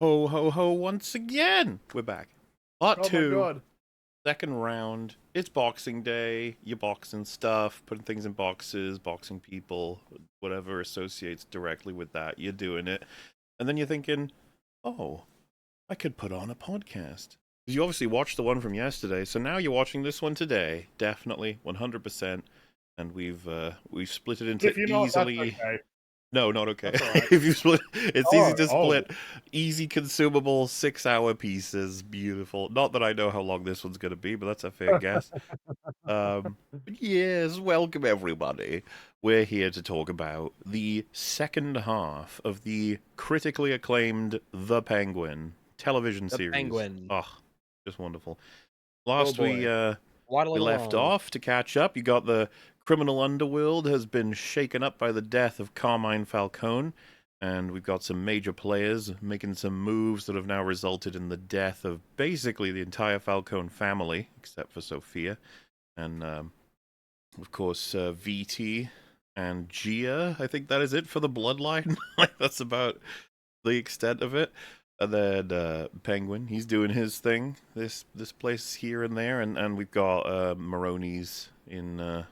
Ho, ho, ho, once again. We're back. Part Oh my 2, god. second round. It's Boxing Day. You're boxing stuff, putting things in boxes, boxing people, whatever associates directly with that. You're doing it. And then you're thinking, oh, I could put on a podcast. Because you obviously watched the one from yesterday, so now you're watching this one today. Definitely, 100%. And we've split it into If you're not, that's easily... okay. No, not okay. That's all right. If you split, it's easy to Oh. split. Easy consumable 6-hour pieces. Beautiful. Not that I know how long this one's going to be, but that's a fair guess. But yes, welcome everybody. We're here to talk about the second half of the critically acclaimed The Penguin television The series. Penguin. Oh, just wonderful. Last boy. we Waddling left along. off to catch up. You got the criminal underworld has been shaken up by the death of Carmine Falcone, and we've got some major players making some moves that have now resulted in the death of basically the entire Falcone family, except for Sophia, and of course VT and Gia. I think that is it for the bloodline. Like, that's about the extent of it. And then Penguin, he's doing his thing. This place here and there, and we've got Maroney's in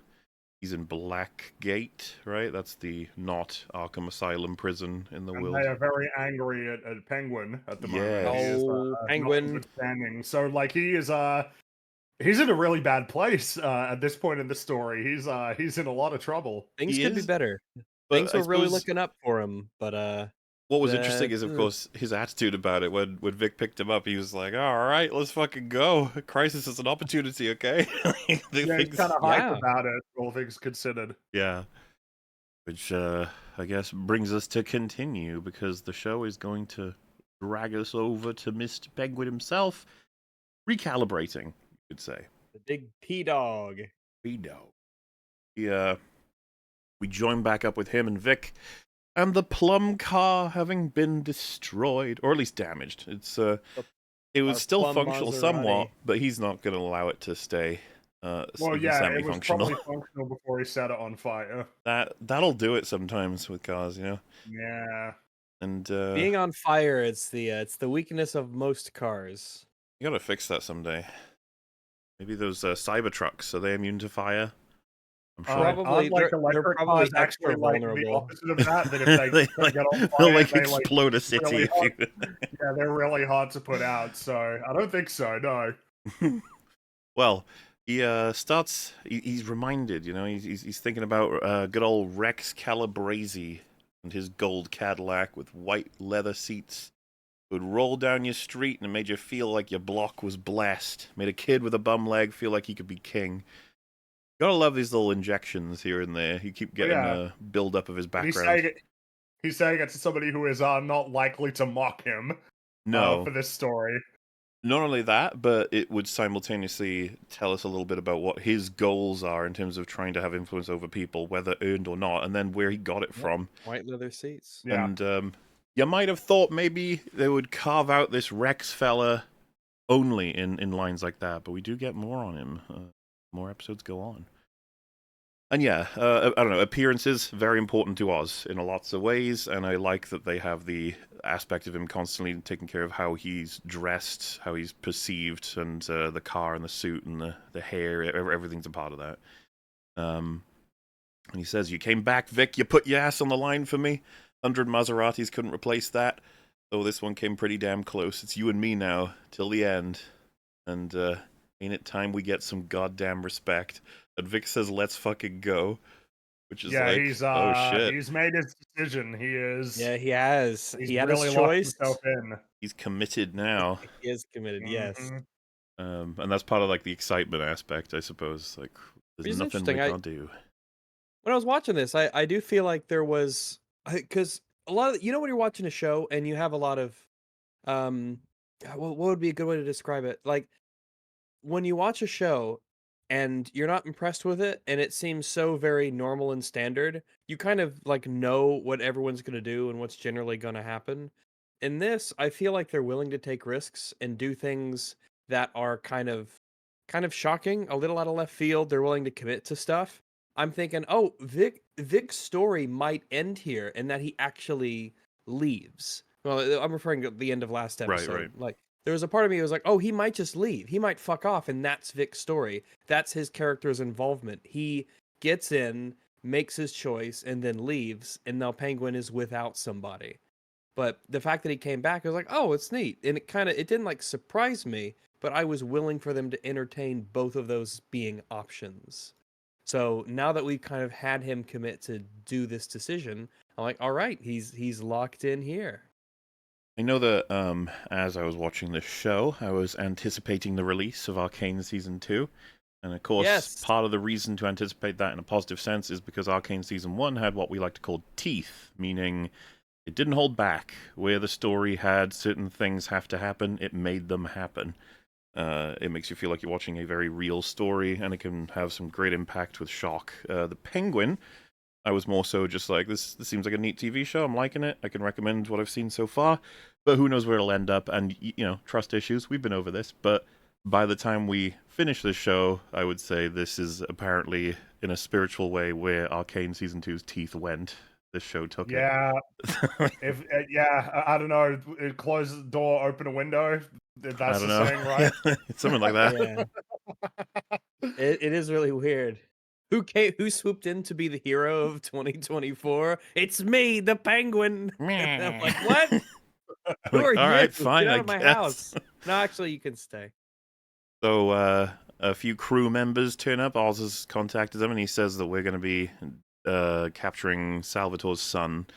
he's in Blackgate, right? That's the not Arkham Asylum prison in the And world. they are very angry at Penguin at the moment. Yes. He is, Oh, not Penguin. in good standing. So like he's in a really bad place at this point in the story. He's in a lot of trouble. Things He could be is, better. but Things I were really suppose looking up for him, but what was interesting is, of course, his attitude about it. When Vic picked him up, he was like, "All right, let's fucking go. Crisis is an opportunity, okay?" Yeah, he's kind of hype about it, all things considered. Yeah. Which, I guess brings us to continue, because the show is going to drag us over to Mr. Penguin himself, recalibrating, you could say. the big P-Dog. We know. We join back up with him and Vic, and the plum car having been destroyed, or at least damaged. It was still plum functional Maserati. somewhat, but he's not going to allow it to stay Well, even yeah, it was semi-functional. probably functional before he set it on fire. That'll do it sometimes with cars, you know? Yeah. And Being on fire, it's the weakness of most cars. you gotta fix that someday. Maybe those Cybertrucks, are they immune to fire? I'm sure. Probably. Like They're electric probably cars actually extra like the vulnerable. opposite of that. That if they, They, they get on they'll fire, like they explode a city really if you... yeah, they're really hard to put out. So I don't think so. No. Well, he starts. He's reminded, you know. He's thinking about good old Rex Calabrese and his gold Cadillac with white leather seats. It would roll down your street and it made you feel like your block was blessed. Made a kid with a bum leg feel like he could be king. Gotta love these little injections here and there. You keep getting a build up of his background. He's saying it to somebody who is not likely to mock him. No, for this story. not only that, but it would simultaneously tell us a little bit about what his goals are in terms of trying to have influence over people, whether earned or not, and then where he got it from. White leather seats. Yeah. And you might have thought maybe they would carve out this Rex fella only in lines like that, but we do get more on him. More episodes go on. And yeah, I don't know, appearances, very important to us in lots of ways, and I like that they have the aspect of him constantly taking care of how he's dressed, how he's perceived, and the car and the suit and the hair, everything's a part of that. And he says, "You came back, Vic, you put your ass on the line for me. 100 Maseratis couldn't replace that. Oh, this one came pretty damn close. It's you and me now, till the end. And ain't it time we get some goddamn respect?" And Vic says, "Let's fucking go." Which is like, oh shit. He's made his decision. He is. Yeah, he has. He's He had really his locked choice. himself in. He's committed now. He is committed. Yes. Mhm. And that's part of like the excitement aspect, I suppose. Like, there's nothing we can't do. When I was watching this, I do feel like there was, because a lot of, you know, when you're watching a show and you have a lot of, what would be a good way to describe it? Like, when you watch a show and you're not impressed with it and it seems so very normal and standard, you kind of like know what everyone's going to do and what's generally going to happen. In this, I feel like they're willing to take risks and do things that are kind of shocking, a little out of left field. They're willing to commit to stuff. I'm thinking, oh, Vic's story might end here and that he actually leaves. Well, I'm referring to the end of last Right, episode. right. Like, there was a part of me that was like, oh, he might just leave. He might fuck off, and that's Vic's story. That's his character's involvement. He gets in, makes his choice, and then leaves, and now Penguin is without somebody. But the fact that he came back, I was like, oh, it's neat. And it didn't like surprise me, but I was willing for them to entertain both of those being options. So now that we've kind of had him commit to do this decision, I'm like, all right, he's locked in here. I know that as I was watching this show, I was anticipating the release of Arcane Season 2. And of course, Yes. part of the reason to anticipate that in a positive sense is because Arcane Season 1 had what we like to call teeth, meaning it didn't hold back. Where the story had certain things have to happen, it made them happen. It makes you feel like you're watching a very real story, and it can have some great impact with shock. The Penguin, I was more so just like, this seems like a neat TV show, I'm liking it, I can recommend what I've seen so far, but who knows where it'll end up, and, trust issues, we've been over this, but by the time we finish this show, I would say this is apparently, in a spiritual way, where Arcane Season 2's teeth went. This show took it. Yeah, I don't know. Close the door, open a window. I That's don't the know. saying, right? Something like that. Yeah. It is really weird. Who swooped in to be the hero of 2024? It's me, the Penguin. And I'm like, what? Who Like, are all you? right, fine, Get out I of my guess. house. No, actually, you can stay. So, a few crew members turn up. Oz has contacted them, and he says that we're going to be capturing Salvatore's son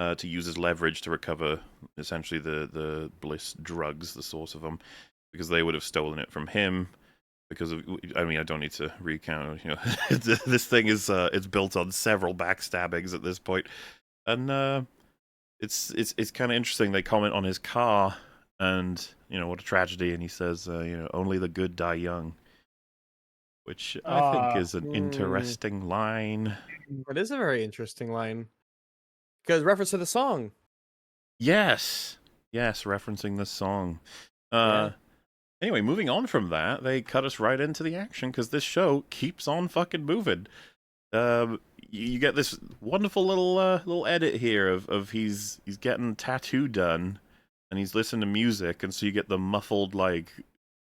to use as leverage to recover, essentially, the bliss drugs, the source of them, because they would have stolen it from him. Because of, I mean, I don't need to recount. This thing is it's built on several backstabbings at this point, and it's kind of interesting. They comment on his car, and what a tragedy. And he says, only the good die young, which I think is an interesting line. It is a very interesting line. Because reference to the song. Yes, referencing the song. Yeah. Anyway, moving on from that, they cut us right into the action because this show keeps on fucking moving. You get this wonderful little edit here of he's getting tattoo done, and he's listening to music, and so you get the muffled like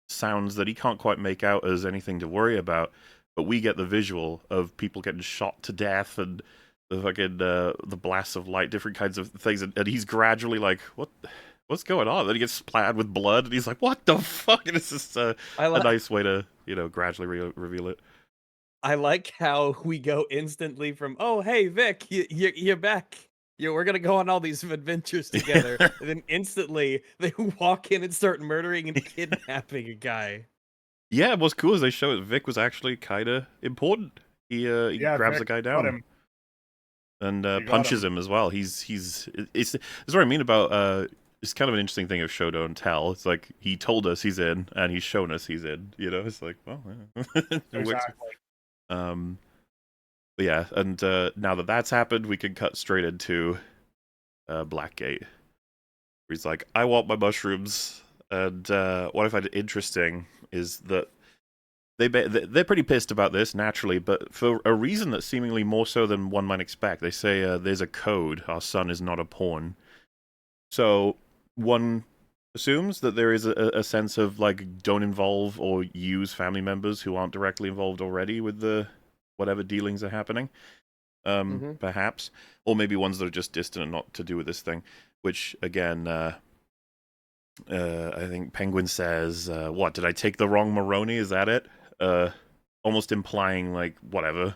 sounds that he can't quite make out as anything to worry about, but we get the visual of people getting shot to death and the fucking the blasts of light, different kinds of things, and he's gradually like, what's going on? Then he gets splattered with blood, and he's like, what the fuck? And it's just a nice way to gradually reveal it. I like how we go instantly from, oh, hey, Vic, you're back. We're going to go on all these adventures together. And then instantly they walk in and start murdering and kidnapping a guy. Yeah, what's cool is they show that Vic was actually kind of important. He grabs Vic the guy got down him. and punches him as well. It's what I mean about it's kind of an interesting thing of show don't tell. It's like he told us he's in, and he's shown us he's in. It's like, well, yeah. Exactly. But yeah, and now that that's happened, we can cut straight into Blackgate. Where he's like, I want my mushrooms, and what I find interesting is that they're pretty pissed about this, naturally, but for a reason that's seemingly more so than one might expect. They say there's a code, our son is not a pawn. So one assumes that there is a sense of, like, don't involve or use family members who aren't directly involved already with the whatever dealings are happening, perhaps. Or maybe ones that are just distant and not to do with this thing, which, again, I think Penguin says, what, did I take the wrong Moroni? Is that it? Almost implying, like, whatever.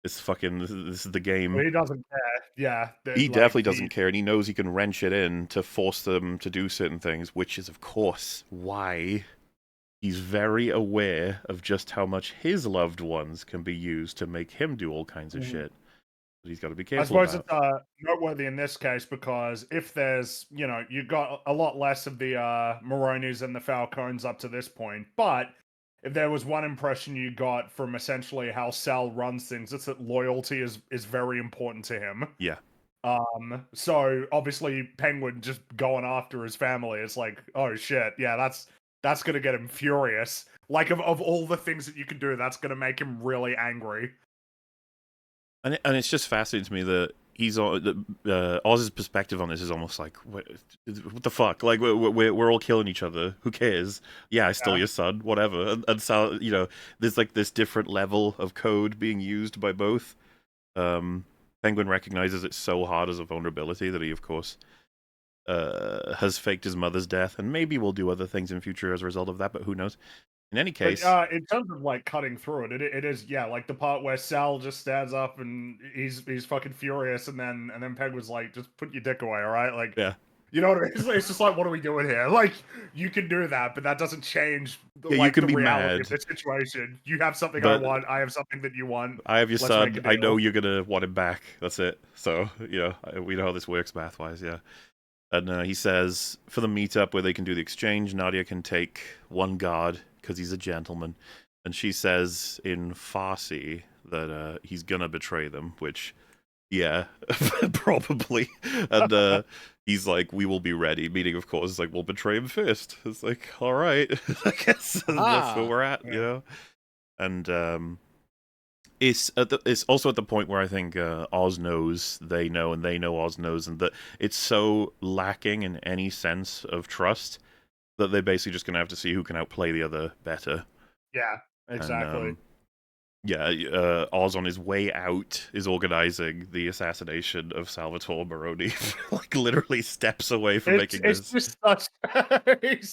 This is the game. Well, he doesn't care. Yeah. He definitely doesn't care, and he knows he can wrench it in to force them to do certain things, which is, of course, why he's very aware of just how much his loved ones can be used to make him do all kinds of shit. But he's got to be careful. I suppose it's noteworthy in this case because if there's, you've got a lot less of the Moronis and the Falcones up to this point, but if there was one impression you got from essentially how Sal runs things, it's that loyalty is very important to him. Yeah. So obviously Penguin just going after his family, it's like, oh shit, yeah, that's gonna get him furious. Like of all the things that you can do, that's gonna make him really angry. And it's just fascinating to me that he's Oz's perspective on this is almost like, what the fuck? Like we're all killing each other. Who cares? Yeah, I stole your son. Whatever. And so there's like this different level of code being used by both. Penguin recognizes it so hard as a vulnerability that he, of course, has faked his mother's death, and maybe will do other things in future as a result of that. But who knows? In any case, but, in terms of like cutting through it, it is like the part where Sal just stands up and he's fucking furious, and then Penguin's like, just put your dick away, all right? Like, yeah. You know what I mean? It's just like, what are we doing here? Like, you can do that, but that doesn't change you can the be reality mad, of the situation. You have something I but want. I have something that you want. I have your Let's make son. a I deal. know you're gonna want him back. That's it. So we know how this works math-wise. Yeah. And he says for the meetup where they can do the exchange, Nadia can take one guard because he's a gentleman, and she says in Farsi that he's gonna betray them, which. Yeah, probably. And he's like, we will be ready. Meaning, of course, it's like, we'll betray him first. It's like, all right. I guess that's where we're at, you know? And it's also at the point where I think Oz knows they know, and they know Oz knows, and that it's so lacking in any sense of trust that they're basically just going to have to see who can outplay the other better. Yeah, exactly. And, Oz on his way out is organizing the assassination of Salvatore Maroni. Like literally steps away from making this. It's just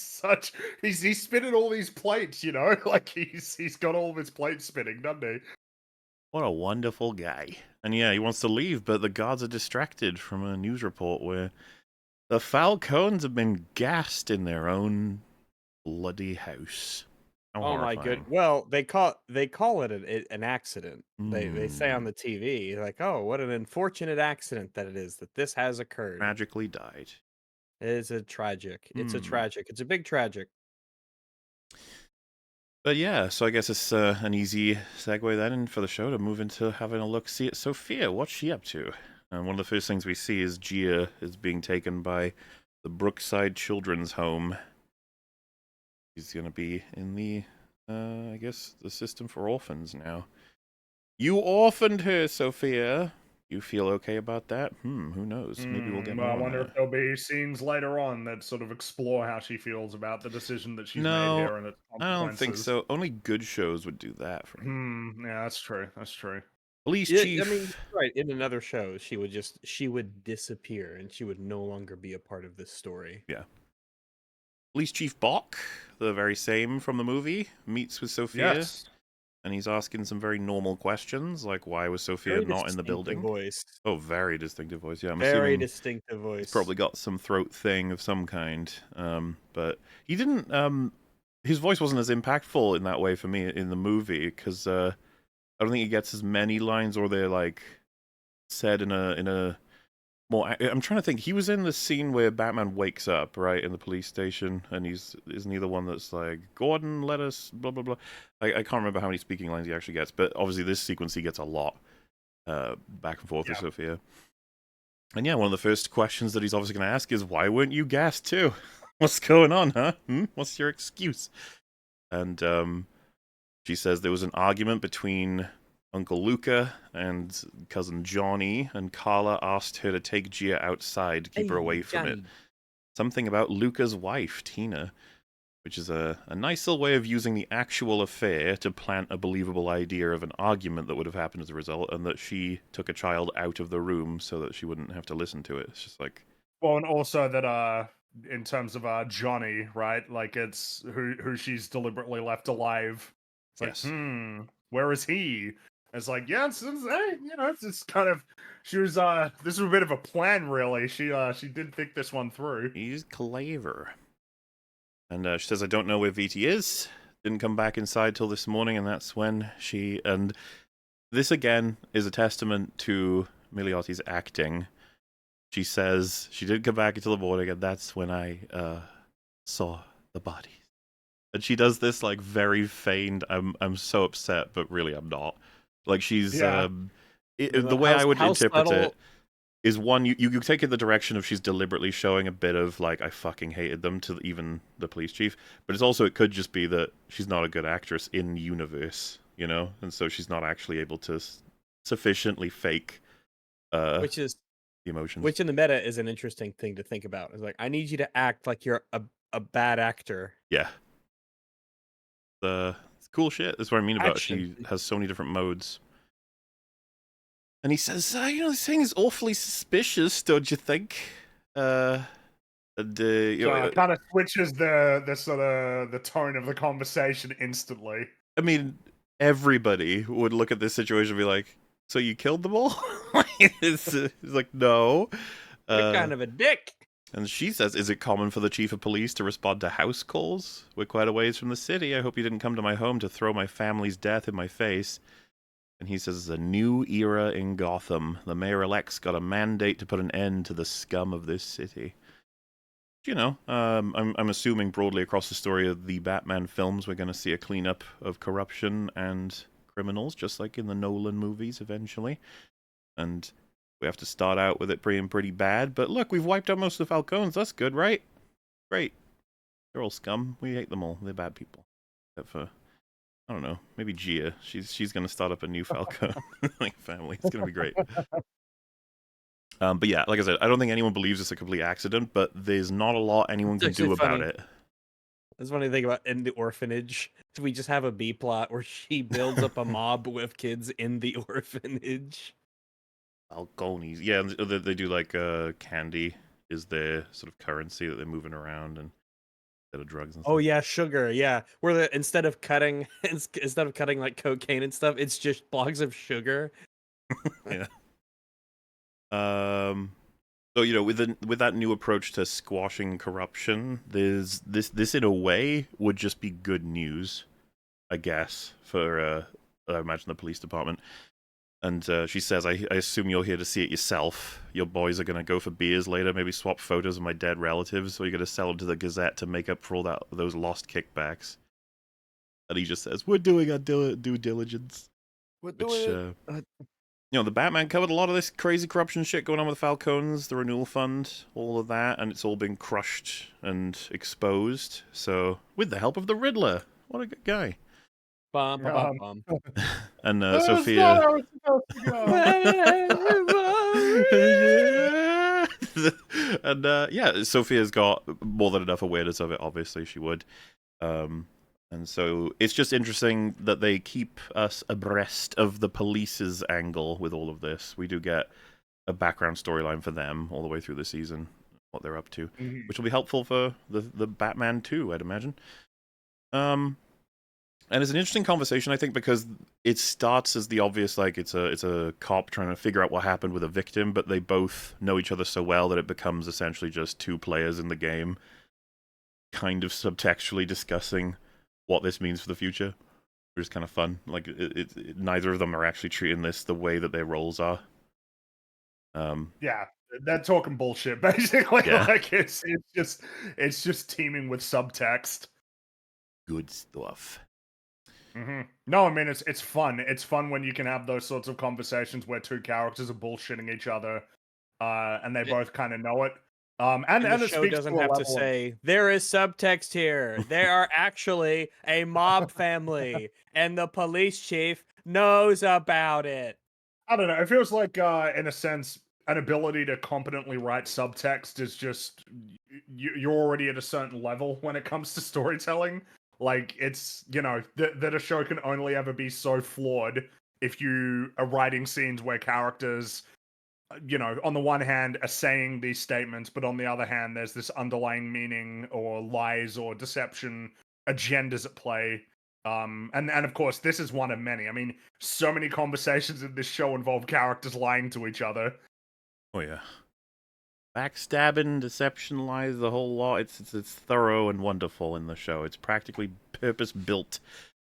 such he's spinning all these plates, you know, like he's got all of his plates spinning, doesn't he? What a wonderful guy. And yeah, he wants to leave, but the guards are distracted from a news report where the Falcones have been gassed in their own bloody house. How Oh my horrifying. good. Well, they call it an accident. They say on Mm. the TV like, "Oh, what an unfortunate accident that it is that this has occurred." Tragically died. It is a tragic. It's a Hmm. tragic. It's a big tragic. But yeah, so I guess it's an easy segue then for the show to move into having a look-see at Sophia. What's she up to? And one of the first things we see is Gia is being taken by the Brookside Children's Home. She's going to be in the, I guess, the system for orphans now. You orphaned her, Sophia. You feel okay about that? Who knows? Maybe we'll get more I on wonder that. if there'll be scenes later on that sort of explore how she feels about the decision that she's made No, here and its I don't think consequences. so. Only good shows would do that for me. Yeah, that's true. That's true. Police Yeah, chief. I mean, right. In another show, she would disappear and she would no longer be a part of this story. Yeah. Police Chief Bok, the very same from the movie, meets with Sophia. Yes. And he's asking some very normal questions, like why was Sophia Very not in the distinctive building? voice. Oh, very distinctive voice. Yeah, I'm Very assuming distinctive voice. he's probably got some throat thing of some kind. But he didn't. His voice wasn't as impactful in that way for me in the movie because I don't think he gets as many lines, or they're like said in a more. I'm trying to think. He was in the scene where Batman wakes up, right, in the police station, and isn't he the one that's like, Gordon, let us, blah blah blah. I can't remember how many speaking lines he actually gets, but obviously this sequence he gets a lot, back and forth with Sophia. And yeah, one of the first questions that he's obviously going to ask is, why weren't you gassed too? What's going on, huh? What's your excuse? And she says there was an argument between Uncle Luca and cousin Johnny, and Carla asked her to take Gia outside to keep her away from it. Something about Luca's wife, Tina, which is a nice little way of using the actual affair to plant a believable idea of an argument that would have happened as a result, and that she took a child out of the room so that she wouldn't have to listen to it. It's just like... Well, and also that in terms of Johnny, right? Like it's who she's deliberately left alive. It's like, where is he? It's like, yeah, it's kind of, she was this was a bit of a plan, really. She did think this one through. He's clever. And she says, I don't know where VT is. Didn't come back inside till this morning, and that's when she... And this, again, is a testament to Miliotti's acting. She says she didn't come back until the morning, and that's when I saw the bodies. And she does this, like, very feigned, I'm so upset, but really I'm not. Like, she's... the way I would interpret it is, one, you take it the direction of she's deliberately showing a bit of, like, I fucking hated them to even the police chief, but it's also, it could just be that she's not a good actress in universe, you know? And so she's not actually able to sufficiently fake Which is the emotions. which in the meta is an interesting thing to think about. It's like, I need you to act like you're a bad actor. Yeah. It's cool shit. That's what I mean about Action. she has so many different modes. And he says, this thing is awfully suspicious, don't you think? So it kind of switches the sort of the tone of the conversation instantly. I mean, everybody would look at this situation and be like, so you killed them all? It's like, no. You're kind of a dick. And she says, is it common for the chief of police to respond to house calls? We're quite a ways from the city. I hope you didn't come to my home to throw my family's death in my face. And he says, it's a new era in Gotham. The mayor-elect's got a mandate to put an end to the scum of this city. I'm assuming broadly across the story of the Batman films, we're going to see a cleanup of corruption and criminals, just like in the Nolan movies eventually. And we have to start out with it being pretty bad. But look, we've wiped out most of the Falcones. That's good, right? Great. They're all scum. We hate them all. They're bad people. Except for, I don't know, maybe Gia. She's going to start up a new Falcone family. It's going to be great. But yeah, like I said, I don't think anyone believes it's a complete accident, but there's not a lot anyone can do about it. That's funny to think about in the orphanage. We just have a B plot where she builds up a mob with kids in the orphanage. Falcones. Yeah, they do like candy is their sort of currency that they're moving around and instead of drugs and stuff. Oh yeah, sugar. Yeah, where instead of cutting like cocaine and stuff, it's just blocks of sugar. Yeah. So with that new approach to squashing corruption, there's this in a way would just be good news, I guess, for I imagine the police department. And she says, I assume you're here to see it yourself. Your boys are gonna go for beers later, maybe swap photos of my dead relatives, or you're gonna sell them to the Gazette to make up for all those lost kickbacks. And he just says, we're doing our due diligence. We're doing it. The Batman covered a lot of this crazy corruption shit going on with the Falcones, the renewal fund, all of that, and it's all been crushed and exposed. So, with the help of the Riddler, what a good guy. Bum, bum, bum, bum. And Sophia. And Sophia's got more than enough awareness of it. Obviously, she would. And so it's just interesting that they keep us abreast of the police's angle with all of this. We do get a background storyline for them all the way through the season, what they're up to, which will be helpful for the Batman too, I'd imagine. And it's an interesting conversation, I think, because it starts as the obvious, like it's a cop trying to figure out what happened with a victim, but they both know each other so well that it becomes essentially just two players in the game, kind of subtextually discussing what this means for the future, which is kind of fun. Like, neither of them are actually treating this the way that their roles are. Yeah, they're talking bullshit, basically. Yeah. Like, it's just teeming with subtext. Good stuff. No, I mean, it's fun. It's fun when you can have those sorts of conversations where two characters are bullshitting each other, and they both kind of know it. And the show doesn't have to say there is subtext here. They are actually a mob family, and the police chief knows about it. I don't know. It feels like, in a sense, an ability to competently write subtext is just you're already at a certain level when it comes to storytelling. Like, it's that a show can only ever be so flawed if you are writing scenes where characters, on the one hand are saying these statements, but on the other hand, there's this underlying meaning or lies or deception agendas at play. And of course, this is one of many. I mean, so many conversations in this show involve characters lying to each other. Oh yeah, backstabbing, deception, lies, the whole lot. It's thorough and wonderful in the show. It's practically purpose built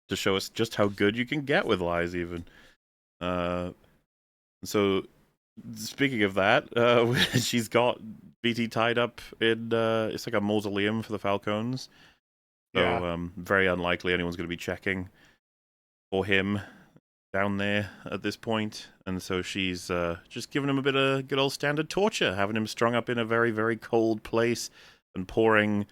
to show us just how good you can get with lies, even. So, speaking of that, she's got BT tied up in it's like a mausoleum for the Falcones. So Yeah. Very unlikely anyone's going to be checking for him down there at this point. And so she's just giving him a bit of good old standard torture, having him strung up in a very, very cold place and pouring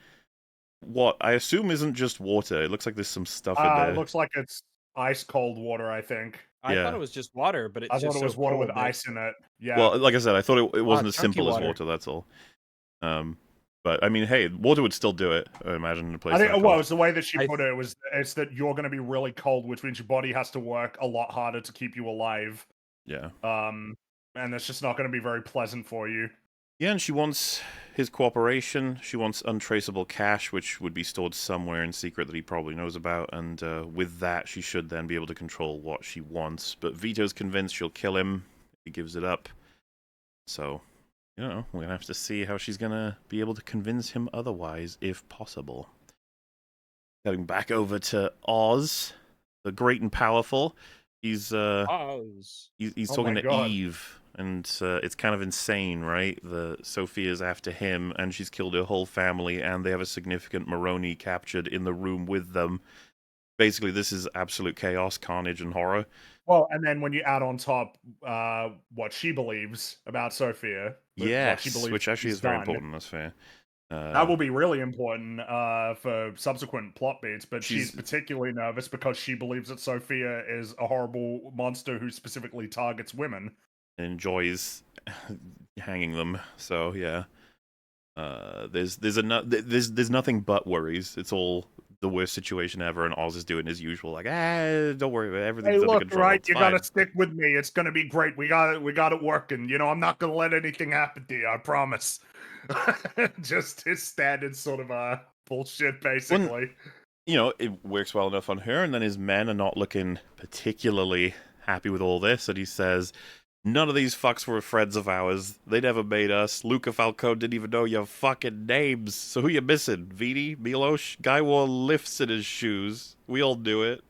what I assume isn't just water. It looks like there's some stuff in there. It looks like it's ice cold water, I think. I thought Yeah. it was just water, but it's I thought just it so was water with cold that ice in it. Yeah. Well, like I said, I thought it wasn't as chunky simple as water. water. That's all. But I mean, hey, water would still do it. I imagine in a place I think, that well, cold. it's the way that she I put it. It's that you're going to be really cold, which means your body has to work a lot harder to keep you alive. Yeah. And it's just not going to be very pleasant for you. Yeah, and she wants his cooperation. She wants untraceable cash, which would be stored somewhere in secret that he probably knows about. And with that, she should then be able to control what she wants. But Vito's convinced she'll kill him. He gives it up. So, you know, we're going to have to see how she's going to be able to convince him otherwise, if possible. Heading back over to Oz, the great and powerful. He's Oz. he's Oh talking my to God. Eve, and it's kind of insane, right? The Sophia's after him, and she's killed her whole family, and they have a significant Maroni captured in the room with them. Basically, this is absolute chaos, carnage, and horror. Well, and then when you add on top what she believes about Sophia, what she Yes, believes which actually she's is very done, important. That's fair. that will be really important for subsequent plot beats. But she's She's- particularly nervous because she believes that Sophia is a horrible monster who specifically targets women. enjoys hanging them. So yeah, there's nothing but worries. It's all the worst situation ever, and Oz is doing his usual, like, don't worry, everything's Hey, under look, control. right? It's You fine. gotta stick with me. It's gonna be great. We got it working. You know, I'm not gonna let anything happen to you. I promise. Just his standard sort of bullshit, basically. You know, it works well enough on her, and then his men are not looking particularly happy with all this, and he says, none of these fucks were friends of ours. They never made us. Luca Falcone didn't even know your fucking names. So who you missing? Viti? Milos? Guy wore lifts in his shoes. We all knew it.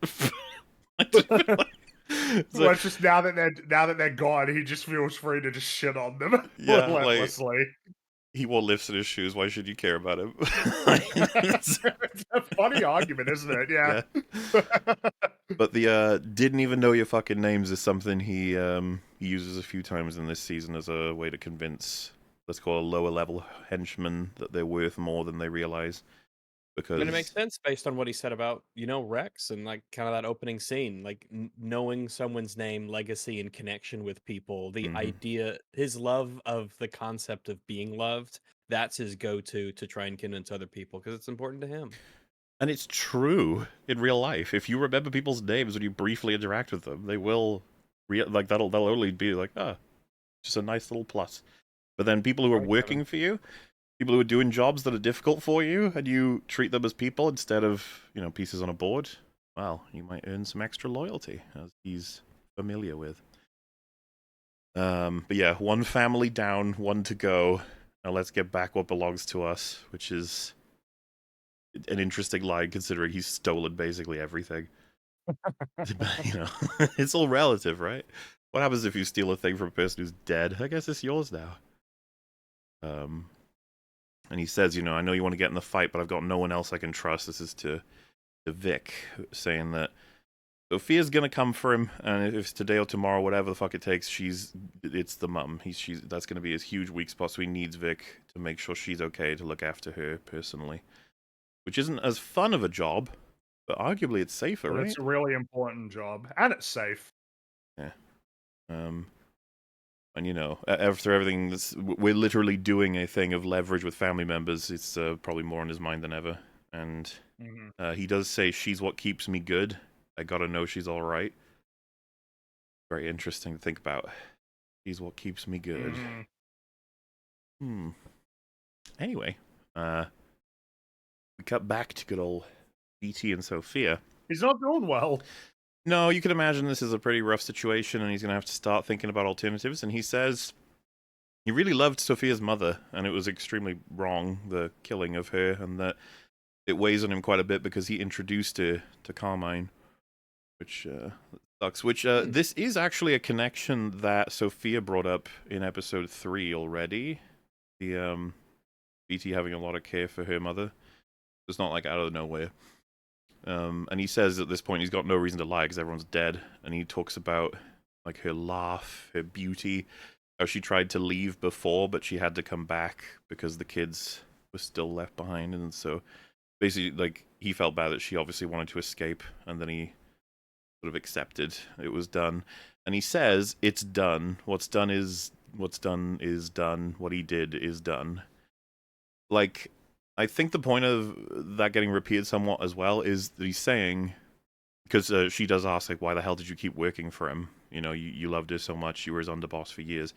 Well, it's just now that they're gone, he just feels free to just shit on them Yeah, relentlessly. he wore lifts in his shoes. Why should you care about him? It's a funny argument, isn't it? Yeah. But the didn't even know your fucking names is something he uses a few times in this season as a way to convince, let's call it lower level henchmen, that they're worth more than they realize. Because And it makes sense based on what he said about, Rex and like kind of that opening scene, like knowing someone's name, legacy, and connection with people. The idea, his love of the concept of being loved, that's his go-to to try and convince other people because it's important to him. And it's true in real life. If you remember people's names when you briefly interact with them, they will they'll only be like, just a nice little plus. But then people who are Right, working Kevin. for you, people who are doing jobs that are difficult for you, and you treat them as people instead of, pieces on a board, well, you might earn some extra loyalty, as he's familiar with. But yeah, one family down, one to go. Now let's get back what belongs to us, which is an interesting line considering he's stolen basically everything. It's all relative, right? What happens if you steal a thing from a person who's dead? I guess it's yours now. And he says, I know you want to get in the fight, but I've got no one else I can trust. This is to Vic, saying that Sophia's gonna come for him, and if it's today or tomorrow, whatever the fuck it takes, it's the mum. That's gonna be his huge weak spot, so he needs Vic to make sure she's okay, to look after her personally. Which isn't as fun of a job, but arguably it's safer, But right? it's a really important job, and it's safe. Yeah. And after everything, we're literally doing a thing of leverage with family members. It's probably more on his mind than ever. And he does say, she's what keeps me good. I gotta know she's all right. Very interesting to think about. She's what keeps me good. Anyway, we cut back to good old BT and Sophia. He's not doing well. No, you can imagine this is a pretty rough situation, and he's going to have to start thinking about alternatives. And he says he really loved Sophia's mother, and it was extremely wrong, the killing of her, and that it weighs on him quite a bit because he introduced her to Carmine, which sucks. Which this is actually a connection that Sophia brought up in episode 3 already. The BT having a lot of care for her mother. It's not like out of nowhere. And he says at this point he's got no reason to lie because everyone's dead. And he talks about like her laugh, her beauty, how she tried to leave before, but she had to come back because the kids were still left behind. And so basically, like, he felt bad that she obviously wanted to escape, and then he sort of accepted it was done. And he says, it's done. What's done is done. What he did is done. Like, I think the point of that getting repeated somewhat as well is that he's saying, because she does ask, like, why the hell did you keep working for him? You know, you loved her so much, you were his underboss for years.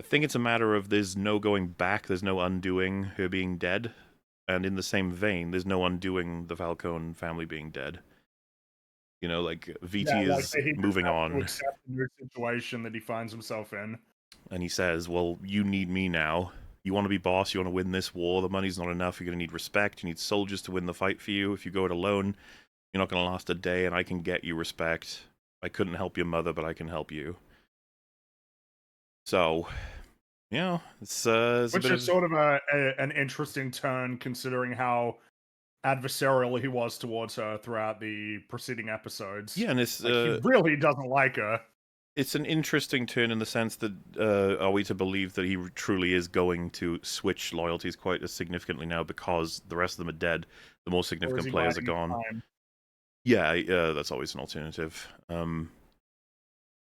I think it's a matter of there's no going back, there's no undoing her being dead. And in the same vein, there's no undoing the Falcone family being dead. You know, like, VT like is he moving has to on. accept the new situation that he finds himself in. And he says, well, you need me now. You want to be boss, you want to win this war, the money's not enough, you're going to need respect, you need soldiers to win the fight for you. If you go it alone, you're not going to last a day, and I can get you respect. I couldn't help your mother, but I can help you. So, you know, it's which is sort of an interesting turn, considering how adversarial he was towards her throughout the preceding episodes. Yeah, and it's like, he really doesn't like her. It's an interesting turn in the sense that are we to believe that he truly is going to switch loyalties quite as significantly now because the rest of them are dead, the more significant players are gone. Yeah, that's always an alternative. And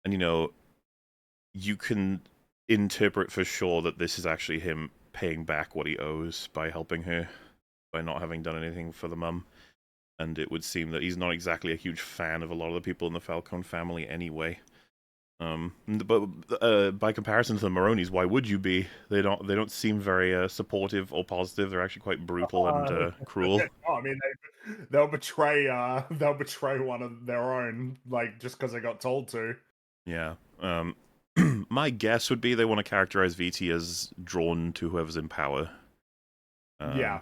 you know, you can interpret for sure that this is actually him paying back what he owes by helping her, by not having done anything for the mum. And it would seem that he's not exactly a huge fan of a lot of the people in the Falcone family anyway. But by comparison to the Maronis, why would you be? They don't seem very supportive or positive. They're actually quite brutal and cruel. No, I mean they'll betray one of their own, like, just because they got told to. Yeah. My guess would be they want to characterize VT as drawn to whoever's in power. Yeah.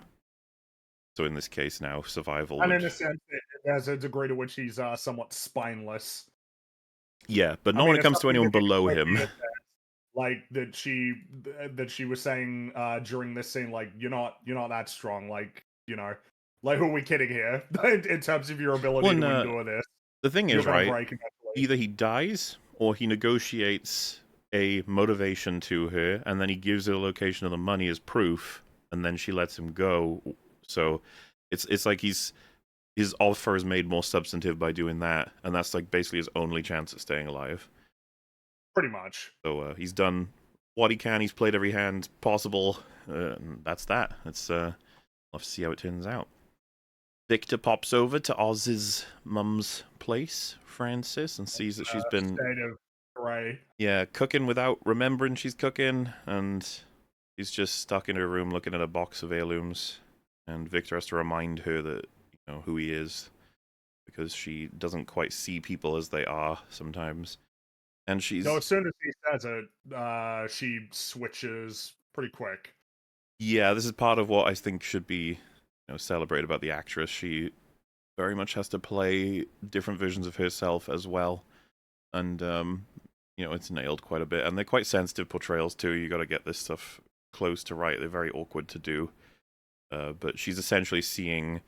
So in this case now, survival. And in a sense, there's a degree to which he's somewhat spineless. Yeah, but not when it comes to anyone below him. Like that she was saying during this scene, like, you're not that strong, like, you know, like, who are we kidding here in terms of your ability to endure this? The thing is, right, either he dies or he negotiates a motivation to her, and then he gives her the location of the money as proof, and then she lets him go. So it's like his offer is made more substantive by doing that, and that's like basically his only chance at staying alive. Pretty much. So he's done what he can. He's played every hand possible. And that's that. Let's see how it turns out. Victor pops over to Oz's mum's place, Francis, and sees that she's been cooking without remembering she's cooking, and she's just stuck in her room looking at a box of heirlooms. And Victor has to remind her that, you know, who he is, because she doesn't quite see people as they are sometimes. And she's... So as soon as he says it, she switches pretty quick. Yeah, this is part of what I think should be, you know, celebrated about the actress. She very much has to play different versions of herself as well. And, you know, it's nailed quite a bit. And they're quite sensitive portrayals, too. You got to get this stuff close to right. They're very awkward to do. But she's essentially seeing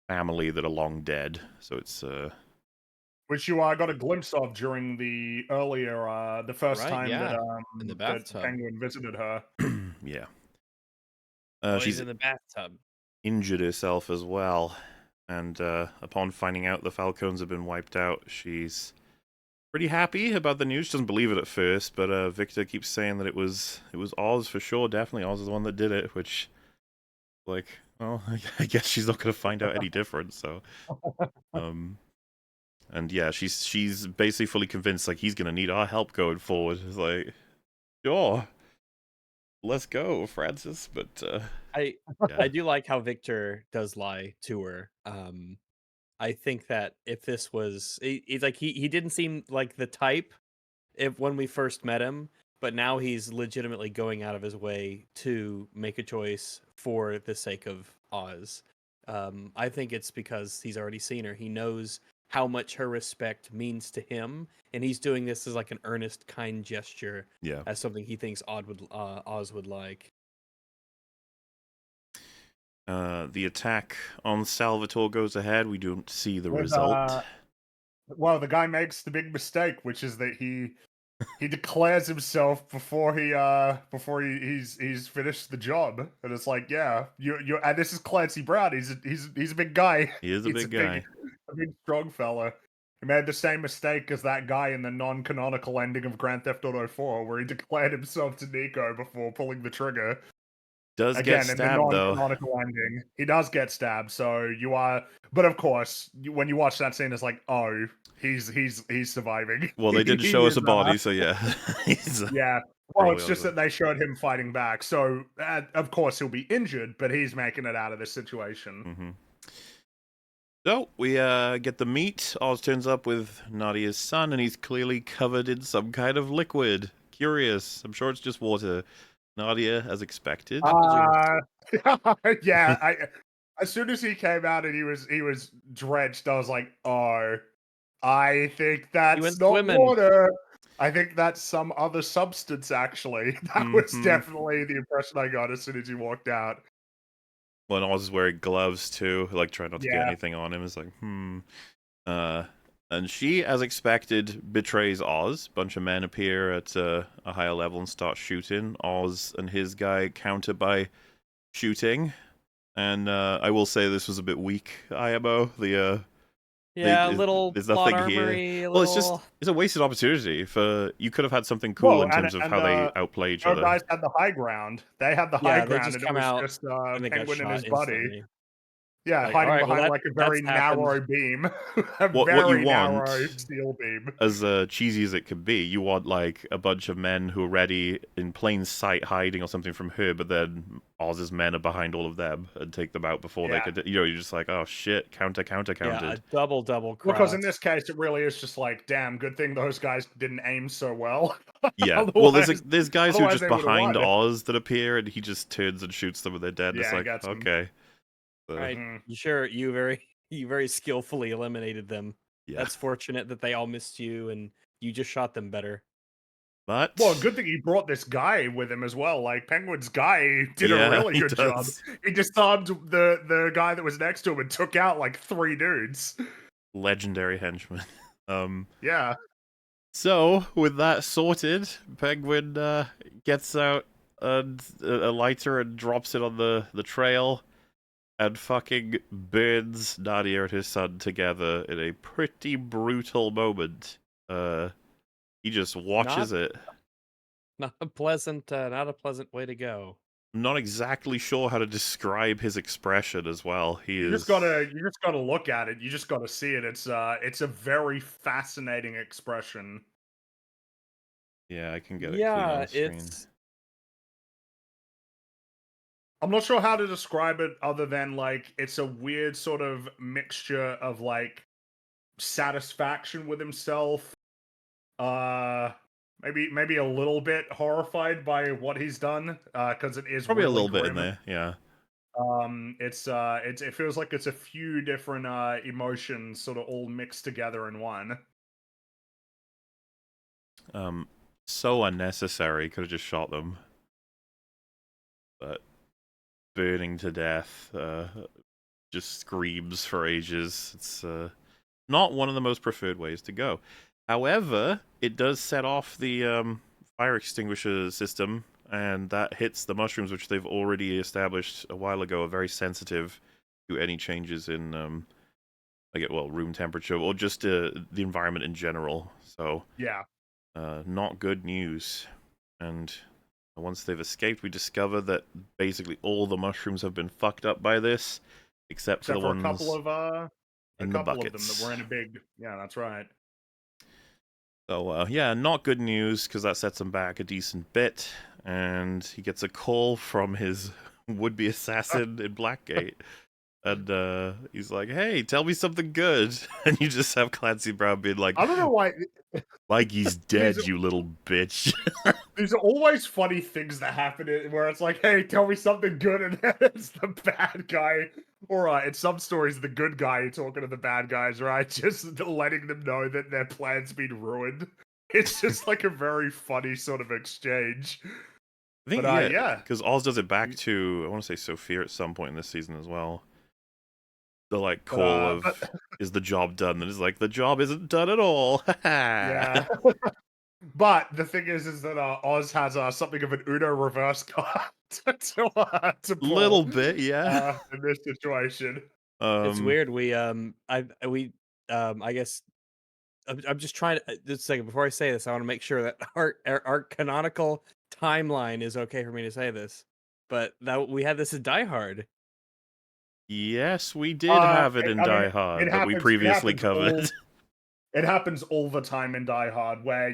family that are long dead. So it's... which you got a glimpse of during the earlier, the first time that in the that Penguin visited her. Yeah. She's in the bathtub. Injured herself as well. And upon finding out the Falcones have been wiped out, she's pretty happy about the news. She doesn't believe it at first, but Victor keeps saying that it was Oz for sure. Definitely Oz is the one that did it, which, like, well, I guess she's not going to find out any different, so... And yeah, she's basically fully convinced, like, he's gonna need our help going forward. It's like, sure, let's go, Francis. But I do like how Victor does lie to her. I think that if this was, he's like, he didn't seem like the type when we first met him, but now he's legitimately going out of his way to make a choice for the sake of Oz. I think it's because he's already seen her. He knows how much her respect means to him, and he's doing this as like an earnest, kind gesture, as something he thinks Oz would like. The attack on Salvator goes ahead. We don't see the result. Well, the guy makes the big mistake, which is that he declares himself before he's finished the job, and it's like, yeah, you and this is Clancy Brown. He's a big guy. He is a big guy. A big strong fella. He made the same mistake as that guy in the non-canonical ending of Grand Theft Auto 4, where he declared himself to Nico before pulling the trigger. Does get Again, in the stabbed though. non-canonical ending, he does get stabbed. So you are, but of course, when you watch that scene, it's like, oh, he's surviving. Well, they did He show us is, a body, so yeah. He's yeah. Well, probably it's just also- that they showed him fighting back. So of course he'll be injured, but he's making it out of this situation. Mhm. So we get the meat. Oz turns up with Nadia's son, and he's clearly covered in some kind of liquid. Curious. I'm sure it's just water. Nadia, as expected. Yeah. As soon as he came out and he was drenched, I was like, oh, I think that's went not swimming. water. I think that's some other substance. Actually, that was Mhm. definitely the impression I got as soon as he walked out. Well, and Oz is wearing gloves too, like trying not to get Yeah. anything on him. It's like, and she, as expected, betrays Oz. Bunch of men appear at a higher level and start shooting. Oz and his guy counter by shooting. And I will say this was a bit weak, IMO. Yeah, a little there's plot nothing here. armory, a Well, little... it's a wasted opportunity. For you could have had something cool Well, in terms of how they outplay each our other. guys had the high ground. They had the Yeah, high they ground, just and it come was out just and they got Penguin and shot his buddy. instantly. Yeah, Like, hiding alright, well, behind that- like a that's very happened. narrow beam, a What very you narrow want, steel beam. as cheesy as it could be, you want like a bunch of men who are ready in plain sight hiding or something from her, but then Oz's men are behind all of them and take them out before they Yeah. could. You're just like, oh shit, counter, Yeah, a countered. double Because in cross. this case, it really is just like, damn, good thing those guys didn't aim so well. Yeah. Well, Otherwise- there's guys who are otherwise just they would've behind won. Oz that appear, and he just turns and shoots them, and they're dead. Yeah, It's I like, got some. okay. So, Right. Mhm. Sure, you very skillfully eliminated them. yeah. That's fortunate that they all missed you and you just shot them better. But Well, good thing he brought this guy with him as well. Like Penguin's guy did yeah, a really he good job. does. He disarmed the guy that was next to him and took out like 3 dudes. Legendary henchman. Yeah. So, with that sorted, Penguin gets out a lighter and drops it on the trail and fucking burns Nadia and his son together in a pretty brutal moment. He just watches it. Not a pleasant way to go. I'm not exactly sure how to describe his expression as well. You just gotta look at it. You just gotta see it. It's a very fascinating expression. Yeah, I can get it clean on screen. It's I'm not sure how to describe it other than like it's a weird sort of mixture of like satisfaction with himself, maybe a little bit horrified by what he's done, because it is Probably really a little bit in grim. there, yeah. It feels like it's a few different emotions sort of all mixed together in one. So unnecessary. Could have just shot them. But burning to death, just screams for ages. It's not one of the most preferred ways to go. However, it does set off the fire extinguisher system, and that hits the mushrooms, which they've already established a while ago are very sensitive to any changes in room temperature or just the environment in general. So Yeah. not good news. And once they've escaped, we discover that basically all the mushrooms have been fucked up by this, except for the ones a couple of in the buckets. them that were in a big. Yeah, that's right. So yeah, not good news because that sets him back a decent bit, and he gets a call from his would-be assassin in Blackgate. And he's like, "Hey, tell me something good." And you just have Clancy Brown being like, I don't know why. "Like he's dead, you little bitch." There's always funny things that happen where it's like, "Hey, tell me something good," and then it's the bad guy. Or in some stories, the good guy talking to the bad guys, right? Just letting them know that their plan's been ruined. It's just like a very funny sort of exchange. I think, But, yeah, because Oz does it back to, I want to say Sophia at some point in this season as well. The like call of, is the job done? And it's like, the job isn't done at all. Yeah. But the thing is that Oz has something of an Uno reverse card to pull. Little bit, yeah. In this situation. It's weird. I guess I'm just trying to just a second before I say this. I want to make sure that our canonical timeline is okay for me to say this. But that we had this in Die Hard. Yes, we did have it in I mean, Die Hard it that we happens- it previously happens covered. It happens all the time in Die Hard, where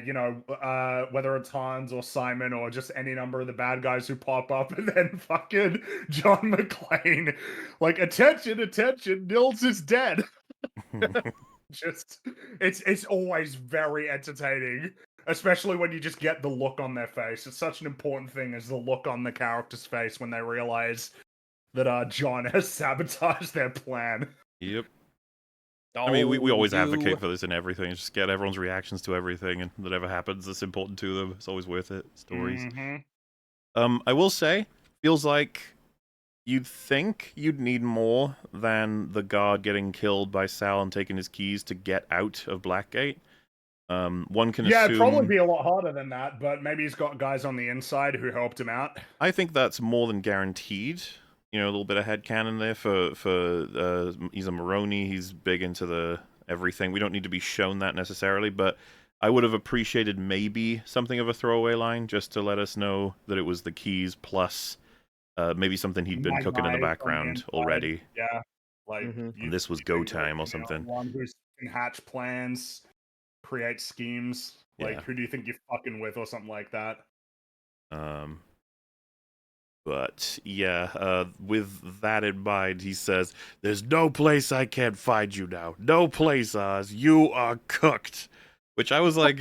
whether it's Hans or Simon or just any number of the bad guys who pop up, and then fucking John McClane, like, attention, Nils is dead. Just it's always very entertaining, especially when you just get the look on their face. It's such an important thing as the look on the character's face when they realize that John has sabotaged their plan. Yep. I mean, we Oh, always you- advocate for this in everything. Just get everyone's reactions to everything, and whatever happens that's important to them. It's always worth it. Stories. Mhm. I will say, feels like you'd think you'd need more than the guard getting killed by Sal and taking his keys to get out of Blackgate. One can Yeah, assume. it'd probably be a lot harder than that, but maybe he's got guys on the inside who helped him out. I think that's more than guaranteed. You know, a little bit of headcanon there for he's a Maroni. He's big into the everything. We don't need to be shown that necessarily, but I would have appreciated maybe something of a throwaway line just to let us know that it was the keys plus maybe something he'd been My cooking in the guy from the background inside. already. Yeah, like Mhm. And this was you go think that, time or you know, something. one who can hatch plans, create schemes. Like, Yeah. who do you think you're fucking with, or something like that? But yeah, with that in mind, he says, "There's no place I can't find you now. No place, Oz. You are cooked." Which I was like,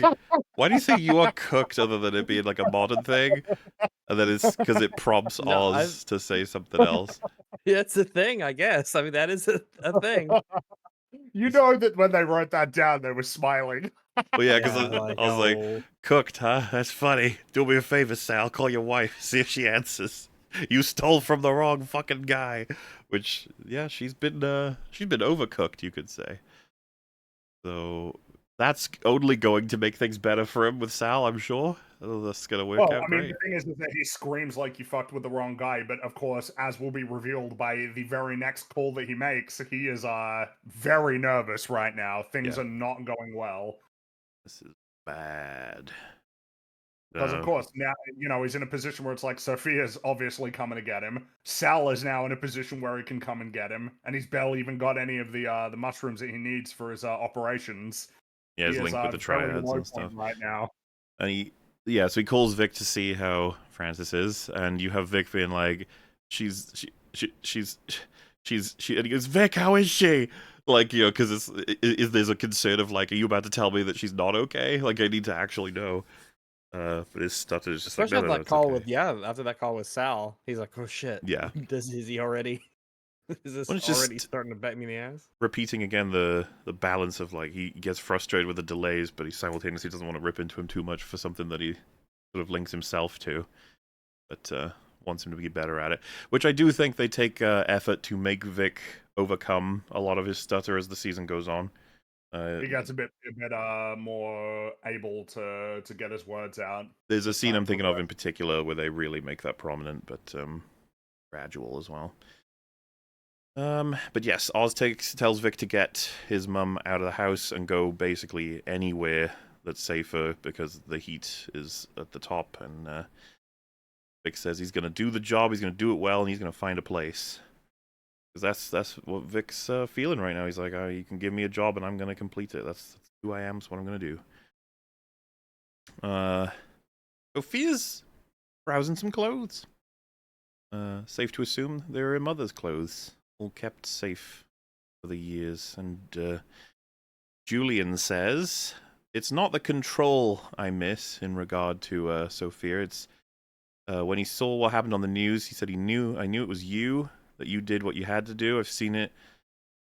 why do you say you are cooked other than it being like a modern thing? And then it's because it prompts No, Oz to say something else. That's a thing, I guess. I mean, that is a thing. You know that when they wrote that down, they were smiling. Well, yeah, because Yeah, I was like, oh. cooked, huh? That's funny. Do me a favor, Sal. Call your wife. See if she answers. You stole from the wrong fucking guy. Which, yeah, she's been overcooked, you could say. So that's only going to make things better for him with Sal, I'm sure. Oh, that's gonna work Well, out I mean, great. the thing is that he screams like you fucked with the wrong guy, but of course, as will be revealed by the very next call that he makes, he is very nervous right now. Things Yeah. are not going well. This is bad. Because, of course, now, you know, he's in a position where it's like Sophia's obviously coming to get him. Sal is now in a position where he can come and get him, and he's barely even got any of the mushrooms that he needs for his operations. Yeah, his He link is, with the very triads low and stuff. point right now. And so he calls Vic to see how Francis is, and you have Vic being like, and he goes, Vic, how is she? Like, you know, because there's a concern of like, are you about to tell me that she's not okay? Like, I need to actually know. But his stuff is just Especially like, after that call okay. after that call with Sal, he's like, "Oh shit, Yeah. is he already? Is this Well, it's already just starting to bite me in the ass?" repeating again the balance of like he gets frustrated with the delays, but he simultaneously doesn't want to rip into him too much for something that he sort of links himself to, but wants him to be better at it. Which I do think they take effort to make Vic overcome a lot of his stutter as the season goes on. He gets a bit more able to get his words out. There's a as scene time I'm thinking of in progresses. particular where they really make that prominent, but gradual as well. But yes, Oz tells Vic to get his mum out of the house and go basically anywhere that's safer because the heat is at the top, and Vic says he's going to do the job, he's going to do it well, and he's going to find a place. Because that's what Vic's feeling right now. He's like, oh, you can give me a job and I'm going to complete it. That's who I am, that's what I'm going to do. Sophia's browsing some clothes. Safe to assume they're her mother's clothes. All kept safe for the years. And Julian says, it's not the control I miss in regard to Sophia. It's when he saw what happened on the news, he said I knew it was you, that you did what you had to do. I've seen it.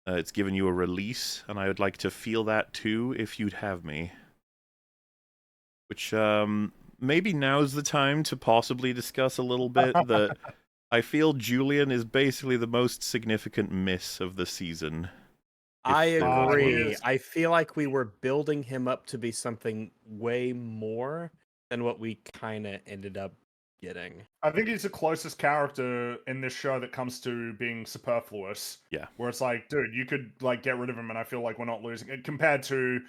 It's given you a release, and I would like to feel that too if you'd have me. Which maybe now's the time to possibly discuss a little bit that I feel Julian is basically the most significant miss of the season. I agree. is- I feel like we were building him up to be something way more than what we kind of ended up getting. I think he's the closest character in this show that comes to being superfluous. Yeah. Where it's like, dude, you could like get rid of him, and I feel like we're not losing it compared to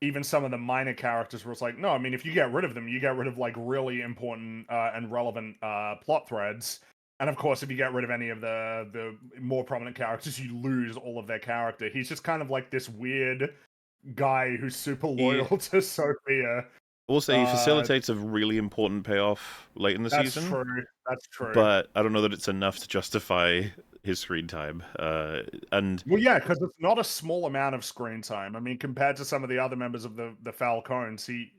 even some of the minor characters where it's like, no, I mean, if you get rid of them, you get rid of like really important and relevant plot threads. And of course, if you get rid of any of the more prominent characters, you lose all of their character. He's just kind of like this weird guy who's super loyal to Sophia. Also, he facilitates a really important payoff late in the That's season. true. That's true. But I don't know that it's enough to justify his screen time. And well, yeah, because it's not a small amount of screen time. I mean, compared to some of the other members of the Falcones, he,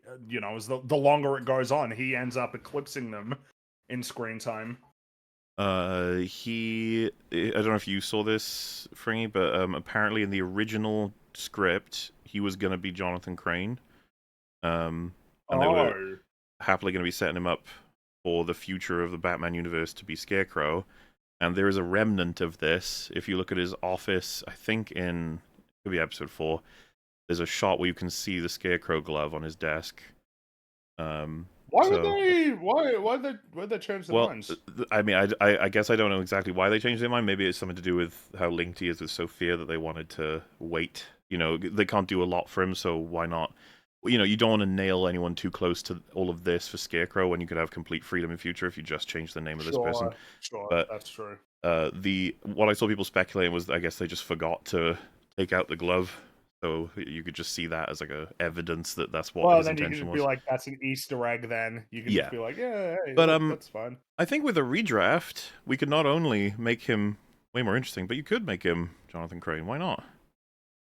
as the longer it goes on, he ends up eclipsing them in screen time. I don't know if you saw this, Fringy, but apparently in the original script, he was going to be Jonathan Crane. And they were happily going to be setting him up for the future of the Batman universe to be Scarecrow. And there is a remnant of this. If you look at his office, I think it could be episode 4, there's a shot where you can see the Scarecrow glove on his desk. Why would they change their minds? I mean, I guess I don't know exactly why they changed their mind. Maybe it's something to do with how linked he is with Sophia that they wanted to wait. They can't do a lot for him, so why not? You don't want to nail anyone too close to all of this for Scarecrow when you could have complete freedom in future if you just change the name of this person. Sure, but that's true. What I saw people speculating was, I guess they just forgot to take out the glove. So you could just see that as like a evidence that that's what his intention was. Well, then you could be like, that's an Easter egg. Then you can just be like, yeah, hey, but that's fine. I think with a redraft, we could not only make him way more interesting, but you could make him Jonathan Crane. Why not?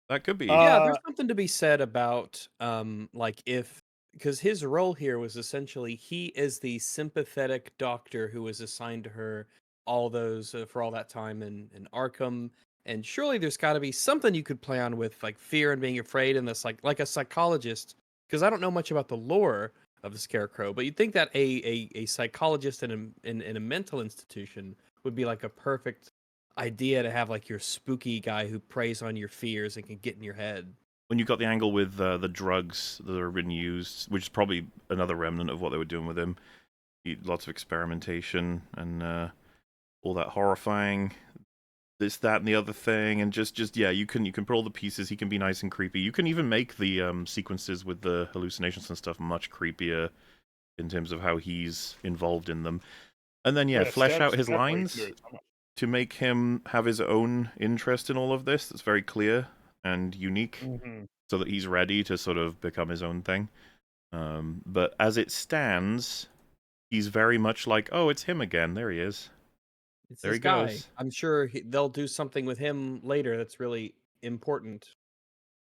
That could be. Yeah, there's something to be said about because his role here was essentially he is the sympathetic doctor who was assigned to her for all that time in Arkham. And surely there's got to be something you could play on with like fear and being afraid and this like a psychologist, because I don't know much about the lore of the Scarecrow, but you'd think that a psychologist in a mental institution would be like a perfect idea to have like your spooky guy who preys on your fears and can get in your head. When you got the angle with the drugs that are being used, which is probably another remnant of what they were doing with him, lots of experimentation and all that horrifying this, that, and the other thing, and just yeah, you can put all the pieces. He can be nice and creepy. You can even make the sequences with the hallucinations and stuff much creepier in terms of how he's involved in them. And then flesh out his lines to make him have his own interest in all of this. That's very clear and unique, so that he's ready to sort of become his own thing. But as it stands, he's very much like, oh, it's him again. There he is. It's there he goes. I'm sure they'll do something with him later that's really important.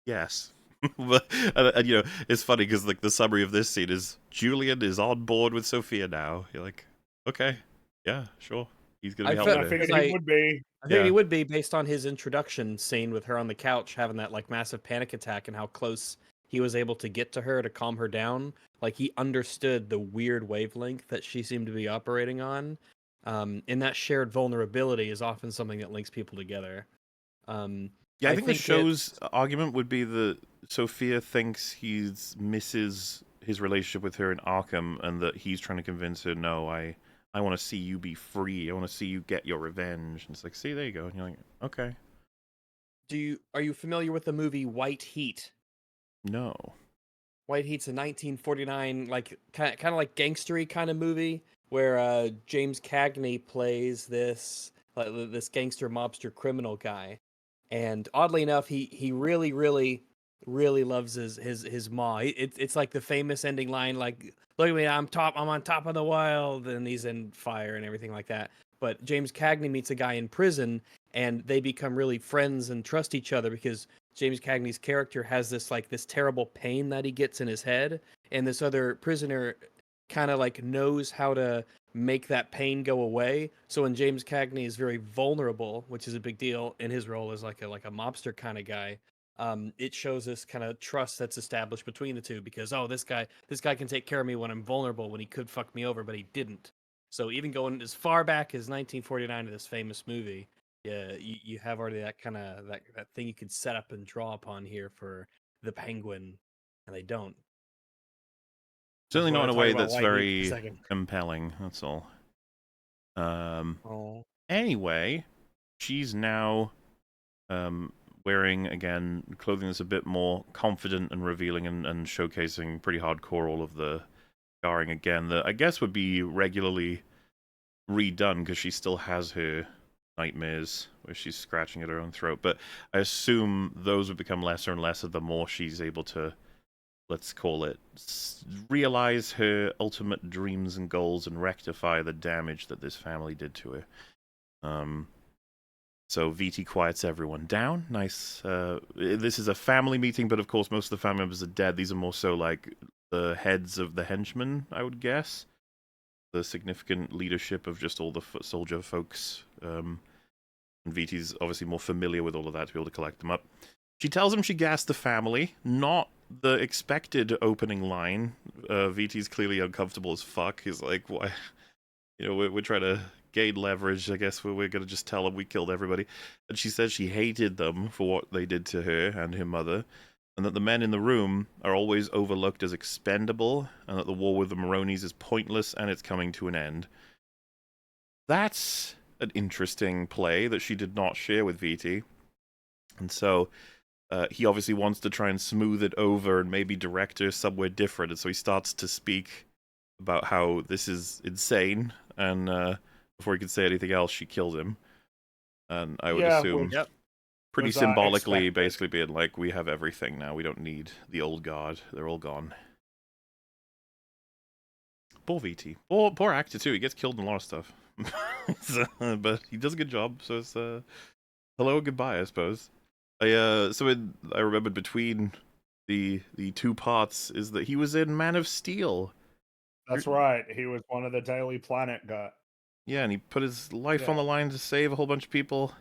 Yes. But, and, it's funny because like the summary of this scene is Julian is on board with Sophia now. You're like, okay, yeah, sure. He's going to be helping her. I figured he would be. I think he would be based on his introduction scene with her on the couch having that like massive panic attack and how close he was able to get to her to calm her down. Like he understood the weird wavelength that she seemed to be operating on. And that shared vulnerability is often something that links people together. I think the show's argument would be that Sophia thinks he misses his relationship with her in Arkham, and that he's trying to convince her, no, I want to see you be free. I want to see you get your revenge. And it's like, see, there you go. And you're like, okay. Are you familiar with the movie White Heat? No. White Heat's a 1949 like kind of like gangstery kind of movie where James Cagney plays this gangster mobster criminal guy, and oddly enough, he really loves his ma. It's like the famous ending line, like, "Look at me, I'm on top of the world," and he's in fire and everything like that. But James Cagney meets a guy in prison, and they become really friends and trust each other because James Cagney's character has this terrible pain that he gets in his head, and this other prisoner kind of like knows how to make that pain go away. So when James Cagney is very vulnerable, which is a big deal in his role as like a mobster kind of guy, it shows this kind of trust that's established between the two because this guy can take care of me when I'm vulnerable, when he could fuck me over, but he didn't. So even going as far back as 1949 to this famous movie, yeah, you have already that kind of that thing you could set up and draw upon here for the Penguin, and they don't. Certainly not in a way that's very compelling, that's all. Anyway, she's now wearing, again, clothing that's a bit more confident and revealing and showcasing pretty hardcore all of the scarring again that I guess would be regularly redone because she still has her nightmares where she's scratching at her own throat. But I assume those would become lesser and lesser the more she's able to, let's call it, realize her ultimate dreams and goals and rectify the damage that this family did to her. So VT quiets everyone down. Nice. This is a family meeting, but of course most of the family members are dead. These are more so like the heads of the henchmen, I would guess. The significant leadership of just all the soldier folks. And VT's obviously more familiar with all of that to be able to collect them up. She tells him she gassed the family, not the expected opening line. VT's clearly uncomfortable as fuck. He's like, why? You know, we're trying to gain leverage. I guess we're going to just tell them we killed everybody. And she says she hated them for what they did to her and her mother, and that the men in the room are always overlooked as expendable, and that the war with the Maronis is pointless and it's coming to an end. That's an interesting play that she did not share with VT. And so he obviously wants to try and smooth it over and maybe direct her somewhere different. And so he starts to speak about how this is insane. And before he could say anything else, she killed him. And I would assume pretty symbolically basically being like, we have everything now. We don't need the old god. They're all gone. Poor VT. Poor actor, too. He gets killed in a lot of stuff. But he does a good job. So it's hello, goodbye, I suppose. I remembered between the two parts is that he was in Man of Steel. That's right. He was one of the Daily Planet guys. Yeah, and he put his life on the line to save a whole bunch of people.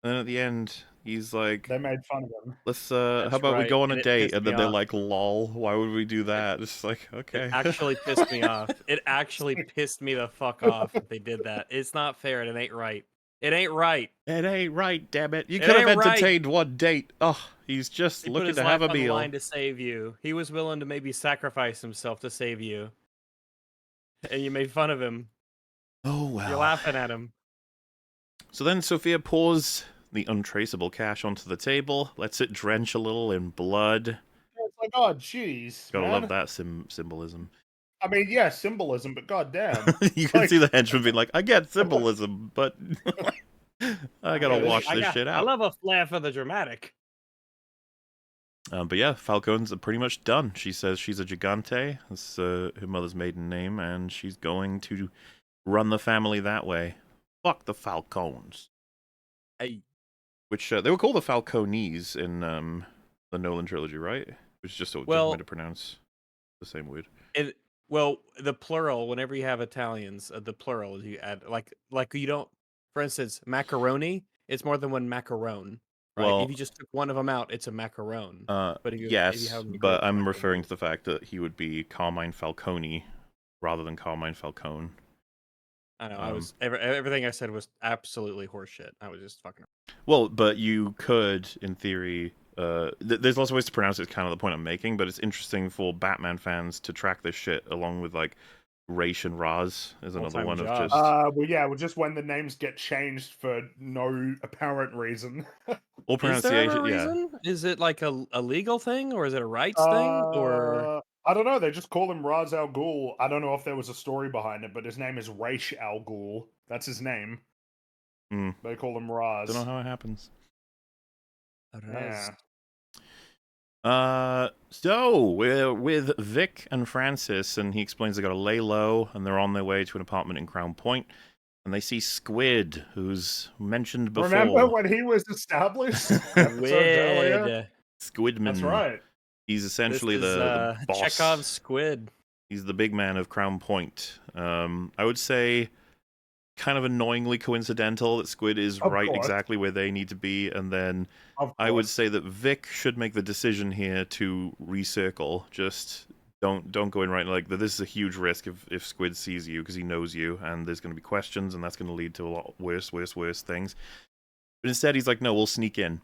And then at the end, he's like, they made fun of him. Let's how about we go on a date? And then they're like, lol, why would we do that? It's like, okay. It actually pissed me off. It actually pissed me the fuck off that they did that. It's not fair and it ain't right. It ain't right. It ain't right, damn it. You could have entertained one date. Oh, he's just looking to have a meal. He put his life on the line to save you. He was willing to maybe sacrifice himself to save you. And you made fun of him. Oh, well. You're laughing at him. So then Sophia pours the untraceable cash onto the table, lets it drench a little in blood. It's like, oh, jeez. Gotta love that symbolism. I mean, yeah, symbolism, but goddamn. You can see the henchman being like, I get symbolism, but I gotta wash this shit out. I love a flair for the dramatic. But yeah, Falcone's pretty much done. She says she's a Gigante. That's her mother's maiden name, and she's going to run the family that way. Fuck the Falcones. Hey. Which, they were called the Falcones in the Nolan trilogy, right? Which is just a different way to pronounce the same word. Well, the plural, whenever you have Italians, the plural, you add, like you don't, for instance, macaroni, it's more than one macaron, right? Well, if you just took one of them out, it's a macaron. But but I'm referring to the fact that he would be Carmine Falcone rather than Carmine Falcone. I know, everything I said was absolutely horseshit. I was just fucking. Well, but you could, in theory, there's lots of ways to pronounce it, it's kind of the point I'm making, but it's interesting for Batman fans to track this shit along with, like, Raish and Raz is another one of just... just when the names get changed for no apparent reason. Or pronunciation, is there a reason? Is it like a legal thing, or is it a rights thing, or... I don't know, they just call him Raz Al Ghul. I don't know if there was a story behind it, but his name is Raish Al Ghul. That's his name. They call him Raz. Don't know how it happens. Yeah. So we're with Vic and Francis, and he explains they got to lay low, and they're on their way to an apartment in Crown Point, and they see Squid, who's mentioned before. Remember when he was established? Squid. Squidman. That's right. He's essentially the boss. Chekhov's Squid. He's the big man of Crown Point. I would say kind of annoyingly coincidental that Squid is exactly where they need to be, and then I would say that Vic should make the decision here to recircle. Just don't go in right, like, this is a huge risk if Squid sees you, because he knows you, and there's going to be questions, and that's going to lead to a lot worse things. But instead he's like, no, we'll sneak in.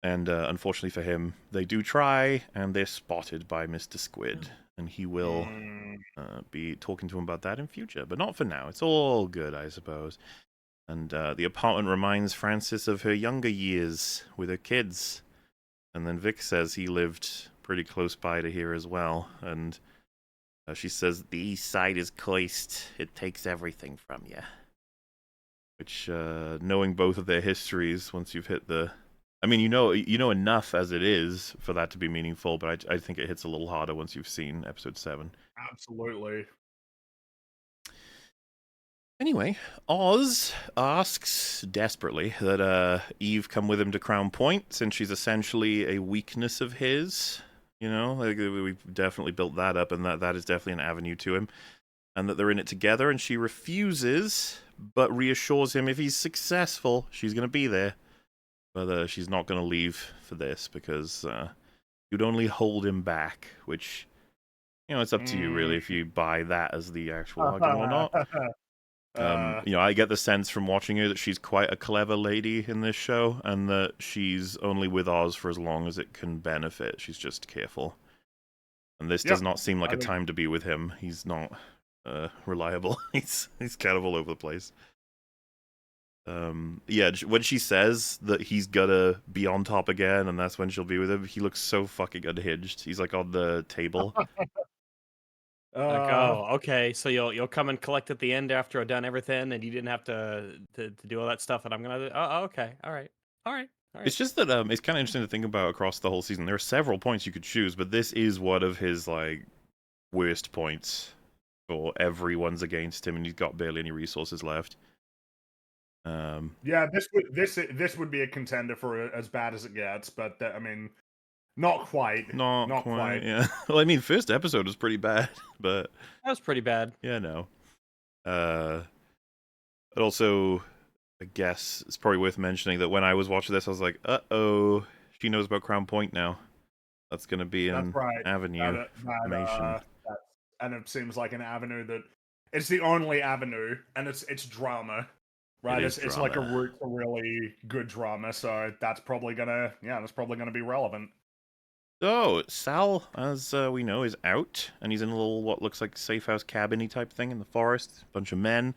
And unfortunately for him, they do try, and they're spotted by Mr. Squid. And he will be talking to him about that in future, but not for now. It's all good, I suppose. And the apartment reminds Frances of her younger years with her kids. And then Vic says he lived pretty close by to here as well. And she says, the east side is cursed. It takes everything from you. Which, knowing both of their histories, once you've hit the... I mean, you know enough as it is for that to be meaningful, but I think it hits a little harder once you've seen episode 7. Absolutely. Anyway, Oz asks desperately that Eve come with him to Crown Point, since she's essentially a weakness of his. You know, like, we've definitely built that up, and that is definitely an avenue to him. And that they're in it together, and she refuses, but reassures him if he's successful, she's going to be there. But she's not going to leave for this, because you'd only hold him back, which, you know, it's up to you, really, if you buy that as the actual argument or not. You know, I get the sense from watching her that she's quite a clever lady in this show, and that she's only with Oz for as long as it can benefit. She's just careful. And this does not seem like a time to be with him. He's not reliable. He's kind of all over the place. Yeah, when she says that he's gonna be on top again, and that's when she'll be with him, he looks so fucking unhinged. He's like on the table. Like, oh, okay, so you'll come and collect at the end after I've done everything, and you didn't have to do all that stuff, and I'm gonna. Oh, okay, all right. It's just that it's kind of interesting to think about across the whole season. There are several points you could choose, but this is one of his like worst points. For everyone's against him, and he's got barely any resources left. Yeah, this would be a contender for as bad as it gets, but I mean, not quite. Not quite. Yeah. Well, I mean, first episode was pretty bad, but that was pretty bad. Yeah, no. But also, I guess it's probably worth mentioning that when I was watching this, I was like, "Uh-oh, she knows about Crown Point now. That's gonna be an avenue information." And it seems like an avenue that it's the only avenue, and it's drama. Right, it's like a route to really good drama, so that's probably gonna be relevant. So Sal, as we know, is out, and he's in a little what looks like safe house cabin-y type thing in the forest. A bunch of men.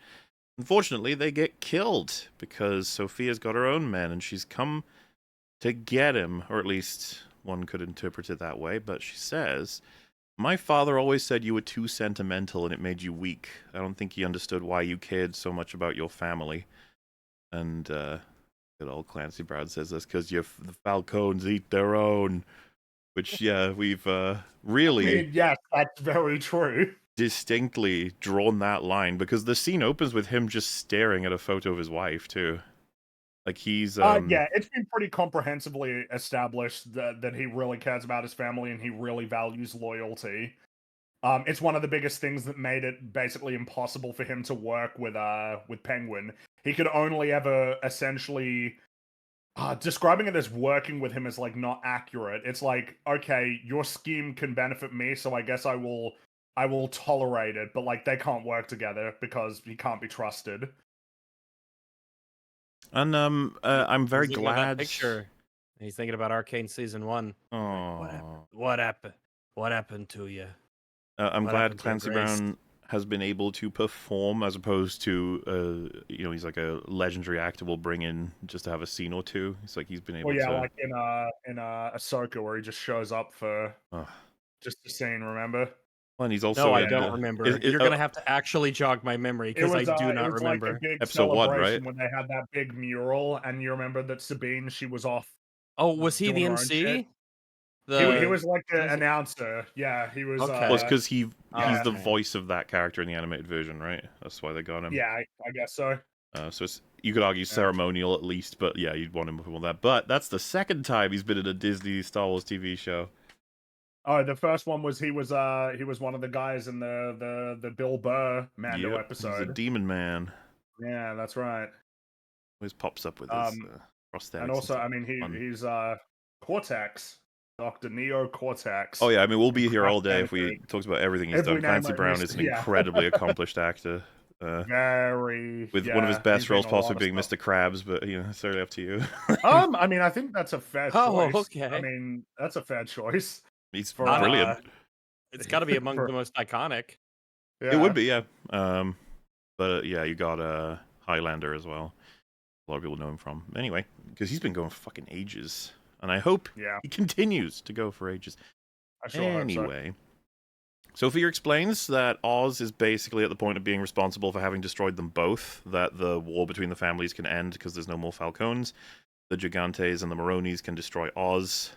Unfortunately, they get killed because Sophia's got her own men, and she's come to get him, or at least one could interpret it that way. But she says, "My father always said you were too sentimental, and it made you weak. I don't think he understood why you cared so much about your family." And good old Clancy Brown says this because the Falcones eat their own, which we've really, I mean, yes, that's very true. Distinctly drawn that line because the scene opens with him just staring at a photo of his wife too. Like he's yeah, it's been pretty comprehensively established that he really cares about his family and he really values loyalty. It's one of the biggest things that made it basically impossible for him to work with Penguin. He could only ever essentially describing it as working with him is like not accurate. It's like, okay, your scheme can benefit me, so I guess I will tolerate it, but like they can't work together because he can't be trusted. And I'm very glad. That picture. He's thinking about Arcane season 1. Oh, what happened? What happened to you? I'm glad Clancy Brown has been able to perform as opposed to he's like a legendary actor we'll bring in just to have a scene or two. It's like he's been able to like in Ahsoka where he just shows up for just a scene, remember? Well, and he's also No, I don't remember. You're gonna have to actually jog my memory because I do not remember. Like a big episode 1, right? When they had that big mural, and you remember that Sabine, she was off. Oh, was he the MC? He was like the announcer. Yeah, he was. Okay. Well, it's because he's the voice of that character in the animated version, right? That's why they got him. Yeah, I guess so. So you could argue ceremonial at least, but yeah, you'd want him before that. But that's the second time he's been in a Disney Star Wars TV show. Oh, the first one was he was one of the guys in the Bill Burr Mando episode. He's a demon man. Yeah, that's right. Always pops up with his prosthetics. And also, I mean, he's Cortex. Dr. Neo Cortex. Oh yeah, I mean we'll be here all day if we talked about everything he's done. Clancy Brown is an incredibly accomplished actor. With one of his best roles possibly being Mr. Krabs, but it's certainly up to you. I mean, I think that's a fair choice. Oh, okay. I mean, that's a fair choice. He's brilliant. It's got to be among the most iconic. Yeah. It would be, yeah. But yeah, you got Highlander as well. a lot of people know him from. Anyway, because he's been going for fucking ages. And I hope Yeah, he continues to go for ages. I sure hope so. Anyway, Sophia explains that Oz is basically at the point of being responsible for having destroyed them both, that the war between the families can end because there's no more Falcones. The Gigantes and the Maronis can destroy Oz,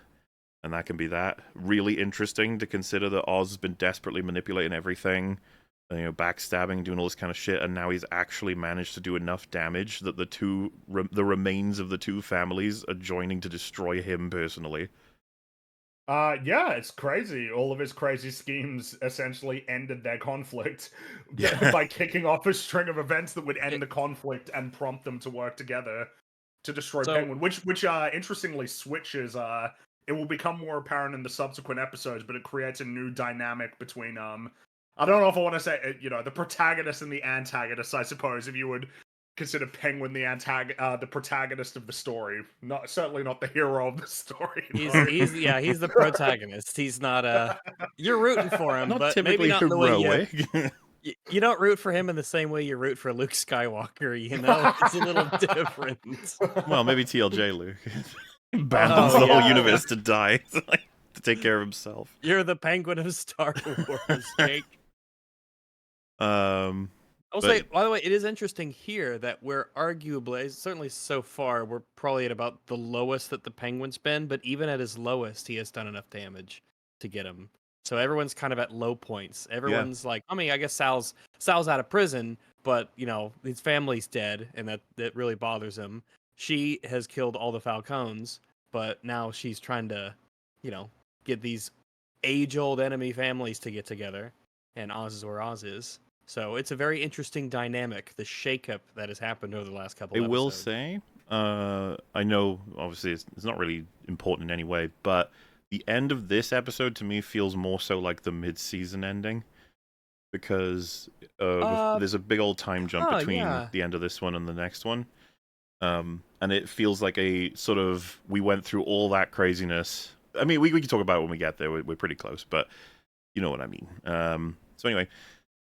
and that can be that. Really interesting to consider that Oz has been desperately manipulating everything, backstabbing, doing all this kind of shit, and now he's actually managed to do enough damage that the remains of the two families are joining to destroy him personally. Yeah, it's crazy. All of his crazy schemes essentially ended their conflict Yeah. by kicking off a string of events that would end the conflict and prompt them to work together to destroy So- Penguin, which interestingly switches. It will become more apparent in the subsequent episodes, but it creates a new dynamic between I don't know if I want to say the protagonist and the antagonist. I suppose if you would consider Penguin the protagonist of the story, certainly not the hero of the story. He's no. he's the protagonist. He's not you're rooting for him, Not but typically maybe not the way heroic. you don't root for him in the same way you root for Luke Skywalker, you know? It's a little different. Well, maybe TLJ Luke. Abandons the whole universe to die, to take care of himself. You're the Penguin of Star Wars, Jake. I will say, by the way, it is interesting here that we're arguably, certainly so far, we're probably at about the lowest that the Penguin's been, but even at his lowest, he has done enough damage to get him. So everyone's kind of at low points. Everyone's like, I mean, I guess Sal's out of prison, but, his family's dead, and that really bothers him. She has killed all the Falcones, but now she's trying to, get these age-old enemy families to get together, and Oz is where Oz is. So it's a very interesting dynamic, the shakeup that has happened over the last couple of episodes. I will say, I know, obviously, it's not really important in any way, but the end of this episode to me feels more so like the mid-season ending, because there's a big old time jump between the end of this one and the next one. And it feels like a sort of, we went through all that craziness. I mean, we can talk about it when we get there. We're pretty close, but you know what I mean. So anyway,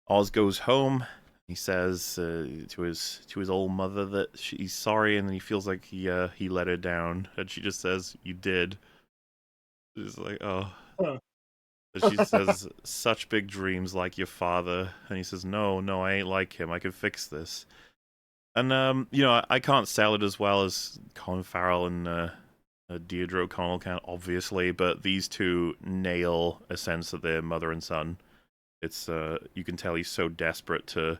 Oz goes home. He says to his old mother that he's sorry, and then he feels like he let her down, and she just says, "You did." It's like, oh. And she says, "Such big dreams, like your father." And he says, "No, I ain't like him. I can fix this." And I can't sell it as well as Colin Farrell and Deirdre O'Connell can, obviously, but these two nail a sense that they're mother and son. It's you can tell he's so desperate to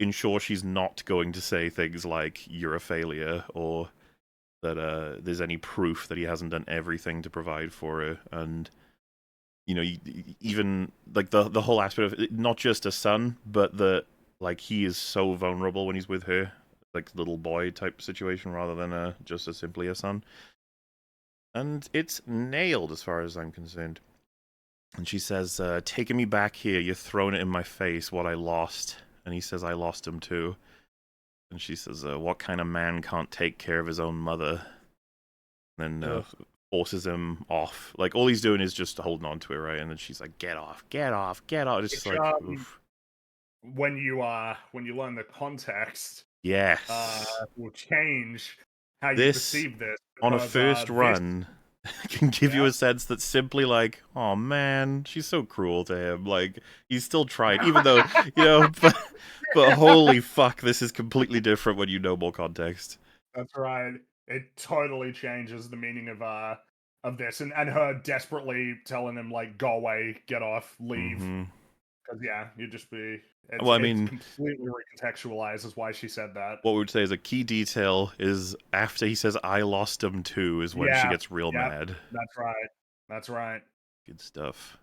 ensure she's not going to say things like "you're a failure" or that there's any proof that he hasn't done everything to provide for her. And even like the whole aspect of it, not just a son, but that like he is so vulnerable when he's with her, like little boy type situation rather than just simply a son. And it's nailed as far as I'm concerned. And she says, "Taking me back here, you're throwing it in my face, what I lost." And he says, "I lost him too." And she says, "What kind of man can't take care of his own mother?" And then forces him off. Like, all he's doing is just holding on to her, right? And then she's like, "Get off, get off, get off." It's just like, oof. When you learn the context, Yes. will change how you This, perceive this. on a because, first run, can give you a sense that simply like, oh man, she's so cruel to him. Like, he's still trying, even though, but holy fuck, this is completely different when you know more context. That's right. It totally changes the meaning of this, and her desperately telling him like, "Go away, get off, leave." Because you'd just be. Well, I mean, it's completely recontextualized as why she said that. What we would say is a key detail is after he says, "I lost him too," is when she gets real mad. That's right. Good stuff.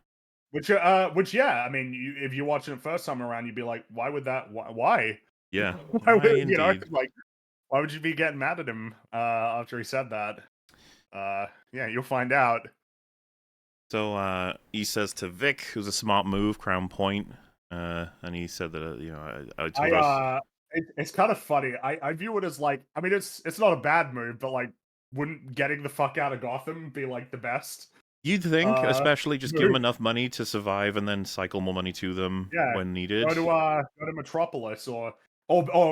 Which I mean, if you're watching it first time around, you'd be like, "Why would that? Why?" Yeah. Why would, like, why would you be getting mad at him after he said that? You'll find out. So he says to Vic, who's a smart move, Crown Point, and he said that I told us. It's kind of funny. I view it as like, I mean, it's not a bad move, but like, wouldn't getting the fuck out of Gotham be like the best? You'd think, especially just give them enough money to survive and then cycle more money to them when needed. Go to Metropolis or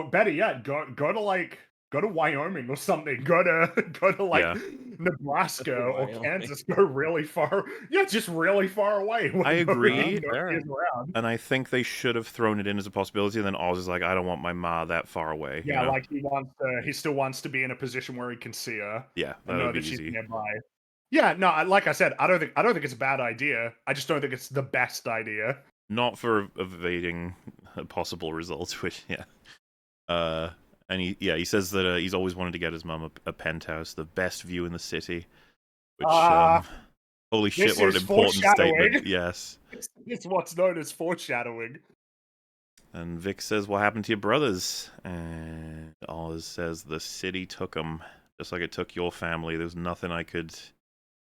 better yet, go to like go to Wyoming or something. Go to like Yeah. Nebraska or Wyoming. Kansas. Go really far. Yeah, just really far away. When I agree. nobody is around. And I think they should have thrown it in as a possibility. And then Oz is like, I don't want my ma that far away. Yeah, you know? like he still wants to be in a position where he can see her Yeah, and that know would be that she's easy. nearby. Yeah, no, like I said, I don't think it's a bad idea. I just don't think it's the best idea. Not for evading a possible result, which, yeah. And he says that he's always wanted to get his mum a penthouse, the best view in the city. Which, holy shit, what an important statement. Yes. It's what's known as foreshadowing. And Vic says, what happened to your brothers? And Oz says, the city took them, just like it took your family. There's nothing I could...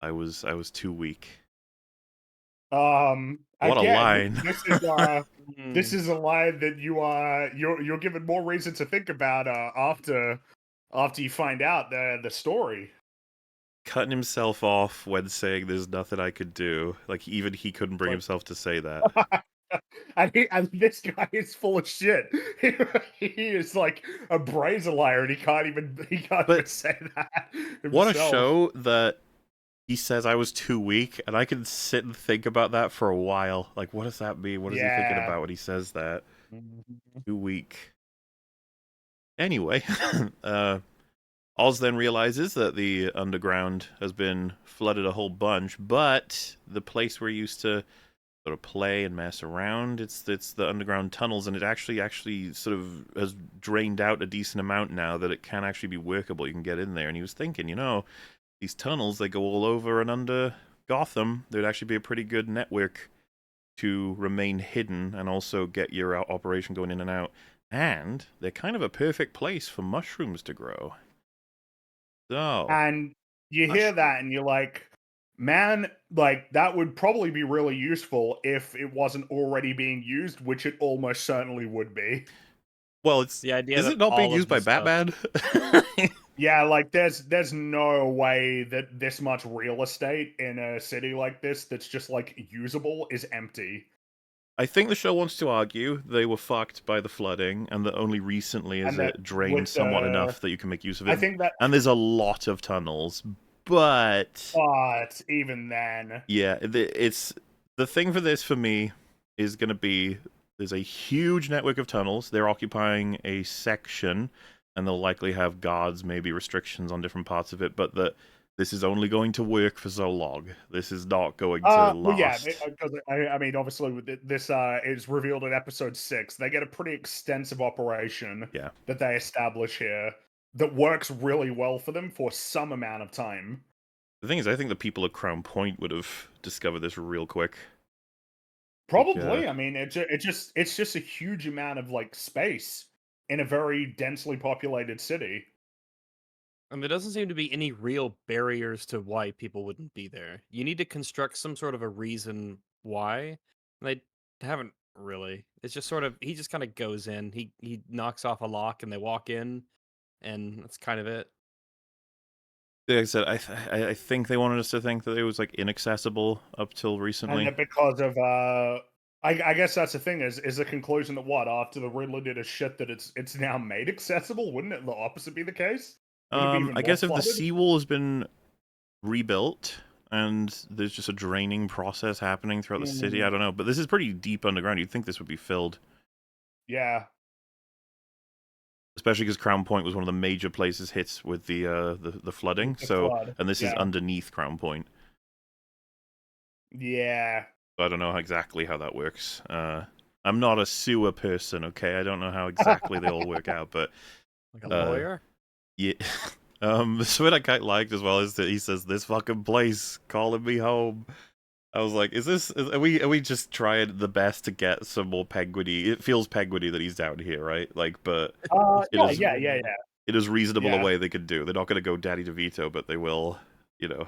I was too weak. What Again, a line. This is a line that you're given more reason to think about after you find out the story. Cutting himself off when saying there's nothing I could do. Like, even he couldn't bring himself to say that. and this guy is full of shit. He is like a brazen liar, and he can't even say that himself. What a show that he says I was too weak, and I can sit and think about that for a while. Like, what does that mean? What is he thinking about when he says that? Too weak. Anyway, Oz then realizes that the underground has been flooded a whole bunch, but the place where he used to sort of play and mess around, it's the underground tunnels, and it actually sort of has drained out a decent amount now that it can actually be workable. You can get in there, and he was thinking, these tunnels, they go all over and under Gotham. There'd actually be a pretty good network to remain hidden and also get your operation going in and out. And they're kind of a perfect place for mushrooms to grow. So, and you hear that and you're like, man, like that would probably be really useful if it wasn't already being used, which it almost certainly would be. well, it's The idea is that it not being all of used by this stuff- Batman? Yeah, like there's no way that this much real estate in a city like this that's just like usable is empty. I think the show wants to argue they were fucked by the flooding, and that only recently is it drained somewhat enough that you can make use of it. I think that, and there's a lot of tunnels, but even then, yeah, it's the thing for this for me is going to be there's a huge network of tunnels. They're occupying a section, and they'll likely have guards, maybe restrictions on different parts of it, but this is only going to work for so long. This is not going to last. Well, yeah, because I mean, obviously, with this is revealed in episode 6. They get a pretty extensive operation that they establish here that works really well for them for some amount of time. The thing is, I think the people at Crown Point would have discovered this real quick. Probably. I mean, it's just a huge amount of like space in a very densely populated city. And there doesn't seem to be any real barriers to why people wouldn't be there. You need to construct some sort of a reason why. And they haven't really. It's just sort of he just kind of goes in. He knocks off a lock and they walk in, and that's kind of it. Like I said, I think they wanted us to think that it was like inaccessible up till recently. And because of I guess that's the thing is the conclusion that after the Riddler did a shit that it's now made accessible? Wouldn't it the opposite be the case? I guess if the seawall has been rebuilt and there's just a draining process happening throughout the city, I don't know. But this is pretty deep underground. You'd think this would be filled. Yeah. Especially because Crown Point was one of the major places hit with the flooding. And this is underneath Crown Point. Yeah. So I don't know exactly how that works. I'm not a sewer person, okay? I don't know how exactly they all work out, but like a lawyer. Yeah. So what I quite liked as well is that he says, "This fucking place calling me home." I was like, are we just trying the best to get some more penguiny? It feels penguiny that he's down here, right? Like, but yeah. It is reasonable a way they could do. They're not going to go Daddy DeVito, but they will,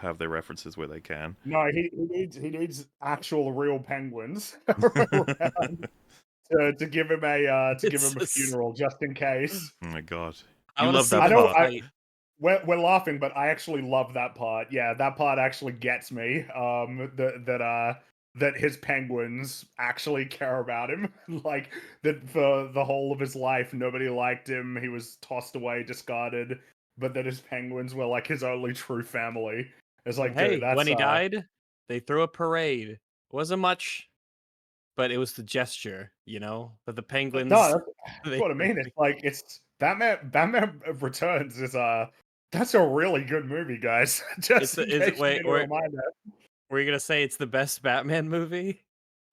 have their references where they can. No, he needs actual real penguins around to give him a funeral just in case. Oh my god. You love that part. We're laughing, but I actually love that part. Yeah, that part actually gets me. that his penguins actually care about him. Like, that for the whole of his life, nobody liked him. He was tossed away, discarded. But that his penguins were like his only true family. It's like, dude, Hey, that's when he died, they threw a parade. It wasn't much, but it was the gesture, that the no, penguins. that's They, what I mean. It's like it's Batman Returns is that's a really good movie, guys. Just in case you wait, need a reminder. were you gonna say it's the best Batman movie?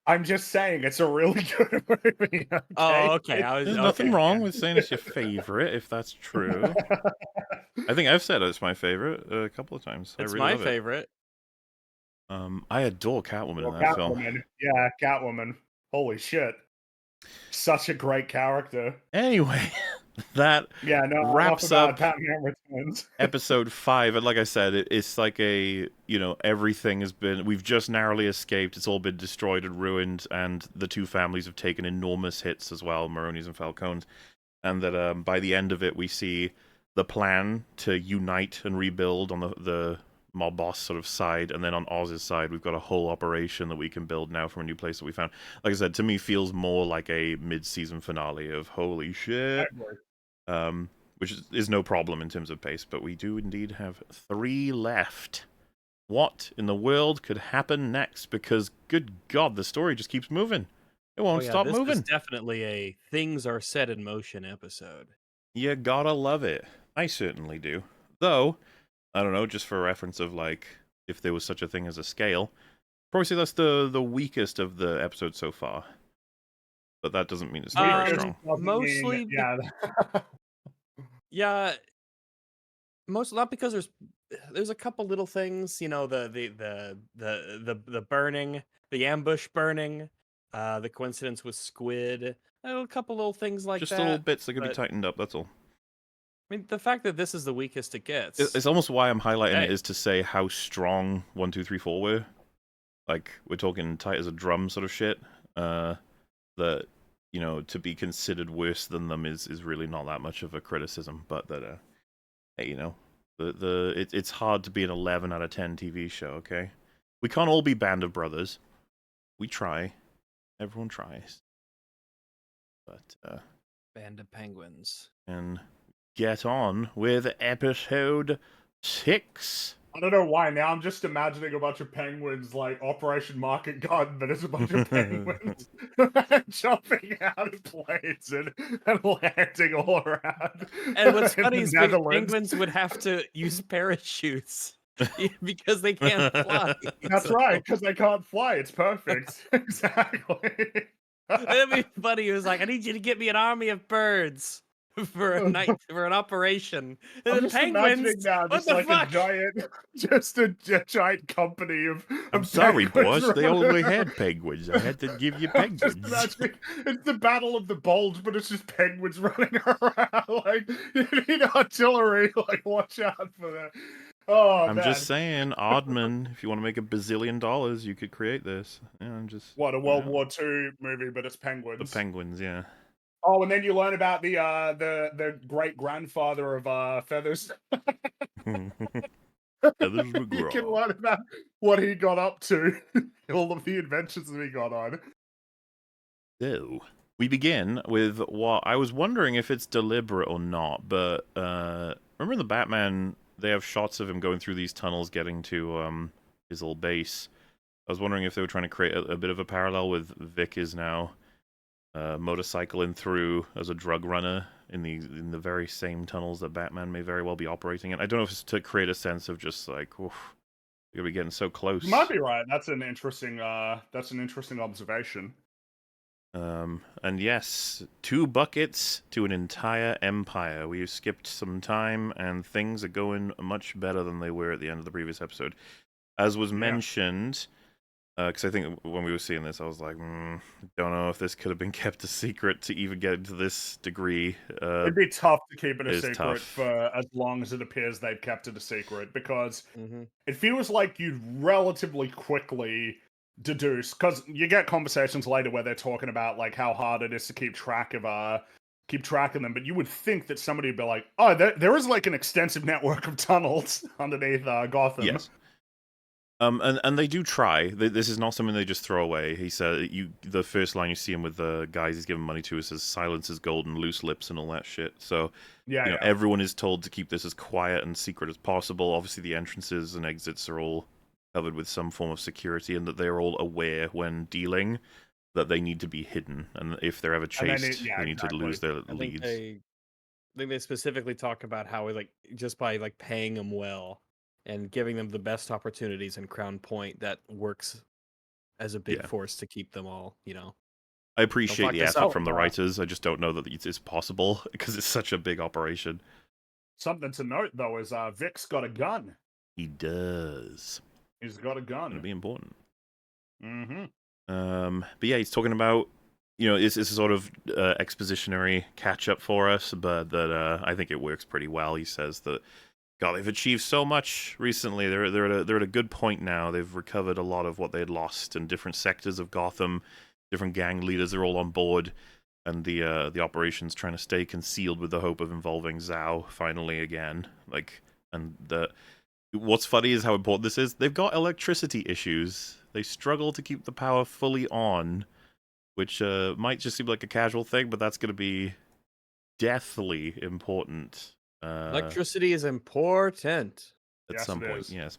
I'm just saying it's a really good movie. Oh, Okay. okay. There's nothing wrong yeah. with saying it's your favorite, if that's true. I think I've said it's my favorite a couple of times. It's I really my love favorite. it. I adore Catwoman Well, in that film. Catwoman. Yeah, Catwoman. Holy shit. Such a great character. Anyway, that Yeah, no, enough wraps about up Batman Returns. episode 5. And like I said, it's like everything has been, we've just narrowly escaped. It's all been destroyed and ruined, and the two families have taken enormous hits as well, Maroni's and Falcone's. And that by the end of it, we see the plan to unite and rebuild on the mob boss sort of side, and then on Oz's side, we've got a whole operation that we can build now from a new place that we found. Like I said, to me, feels more like a mid-season finale of holy shit. Which is no problem in terms of pace, but we do indeed have 3 left. What in the world could happen next? Because, good God, the story just keeps moving. It won't stop this moving. is definitely a things are set in motion episode. You gotta love it. I certainly do. Though, I don't know, just for reference of, like, if there was such a thing as a scale, probably say that's the weakest of the episodes so far. But that doesn't mean it's not very strong. Mostly, yeah. yeah, mostly not because there's a couple little things, the burning, the ambush burning, the coincidence with Squid, a couple little things like Just that. little bits that could be but, tightened up, that's all. I mean, the fact that this is the weakest it gets. It's almost why I'm highlighting Hey. it is to say how strong 1, 2, 3, 4 were. Like, we're talking tight as a drum sort of shit. That, to be considered worse than them is really not that much of a criticism. But that, hey, it's hard to be an 11 out of 10 TV show, okay? We can't all be Band of Brothers. We try. Everyone tries. But, Band of Penguins. and get on with episode 6. I don't know why. Now I'm just imagining a bunch of penguins like Operation Market Garden, but it's a bunch of penguins jumping out of planes and landing all around. And what's in funny the is Netherlands. penguins would have to use parachutes because they can't fly. That's right, because they can't fly. It's perfect. Exactly. That'd be funny. He was like, "I need you to get me an army of birds for a night for an operation." And I'm then just imagining penguins. now, What just the like fuck? a giant company of. I'm sorry, penguins boss. They running only around. had penguins. I had to give you I'm just penguins. imagining it's the Battle of the Bulge, but it's just penguins running around. Like, you need artillery. Like, watch out for that. Oh, I'm man. just saying, Oddman, if you want to make $1 bazillion, you could create this. Yeah, I'm just... What, a World War II movie, but it's The penguins. penguins, yeah. Oh, and then you learn about the great grandfather of Feathers. Feathers You can McGraw. learn about what he got up to, all of the adventures that he got on. So, we begin with what... I was wondering if it's deliberate or not, but remember in the Batman, they have shots of him going through these tunnels getting to his old base. I was wondering if they were trying to create a bit of a parallel with Vic is now motorcycling through as a drug runner in the very same tunnels that Batman may very well be operating in. I don't know if it's to create a sense of just like, oof, you're gonna be getting so close. You might be right. That's an interesting observation. And yes, 2 buckets to an entire empire. We've skipped some time, and things are going much better than they were at the end of the previous episode. As was mentioned, because I think when we were seeing this, I was like, don't know if this could have been kept a secret to even get to this degree. It'd be tough to keep it a secret tough. for as long as it appears they've kept it a secret, because Mm-hmm. it feels like you'd relatively quickly deduce, because you get conversations later where they're talking about like how hard it is to keep track of them, but you would think that somebody would be like, oh, there is like an extensive network of tunnels underneath Gotham. Yes. And they do try. This is not something they just throw away. He said the first line you see him with the guys he's giving money to says silence is gold and loose lips and all that shit. So Yeah, everyone is told to keep this as quiet and secret as possible. Obviously, the entrances and exits are all covered with some form of security, and that they're all aware when dealing that they need to be hidden, and if they're ever chased, they need to lose their leads. I think they specifically talk about how like just by like paying them well and giving them the best opportunities in Crown Point, that works as a big force to keep them all, I appreciate the effort from the up. writers. I just don't know that it's possible because it's such a big operation. Something to note though is Vic's got a gun. He does. He's got a gun. It'll be important. Mm-hmm. But yeah, he's talking about, it's a sort of expositionary catch-up for us, but that I think it works pretty well. He says that, God, they've achieved so much recently. They're at a good point now. They've recovered a lot of what they had lost in different sectors of Gotham. Different gang leaders are all on board, and the operation's trying to stay concealed with the hope of involving Zhao finally again. What's funny is how important this is. They've got electricity issues. They struggle to keep the power fully on, which might just seem like a casual thing, but that's going to be deathly important. Electricity is important. At some point, yes.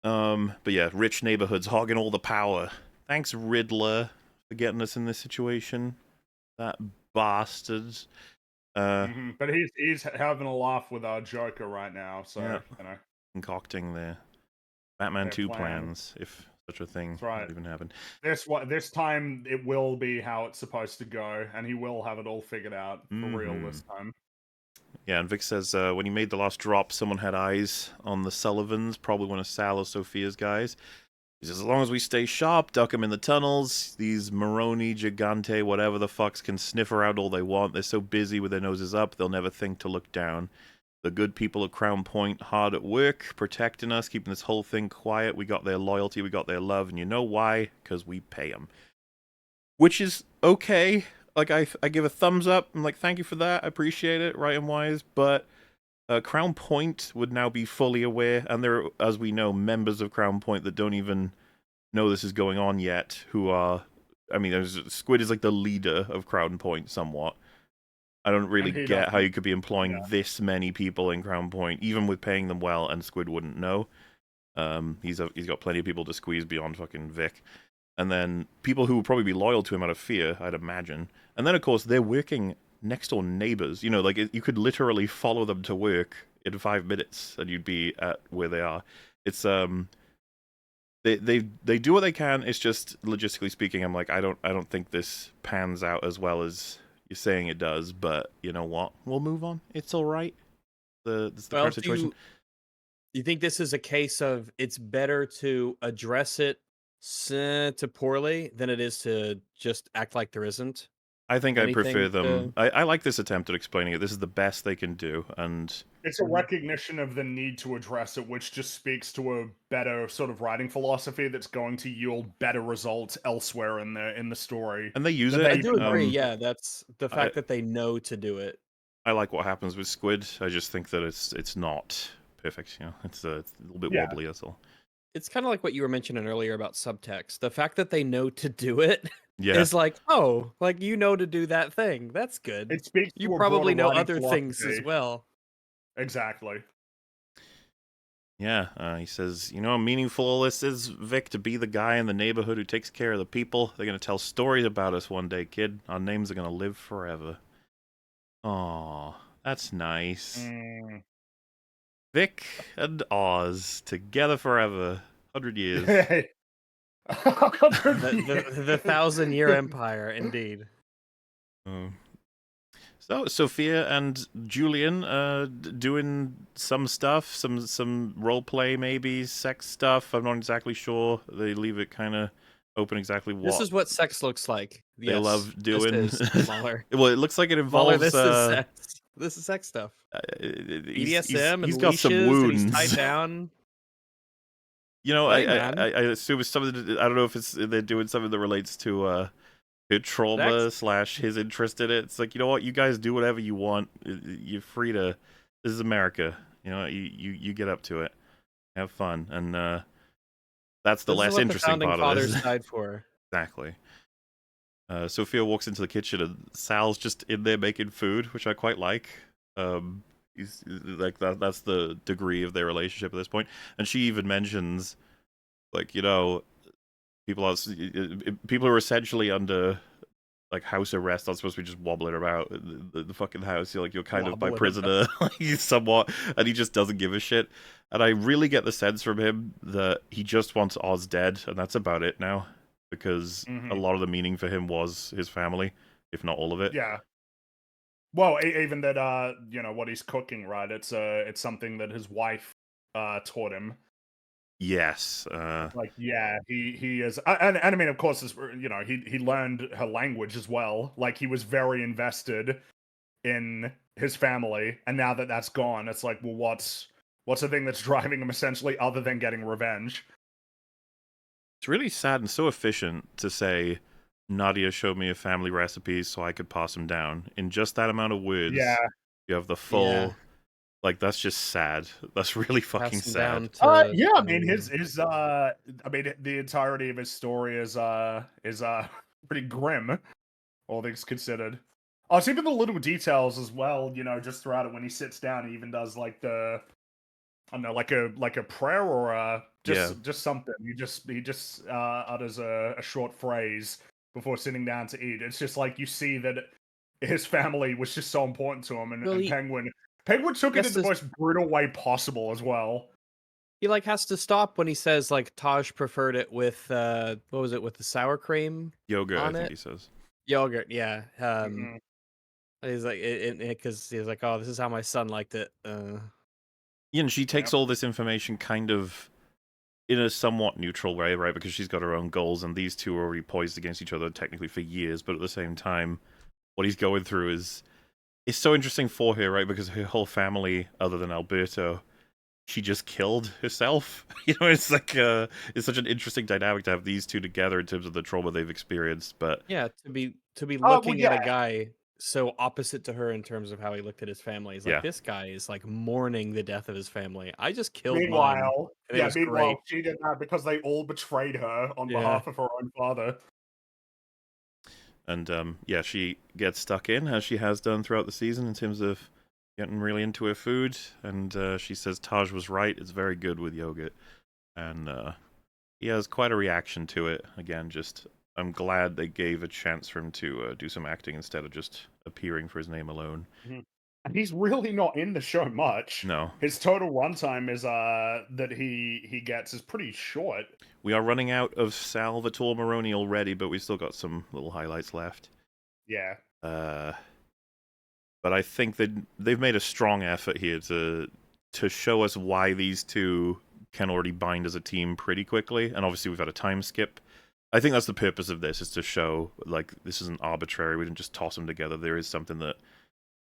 But yeah, rich neighborhoods hogging all the power. Thanks, Riddler, for getting us in this situation. That bastard. But he's having a laugh with our Joker right now, so concocting their Batman 2 plans, if such a thing would even happen. This time it will be how it's supposed to go, and he will have it all figured out for real this time. Yeah, and Vic says when he made the last drop, someone had eyes on the Sullivans, probably one of Sal or Sophia's guys. He says, as long as we stay sharp, duck them in the tunnels, these Maroni, Gigante, whatever the fucks can sniff around all they want. They're so busy with their noses up, they'll never think to look down. The good people of Crown Point hard at work, protecting us, keeping this whole thing quiet. We got their loyalty, we got their love, and you know why? Because we pay them. Which is okay. Like, I give a thumbs up. I'm like, thank you for that. I appreciate it, right and wise. But Crown Point would now be fully aware, and there are, as we know, members of Crown Point that don't even know this is going on yet, who are... I mean, Squid is like the leader of Crown Point, somewhat. I don't really get how you could be employing this many people in Crown Point, even with paying them well, and Squid wouldn't know. He's got plenty of people to squeeze beyond fucking Vic. And then people who would probably be loyal to him out of fear, I'd imagine. And then, of course, they're working next door neighbors. You know, like, you could literally follow them to work in 5 minutes, and you'd be at where they are. It's, They do what they can. It's just, logistically speaking, I'm like, I don't think this pans out as well as you're saying it does, but you know what? We'll move on. It's all right. It's the current situation. You think this is a case of it's better to address it to poorly than it is to just act like there isn't? I think I prefer them. I like this attempt at explaining it. This is the best they can do, and it's a recognition of the need to address it, which just speaks to a better sort of writing philosophy that's going to yield better results elsewhere in the story. And they use it. I do agree. Yeah, that's the fact that they know to do it. I like what happens with Squid. I just think that it's not perfect. You know, it's a little bit wobbly. That's all. It's kind of like what you were mentioning earlier about subtext. The fact that they know to do it is like, oh, like you know to do that thing. That's good. It speaks. You probably know other things as well. Exactly. Yeah, he says, you know how meaningful all this is, Vic, to be the guy in the neighborhood who takes care of the people. They're going to tell stories about us one day, kid. Our names are going to live forever. Aw, that's nice. Vic and Oz, together forever. 100 years. The 1,000-year empire, indeed. So, Sophia and Julian doing some stuff, some role play, maybe sex stuff. I'm not exactly sure. They leave it kind of open exactly what. This is what sex looks like. They love doing. Smaller. Well, it looks like it involves. This is sex. This is sex stuff. BDSM. He's and got some wounds. He's tied down. You know, I assume it's something. I don't know if they're doing something that relates to her trauma / his interest in it. It's like, you know what, you guys do whatever you want. You're free to. This is America. You know, you get up to it, have fun, and that's the This is less what the interesting founding part of fathers this. died for. Exactly. Sophia walks into the kitchen and Sal's just in there making food, which I quite like. He's like that's the degree of their relationship at this point. And she even mentions, like, people are essentially under like house arrest. Not supposed to be just wobbling about the fucking house. You're kind of my Wobbling prisoner, he's somewhat, and he just doesn't give a shit. And I really get the sense from him that he just wants Oz dead, and that's about it now. Because a lot of the meaning for him was his family, if not all of it. Yeah. Well, even that, what he's cooking, right? It's something that his wife taught him. Yes. Like, yeah, he is, and I mean, of course, he learned her language as well. Like, he was very invested in his family, and now that that's gone, it's like, well, what's the thing that's driving him essentially, other than getting revenge? It's really sad and so efficient to say, Nadia showed me a family recipe so I could pass them down. In just that amount of words, Yeah. you have the full... Like, that's just sad. That's really fucking Pass them sad. down to, Yeah, I mean, the entirety of his story is pretty grim, all things considered. Oh, it's even the little details as well, just throughout it when he sits down, he even does like I don't know, like a prayer or just something. He just utters a short phrase before sitting down to eat. It's just like you see that his family was just so important to him, and, Well, Penguin took it Yes, in the this- most brutal way possible as well. he like has to stop when he says like Taj preferred it with what was it, with the sour cream Yogurt, I on think it? he says. Yogurt, yeah. Mhm. He's like because he's like, oh, this is how my son liked it. Yeah, and she takes all this information kind of in a somewhat neutral way, right? Because she's got her own goals, and these two are already poised against each other technically for years, but at the same time, what he's going through is so interesting for her, right? Because her whole family, other than Alberto, she just killed herself. It's like it's such an interesting dynamic to have these two together in terms of the trauma they've experienced. But Yeah, to be Well, looking at a guy so opposite to her in terms of how he looked at his family. He's like, yeah, this guy is like mourning the death of his family. I just killed mine, Meanwhile, and it was great. she did that because they all betrayed her on Yeah. behalf of her own father. and yeah, she gets stuck in as she has done throughout the season in terms of getting really into her food. And she says Taj was right. It's very good with yogurt, and he has quite a reaction to it. Again, just I'm glad they gave a chance for him to do some acting instead of just appearing for his name alone. And he's really not in the show much. No. His total runtime is that he gets is pretty short. We are running out of Salvatore Moroni already, but we've still got some little highlights left. Yeah. But I think they've made a strong effort here to show us why these two can already bind as a team pretty quickly. And obviously we've had a time skip. I think that's the purpose of this, is to show, like, this isn't arbitrary. We didn't just toss them together. There is something that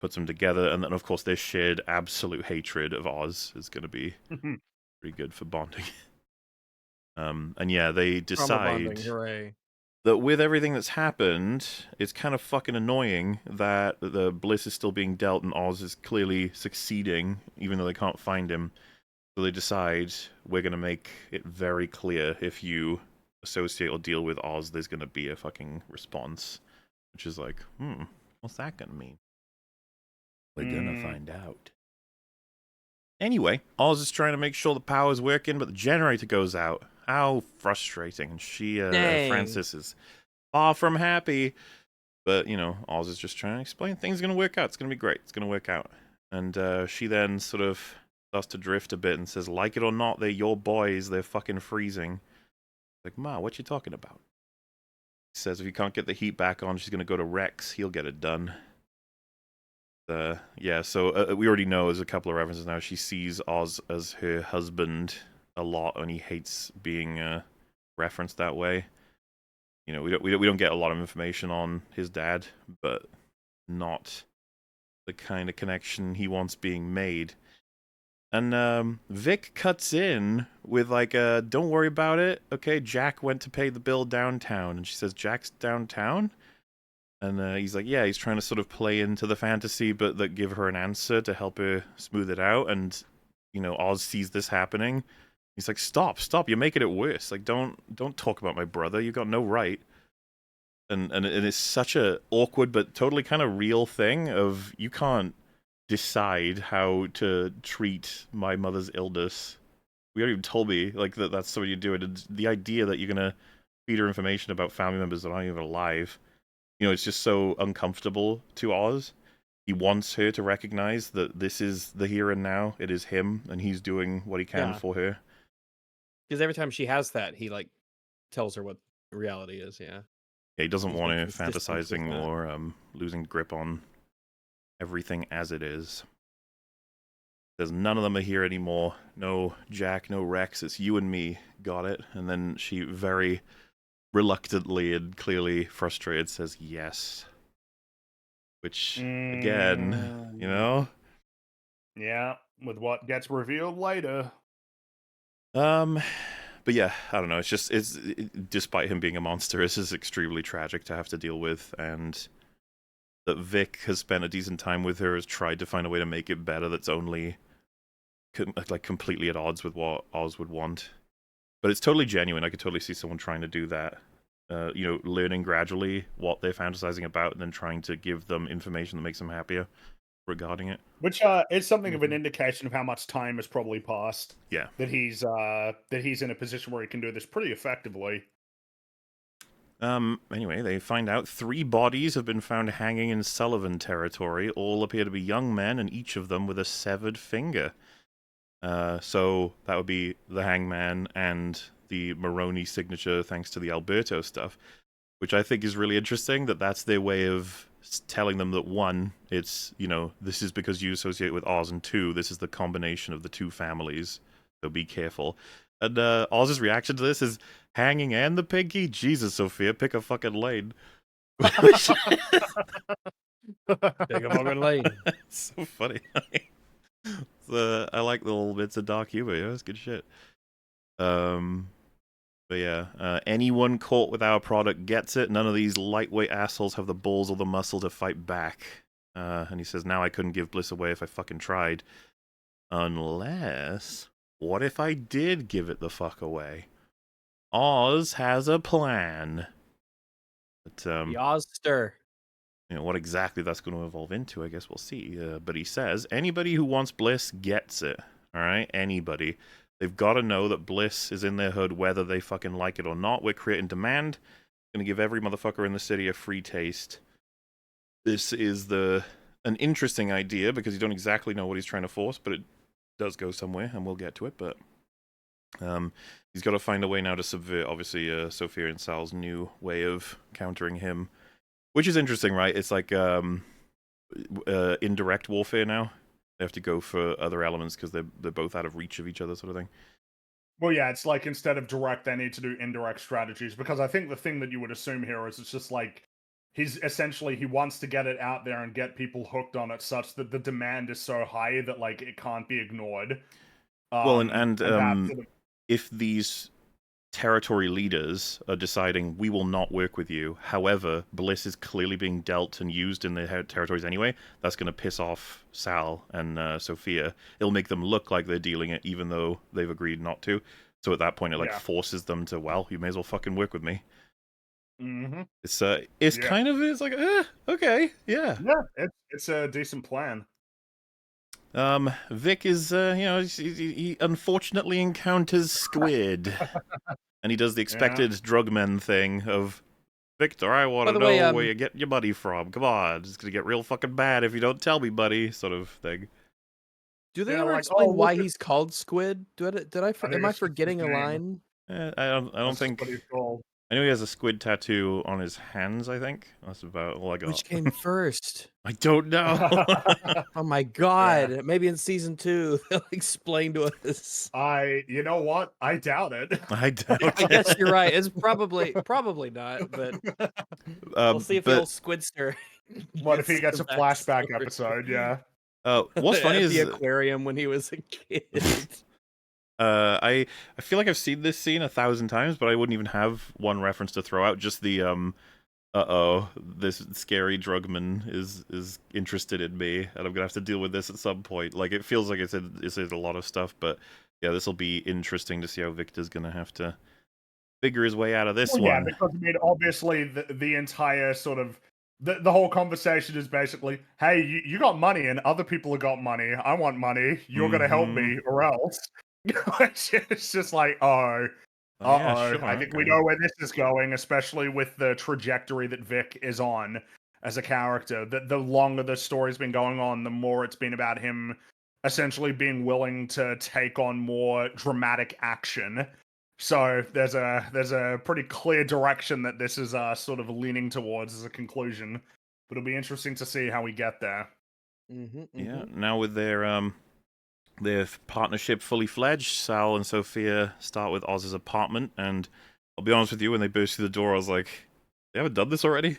puts them together. And then, of course, their shared absolute hatred of Oz is going to be pretty good for bonding. And yeah, they decide Hooray. that with everything that's happened, it's kind of fucking annoying that the Bliss is still being dealt and Oz is clearly succeeding, even though they can't find him. So they decide, we're going to make it very clear, if you associate or deal with Oz, there's going to be a fucking response. Which is like, what's that going to mean? We're going to find out. Anyway, Oz is trying to make sure the power's working, but the generator goes out. How frustrating. And she, Francis, is far from happy. But, Oz is just trying to explain things are going to work out. It's going to be great. It's going to work out. And she then sort of starts to drift a bit and says, like it or not, they're your boys. They're fucking freezing. Like, Ma, what you talking about? She says if you can't get the heat back on, she's going to go to Rex. He'll get it done. Yeah, so we already know, there's a couple of references now. She sees Oz as her husband a lot, and he hates being referenced that way. We don't get a lot of information on his dad, but not the kind of connection he wants being made. And Vic cuts in with like, don't worry about it. Okay, Jack went to pay the bill downtown. And she says, Jack's downtown? And he's like, yeah, he's trying to sort of play into the fantasy, but that give her an answer to help her smooth it out. And, Oz sees this happening. He's like, stop, you're making it worse. Like, don't talk about my brother. You got no right. And it's such a awkward but totally kind of real thing of you can't decide how to treat my mother's illness. We already told me like that's something you do. And the idea that you're gonna feed her information about family members that aren't even alive, it's just so uncomfortable to Oz. He wants her to recognize that this is the here and now. It is him, and he's doing what he can for her. Because every time she has that, he like tells her what reality is. Yeah. Yeah, he doesn't He's want been her consistent with fantasizing that. or losing grip on everything as it is. There's none of them are here anymore. No Jack, no Rex. It's you and me. Got it? And then she very reluctantly and clearly frustrated says yes. Which, again, Yeah, with what gets revealed later. But yeah, I don't know. It's despite him being a monster, this is extremely tragic to have to deal with, and that Vic has spent a decent time with her, has tried to find a way to make it better that's only like completely at odds with what Oz would want. But it's totally genuine. I could totally see someone trying to do that. Learning gradually what they're fantasizing about and then trying to give them information that makes them happier regarding it. Which is something of an indication of how much time has probably passed. Yeah. That he's in a position where he can do this pretty effectively. Anyway, they find out 3 bodies have been found hanging in Sullivan territory. All appear to be young men, and each of them with a severed finger. So that would be the Hangman and the Maroney signature, thanks to the Alberto stuff, which I think is really interesting. That's their way of telling them that 1, it's this is because you associate with Oz, and 2, this is the combination of the 2 families. So be careful. And Oz's reaction to this is hanging and the pinky. Jesus, Sophia, pick a fucking lane. Pick a fucking lane. It's so funny. I like the little bits of dark humor. Yeah, it's good shit. But yeah, anyone caught with our product gets it. None of these lightweight assholes have the balls or the muscle to fight back. And he says, now I couldn't give Bliss away if I fucking tried. Unless, what if I did give it the fuck away? Oz has a plan. But, the Ozster. What exactly that's going to evolve into, I guess we'll see. But he says, anybody who wants Bliss gets it. Alright? Anybody. They've got to know that Bliss is in their hood whether they fucking like it or not. We're creating demand. Going to give every motherfucker in the city a free taste. This is an interesting idea because you don't exactly know what he's trying to force, but it does go somewhere, and we'll get to it. But he's got to find a way now to subvert, obviously, Sophia and Sal's new way of countering him. Which is interesting, right? It's like indirect warfare now. They have to go for other elements because they're both out of reach of each other, sort of thing. Well, yeah, it's like instead of direct, they need to do indirect strategies. Because I think the thing that you would assume here is it's just like he wants to get it out there and get people hooked on it, such that the demand is so high that like it can't be ignored. Well, and if these territory leaders are deciding we will not work with you, however, Bliss is clearly being dealt and used in their territories anyway, that's going to piss off Sal and Sophia. It'll make them look like they're dealing it even though they've agreed not to. So at that point it forces them to, well, you may as well fucking work with me. Mm-hmm. It's kind of, it's like, okay, yeah. Yeah, it's a decent plan. Vic is, he unfortunately encounters Squid. And he does the expected drugmen thing of, Victor, I want to know where you get your money from. Come on, it's going to get real fucking bad if you don't tell me, buddy, sort of thing. Do they ever explain why he's called Squid? Am I forgetting a line? I don't think. What he's called. I know he has a squid tattoo on his hands, I think. That's about all I got. Which came first? I don't know. Oh my god. Yeah. Maybe in season 2 they'll explain to us. You know what? I doubt it. I doubt it. I guess you're right. It's probably not, but we'll see if the old Squidster. What if he gets a flashback episode, yeah. What's funny is the aquarium when he was a kid. I feel like I've seen this scene 1,000 times, but I wouldn't even have one reference to throw out. Just the this scary drugman is interested in me, and I'm gonna have to deal with this at some point. Like it feels like it's in a lot of stuff, but Yeah, this will be interesting to see how Victor's gonna have to figure his way out of this Well, one. yeah, because I mean, obviously, the entire sort of the whole conversation is basically, hey, you got money and other people have got money. I want money. You're gonna help me, or else. It's just like, oh, Yeah, uh-oh. sure, I think we okay. know where this is going, especially with the trajectory that Vic is on as a character. The longer the story's been going on, the more it's been about him essentially being willing to take on more dramatic action. So there's a pretty clear direction that this is sort of leaning towards as a conclusion. But it'll be interesting to see how we get there. Yeah, now with their partnership fully fledged, Sal and Sophia start with Oz's apartment, and I'll be honest with you, when they burst through the door, I was like, they haven't done this already?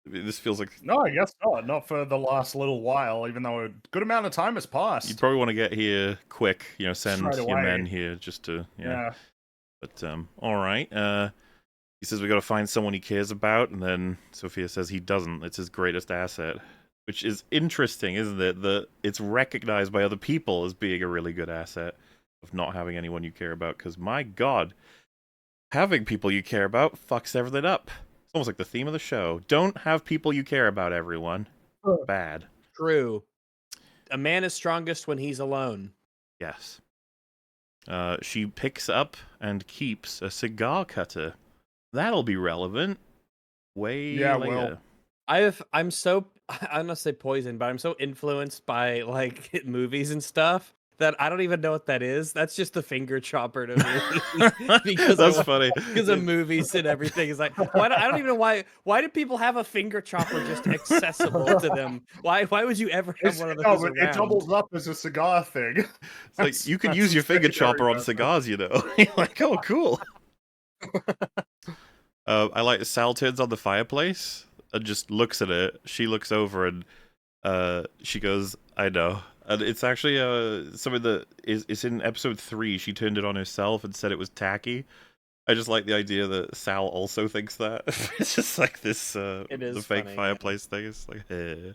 I mean, this feels like... No, I guess not. Not for the last little while, even though a good amount of time has You passed. probably want to get here quick, you know, send Straight your men away. here just to, Yeah. But, alright, he says we gotta find someone he cares about, and then Sophia says he doesn't, it's his greatest asset. Which is interesting, isn't it? It's recognized by other people as being a really good asset of not having anyone you care about, because my god, having people you care about fucks everything up. It's almost like the theme of the show. Don't have people you care about, everyone. Bad. True. A man is strongest when he's alone. Yes. She picks up and keeps a cigar cutter. That'll be relevant way Yeah, later. I'm so I'm not say poisoned, but I'm so influenced by like movies and stuff that I don't even know what that is. That's just the finger chopper to me because That's funny. because of movies and everything. Is like I don't even know why do people have a finger chopper just accessible to them? Why would you ever have one of those but it around? doubles up as a cigar thing. It's like, you could use your finger chopper on cigars, you know? You're like, oh, cool. I like Sal turns on the fireplace and just looks at it. She looks over and she goes, I know. And it's actually something that is in episode 3. She turned it on herself and said it was tacky. I just like the idea that Sal also thinks that. It's just like this, It is the fake funny, fireplace thing. It's like, eh.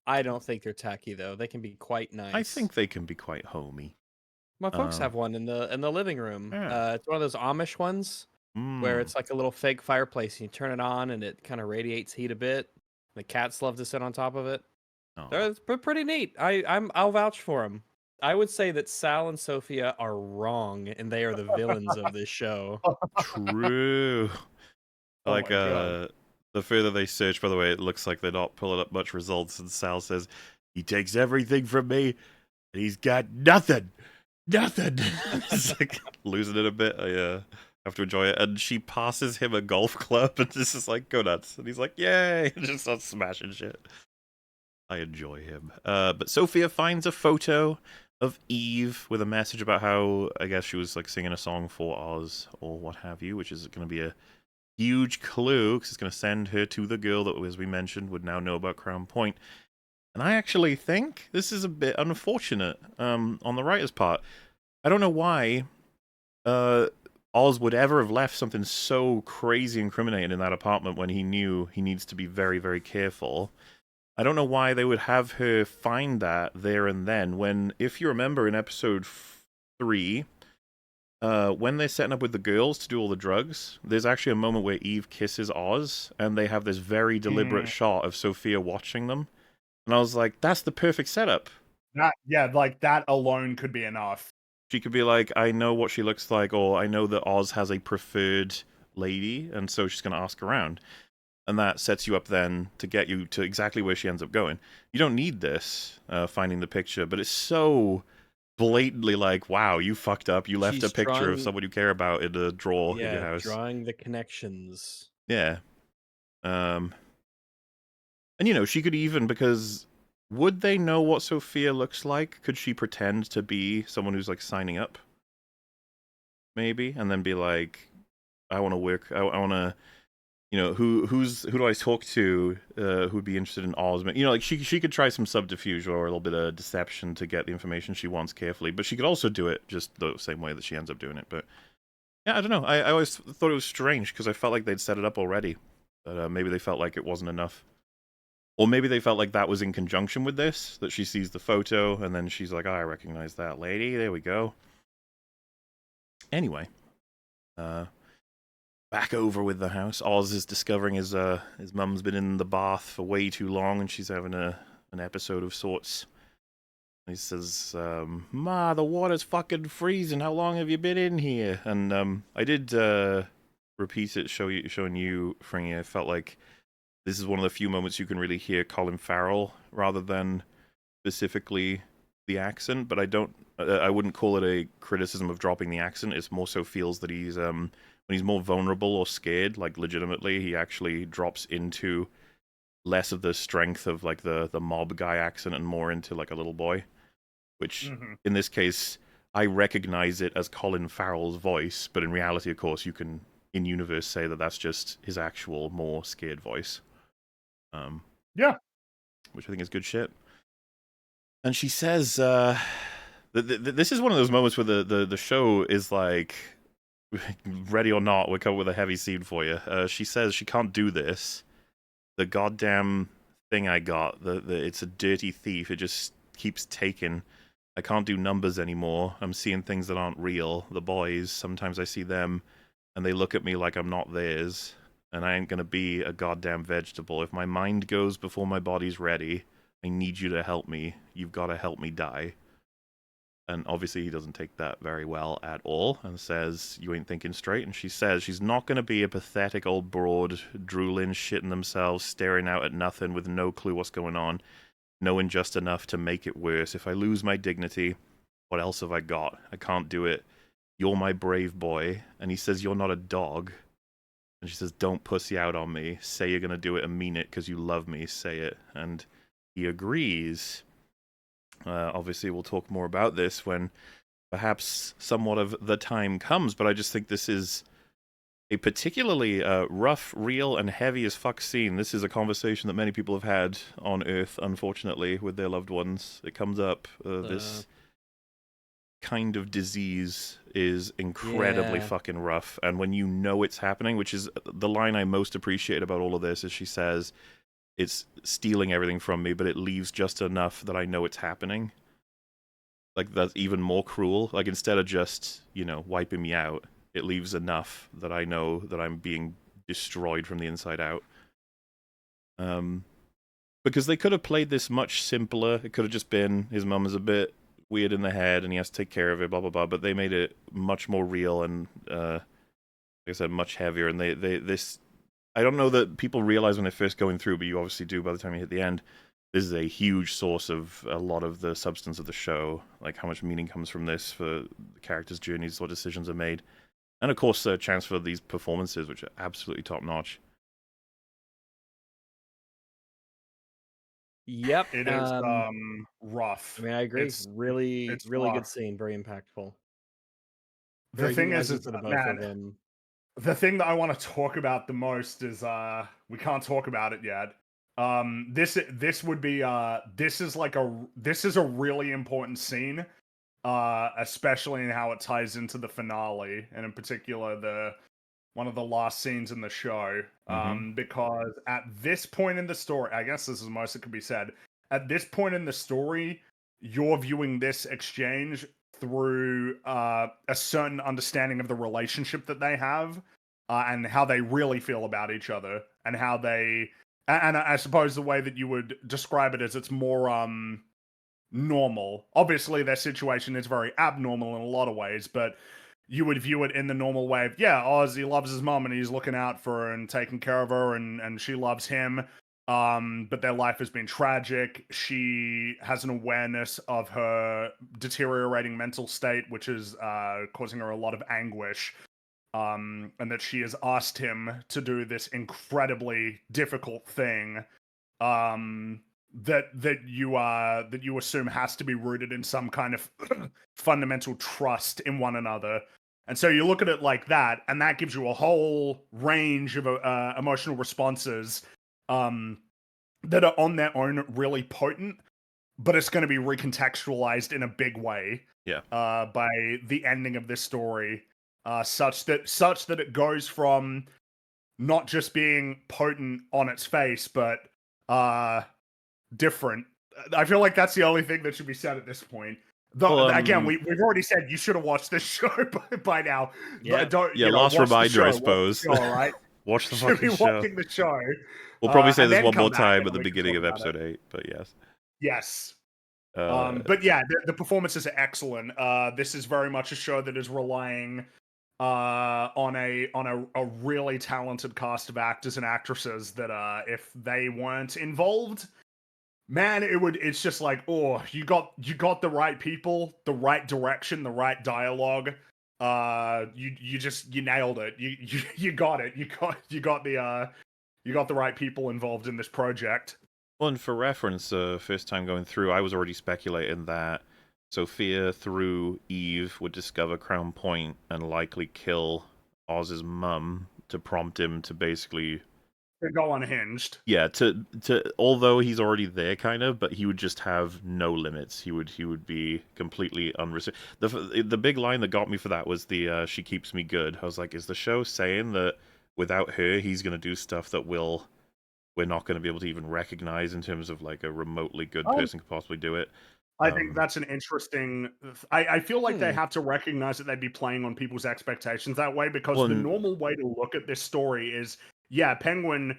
I don't think they're tacky though. They can be quite nice. I think they can be quite homey. My folks have one in the living room. Yeah. It's one of those Amish ones where it's like a little fake fireplace. And you turn it on and it kind of radiates heat a bit. The cats love to sit on top of it. Oh. They're pretty neat. I'll vouch for them. I would say that Sal and Sophia are wrong, and they are the villains of this show. True. Oh Like, my God. the further they search, by the way, it looks like they're not pulling up much results, and Sal says, he takes everything from me, and he's got nothing. Nothing. It's like losing it a bit. I have to enjoy it. And she passes him a golf club, and this is like, go nuts. And he's like, yay! And just starts smashing shit. I enjoy him. But Sophia finds a photo of Eve with a message about how, I guess she was like singing a song for Oz or what have you, which is going to be a huge clue because it's going to send her to the girl that, as we mentioned, would now know about Crown Point. And I actually think this is a bit unfortunate on the writer's part. I don't know why Oz would ever have left something so crazy incriminating in that apartment when he knew he needs to be very, very careful. I don't know why they would have her find that there and then when, if you remember in episode 3, when they're setting up with the girls to do all the drugs, there's actually a moment where Eve kisses Oz, and they have this very deliberate shot of Sophia watching them. And I was like, that's the perfect setup. Like that alone could be enough. She could be like, I know what she looks like, or I know that Oz has a preferred lady, and so she's going to ask around. And that sets you up then to get you to exactly where she ends up going. You don't need this, finding the picture, but it's so blatantly like, wow, you fucked up. You left She's a picture of drawing- someone you care about in a drawer in your house. Drawing the connections. Yeah. And, you know, she could even, because would they know what Sophia looks like? Could she pretend to be someone who's, like, signing up? Maybe? And then be like, I want to work, I want to, you know, who do I talk to who'd be interested in Oz? You know, like, she could try some subterfuge or a little bit of deception to get the information she wants carefully, but she could also do it just the same way that she ends up doing it. But, yeah, I don't know. I always thought it was strange, because I felt like they'd set it up already. But maybe they felt like it wasn't enough. Or maybe they felt like that was in conjunction with this, that she sees the photo, and then she's like, oh, I recognize that lady, there we go. Anyway, back over with the house. Oz is discovering his mum's been in the bath for way too long, and she's having an episode of sorts. He says, Ma, the water's fucking freezing. How long have you been in here? And I did repeat it, showing you, Fringy. I felt like this is one of the few moments you can really hear Colin Farrell rather than specifically the accent. But I wouldn't call it a criticism of dropping the accent. It more so feels that he's when he's more vulnerable or scared, like legitimately, he actually drops into less of the strength of like the mob guy accent and more into like a little boy. Which, in this case, I recognize it as Colin Farrell's voice, but in reality, of course, you can, in universe, say that that's just his actual, more scared voice. Yeah. Which I think is good shit. And she says, this is one of those moments where the show is like, ready or not, we're coming with a heavy scene for you. She says she can't do this. The goddamn thing I got, it's a dirty thief. It just keeps taking. I can't do numbers anymore. I'm seeing things that aren't real. The boys, sometimes I see them, and they look at me like I'm not theirs, and I ain't gonna be a goddamn vegetable. If my mind goes before my body's ready, I need you to help me. You've got to help me die. And obviously he doesn't take that very well at all, and says, you ain't thinking straight. And she says she's not gonna be a pathetic old broad, drooling, shitting themselves, staring out at nothing with no clue what's going on, knowing just enough to make it worse. If I lose my dignity, what else have I got? I can't do it. You're my brave boy. And he says, you're not a dog. And she says, don't pussy out on me. Say you're going to do it and mean it because you love me. Say it. And he agrees. Obviously, we'll talk more about this when perhaps somewhat of the time comes, but I just think this is a particularly rough, real, and heavy as fuck scene. This is a conversation that many people have had on Earth, unfortunately, with their loved ones. It comes up. This kind of disease is incredibly fucking rough. And when you know it's happening, which is the line I most appreciate about all of this, is she says, it's stealing everything from me, but it leaves just enough that I know it's happening. Like, that's even more cruel. Like, instead of just, wiping me out, it leaves enough that I know that I'm being destroyed from the inside out. Because they could have played this much simpler. It could have just been his mum is a bit weird in the head and he has to take care of it, blah, blah, blah. But they made it much more real and, like I said, much heavier. And this, I don't know that people realize when they're first going through, but you obviously do by the time you hit the end. This is a huge source of a lot of the substance of the show. Like, how much meaning comes from this for the characters' journeys, what decisions are made. And, of course, a chance for these performances, which are absolutely top-notch. Yep. It is rough. I mean, I agree. It's really good rough. scene. Very impactful. The Very thing is, humanizing for the both of man, them. the thing that I want to talk about the most is we can't talk about it yet. This would be this is a really important scene, especially in how it ties into the finale, and in particular one of the last scenes in the show. Because at this point in the story, I guess this is the most that could be said. At this point in the story, you're viewing this exchange through a certain understanding of the relationship that they have, and how they really feel about each other, and how they, and I suppose the way that you would describe it is it's more normal. Obviously, their situation is very abnormal in a lot of ways, but you would view it in the normal way of, yeah, Ozzy loves his mom and he's looking out for her and taking care of her, and she loves him. But their life has been tragic. She has an awareness of her deteriorating mental state, which is causing her a lot of anguish. And that she has asked him to do this incredibly difficult thing. That you assume has to be rooted in some kind of fundamental trust in one another. And so you look at it like that, and that gives you a whole range of emotional responses that are on their own really potent, but it's going to be recontextualized in a big way by the ending of this story, such that it goes from not just being potent on its face, but different. I feel like that's the only thing that should be said at this point. Though, again, we've already said you should have watched this show by now. Yeah. Don't, Yeah, you know, last watch the reminder, show, I suppose. All right, Watch the should be fucking show. watching the show. We'll probably say and this then one come more back time and at the we can beginning talk of about it. episode 8, but yes. Yes. Uh, But yeah, the performances are excellent. This is very much a show that is relying on a really talented cast of actors and actresses that if they weren't involved, man, it's just like, oh, you got the right people, the right direction, the right dialogue. You nailed it. You got it. You got the right people involved in this project. well, and for reference, first time going through, I was already speculating that Sophia, through Eve, would discover Crown Point and likely kill Oz's mum to prompt him to basically... To go unhinged. Yeah, to although he's already there, kind of, but he would just have no limits. He would be completely unrestricted. The big line that got me for that was the "she keeps me good." I was like, is the show saying that without her, he's gonna do stuff that we're not gonna be able to even recognize in terms of like a remotely good person could possibly do it? I think that's an interesting. I feel like they have to recognize that they'd be playing on people's expectations that way, because the normal way to look at this story is, yeah, Penguin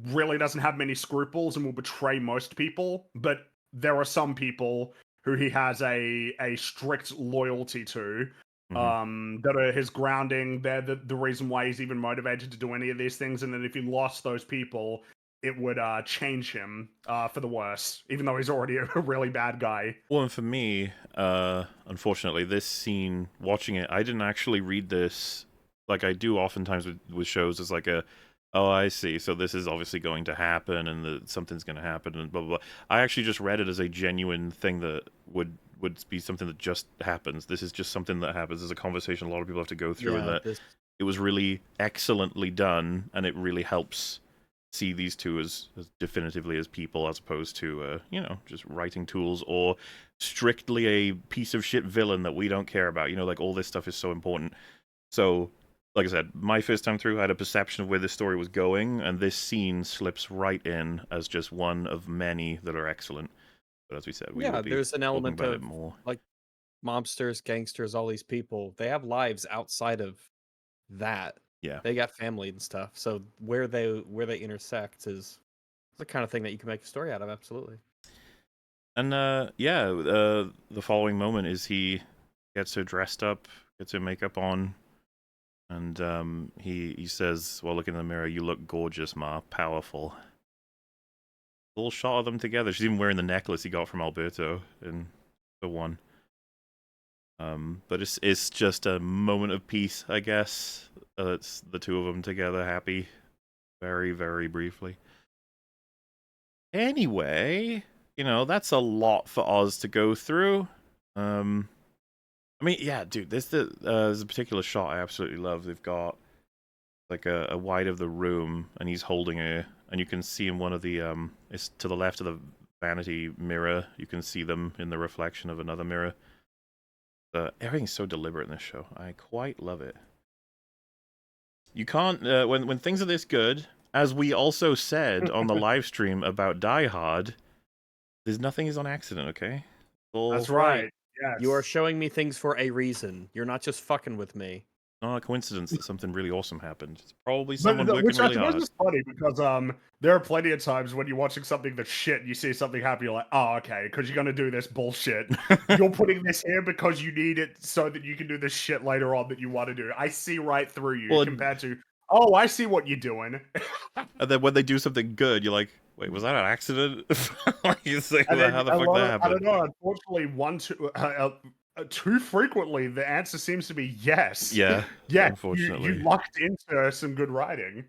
really doesn't have many scruples and will betray most people, but there are some people who he has a strict loyalty to, that are his grounding. They're the reason why he's even motivated to do any of these things, and then if he lost those people, it would change him for the worse, even though he's already a really bad guy. Well, and for me, unfortunately, this scene, watching it, I didn't actually read this like I do oftentimes with shows as like a, oh, I see, so this is obviously going to happen and something's going to happen and blah, blah, blah. I actually just read it as a genuine thing that would be something that just happens. This is just something that happens. There's a conversation a lot of people have to go through, and that it was really excellently done, and it really helps see these two as definitively as people, as opposed to just writing tools or strictly a piece of shit villain that we don't care about. Like all this stuff is so important. So, like I said, my first time through, I had a perception of where this story was going, and this scene slips right in as just one of many that are excellent. But as we said, there's an element of more. Like mobsters, gangsters, all these people, they have lives outside of that. Yeah, they got family and stuff. So where they intersect is the kind of thing that you can make a story out of. Absolutely. And the following moment is he gets her dressed up, gets her makeup on, and he says, while looking in the mirror, "You look gorgeous, Ma. Powerful." A little shot of them together. She's even wearing the necklace he got from Alberto in the one. But it's just a moment of peace, I guess. It's the two of them together, happy, very, very briefly. Anyway, that's a lot for Oz to go through. I mean, yeah, dude, there's a particular shot I absolutely love. They've got like a wide of the room, and he's holding her, and you can see in one of the it's to the left of the vanity mirror. You can see them in the reflection of another mirror. Everything's so deliberate in this show. I quite love it. You can't when things are this good, as we also said on the live stream about Die Hard, nothing is on accident, okay? That's right. Yes. You are showing me things for a reason. You're not just fucking with me. Not a coincidence that something really awesome happened. It's probably someone working really hard. Which is funny, because there are plenty of times when you're watching something that's shit, you see something happy, you're like, oh, okay, because you're gonna do this bullshit. You're putting this here because you need it so that you can do this shit later on that you want to do. I see right through you, compared to, oh, I see what you're doing. And then when they do something good, you're like, wait, was that an accident? You say, how the fuck that happened? I don't know. Unfortunately, too frequently, the answer seems to be yes. Yeah. Yeah. Unfortunately, you lucked into some good writing.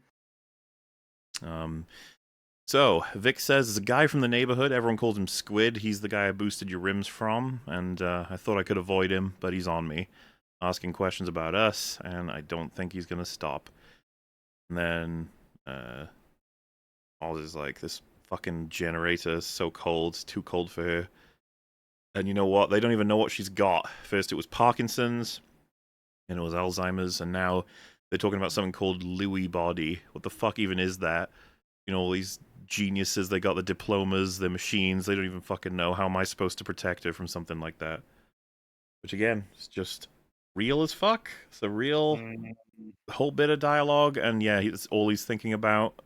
So Vic says, "There's a guy from the neighborhood. Everyone calls him Squid. He's the guy I boosted your rims from, and I thought I could avoid him, but he's on me, asking questions about us, and I don't think he's gonna stop." And then Oz is like, "This fucking generator is so cold. It's too cold for her." And you know what? They don't even know what she's got. First it was Parkinson's, and it was Alzheimer's, and now they're talking about something called Lewy body. What the fuck even is that? All these geniuses. They got the diplomas, the machines. They don't even fucking know. How am I supposed to protect her from something like that? Which again, is just real as fuck. It's a real whole bit of dialogue, and yeah, it's all he's thinking about.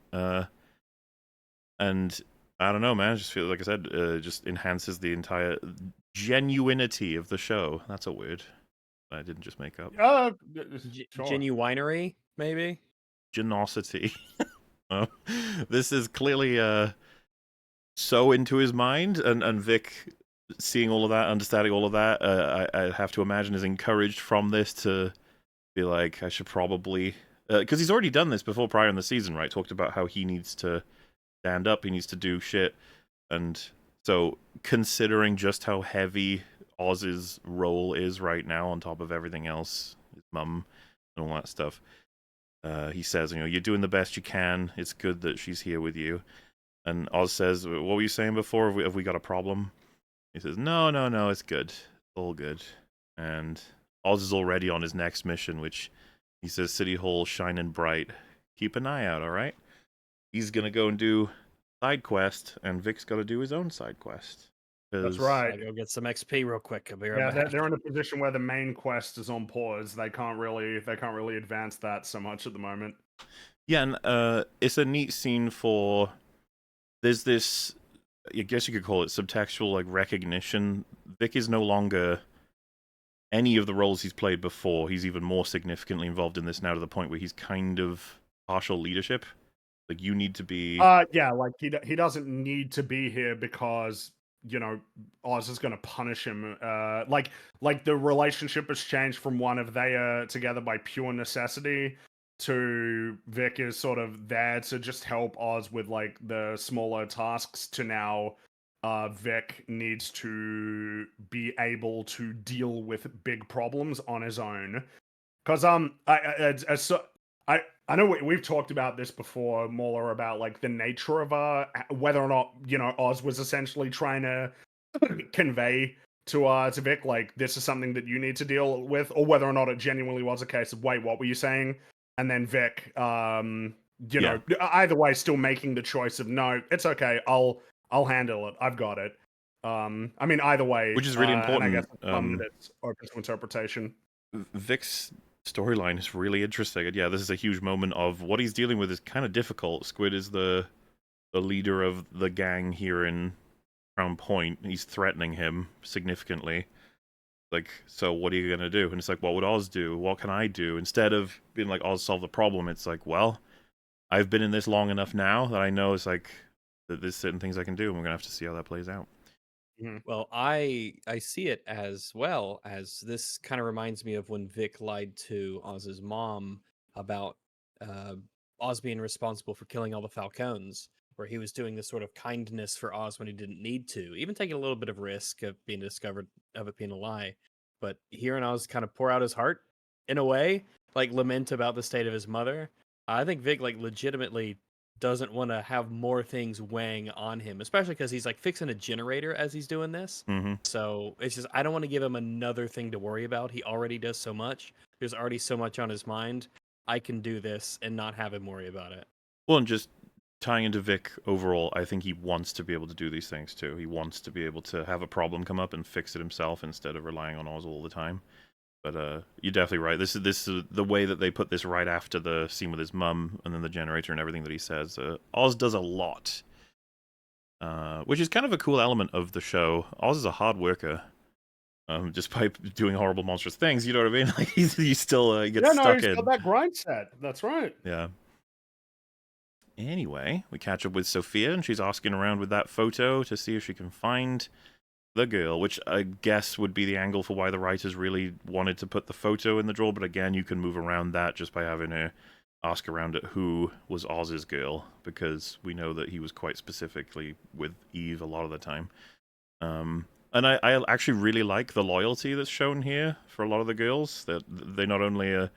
And I don't know, man. I just feel like I said, just enhances the entire genuinity of the show. That's a word I didn't just make up. Sure. Genuinery, maybe. Genosity. Well, this is clearly so into his mind, and Vic, seeing all of that, understanding all of that, I have to imagine is encouraged from this to be like, I should probably, because he's already done this before prior in the season, right? Talked about how he needs to stand up, he needs to do shit, and so considering just how heavy Oz's role is right now on top of everything else, his mum and all that stuff, he says, you're doing the best you can. It's good that she's here with you. And Oz says, what were you saying before? Have we got a problem? He says, no, it's good. It's all good. And Oz is already on his next mission, which he says, City Hall shining bright. Keep an eye out, all right? He's going to go and do side quest, and Vic's got to do his own side quest. That's right. I go get some XP real quick. I'll be right Yeah, back. they're in a position where the main quest is on pause. They can't really advance that so much at the moment. Yeah, and it's a neat scene for. There's this, I guess you could call it subtextual like recognition. Vic is no longer any of the roles he's played before. He's even more significantly involved in this now, to the point where he's kind of partial leadership. Like, you need to be. Yeah, like he doesn't need to be here because Oz is going to punish him. Like the relationship has changed from one of they are together by pure necessity to Vic is sort of there to just help Oz with like the smaller tasks to now Vic needs to be able to deal with big problems on his own. Because I know we've talked about this before, Mauler, about like the nature of whether or not Oz was essentially trying to convey to Vic like this is something that you need to deal with, or whether or not it genuinely was a case of wait, what were you saying? And then Vic, know, either way, still making the choice of no, it's okay, I'll handle it, I've got it. I mean, either way, Which is really important. And I guess it's fun that it's open to interpretation. Vic's storyline is really interesting, and yeah, this is a huge moment of what he's dealing with is kind of difficult. Squid is the leader of the gang here in Crown Point. He's threatening him significantly. Like, so what are you gonna do? And it's like, what would Oz do? What can I do? Instead of being like, Oz, solve the problem, it's like, well, I've been in this long enough now that I know it's like that there's certain things I can do, and we're gonna have to see how that plays out. Well, I see it as well as this kind of reminds me of when Vic lied to Oz's mom about Oz being responsible for killing all the Falcones, where he was doing this sort of kindness for Oz when he didn't need to, even taking a little bit of risk of being discovered of it being a lie. But hearing Oz kind of pour out his heart in a way, like lament about the state of his mother, I think Vic like legitimately doesn't want to have more things weighing on him, especially because he's like fixing a generator as he's doing this. Mm-hmm. So it's just, I don't want to give him another thing to worry about. He already does so much. There's already so much on his mind. I can do this and not have him worry about it. Well, and just tying into Vic overall, I think he wants to be able to do these things too. He wants to be able to have a problem come up and fix it himself instead of relying on Oz all the time. But you're definitely right. This is the way that they put this right after the scene with his mum and then the generator and everything that he says. Oz does a lot, which is kind of a cool element of the show. Oz is a hard worker, just by doing horrible, monstrous things. You know what I mean? Like he's still he gets stuck he's in. got that grind set. That's right. Yeah. Anyway, we catch up with Sophia, and she's asking around with that photo to see if she can find the girl, which I guess would be the angle for why the writers really wanted to put the photo in the drawer, but again, you can move around that just by having her ask around at who was Oz's girl, because we know that he was quite specifically with Eve a lot of the time. And I actually really like the loyalty that's shown here for a lot of the girls, that they not only are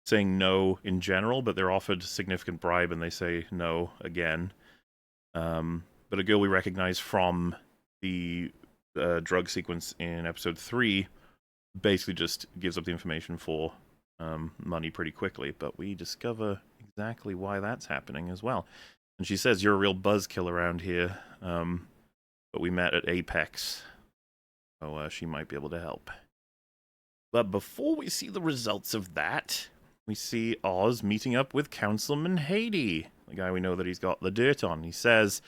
saying no in general, but they're offered significant bribe and they say no again. But a girl we recognize from the drug sequence in episode 3 basically just gives up the information for money pretty quickly, but we discover exactly why that's happening as well. And she says, "You're a real buzzkill around here, but we met at Apex, so she might be able to help." But before we see the results of that, we see Oz meeting up with Councilman Haiti, the guy we know that he's got the dirt on. He says,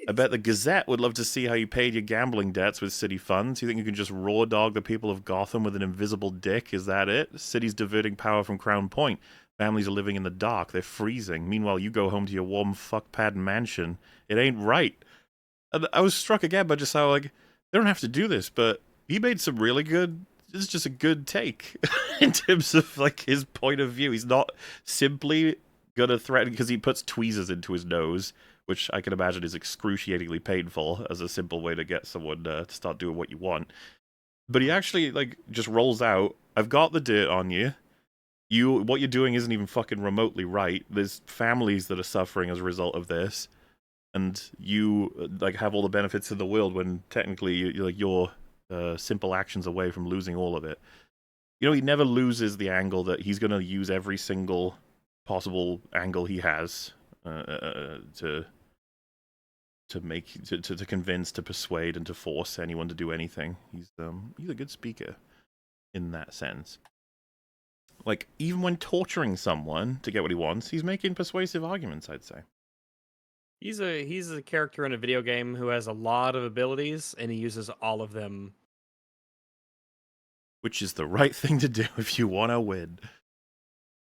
"I bet the Gazette would love to see how you paid your gambling debts with city funds. You think you can just raw dog the people of Gotham with an invisible dick? Is that it? The city's diverting power from Crown Point. Families are living in the dark. They're freezing. Meanwhile, you go home to your warm fuckpad mansion. It ain't right." And I was struck again by just how, like, they don't have to do this, but he made some really good... This is just a good take in terms of, like, his point of view. He's not simply gonna threaten because he puts tweezers into his nose, which I can imagine is excruciatingly painful as a simple way to get someone to start doing what you want. But he actually, like, just rolls out, "I've got the dirt on you. What you're doing isn't even fucking remotely right. There's families that are suffering as a result of this, and you, like, have all the benefits of the world when technically you're simple actions away from losing all of it." You know, he never loses the angle that he's going to use every single possible angle he has to convince, to persuade, and to force anyone to do anything. He's a good speaker in that sense. Like, even when torturing someone to get what he wants, he's making persuasive arguments, I'd say. He's a character in a video game who has a lot of abilities, and he uses all of them. Which is the right thing to do if you want to win.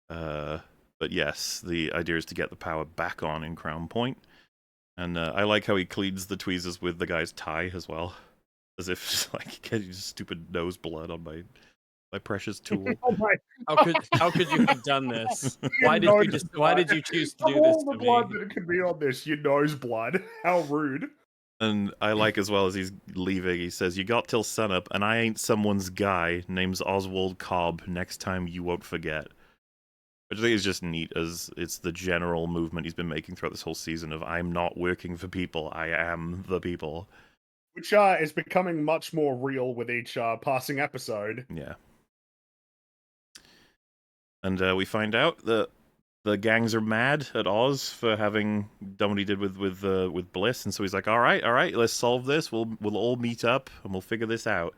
But yes, the idea is to get the power back on in Crown Point. And I like how he cleans the tweezers with the guy's tie as well. As if, like, getting stupid nose blood on my precious tool. Oh my! How could you have done this? Why did you choose to do Of this all the to blood me? that could be on this, your nose blood. How rude. And I like as well as he's leaving, he says, "You got till sunup, and I ain't someone's guy. Name's Oswald Cobb. Next time you won't forget." Which I think is just neat, as it's the general movement he's been making throughout this whole season of, I'm not working for people, I am the people. Which is becoming much more real with each passing episode. Yeah. And we find out that the gangs are mad at Oz for having done what he did with Bliss, and so he's like, all right, let's solve this. We'll all meet up and we'll figure this out.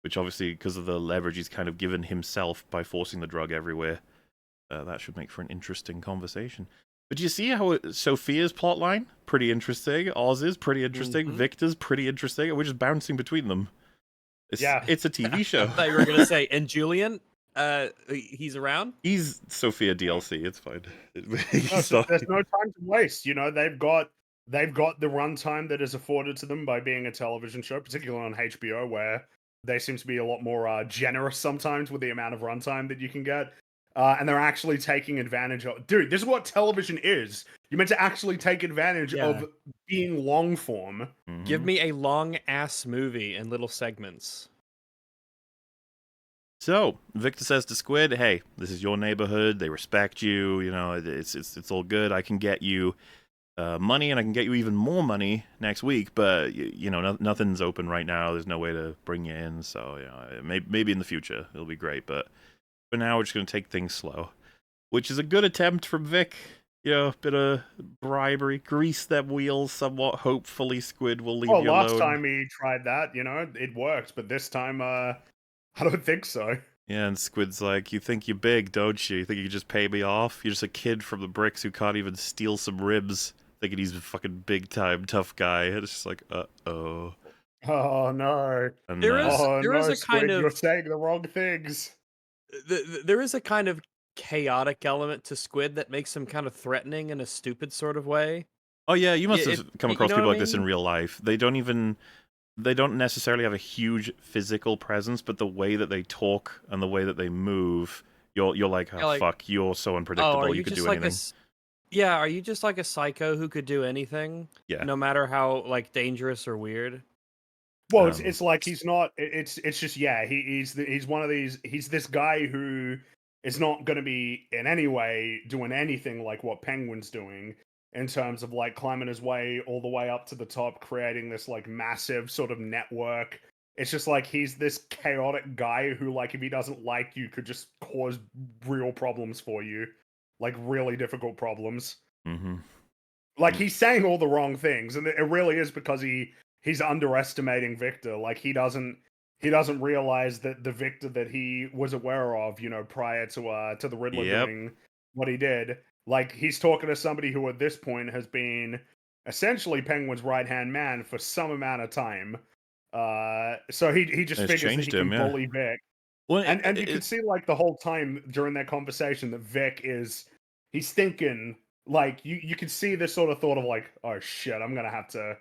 Which obviously, because of the leverage he's kind of given himself by forcing the drug everywhere, that should make for an interesting conversation. But do you see how Sophia's plotline? Pretty interesting. Oz's pretty interesting. Mhm. Victor's pretty interesting. And we're just bouncing between them. It's a TV show. I thought you were gonna say, and Julian, he's around. He's Sophia DLC. It's fine. There's no time to waste. You know, they've got the runtime that is afforded to them by being a television show, particularly on HBO, where they seem to be a lot more generous sometimes with the amount of runtime that you can get. And they're actually taking advantage of... Dude, this is what television is. You're meant to actually take advantage of being long form. Mm-hmm. Give me a long-ass movie in little segments. So, Victor says to Squid, "Hey, this is your neighborhood. They respect you. You know, it's all good. I can get you money, and I can get you even more money next week. But you know, nothing's open right now. There's no way to bring you in. So, you know, maybe in the future it'll be great. But for now, we're just gonna take things slow," which is a good attempt from Vic. You know, a bit of bribery, grease them wheels somewhat. Hopefully, Squid will leave you alone. Last time he tried that, you know, it worked. But this time, I don't think so. Yeah, and Squid's like, "You think you're big, don't you? You think you can just pay me off? You're just a kid from the bricks who can't even steal some ribs, thinking he's a fucking big-time tough guy." And it's just like, uh-oh. Oh, no. And, There is a Squid, kind of... You're saying the wrong things. There is a kind of chaotic element to Squid that makes him kind of threatening in a stupid sort of way. oh yeah, you must Yeah, have come you across know people what like I this in mean? real life. They don't necessarily have a huge physical presence, but the way that they talk and the way that they move, you're like, oh, Yeah, like, fuck, you're so unpredictable, are you you could just do like anything. yeah, are you just like a psycho who could do anything? Yeah. No matter how, like, dangerous or weird? Well, it's like he's not. It's just he's one of these. He's this guy who is not going to be in any way doing anything like what Penguin's doing in terms of like climbing his way all the way up to the top, creating this like massive sort of network. It's just like he's this chaotic guy who, like, if he doesn't like you, could just cause real problems for you, like really difficult problems. Mm-hmm. Like, he's saying all the wrong things, and it really is because he's underestimating Victor. Like, he doesn't realize that the Victor that he was aware of, prior to the Riddler Yep. doing what he did. Like, he's talking to somebody who at this point has been essentially Penguin's right-hand man for some amount of time. So he just It's figures that he changed him, can yeah. bully Vic. Well, And you could see, like, the whole time during that conversation that Vic he's thinking, like, you can see this sort of thought of, like, oh shit, I'm gonna have to,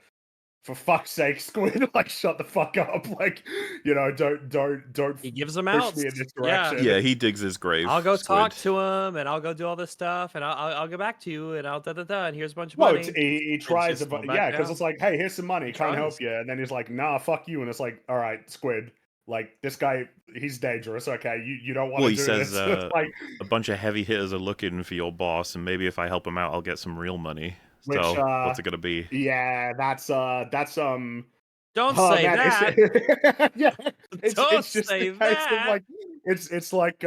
for fuck's sake, Squid, like, shut the fuck up, like, don't He gives them push out. me in this Yeah. direction. yeah, he digs his grave. I'll go Squid. talk to him, and I'll go do all this stuff, and I'll get back to you, and I'll da-da-da, and here's a bunch of Well, money. he tries just to, go back yeah, because down. it's like, hey, here's some money, He can't help tries. you, and then he's like, nah, fuck you, and it's like, all right, Squid, like, this guy, he's dangerous, okay, you don't want Well, to he do says this. It's like, a bunch of heavy hitters are looking for your boss, and maybe if I help him out, I'll get some real money. which, So, what's it gonna be? yeah, that's Don't oh say man, that. yeah, Don't it's just say the case of, that. like, it's like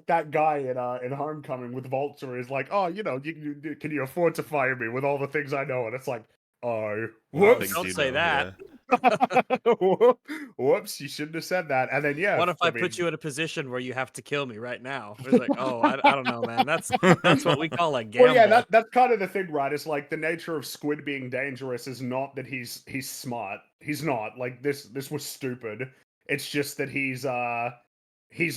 that guy in Homecoming with Vulture is like, oh, can you afford to fire me with all the things I know? And it's like, oh, whoops, Don't say that. whoops, you shouldn't have said that. And then yeah, What if I put you in a position where you have to kill me right now? It's like, oh, I don't know, man. That's what we call a Well, yeah, gamble. that's kind of the thing, right? It's like the nature of Squid being dangerous is not that he's smart. He's not. Like, this was stupid. It's just that he's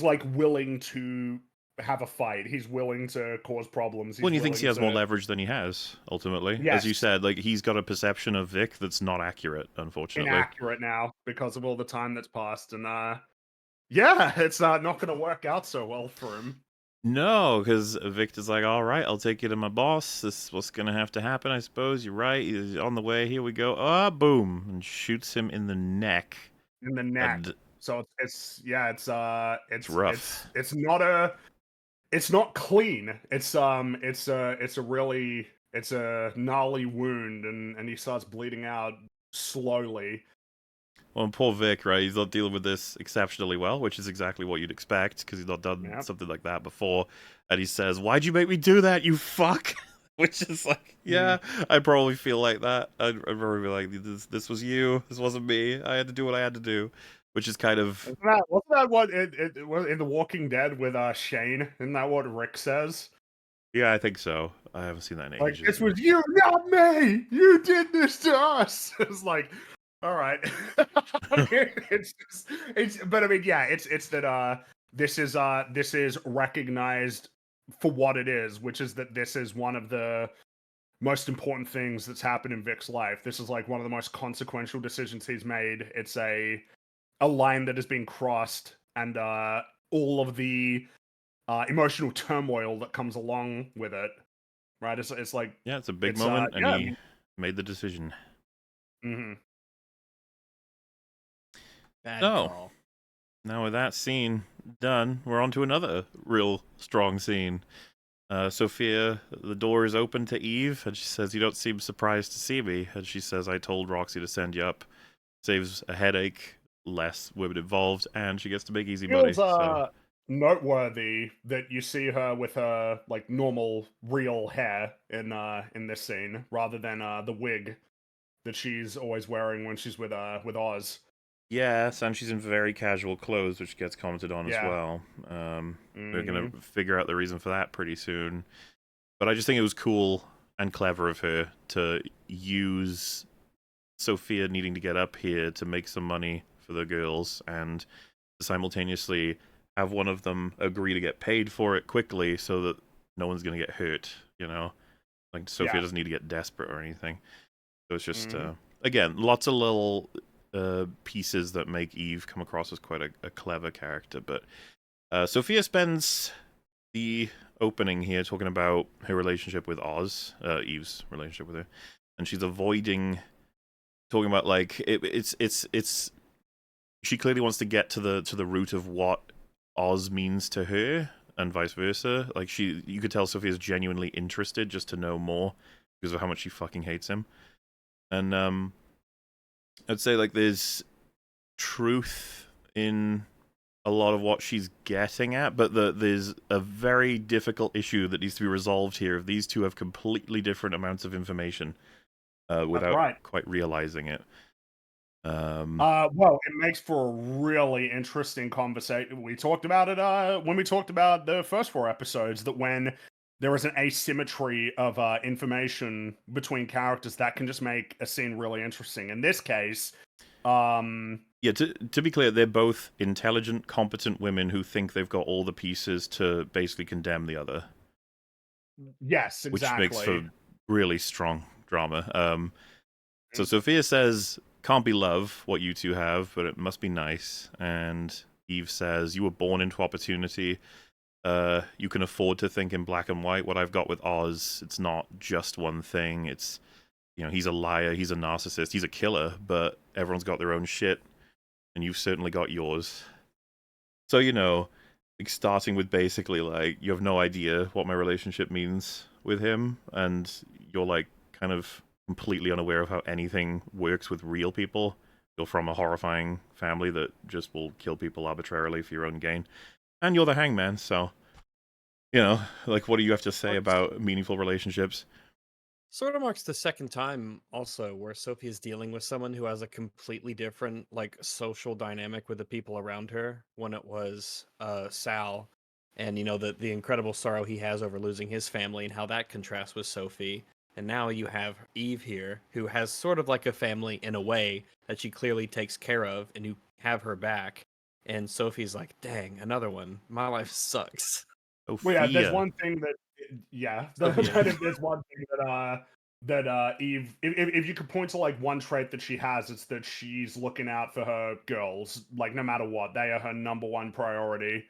like willing to have a fight. He's willing to cause problems. He's When he thinks he willing has more to, leverage than he has, ultimately. As you yes, said, like, he's got a perception of Vic that's not accurate, unfortunately. inaccurate now because of all the time that's passed, and yeah, it's not going to work out so well for him. No, because Victor's like, all right, I'll take you to my boss. This is what's going to have to happen, I suppose. You're right. He's on the way. Here we go. Ah, boom. And shoots him in the neck. In the neck. And So it's rough. it's not clean. It's a gnarly wound, and he starts bleeding out slowly. Well, and poor Vic, right? He's not dealing with this exceptionally well, which is exactly what you'd expect, because he's not done Yep. something like that before. And he says, "Why'd you make me do that, you fuck?" Which is like, yeah, I probably feel like that. I'd probably be like, this was you. This wasn't me. I had to do what I had to do. Which is kind of... Wasn't that what in The Walking Dead with Shane? Isn't that what Rick says? Yeah, I think so. I haven't seen that in Like, ages. this was you, not me. You did this to us. It's like, all right. But I mean, yeah, it's that this is recognized for what it is, which is that this is one of the most important things that's happened in Vic's life. This is like one of the most consequential decisions he's made. It's a line that has been crossed, and all of the emotional turmoil that comes along with it. Right? It's like, yeah, it's a big it's, moment, and yeah. he made the decision. Mm-hmm. Bad So, call. now with that scene done, we're on to another real strong scene. Sophia, the door is open to Eve, and she says, "You don't seem surprised to see me." And she says, "I told Roxy to send you up. Saves a headache, less women involved, and she gets to make easy money." Feels So, noteworthy that you see her with her like normal real hair in this scene, rather than the wig that she's always wearing when she's with Oz. yes, and she's in very casual clothes, which gets commented on as Yeah. well. We're going to figure out the reason for that pretty soon. But I just think it was cool and clever of her to use Sophia needing to get up here to make some money for the girls, and to simultaneously have one of them agree to get paid for it quickly so that no one's going to get hurt, you know? Like, Sophia doesn't need to get desperate or anything. So it's just, again, lots of little pieces that make Eve come across as quite a clever character. But Sophia spends the opening here talking about her relationship with Oz, Eve's relationship with her, and she's avoiding talking about, like, it's she clearly wants to get to the root of what Oz means to her, and vice versa. Like, you could tell Sophia's genuinely interested just to know more because of how much she fucking hates him. And I'd say, like, there's truth in a lot of what she's getting at, but there's a very difficult issue that needs to be resolved here. If these two have completely different amounts of information without right. quite realizing it. Well, it makes for a really interesting conversation. We talked about it when we talked about the first 4 episodes, that when there is an asymmetry of information between characters, that can just make a scene really interesting. In this case, yeah, to be clear, they're both intelligent, competent women who think they've got all the pieces to basically condemn the other. yes, exactly. Which makes for really strong drama. So Sophia says, "Can't be love what you two have, but it must be nice." And Eve says, "You were born into opportunity. You can afford to think in black and white. What I've got with Oz, it's not just one thing. It's, you know, he's a liar, he's a narcissist, he's a killer, but everyone's got their own shit, and you've certainly got yours." So, you know, like starting with basically like, you have no idea what my relationship means with him, and you're like kind of completely unaware of how anything works with real people. You're from a horrifying family that just will kill people arbitrarily for your own gain. And you're the hangman, so, you know, like, what do you have to say about meaningful relationships? Sort of marks the second time also where Sophie is dealing with someone who has a completely different like social dynamic with the people around her. When it was Sal, and you know the incredible sorrow he has over losing his family and how that contrasts with Sophie. And now you have Eve here, who has sort of like a family in a way that she clearly takes care of, and you have her back. And Sophie's like, "Dang, another one. My life sucks." Well, yeah, there's Sophia. one thing that, Sophia. there's one thing that Eve, if you could point to like one trait that she has, it's that she's looking out for her girls, like no matter what, they are her number one priority.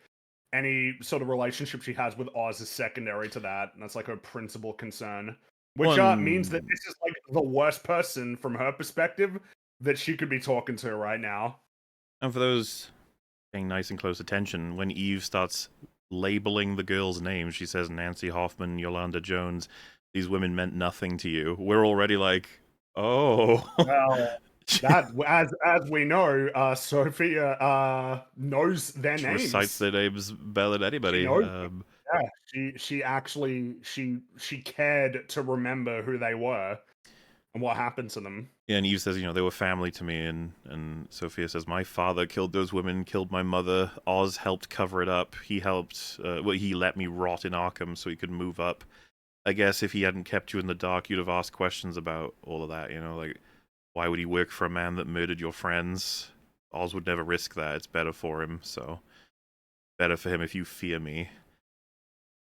Any sort of relationship she has with Oz is secondary to that, and that's like her principal concern. Which means that this is like the worst person from her perspective that she could be talking to right now. And for those paying nice and close attention, when Eve starts labeling the girls' names, she says Nancy Hoffman, Yolanda Jones. These women meant nothing to you. We're already like, oh. Well, that as we know, Sophia knows their She names. recites their names better than anybody. She knows yeah, she actually she cared to remember who they were and what happened to them. Yeah, and Eve says, you know, they were family to me, and Sophia says, my father killed those women, killed my mother. Oz helped cover it up. He helped, he let me rot in Arkham so he could move up. I guess if he hadn't kept you in the dark, you'd have asked questions about all of that, you know, like, why would he work for a man that murdered your friends? Oz would never risk that. It's better for him, so better for him if you fear me.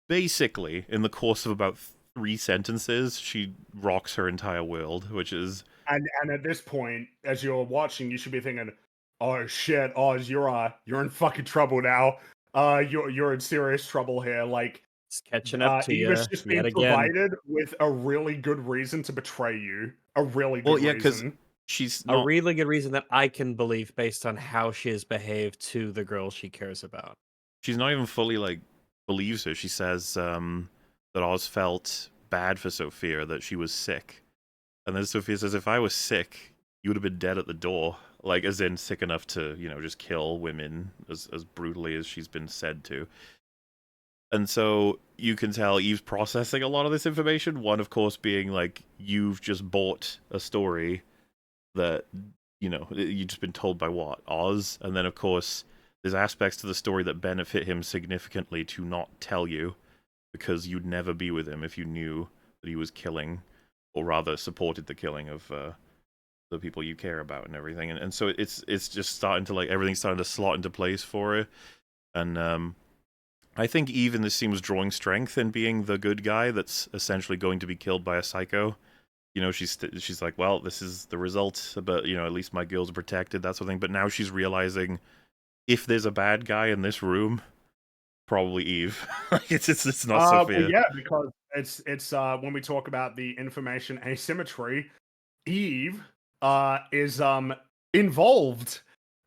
Basically, in the course of about 3 sentences, she rocks her entire world, which is... And at this point, as you're watching, you should be thinking, "Oh shit, Oz, you're in fucking trouble now. You're in serious trouble here." Like, It's catching up to Eve you has just been yet again. provided with a really good reason to betray you. A really good Well, yeah, because reason. she's A not... really good reason that I can believe based on how she has behaved to the girl she cares about. She's not even fully, like, believes her. She says that Oz felt bad for Sophia, that she was sick. And then Sophia says, if I was sick, you would have been dead at the door. Like, as in sick enough to, you know, just kill women as brutally as she's been said to. And so you can tell Eve's processing a lot of this information. One, of course, being like, you've just bought a story that, you know, you've just been told by what? Oz? And then, of course, there's aspects to the story that benefit him significantly to not tell you, because you'd never be with him if you knew that he was killing, or rather supported the killing of the people you care about and everything. And so it's just starting to, like, everything's starting to slot into place for her. And I think Eve in this scene was drawing strength in being the good guy that's essentially going to be killed by a psycho. You know, she's like, well, this is the result, but, you know, at least my girls are protected, that sort of thing. But now she's realizing, if there's a bad guy in this room, probably Eve. it's not Sophia. Well, yeah, because it's when we talk about the information asymmetry, Eve is involved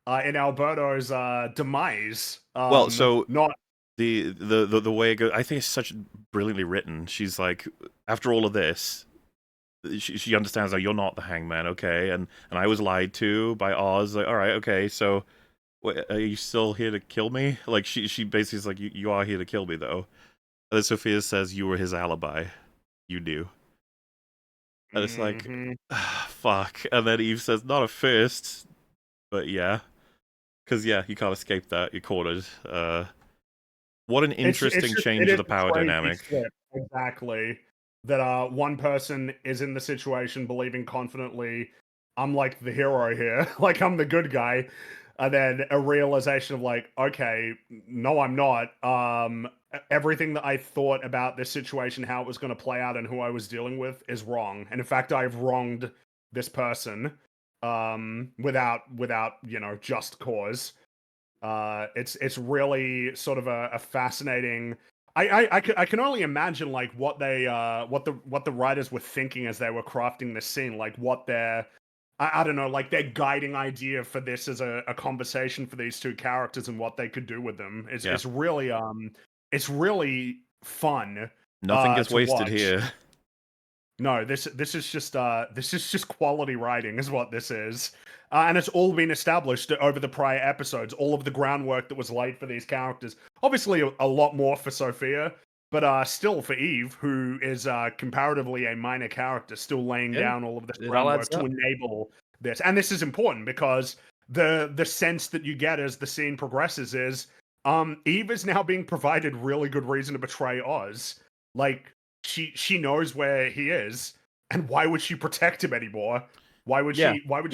in Alberto's demise. Well, so not the way it goes, I think it's such brilliantly written. She's like, after all of this, she understands that you're not the hangman, okay, and I was lied to by Oz. Like, all right, okay, so Wait, are you still here to kill me? Like, she basically is like, you are here to kill me, though. And then Sophia says, you were his alibi. You knew. And it's like, Mhm. fuck. And then Eve says, not at first, but yeah. Because, yeah, you can't escape that. You're cornered. What an interesting change It of is the a power crazy dynamic. flip, exactly. That one person is in the situation believing confidently, I'm like the hero here, like I'm the good guy, and then a realization of like, okay, no, I'm not. Everything that I thought about this situation, how it was going to play out, and who I was dealing with is wrong, and in fact, I've wronged this person, without just cause. It's really sort of a fascinating. I can only imagine like what the writers were thinking as they were crafting this scene, like what their I don't know, like their guiding idea for this as a conversation for these two characters and what they could do with them. Yeah. It's really fun Nothing gets to wasted watch. here. No, this is just quality writing, is what this is, and it's all been established over the prior episodes. All of the groundwork that was laid for these characters, obviously a lot more for Sophia, but still for Eve, who is comparatively a minor character, still laying Yeah, down all of this it all adds groundwork to up. enable this. And this is important because the sense that you get as the scene progresses is Eve is now being provided really good reason to betray Oz. Like she knows where he is, and why would she protect him anymore? Yeah, Why would she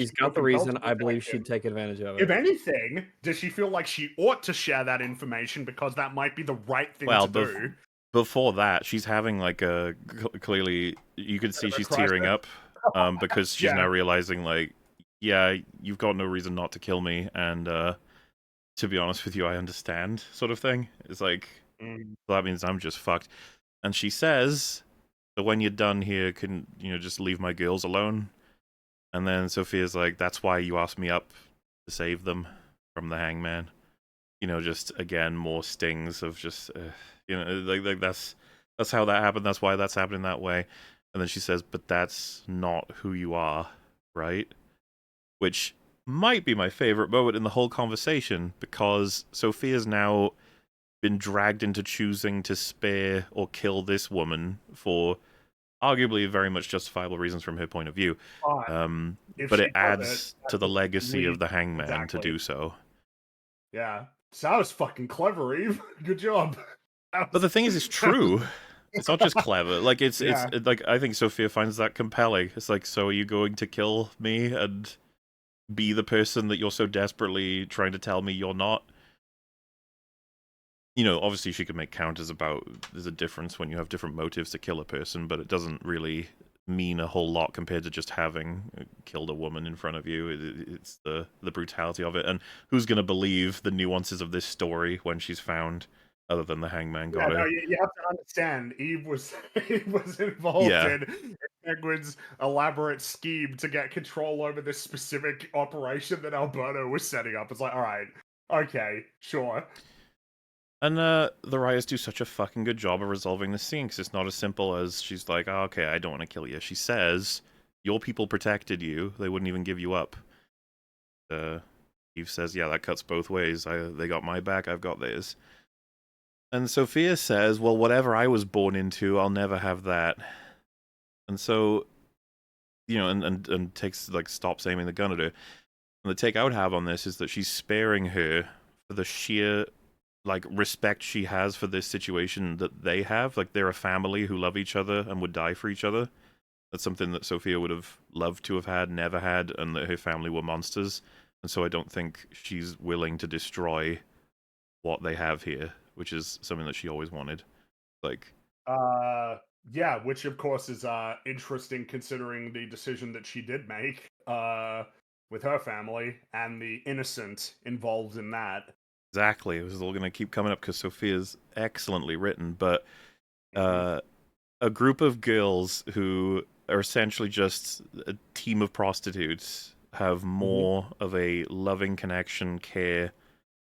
he's feel got the compelled reason. to I believe protect him? she'd take advantage of If it. anything, does she feel like she ought to share that information because that might be the right thing Well, to do? before that, she's having like a clearly you could Bit see of a she's crisis. tearing up, because she's Yeah. now realizing like, yeah, you've got no reason not to kill me, and to be honest with you, I understand, sort of thing. It's like, Mm. well, that means I'm just fucked. And she says, "So when you're done here, can just leave my girls alone?" And then Sophia's like, "That's why you asked me up to save them from the hangman." Just again more stings of just like that's how that happened. That's why that's happening that way. And then she says, "But that's not who you are, right?" Which might be my favorite moment in the whole conversation because Sophia's now been dragged into choosing to spare or kill this woman for arguably very much justifiable reasons from her point of view. But if But she it does it, adds that to the just legacy of leads the hangman to exactly. do so. Yeah. So that was fucking clever, Eve. Good job. That But was, the thing is, it's that was true. It's not just clever. Like yeah. like I think Sophia finds that compelling. It's like, so are you going to kill me and be the person that you're so desperately trying to tell me you're not? Obviously she could make counters about there's a difference when you have different motives to kill a person, but it doesn't really mean a whole lot compared to just having killed a woman in front of you. It's the brutality of it, and who's going to believe the nuances of this story when she's found, other than the hangman Yeah, got no, her? you have to understand. Eve was Eve was involved Yeah, in Penguin's elaborate scheme to get control over this specific operation that Alberto was setting up. It's like, all right, okay, sure. and the writers do such a fucking good job of resolving the scene, because it's not as simple as she's like, oh, okay, I don't want to kill you. She says, your people protected you. They wouldn't even give you up. Eve says, yeah, that cuts both ways. They got my back, I've got theirs. And Sophia says, well, whatever I was born into, I'll never have that. And so, and takes, like, stops aiming the gun at her. And the take I would have on this is that she's sparing her for the sheer, like, respect she has for this situation that they have. Like, they're a family who love each other and would die for each other. That's something that Sophia would have loved to have had, never had, and that her family were monsters. And so I don't think she's willing to destroy what they have here, which is something that she always wanted. Like, Yeah, which of course is interesting considering the decision that she did make with her family and the innocent involved in that. exactly, it was all going to keep coming up because Sophia's excellently written, but Mhm. uh, a group of girls who are essentially just a team of prostitutes have Mhm. more of a loving connection, care,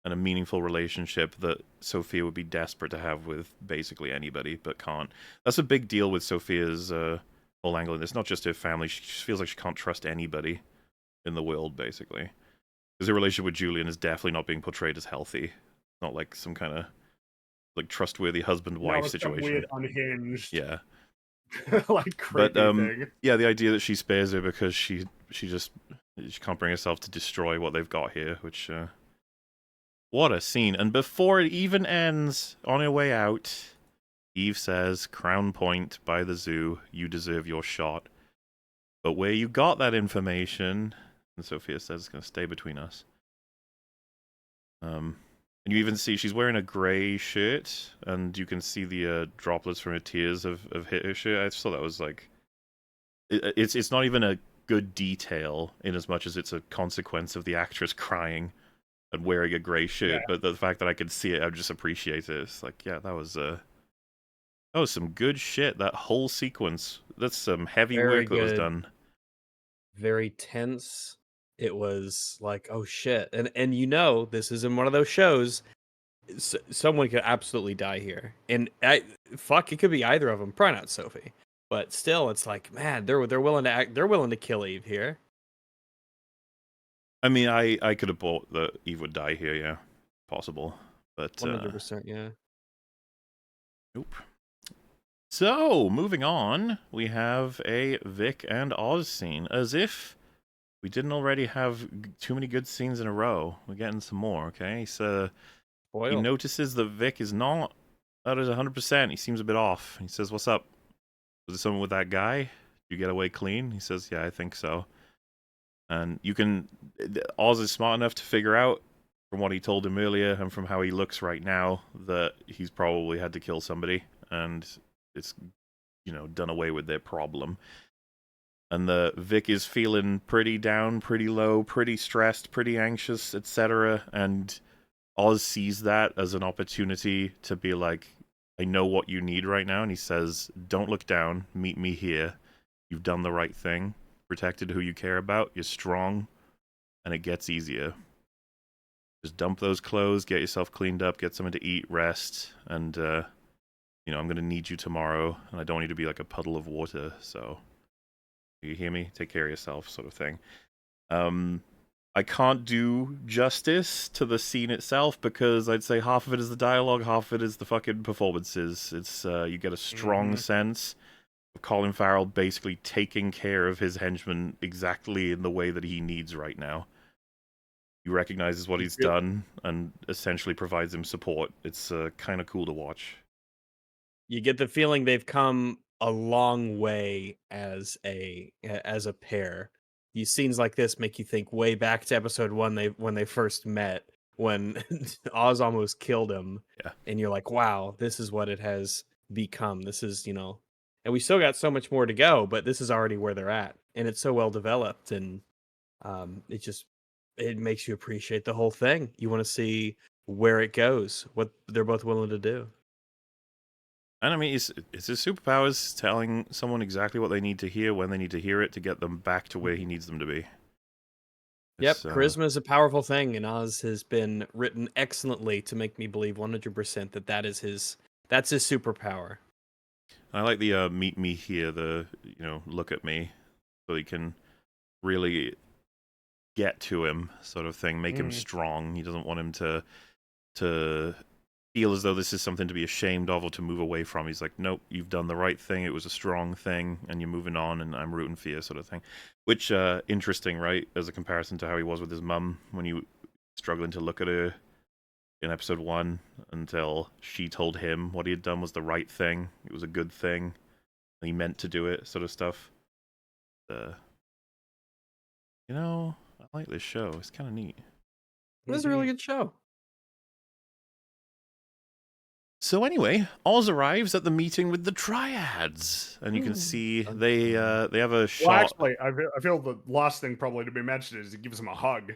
and a meaningful relationship that Sophia would be desperate to have with basically anybody, but can't. That's a big deal with Sophia's whole angle. It's not just her family. She feels like she can't trust anybody in the world, basically. Because her relationship with Julian is definitely not being portrayed as healthy. Not like some kind of like trustworthy husband-wife it's some situation. weird unhinged, Yeah. like But creepy thing. yeah, the idea that she spares her because she can't bring herself to destroy what they've got here, which what a scene. And before it even ends, on her way out, Eve says, "Crown Point by the zoo, you deserve your shot." But where you got that information, and Sophia says it's going to stay between us. And you even see she's wearing a grey shirt, and you can see the droplets from her tears have hit her shirt. I just thought that was like, it's not even a good detail in as much as it's a consequence of the actress crying and wearing a grey shirt. But the fact that I could see it, I just appreciate it. It's like, yeah, that was some good shit. That whole sequence. That's some heavy Very work that was good. done. Very tense. It was like, oh shit, and you know, this is in one of those shows. Someone could absolutely die here, and fuck, it could be either of them. Probably not Sophie, but still, it's like, man, they're willing to act. They're willing to kill Eve here. I mean, I could have bought that Eve would die here, yeah, possible, but 100%, yeah. nope. So, moving on, we have a Vic and Oz scene. As if we didn't already have too many good scenes in a row. We're getting some more, okay? So, he notices that Vic is not at 100%. He seems a bit off. He says, "What's up? Was it something with that guy? Did you get away clean?" He says, "Yeah, I think so." And Oz is smart enough to figure out from what he told him earlier and from how he looks right now that he's probably had to kill somebody, and it's, done away with their problem. And the Vic is feeling pretty down, pretty low, pretty stressed, pretty anxious, etc. And Oz sees that as an opportunity to be like, "I know what you need right now." And he says, "Don't look down. Meet me here. You've done the right thing. Protected who you care about. You're strong. And it gets easier. Just dump those clothes, get yourself cleaned up, get something to eat, rest, and, I'm going to need you tomorrow, and I don't want you to be like a puddle of water, so you hear me? Take care of yourself," sort of thing. I can't do justice to the scene itself because I'd say half of it is the dialogue, half of it is the fucking performances. It's you get a strong sense of Colin Farrell basically taking care of his henchman exactly in the way that he needs right now. He recognizes what he's done and essentially provides him support. It's kind of cool to watch. You get the feeling they've come a long way as a pair. These scenes like this make you think way back to episode 1 when they first met, when Oz almost killed him. Yeah. And you're like, wow, this is what it has become. This is, and we still got so much more to go, but this is already where they're at. And it's so well developed, and it makes you appreciate the whole thing. You want to see where it goes, what they're both willing to do. And I mean, it's his superpowers telling someone exactly what they need to hear when they need to hear it to get them back to where he needs them to be. Yep, charisma is a powerful thing, and Oz has been written excellently to make me believe 100% that's his superpower. I like the meet me here, the look at me, so he can really get to him sort of thing, make him strong. He doesn't want him to feel as though this is something to be ashamed of or to move away from. He's like, "Nope, you've done the right thing. It was a strong thing, and you're moving on, and I'm rooting for you," sort of thing. Which, interesting, right? As a comparison to how he was with his mum when he was struggling to look at her in episode 1 until she told him what he had done was the right thing. It was a good thing. And he meant to do it, sort of stuff. I like this show. It's kind of neat. It was a really good show. So anyway, Oz arrives at the meeting with the Triads, and you can see they have a shot. Well, actually, I feel the last thing probably to be mentioned is he gives him a hug.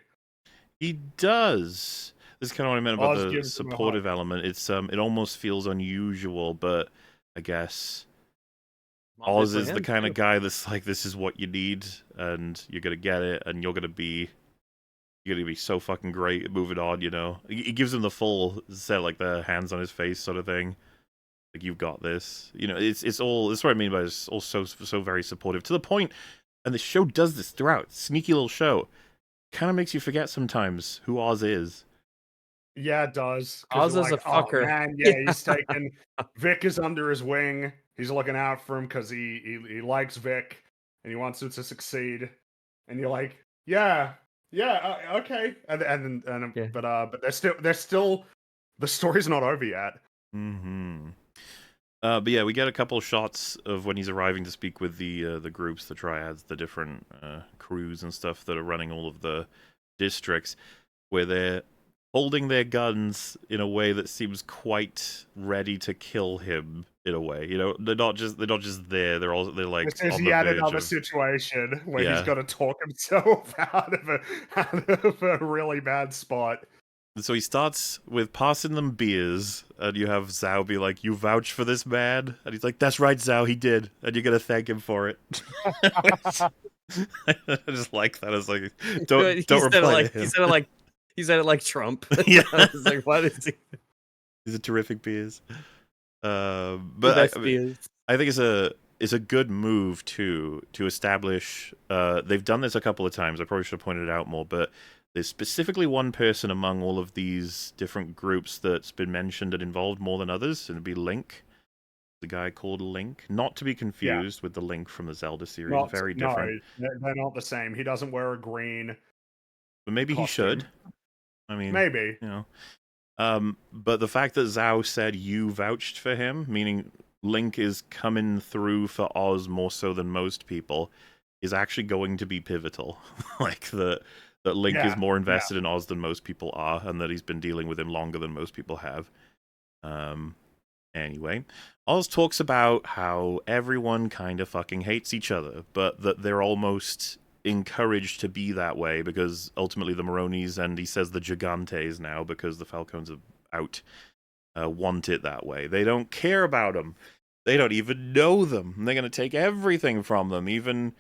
He does. This is kind of what I meant about Oz the gives him a supportive hug. element. It's it almost feels unusual, but I guess Oz is the kind of guy that's like, this is what you need, and you're gonna get it, and you're gonna be so fucking great at moving on, He gives him the full set, like the hands on his face sort of thing. Like, you've got this. It's all, that's what I mean by it's all so very supportive. To the point, and the show does this throughout. Sneaky little show. kind of makes you forget sometimes who Oz is. Yeah, it does. 'Cause Oz you're is a like, "Oh, fucker." man, yeah, he's taken Vic is under his wing. He's looking out for him because he likes Vic, and he wants him to succeed." And you're like, "Yeah, yeah, okay." Yeah. But they're still the story's not over yet. Mm-hmm. But yeah, we get a couple shots of when he's arriving to speak with the groups, the triads, the different crews and stuff that are running all of the districts, where they're holding their guns in a way that seems quite ready to kill him. In a way, you know, they're not just they're like This is on the yet verge another of situation where he's yeah. got to talk himself out of a really bad spot. So he starts with passing them beers, and you have Zhao be like, "You vouch for this man," and he's like, "That's right, Zhao, he did, and you're gonna thank him for it." I just like that. It's like, don't reply to him. He said it like Trump. Yeah, I was like, what is he? these are terrific beers. The But best I mean, beers. I think it's a good move to establish. They've done this a couple of times. I probably should have pointed it out more, but there's specifically one person among all of these different groups that's been mentioned and involved more than others, and it'd be Link, the guy called Link, not to be confused with the Link from the Zelda series. Not Very no, different. they're not the same. He doesn't wear a green But maybe he costume. should. I mean, Maybe. you know. But the fact that Zhao said you vouched for him, meaning Link is coming through for Oz more so than most people, is actually going to be pivotal. Like that Link is more invested in Oz than most people are, and that he's been dealing with him longer than most people have. Anyway, Oz talks about how everyone kind of fucking hates each other, but that they're almost encouraged to be that way because ultimately the Maronis, and he says the Gigantes now because the Falcones are out, want it that way. They don't care about them. They don't even know them. They're going to take everything from them, even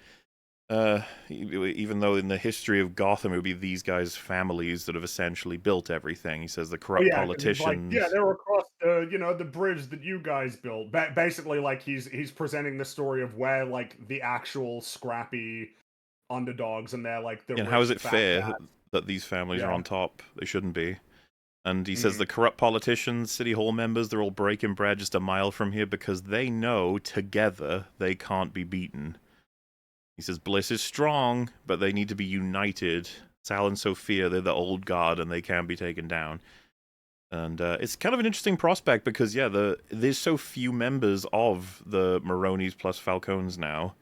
though in the history of Gotham it would be these guys' families that have essentially built everything. He says the corrupt politicians. Like, they're across the bridge that you guys built. Basically, like he's presenting the story of where like the actual scrappy underdogs, and they're like the. And how is it fair that these families are on top? They shouldn't be. And he says the corrupt politicians, city hall members, they're all breaking bread just a mile from here because they know together they can't be beaten. He says Bliss is strong, but they need to be united. Sal and Sophia, they're the old guard, and they can be taken down. And it's kind of an interesting prospect because, yeah, there's so few members of the Maronis plus Falcones now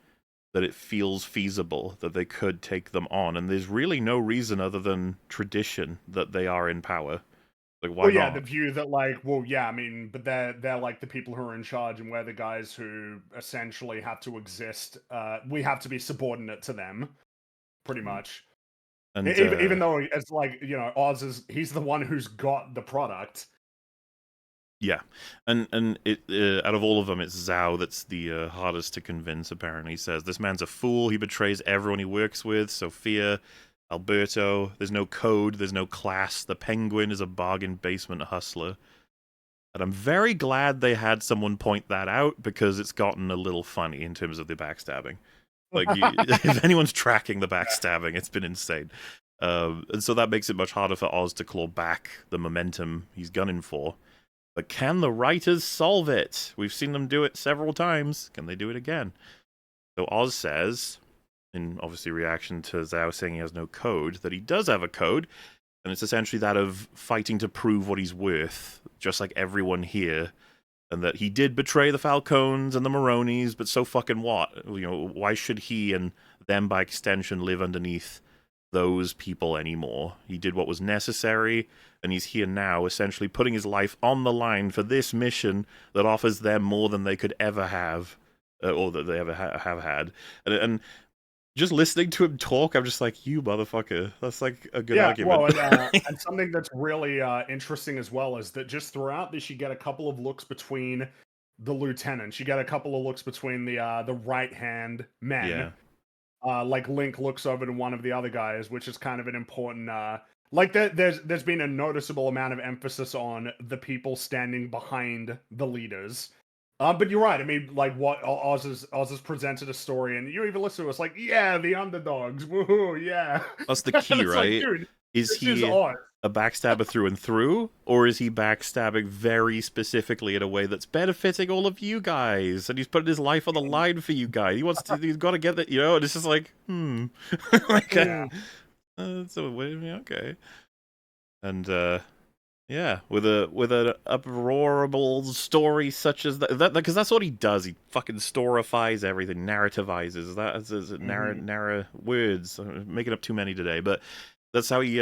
that it feels feasible that they could take them on. And there's really no reason other than tradition that they are in power. Like, why not? The view that like, well, yeah, I mean, but they're like the people who are in charge, and we're the guys who essentially have to exist. We have to be subordinate to them, pretty much. And even though it's like, Oz he's the one who's got the product. Yeah, and it out of all of them, it's Zhao that's the hardest to convince. Apparently, he says this man's a fool. He betrays everyone he works with. Sophia, Alberto. There's no code. There's no class. The Penguin is a bargain basement hustler. And I'm very glad they had someone point that out because it's gotten a little funny in terms of the backstabbing. Like, if anyone's tracking the backstabbing, it's been insane. And so that makes it much harder for Oz to claw back the momentum he's gunning for. But can the writers solve it? We've seen them do it several times. Can they do it again? So Oz says, in obviously reaction to Zhao saying he has no code, that he does have a code, and it's essentially that of fighting to prove what he's worth, just like everyone here, and that he did betray the Falcones and the Maronis, but so fucking what? Why should he and them by extension live underneath those people anymore? He did what was necessary, and he's here now, essentially putting his life on the line for this mission that offers them more than they could ever have, or that they ever have had. And just listening to him talk, I'm just like, you motherfucker. That's like a good argument. Well, and something that's really interesting as well is that just throughout this, you get a couple of looks between the lieutenants. You get a couple of looks between the right-hand men. Yeah. Like Link looks over to one of the other guys, which is kind of an important. There's been a noticeable amount of emphasis on the people standing behind the leaders. But you're right. I mean, like what Oz has presented a story, and you even listen to us like, yeah, the underdogs, woohoo, yeah. That's the And key, it's like, right? dude, Is this is he Oz. a backstabber through and through, or is he backstabbing very specifically in a way that's benefiting all of you guys, and he's putting his life on the line for you guys? He's got to get that, you know. And it's just like, like, Yeah. so okay, and yeah, with an uproarable story such as that, because that's what he does. He fucking storifies everything, narrativizes. That's narrow words. I'm making up too many today, but that's how he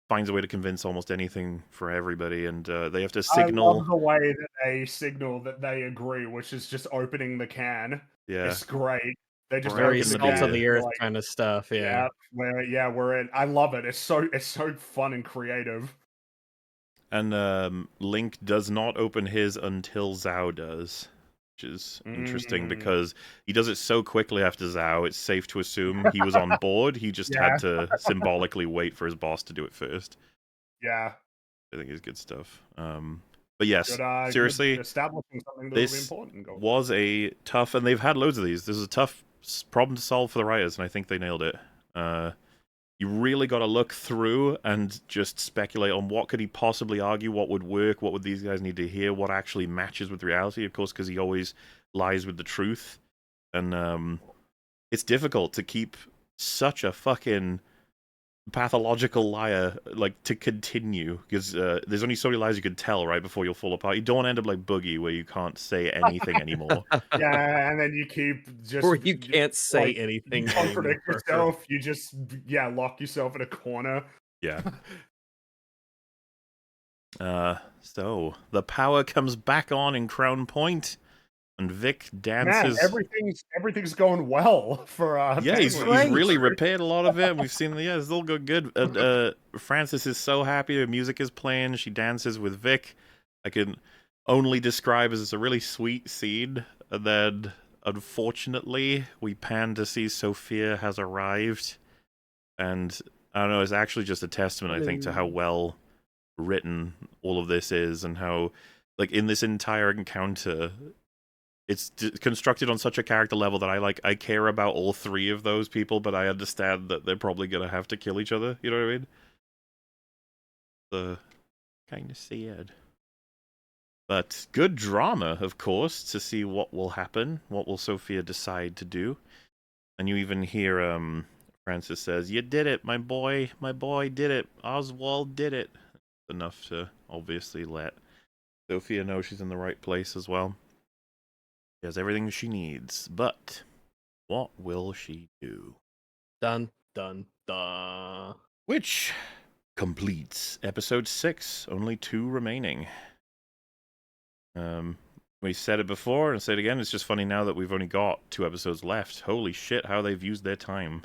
finds a way to convince almost anything for everybody, and they have to I signal. love the way that they signal that they agree, which is just opening the can. Yeah, It's great. They just Very Breaking open the the salt can. of beer. the earth Like, kind of stuff. Yeah. we're in. I love it. It's so fun and creative. And Link does not open his until Zhao does, which is interesting because he does it so quickly after Zhao. It's safe to assume he was on board. He just Yeah. had to symbolically wait for his boss to do it first. Yeah. I think is good stuff. But yes, Good, seriously, good establishing something that will be this important. was a tough, and they've had loads of these. This is a tough problem to solve for the writers, and I think they nailed it. You really got to look through and just speculate on what could he possibly argue, what would work, what would these guys need to hear, what actually matches with reality, of course, because he always lies with the truth. And it's difficult to keep such a fucking pathological liar, like, to continue, because there's only so many lies you can tell, right, before you'll fall apart. You don't want to end up like Boogie, where you can't say anything anymore. Yeah, and then you keep just Or you can't say like, anything you contradict anymore. yourself. You just lock yourself in a corner. Yeah. So the power comes back on in Crown Point, and Vic Man, dances. everything's going well for Yeah, he's Penguin. really repaired a lot of it. And we've seen it's all go good. And Frances is so happy. The music is playing. She dances with Vic. I can only describe as it's a really sweet scene. And then, unfortunately, we pan to see Sophia has arrived. And I don't know, it's actually just a testament, I think, to how well written all of this is, and how, like, in this entire encounter, it's constructed on such a character level that I care about all three of those people, but I understand that they're probably gonna have to kill each other. You know what I mean? Kind of sad. But good drama, of course, to see what will happen. What will Sophia decide to do? And you even hear Francis says, "You did it, my boy. My boy did it. Oswald did it." Enough to obviously let Sophia know she's in the right place as well. She has everything she needs, but what will she do? Dun, dun, dun. Which completes episode 6. Only 2 remaining. We said it before and say it again. It's just funny now that we've only got 2 episodes left. Holy shit, how they've used their time.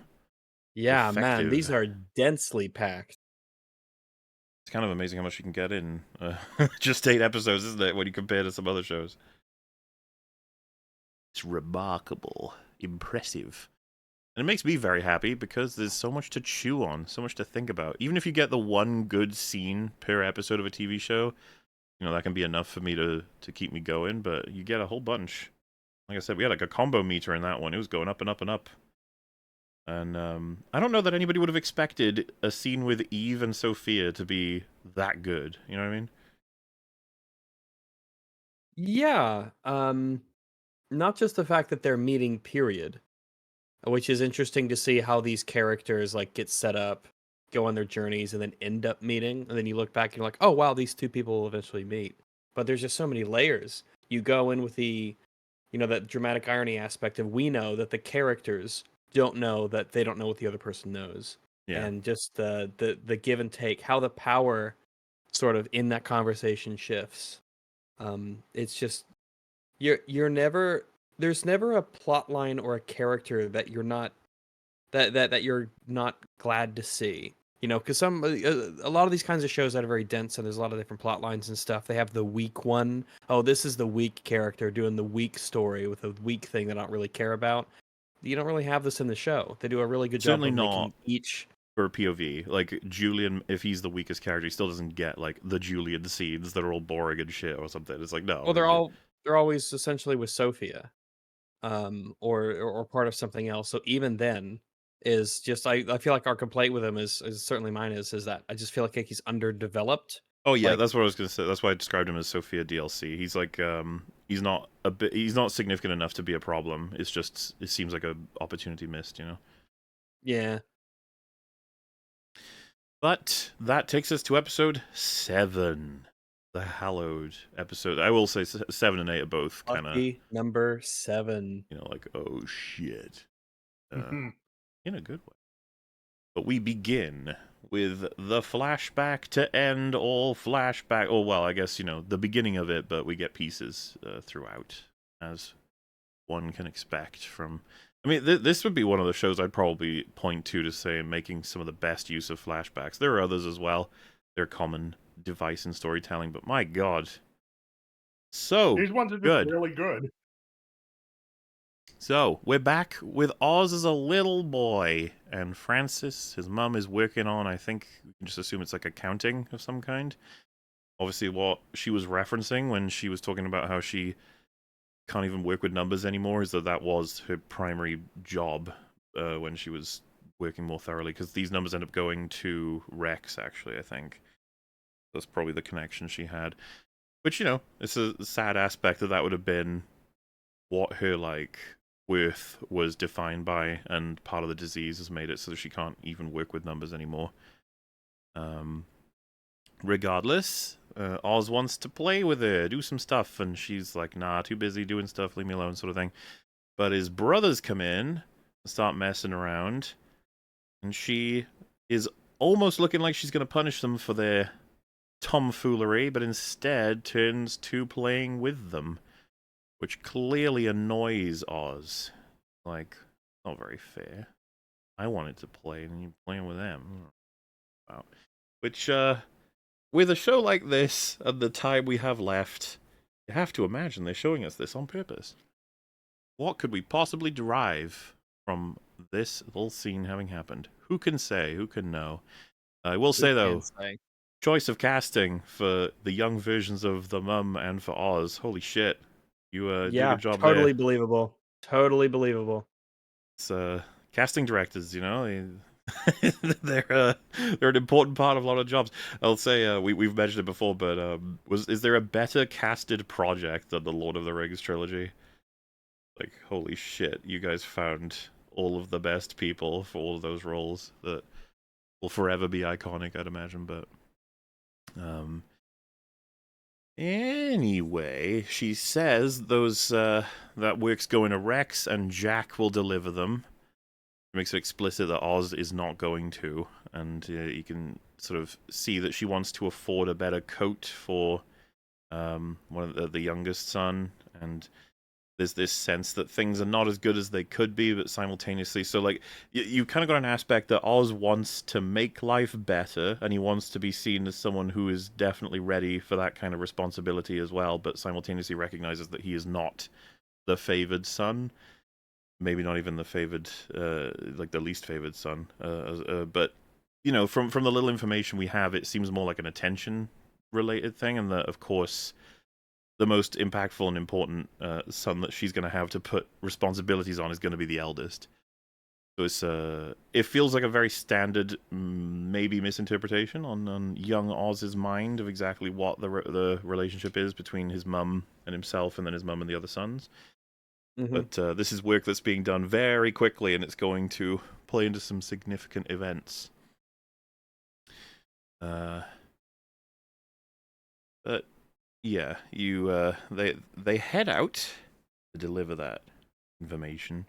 Yeah, man, Effective. these are densely packed. It's kind of amazing how much you can get in just 8 episodes, isn't it, when you compare to some other shows? It's remarkable, impressive. And it makes me very happy because there's so much to chew on, so much to think about. Even if you get the one good scene per episode of a TV show, you know, that can be enough for me to keep me going, but you get a whole bunch. Like I said, we had like a combo meter in that one. It was going up and up and up. And I don't know that anybody would have expected a scene with Eve and Sophia to be that good. You know what I mean? Yeah, not just the fact that they're meeting, period, which is interesting to see how these characters like get set up, go on their journeys, and then end up meeting. And then you look back and you're like, oh wow, these two people will eventually meet. But there's just so many layers. You go in with the, that dramatic irony aspect of, we know that the characters don't know that they don't know what the other person knows. Yeah. And just the give and take, how the power sort of in that conversation shifts. It's just you're never, there's never a plot line or a character that you're not that you're not glad to see. Because a lot of these kinds of shows that are very dense and there's a lot of different plot lines and stuff. They have the weak one. Oh, this is the weak character doing the weak story with a weak thing that I don't really care about. You don't really have this in the show. They do a really good Certainly job of not making each for POV. Like Julian, if he's the weakest character, he still doesn't get like the Julian scenes that are all boring and shit or something. It's like, no. Well, they're all they're always essentially with Sophia, or part of something else. So even then, is just I feel like our complaint with him is certainly mine is that I just feel like he's underdeveloped. Oh yeah, Like that's what I was gonna say. That's why I described him as Sophia DLC. He's like he's not significant enough to be a problem. It's just it seems like a opportunity missed, you know. yeah, But that takes us to episode 7, the hallowed episode. I will say 7 and 8 are both kind of, lucky number 7. you know, like oh shit, Mhm. in a good way. But we begin with the flashback to end all flashback. Oh well, I guess you know the beginning of it, but we get pieces throughout, as one can expect from. I mean, this would be one of the shows I'd probably point to say making some of the best use of flashbacks. There are others as well. They're a common device in storytelling, but my god, so These ones are just good. really good. So, we're back with Oz as a little boy, and Francis, his mum, is working on, I think, we can just assume it's like accounting of some kind. Obviously, what she was referencing when she was talking about how she can't even work with numbers anymore is that was her primary job when she was working more thoroughly, because these numbers end up going to Rex, actually, I think. That's probably the connection she had. Which, you know, it's a sad aspect that would have been what her, like, worth was defined by, and part of the disease has made it so that she can't even work with numbers anymore. Regardless, Oz wants to play with her, do some stuff, and she's like, nah, too busy doing stuff, leave me alone, sort of thing. But his brothers come in and start messing around, and she is almost looking like she's going to punish them for their tomfoolery, but instead turns to playing with them, which clearly annoys Oz. Like, not very fair. I wanted to play, and you're playing with them. Wow. Which, with a show like this, and the time we have left, you have to imagine they're showing us this on purpose. What could we possibly derive from this little scene having happened? Who can say? Who can know? I will say, though, choice of casting for the young versions of the Mum and for Oz, holy shit. You did a good job totally there. believable. Totally believable. It's casting directors, you know, they're an important part of a lot of jobs. I'll say we've mentioned it before, but is there a better casted project than the Lord of the Rings trilogy? Like, holy shit, you guys found all of the best people for all of those roles that will forever be iconic, I'd imagine. But anyway, she says those that work's going to Rex, and Jack will deliver them. It makes it explicit that Oz is not going to, and you can sort of see that she wants to afford a better coat for one of the youngest son, and there's this sense that things are not as good as they could be, but simultaneously, so like you kind of got an aspect that Oz wants to make life better, and he wants to be seen as someone who is definitely ready for that kind of responsibility as well, but simultaneously recognizes that he is not the favored son. Maybe not even the favored, like the least favored son. But you know, from the little information we have, it seems more like an attention-related thing, and that, of course, the most impactful and important son that she's going to have to put responsibilities on is going to be the eldest. So it feels like a very standard, maybe misinterpretation on young Oz's mind of exactly what the relationship is between his mum and himself, and then his mum and the other sons. But this is work that's being done very quickly, and it's going to play into some significant events. But yeah, they head out to deliver that information,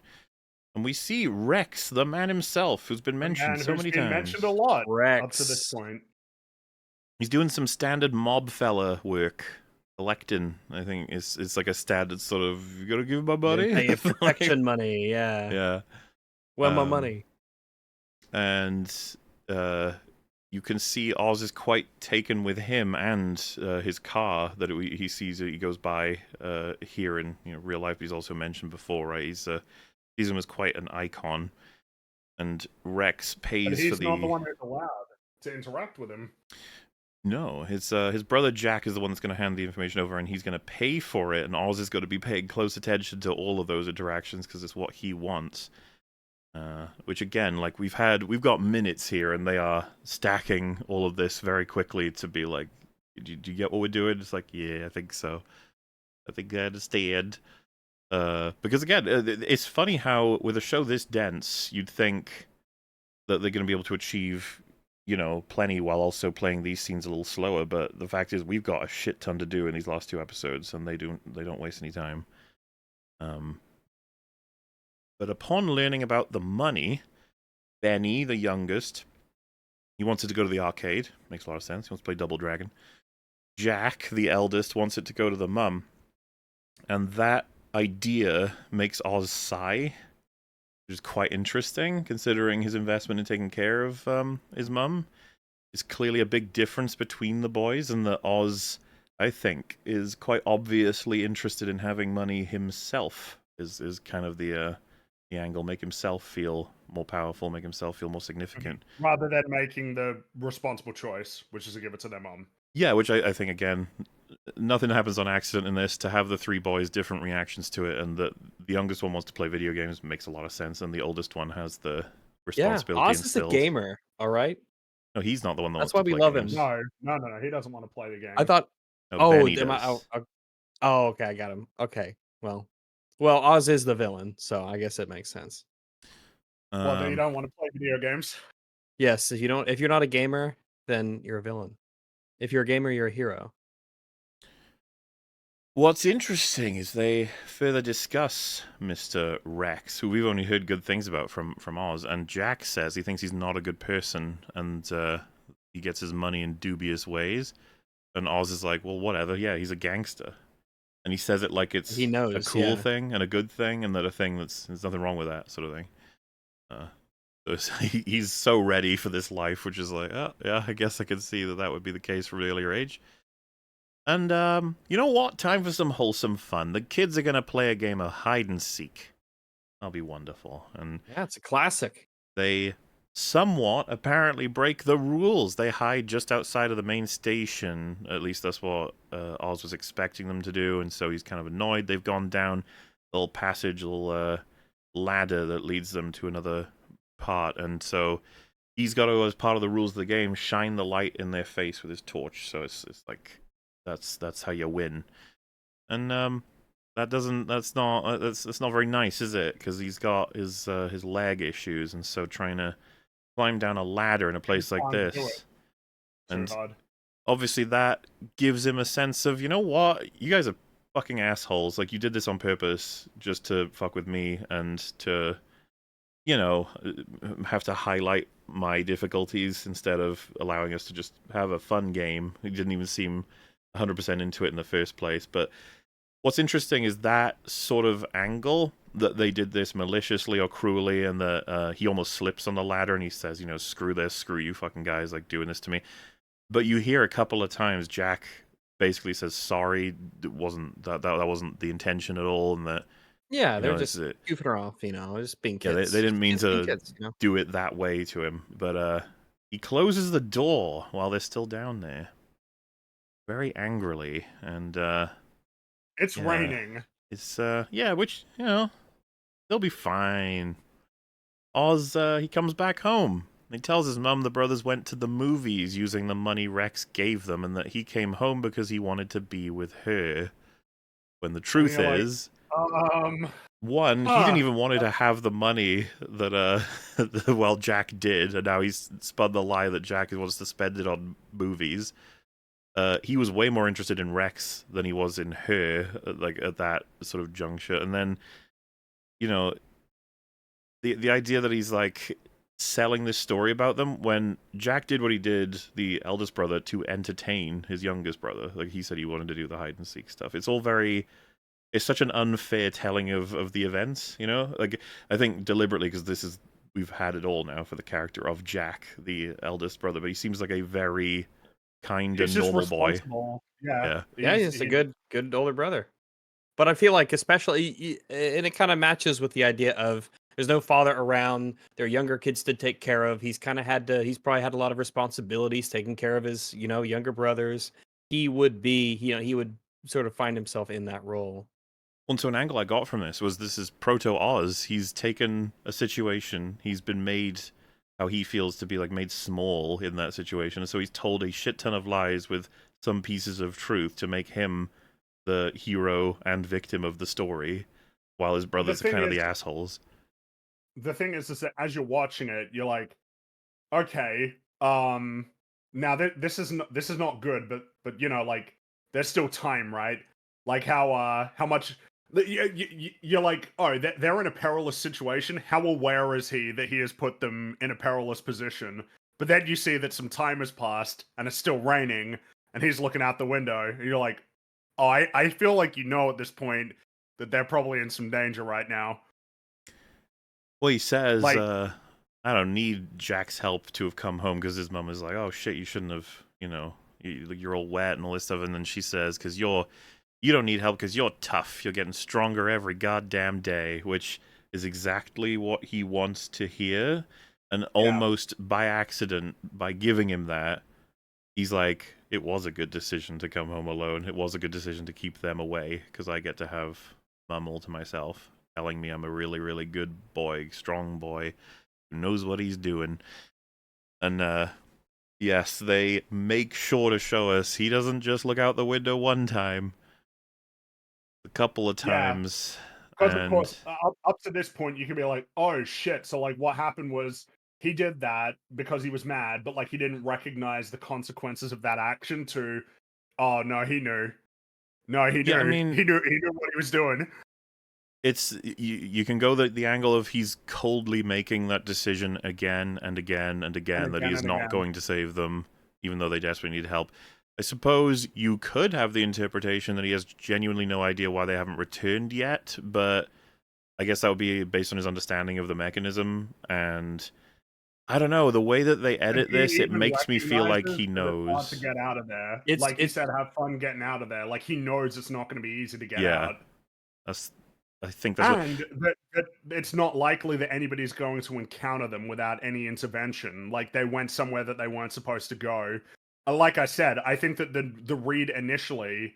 and we see Rex, the man himself, who's been mentioned so many times. Mentioned a lot Rex. up to this point. He's doing some standard mob fella work. Collecting, I think, is like a standard sort of, you gotta give my money. Pay protection money, yeah. Yeah. Well, my money. And you can see Oz is quite taken with him and his car that he sees. He goes by here in real life. He's also mentioned before, right? He's sees him as quite an icon. And Rex pays but he's for the. not the one who's allowed to interact with him. No, his brother Jack is the one that's going to hand the information over, and he's going to pay for it. And Oz is going to be paying close attention to all of those interactions because it's what he wants. Which again, like we've got minutes here, and they are stacking all of this very quickly to be like, do you get what we're doing? It's like, yeah, I think so. I think I understand. Because again, it's funny how with a show this dense, you'd think that they're going to be able to achieve, plenty while also playing these scenes a little slower. But the fact is, we've got a shit ton to do in these last 2 episodes, and they don't waste any time. But upon learning about the money, Benny, the youngest, he wanted to go to the arcade. Makes a lot of sense. He wants to play Double Dragon. Jack, the eldest, wants it to go to the mum. And that idea makes Oz sigh, which is quite interesting, considering his investment in taking care of his mum. Is clearly a big difference between the boys, and that Oz, I think, is quite obviously interested in having money himself, is kind of the angle. Make himself feel more powerful, make himself feel more significant. Rather than making the responsible choice, which is to give it to their mom. Yeah, which I think, again, nothing happens on accident in this. To have the 3 boys, different reactions to it, and the youngest one wants to play video games makes a lot of sense, and the oldest one has the responsibility Oz is a gamer, all right? No, he's not the one that That's wants why to we play love him. games. No, he doesn't want to play the game. I thought, No, Benny does. okay, I got him. Okay, well, Oz is the villain, so I guess it makes sense. Well, then you don't want to play video games. Yes, if you're not a gamer, then you're a villain. If you're a gamer, you're a hero. What's interesting is they further discuss Mr. Rex, who we've only heard good things about from Oz, and Jack says he thinks he's not a good person, and he gets his money in dubious ways. And Oz is like, well, whatever, yeah, he's a gangster. And he says it like it's He knows, a cool yeah. thing and a good thing, and that a thing there's nothing wrong with that sort of thing. So he's so ready for this life, which is like, oh, yeah, I guess I could see that would be the case from an earlier age. And, you know what? Time for some wholesome fun. The kids are going to play a game of hide and seek. That'll be wonderful. And yeah, it's a classic. They somewhat apparently break the rules. They hide just outside of the main station. At least that's what Oz was expecting them to do. And so he's kind of annoyed. They've gone down a little passage, a little ladder that leads them to another part. And so he's got to, as part of the rules of the game, shine the light in their face with his torch. So it's like... That's how you win, and that's not very nice, is it? Because he's got his leg issues, and so trying to climb down a ladder in a place like this, and obviously that gives him a sense of, you know what, you guys are fucking assholes. Like, you did this on purpose just to fuck with me and to, have to highlight my difficulties instead of allowing us to just have a fun game. He didn't even seem 100% into it in the first place. But what's interesting is that sort of angle, that they did this maliciously or cruelly, and that he almost slips on the ladder and he says, screw this, screw you fucking guys, like, doing this to me. But you hear a couple of times Jack basically says sorry, that wasn't the intention at all, and that they're just goofing her off, just being kids. They didn't mean to do it that way to him. But he closes the door while they're still down there, very angrily, and it's raining. It's which they'll be fine. Oz he comes back home. He tells his mum the brothers went to the movies using the money Rex gave them, and that he came home because he wanted to be with her. When the truth is, one, he didn't even want her to have the money that Jack did, and now he's spun the lie that Jack wants to spend it on movies. He was way more interested in Rex than he was in her, like, at that sort of juncture. And then, the idea that he's, like, selling this story about them, when Jack did what he did, the eldest brother, to entertain his youngest brother. Like, he said he wanted to do the hide and seek stuff. It's all very... It's such an unfair telling of the events, Like, I think deliberately, because we've had it all now for the character of Jack, the eldest brother, but he seems like a very... kind and normal boy. He's a good older brother. But I feel like, especially, and it kind of matches with the idea of There's no father around. There are younger kids to take care of. He's kind of had to. He's probably had a lot of responsibilities, taking care of his, younger brothers. He would be, he would sort of find himself in that role. Well, so an angle I got from this is proto-Oz. He's taken a situation, he's been made how he feels to be like made small in that situation, so he's told a shit ton of lies with some pieces of truth to make him the hero and victim of the story, while his brothers are kind of the assholes. The thing is that as you're watching it, you're like, okay, now this is not good, but like there's still time, right? Like how much you're like, oh, they're in a perilous situation. How aware is he that he has put them in a perilous position? But then you see that some time has passed and it's still raining, and he's looking out the window, and you're like, oh, I feel like at this point that they're probably in some danger right now. Well, he says, Like, I don't need Jack's help to have come home, because his mom is like, oh shit, you shouldn't have, you're all wet and all this stuff. And then she says, because you don't need help because you're tough. You're getting stronger every goddamn day, which is exactly what he wants to hear. And almost by accident, by giving him that, he's like, it was a good decision to come home alone. It was a good decision to keep them away, because I get to have mum all to myself, telling me I'm a really, really good boy, strong boy, who knows what he's doing. And, yes, they make sure to show us he doesn't just look out the window one time. A couple of times. Because of course, up to this point, you can be like, oh shit, so like what happened was he did that because he was mad, but like he didn't recognize the consequences of that action to, oh no, he knew. No, he knew. Yeah, I mean, he knew what he was doing. It's you can go the angle of he's coldly making that decision again and again and again, that he is not going to save them, even though they desperately need help. I suppose you could have the interpretation that he has genuinely no idea why they haven't returned yet, but I guess that would be based on his understanding of the mechanism, and I don't know, the way that they edit this, it makes me feel like he knows. To get out of there. Like he said, have fun getting out of there. Like he knows it's not going to be easy to get out. I think that's that it's not likely that anybody's going to encounter them without any intervention. Like they went somewhere that they weren't supposed to go. Like I said, I think that the read initially,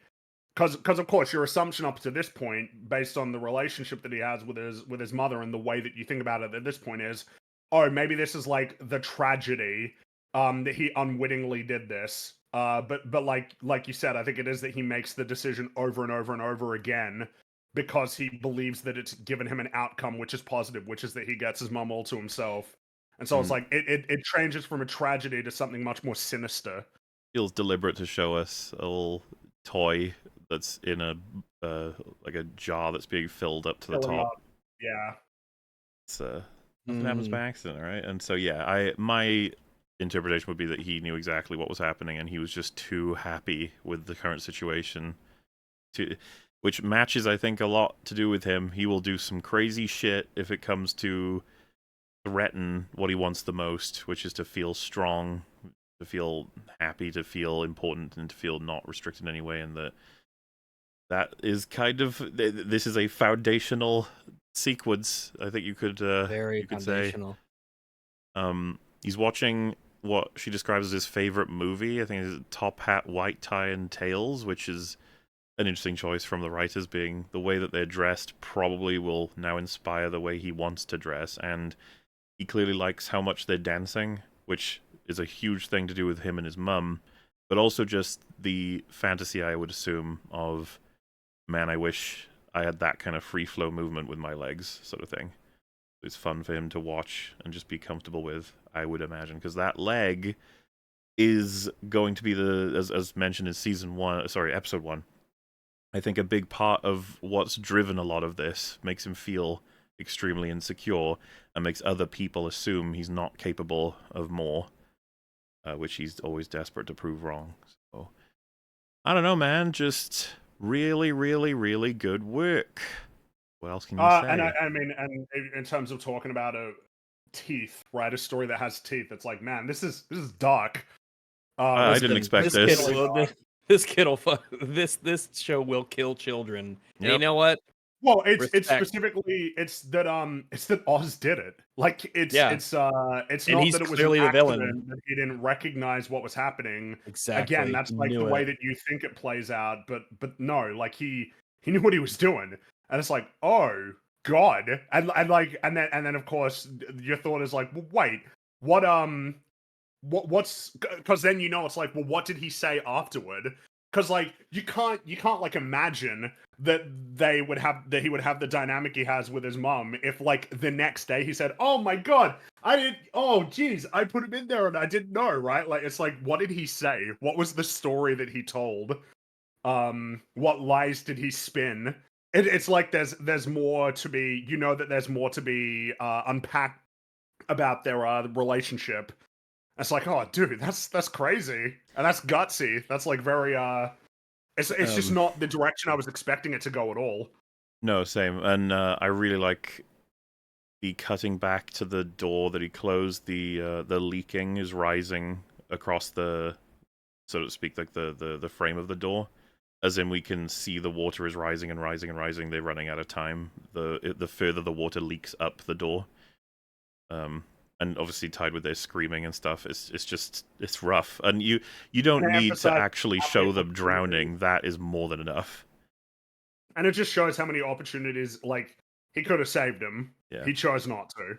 because of course your assumption up to this point, based on the relationship that he has with his mother and the way that you think about it at this point is, oh, maybe this is like the tragedy that he unwittingly did this. But like you said, I think it is that he makes the decision over and over and over again, because he believes that it's given him an outcome which is positive, which is that he gets his mum all to himself. And so it's like it changes from a tragedy to something much more sinister. Feels deliberate to show us a little toy that's in a like a jar that's being filled up to the top. Yeah. It's nothing happens by accident, right? And so yeah, my interpretation would be that he knew exactly what was happening and he was just too happy with the current situation which matches, I think, a lot to do with him. He will do some crazy shit if it comes to threaten what he wants the most, which is to feel strong, to feel happy, to feel important, and to feel not restricted in any way. And that is kind of, this is a foundational sequence, I think you could foundational. Say. He's watching what she describes as his favorite movie. I think it's Top Hat, White Tie, and Tails, which is an interesting choice from the writers, being the way that they're dressed probably will now inspire the way he wants to dress, and he clearly likes how much they're dancing, which is a huge thing to do with him and his mum, but also just the fantasy, I would assume, of, man, I wish I had that kind of free flow movement with my legs, sort of thing. It's fun for him to watch and just be comfortable with, I would imagine, because that leg is going to be as mentioned in episode 1. I think a big part of what's driven a lot of this makes him feel extremely insecure and makes other people assume he's not capable of more, which he's always desperate to prove wrong. So, I don't know, man. Just really, really, really good work. What else can you say? And I mean, and in terms of talking about teeth, right? A story that has teeth. It's like, man, this is dark. I didn't expect this. This kid will this show will kill children. Yep. And you know what? Well, it's Respect. specifically it's that Oz did it. Like Yeah. it's And not he's that it was an clearly the villain. accident that he didn't recognize what was happening. Again, Exactly. that's He like the knew way it. that you think it plays out, but no, like he knew what he was doing, and it's like, oh god, and then of course your thought is like, well, wait, what's because then it's like, well, what did he say afterward? Because like you can't like imagine that he would have the dynamic he has with his mom if like the next day he said, oh my god, geez, I put him in there and I didn't know, right? Like it's like, what did he say? What was the story that he told? What lies did he spin? It's like there's more to be, that there's more to be unpacked about their relationship. It's like, oh, dude, that's crazy, and that's gutsy. That's like very it's just not the direction I was expecting it to go at all. No, same. And I really like the cutting back to the door that he closed. The leaking is rising across the, so to speak, like the frame of the door, as in we can see the water is rising and rising and rising. They're running out of time. The further the water leaks up the door. And obviously tied with their screaming and stuff, it's rough. And you don't And need to emphasize actually how show many them drowning. opportunities- That is more than enough. And it just shows how many opportunities, like, he could have saved him. Yeah. He chose not to.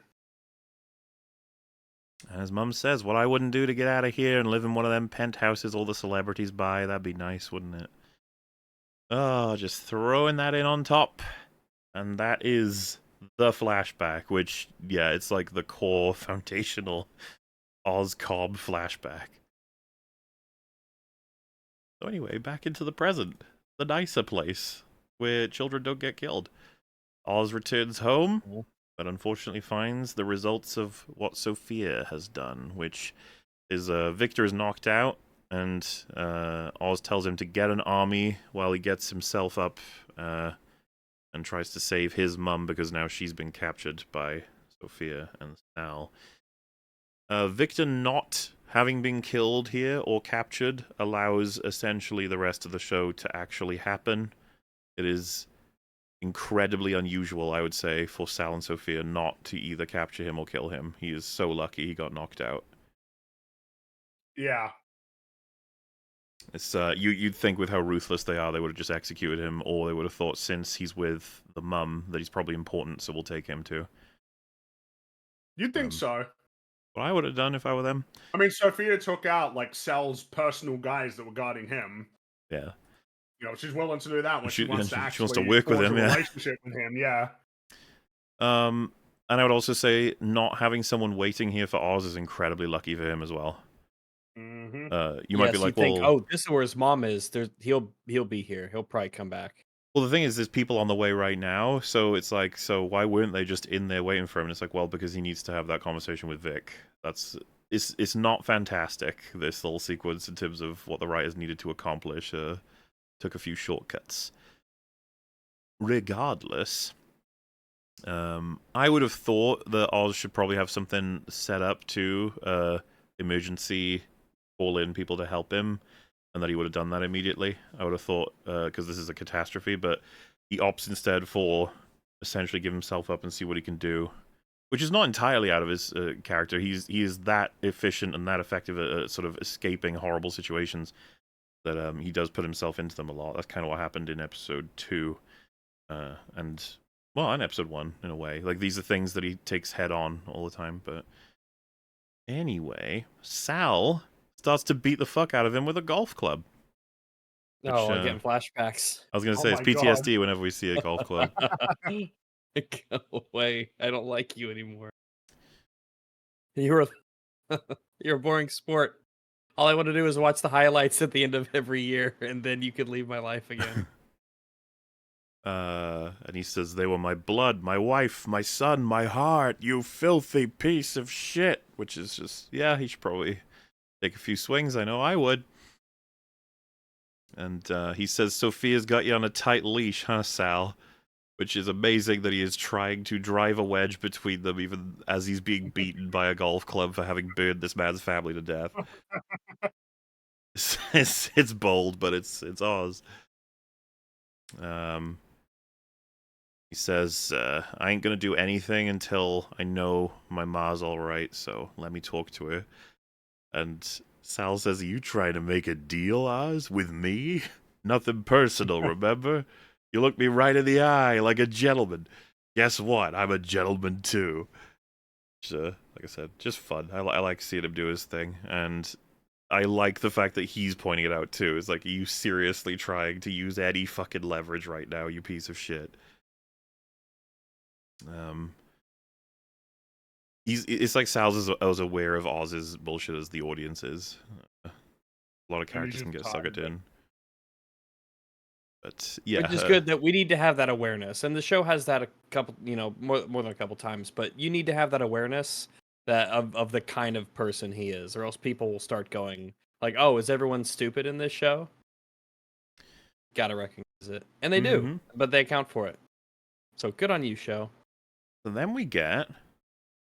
And his mum says, what I wouldn't do to get out of here and live in one of them penthouses all the celebrities buy, that'd be nice, wouldn't it? Oh, just throwing that in on top. And that is the flashback, which, yeah, it's like the core foundational Oz Cobb flashback. So anyway, back into the present. The nicer place, where children don't get killed. Oz returns home, but unfortunately finds the results of what Sophia has done, which is Victor is knocked out, and Oz tells him to get an army while he gets himself up and tries to save his mum because now she's been captured by Sophia and Sal. Victor not having been killed here or captured allows essentially the rest of the show to actually happen. It is incredibly unusual, I would say, for Sal and Sophia not to either capture him or kill him. He is so lucky he got knocked out. Yeah. It's you'd think with how ruthless they are, they would have just executed him, or they would have thought since he's with the mum that he's probably important, so we'll take him too. You'd think so. What I would have done if I were them. I mean, Sophia took out like Sal's personal guys that were guarding him. Yeah. She's willing to do that when she wants to she actually wants to work with forge him, a yeah. relationship with him. Yeah. And I would also say not having someone waiting here for Oz is incredibly lucky for him as well. Mm-hmm. You might be like, think, well, oh, this is where his mom is. He'll be here. He'll probably come back. well, the thing is, there's people on the way right now, so it's like, so why weren't they just in there waiting for him? And it's like, well, because he needs to have that conversation with Vic. It's not fantastic, this little sequence, in terms of what the writers needed to accomplish. Took a few shortcuts. Regardless, I would have thought that Oz should probably have something set up to emergency call in people to help him, and that he would have done that immediately. I would have thought, because this is a catastrophe, but he opts instead for essentially give himself up and see what he can do, which is not entirely out of his character. He is that efficient and that effective at sort of escaping horrible situations that he does put himself into them a lot. That's kind of what happened in episode 2, and well, in episode 1 in a way. Like, these are things that he takes head on all the time. But anyway, Sal starts to beat the fuck out of him with a golf club. Which, I'm getting flashbacks. I was going to Oh say, it's my PTSD God. whenever we see a golf club. Go away. I don't like you anymore. You're a boring sport. All I want to do is watch the highlights at the end of every year, and then you could leave my life again. And he says, they were my blood, my wife, my son, my heart, you filthy piece of shit. Which is just, yeah, he should probably take a few swings. I know I would. And he says, Sophia's got you on a tight leash, huh, Sal? Which is amazing that he is trying to drive a wedge between them, even as he's being beaten by a golf club for having burned this man's family to death. It's bold, but it's Oz. He says, I ain't gonna do anything until I know my ma's all right, so let me talk to her. And Sal says, are you trying to make a deal, Oz, with me? Nothing personal, remember? You look me right in the eye like a gentleman. Guess what? I'm a gentleman too. Which, like I said, just fun. I like seeing him do his thing, and I like the fact that he's pointing it out too. It's like, are you seriously trying to use any fucking leverage right now, you piece of shit? It's like Sal's is as aware of Oz's bullshit as the audience is. A lot of characters can get suckered in. But yeah, which is good that we need to have that awareness, and the show has that a couple, more than a couple times. But you need to have that awareness that of the kind of person he is, or else people will start going like, "Oh, is everyone stupid in this show?" Gotta recognize it, and they do, but they account for it. So good on you, show. So then we get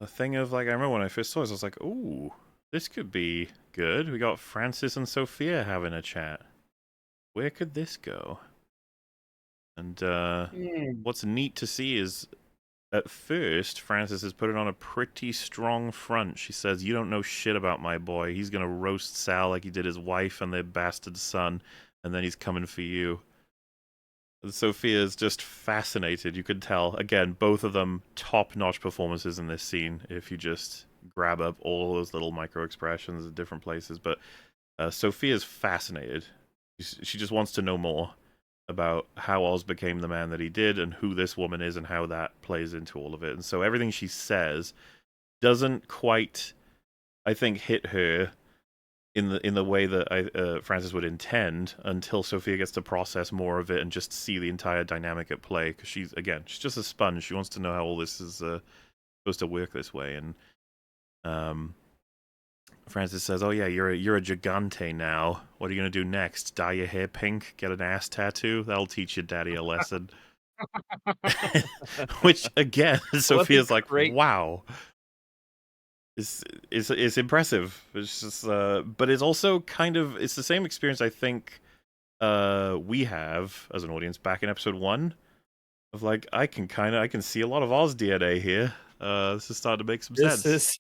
a thing of like, I remember when I first saw this, I was like, "Ooh, this could be good." We got Francis and Sophia having a chat. Where could this go? And what's neat to see is, at first, Francis is putting on a pretty strong front. She says, you don't know shit about my boy. He's going to roast Sal like he did his wife and their bastard son, and then he's coming for you. And Sophia's just fascinated. You could tell. Again, both of them top-notch performances in this scene, if you just grab up all those little micro-expressions at different places. But Sophia's fascinated. She just wants to know more about how Oz became the man that he did and who this woman is and how that plays into all of it. And so everything she says doesn't quite, I think, hit her in the way that Francis would intend until Sophia gets to process more of it and just see the entire dynamic at play. Because she's just a sponge. She wants to know how all this is supposed to work this way. And Francis says, "Oh yeah, you're a gigante now. What are you gonna do next? Dye your hair pink? Get an ass tattoo? That'll teach your daddy a lesson." Which again, Sophia's like, "Wow, it's impressive." It's just, but it's also it's the same experience I think we have as an audience back in episode 1 of like, I can see a lot of Oz DNA here. This is starting to make some sense.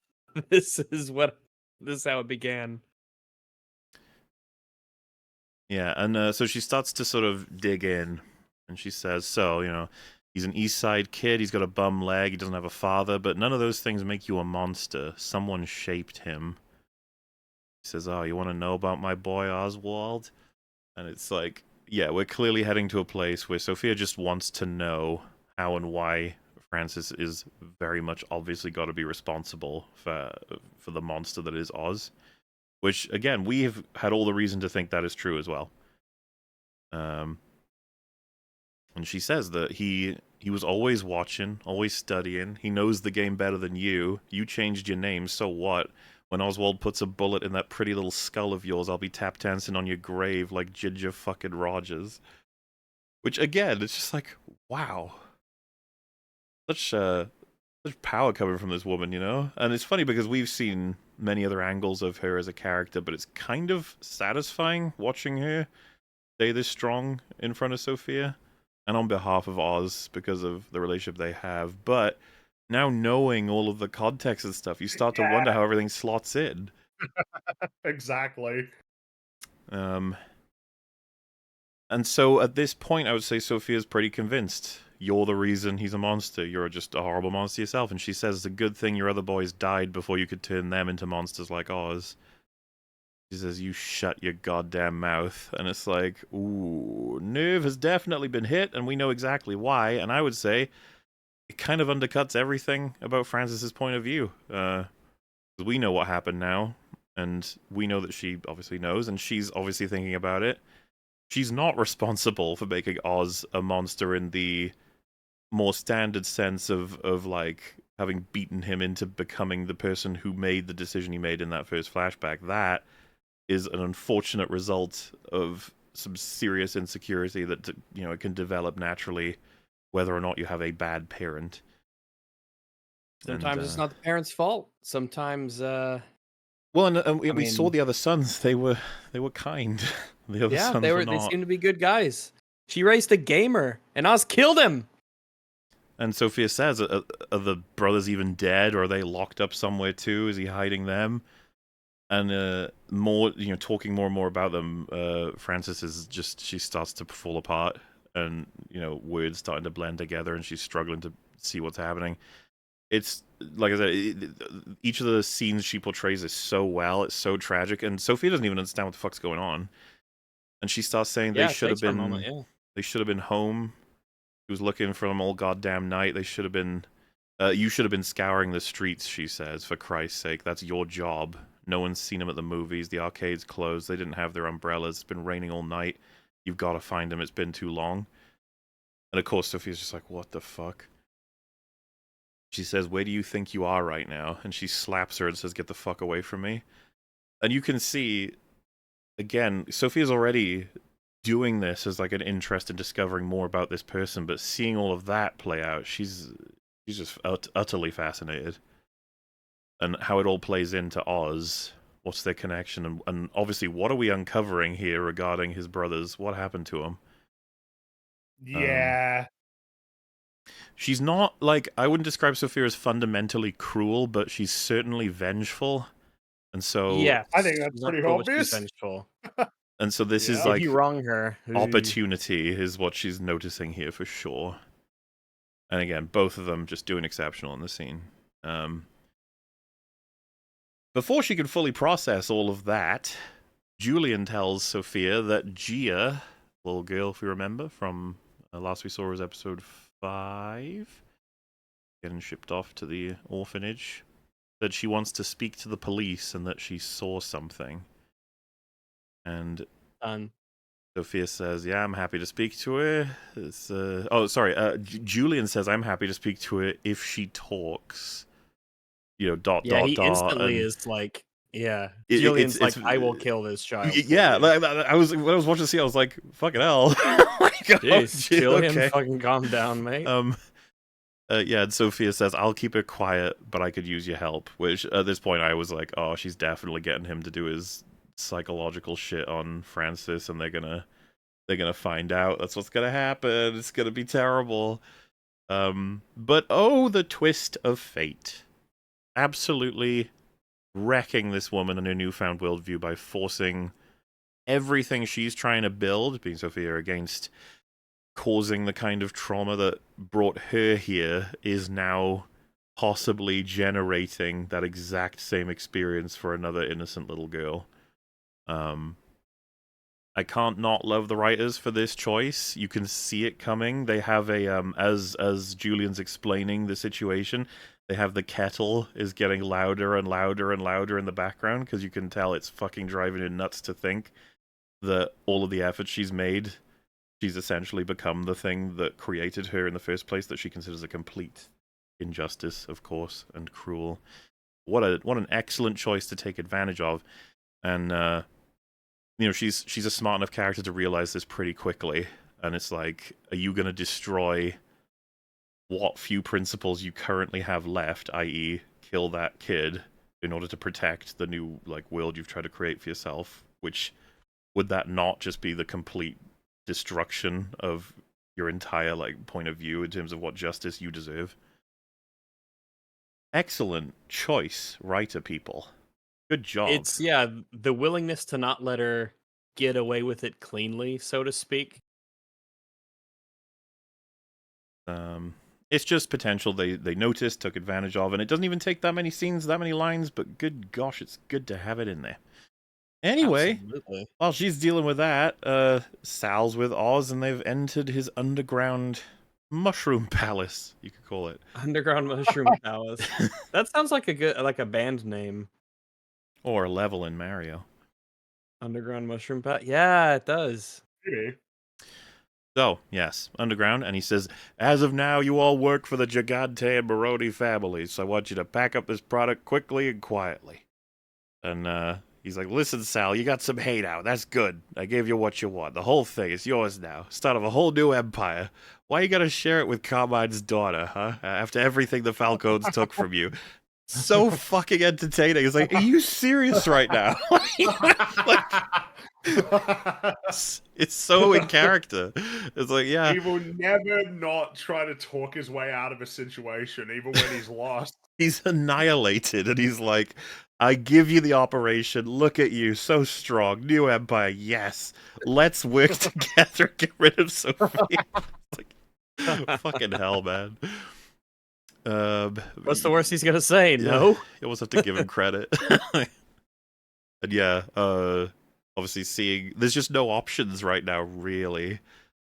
This is how it began. Yeah, and so she starts to sort of dig in, and she says, so, he's an East Side kid, he's got a bum leg, he doesn't have a father, but none of those things make you a monster. Someone shaped him. He says, oh, you want to know about my boy Oswald? And it's like, yeah, we're clearly heading to a place where Sophia just wants to know how and why Francis is very much obviously got to be responsible for the monster that is Oz. Which, again, we have had all the reason to think that is true as well. And she says that he was always watching, always studying. He knows the game better than you. You changed your name, so what? When Oswald puts a bullet in that pretty little skull of yours, I'll be tap dancing on your grave like Ginger fucking Rogers. Which, again, it's just like, wow. Such power coming from this woman, And it's funny because we've seen many other angles of her as a character, but it's kind of satisfying watching her stay this strong in front of Sophia and on behalf of Oz because of the relationship they have. But now knowing all of the context and stuff, you start to wonder how everything slots in. Exactly. And so at this point, I would say Sophia's pretty convinced. You're the reason he's a monster. You're just a horrible monster yourself. And she says it's a good thing your other boys died before you could turn them into monsters like Oz. She says, you shut your goddamn mouth. And it's like, ooh, nerve has definitely been hit, and we know exactly why. And I would say it kind of undercuts everything about Francis's point of view. We know what happened now, and we know that she obviously knows, and she's obviously thinking about it. She's not responsible for making Oz a monster in the more standard sense of like having beaten him into becoming the person who made the decision he made in that first flashback. That is an unfortunate result of some serious insecurity that it can develop naturally, whether or not you have a bad parent. Sometimes it's not the parents' fault. Sometimes, well, and we saw the other sons; they were kind. The other sons were not. They seem to be good guys. She raised a gamer, and Oz killed him. And Sophia says, are the brothers even dead, or are they locked up somewhere too? Is he hiding them? And more, talking more and more about them, Frances is she starts to fall apart, and words starting to blend together, and she's struggling to see what's happening. It's like I said, each of the scenes she portrays is so well. It's so tragic, and Sophia doesn't even understand what the fuck's going on. And she starts saying they should have been, they should have been home. He was looking for them all goddamn night. They should have been. You should have been scouring the streets, she says. For Christ's sake, that's your job. No one's seen him at the movies. The arcade's closed. They didn't have their umbrellas. It's been raining all night. You've got to find him. It's been too long. And of course, Sophia's just like, what the fuck? She says, where do you think you are right now? And she slaps her and says, get the fuck away from me. And you can see, again, Sophia's already doing this as like an interest in discovering more about this person, but seeing all of that play out, she's just utterly fascinated. And how it all plays into Oz, what's their connection, and obviously what are we uncovering here regarding his brothers? What happened to them? Yeah. She's not, like, I wouldn't describe Sophia as fundamentally cruel, but she's certainly vengeful. And so... Yeah, I think that's pretty obvious. Vengeful. And so this is If like... you wrong her. Opportunity is what she's noticing here for sure. And again, both of them just doing exceptional in the scene. Before she can fully process all of that, Julian tells Sophia that Gia, little girl, if you remember, from last we saw was episode 5, getting shipped off to the orphanage, that she wants to speak to the police and that she saw something. And Sophia says, yeah, I'm happy to speak to her. Julian says, I'm happy to speak to her if she talks. He instantly is like, Julian's like, I will kill this child. Yeah, when I was watching the scene, I was like, fucking hell. Jeez, Julian, fucking calm down, mate. And Sophia says, I'll keep it quiet, but I could use your help. Which, at this point, I was like, oh, she's definitely getting him to do his psychological shit on Frances, and they're gonna find out. That's what's gonna happen. It's gonna be terrible. But oh, the twist of fate. Absolutely wrecking this woman and her newfound worldview by forcing everything she's trying to build, being Sophia, against causing the kind of trauma that brought her here, is now possibly generating that exact same experience for another innocent little girl. I can't not love the writers for this choice. You can see it coming. They have a as Julian's explaining the situation, they have the kettle is getting louder and louder and louder in the background, because you can tell it's fucking driving her nuts to think that all of the effort she's made, she's essentially become the thing that created her in the first place, that she considers a complete injustice, of course, and cruel. What an excellent choice to take advantage of. And she's a smart enough character to realize this pretty quickly, and it's like, are you gonna destroy what few principles you currently have left, i.e. kill that kid, in order to protect the new world you've tried to create for yourself? Which, would that not just be the complete destruction of your entire point of view in terms of what justice you deserve? Excellent choice, writer people. Good job. It's the willingness to not let her get away with it cleanly, so to speak. It's just potential they noticed, took advantage of, and it doesn't even take that many scenes, that many lines, but good gosh, it's good to have it in there. Anyway, Absolutely. while she's dealing with that, Sal's with Oz, and they've entered his underground mushroom palace, you could call it. Underground Mushroom Palace. That sounds like a band name. Or a level in Mario. Underground Mushroom Palace. Yeah, it does. Maybe. So, yes, underground, and he says, as of now, you all work for the Gigante and Barodi families, so I want you to pack up this product quickly and quietly. And, he's like, listen, Sal, you got some hate out. That's good. I gave you what you want. The whole thing is yours now. Start of a whole new empire. Why you gotta share it with Carmine's daughter, huh? After everything the Falcones took from you. So fucking entertaining. It's like, are you serious right now? It's so in character. It's like, yeah, He will never not try to talk his way out of a situation, even when he's lost. he's annihilated, and he's like, I give you the operation. Look at you, so strong. New empire, yes. Let's work together. Get rid of Sophia. It's like, fucking hell, man. What's the worst he's gonna say? No. You almost have to give him credit. And yeah, obviously seeing there's just no options right now, really.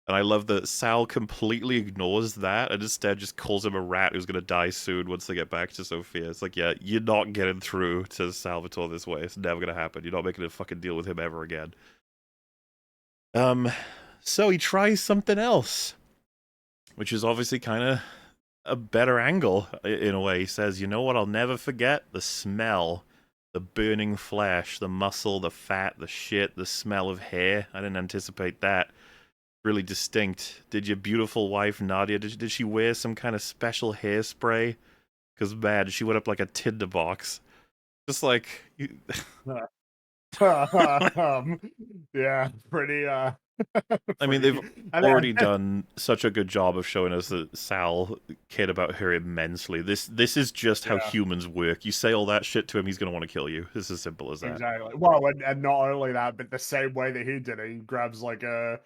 And I love that Sal completely ignores that and instead just calls him a rat who's gonna die soon once they get back to Sophia. It's like, yeah, you're not getting through to Salvatore this way. It's never gonna happen. You're not making a fucking deal with him ever again. So he tries something else, which is obviously kind of a better angle in a way. He says, you know what I'll never forget? The smell. The burning flesh, the muscle, the fat, the shit, the smell of hair. I didn't anticipate that. Really distinct. Did your beautiful wife, Nadia, did she wear some kind of special hairspray? Because, man, she went up like a tinderbox. Just like... Yeah, pretty, I mean, they've already done such a good job of showing us that Sal cared about her immensely. This is just how humans work. You say all that shit to him, he's going to want to kill you. It's as simple as that. Exactly. Well, and not only that, but the same way that he did it, he grabs a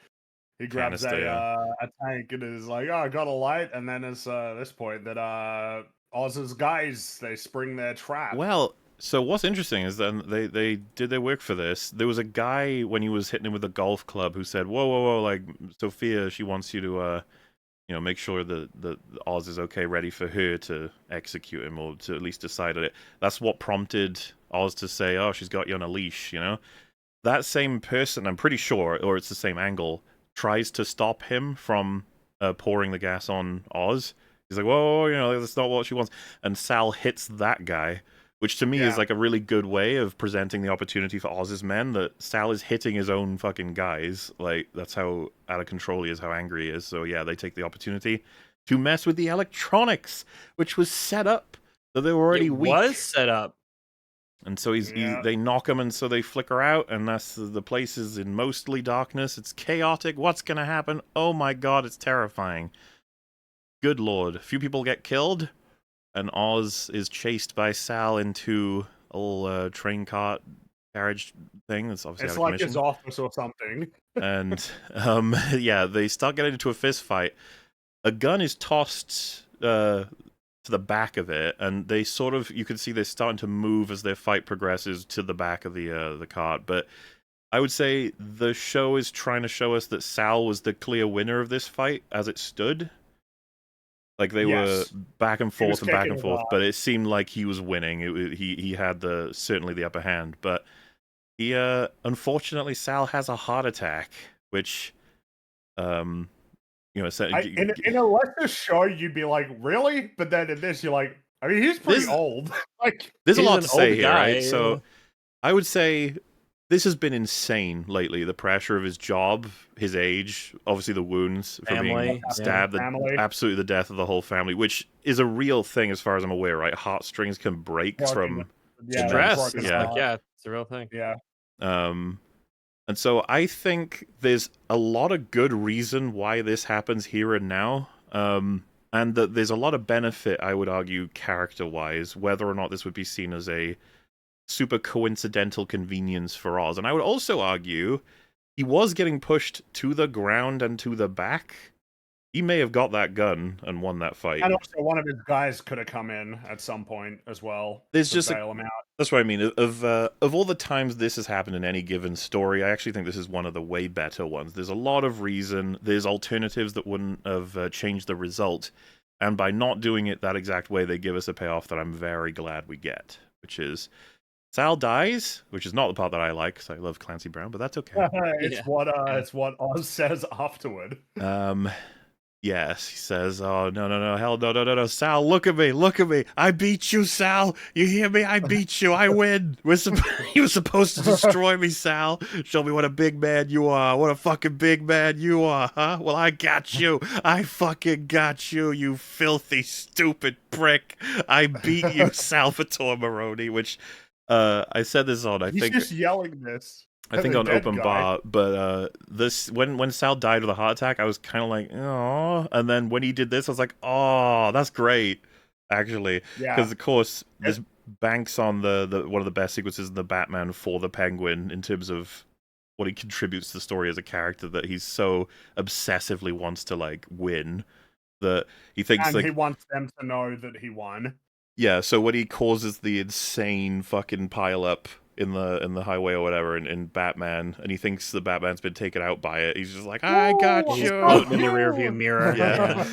tank and is like, oh, I got a light, and then it's this point that Oz's guys, they spring their trap. Well, so what's interesting is then they did their work for this. There was a guy when he was hitting him with a golf club who said, whoa, like, Sophia, she wants you to, make sure that Oz is okay, ready for her to execute him, or to at least decide on it. That's what prompted Oz to say, oh, she's got you on a leash, you know? That same person, I'm pretty sure, or it's the same angle, tries to stop him from pouring the gas on Oz. He's like, whoa, that's not what she wants. And Sal hits that guy, which to me is like a really good way of presenting the opportunity for Oz's men, that Sal is hitting his own fucking guys. Like, that's how out of control he is, how angry he is. So yeah, they take the opportunity to mess with the electronics, which was set up. So they were already weak. It was set up. And so they knock him, and so they flicker out, and the place is in mostly darkness. It's chaotic. What's going to happen? Oh my god, it's terrifying. Good lord. A few people get killed, and Oz is chased by Sal into a little train cart carriage thing. That's obviously it's like his office or something. And yeah, they start getting into a fist fight. A gun is tossed to the back of it, and they sort of, you can see they're starting to move as their fight progresses to the back of the cart. But I would say the show is trying to show us that Sal was the clear winner of this fight as it stood. Like, they were back and forth and back and forth, but it seemed like he was winning. He had certainly the upper hand, but he unfortunately Sal has a heart attack, which in a lesser show you'd be like, really? But then in this you're like, I mean, he's pretty old. Like, there's a lot to say here, right? So I would say this has been insane lately. The pressure of his job, his age, obviously the wounds from being stabbed, absolutely the death of the whole family, which is a real thing as far as I'm aware, right? Heartstrings can break from stress. Yeah, it's a real thing. Yeah. And so I think there's a lot of good reason why this happens here and now. And that there's a lot of benefit, I would argue, character-wise, whether or not this would be seen as a super coincidental convenience for Oz. And I would also argue he was getting pushed to the ground and to the back. He may have got that gun and won that fight. And also one of his guys could have come in at some point as well. There's just bail him out. That's what I mean. Of all the times this has happened in any given story, I actually think this is one of the way better ones. There's a lot of reason. There's alternatives that wouldn't have changed the result. And by not doing it that exact way, they give us a payoff that I'm very glad we get, which is Sal dies, which is not the part that I like, because I love Clancy Brown, but that's okay. It's what Oz says afterward. Yes, he says, oh, no, hell, no, Sal, look at me, I beat you, Sal, you hear me, I beat you, I win, you were supposed to destroy me, Sal, show me what a big man you are, what a fucking big man you are, huh, well, I got you, I fucking got you, you filthy, stupid prick, I beat you, Salvatore Maroni, which, I said this on, I think... He's just yelling this. I think The on dead open guy. bar, but this when Sal died of a heart attack, I was kind of like, oh, and then when he did this, I was like, oh, that's great, actually, Yeah. because of course this banks on the one of the best sequences in the Batman for the Penguin in terms of what he contributes to the story as a character, that he's so obsessively wants to like win that he thinks And like he wants them to know that he won. yeah, so when he causes the insane fucking pile up in the highway or whatever in Batman, and he thinks the Batman's been taken out by it, he's just like, I got Woo! He's you. floating in the rearview mirror. Yeah.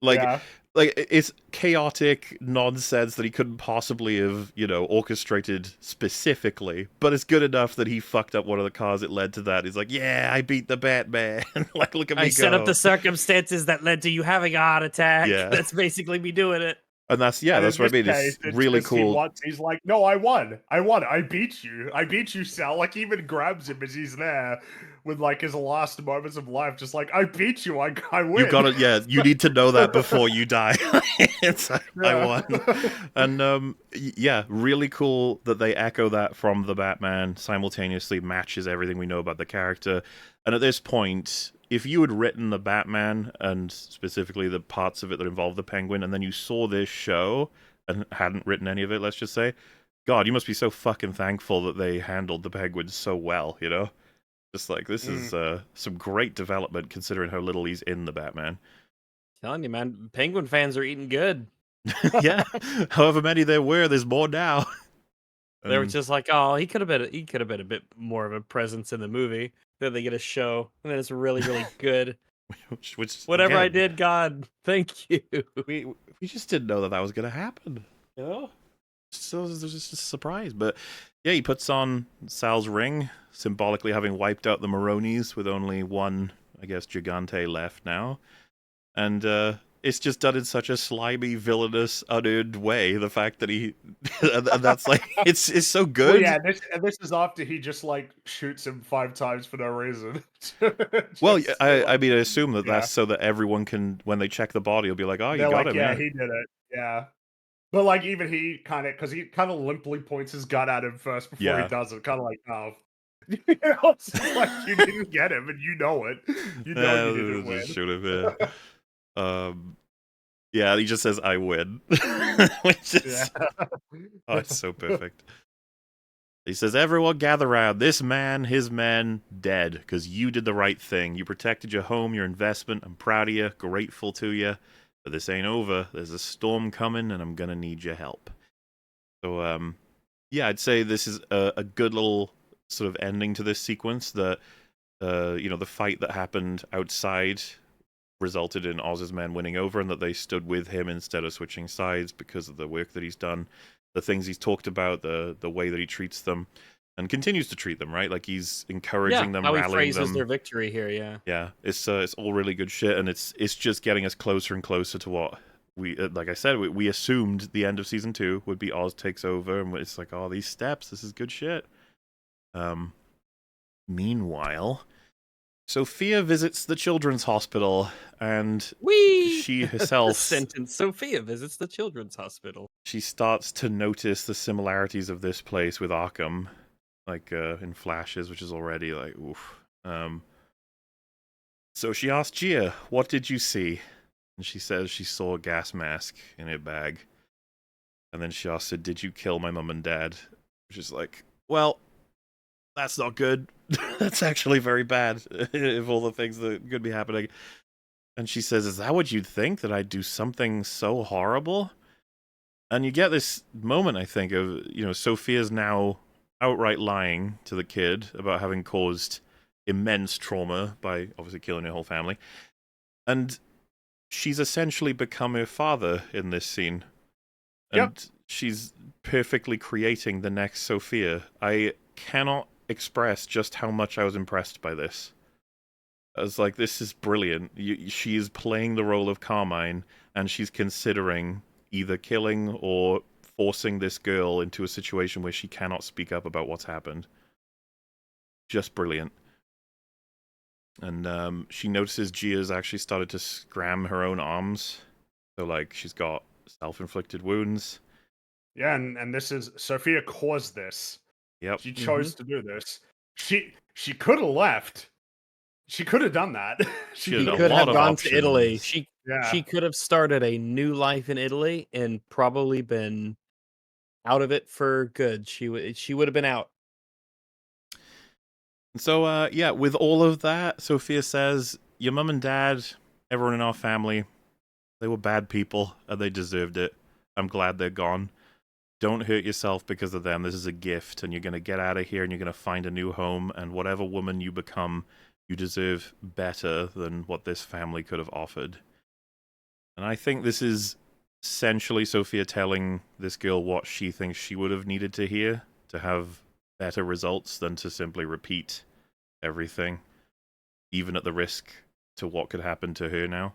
Like, Yeah. like it's chaotic nonsense that he couldn't possibly have, orchestrated specifically, but it's good enough that he fucked up one of the cars that led to that. He's like, yeah, I beat the Batman. Like, look at me I set up go. the circumstances that led to you having a heart attack. Yeah. That's basically me doing it. And that's And what I in mean. this It's case, really just cool. he's like, no, I won. I beat you, Sal. Like, he even grabs him as he's there with like his last moments of life, just like, I beat you, I win. You got it. Yeah, you need to know that before you die. It's like, I won. And yeah, really cool that they echo that from the Batman, simultaneously matches everything we know about the character. And at this point, if you had written the Batman, and specifically the parts of it that involve the Penguin, and then you saw this show and hadn't written any of it, let's just say, God, you must be so fucking thankful that they handled the Penguin so well, Just like, this is some great development considering how little he's in the Batman. Telling you, man, Penguin fans are eating good. Yeah, however many there were, there's more now. They were just like, oh, he could have been a bit more of a presence in the movie. Then they get a show, and then it's really, really good. which Whatever I again, did, God, thank you. we just didn't know that was going to happen. So it was just a surprise. But yeah, he puts on Sal's ring, symbolically having wiped out the Maronis with only one, I guess, Gigante left now. And it's just done in such a slimy, villainous, unearned way. The fact that he, and that's like, it's so good. Well, yeah, this is after he just like shoots him 5 times for no reason. Well, Just, I mean, I assume that yeah. that's so that everyone can, when they check the body, will be like, oh, you They're got like, him, yeah, he did it. Yeah. But like, even he because he kind of limply points his gun at him first before Yeah. he does it. Kind of like, oh. It's just like, you didn't get him, and you know it. You know you didn't win. Just shoot him, yeah. Yeah, he just says, I win. Which is, oh, it's so perfect. He says, everyone gather round. This man, his men, dead, because you did the right thing. You protected your home, your investment. I'm proud of you, grateful to you. But this ain't over. There's a storm coming, and I'm going to need your help. So, yeah, I'd say this is a good little sort of ending to this sequence. That, the fight that happened outside resulted in Oz's men winning over, and that they stood with him instead of switching sides because of the work that he's done, the things he's talked about, the way that he treats them, and continues to treat them, right? Like, he's encouraging them, how he rallying phrases them. their victory here, yeah. Yeah, it's all really good shit, and it's just getting us closer and closer to what we, like I said, we assumed the end of season 2 would be Oz takes over, and it's like, oh, these steps, this is good shit. Meanwhile, Sophia visits the children's hospital, and she herself... sentence, Sophia visits the children's hospital. She starts to notice the similarities of this place with Arkham, like in flashes, which is already like, oof. So she asks Gia, what did you see? And she says she saw a gas mask in her bag. And then she asks her, did you kill my mum and dad? Which is like, well, that's not good. That's actually very bad, if all the things that could be happening. And she says, is that what you'd think? That I'd do something so horrible? And you get this moment, I think, of, Sophia's now outright lying to the kid about having caused immense trauma by obviously killing her whole family. And she's essentially become her father in this scene. And she's perfectly creating the next Sophia. I cannot express just how much I was impressed by this. I was like, this is brilliant. She is playing the role of Carmine, and she's considering either killing or forcing this girl into a situation where she cannot speak up about what's happened. Just brilliant. And she notices Gia's actually started to scram her own arms. So, like, she's got self-inflicted wounds. Yeah, and this is... Sophia caused this. Yep. She chose to do this. She could have left. She could have done that. She He had a could lot have of gone to Italy. options. Yeah. She could have started a new life in Italy and probably been out of it for good. She would have been out. So, yeah, with all of that, Sophia says, your mum and dad, everyone in our family, they were bad people, and they deserved it. I'm glad they're gone. Don't hurt yourself because of them. This is a gift, and you're going to get out of here, and you're going to find a new home, and whatever woman you become, you deserve better than what this family could have offered. And I think this is essentially Sophia telling this girl what she thinks she would have needed to hear to have better results than to simply repeat everything, even at the risk to what could happen to her now.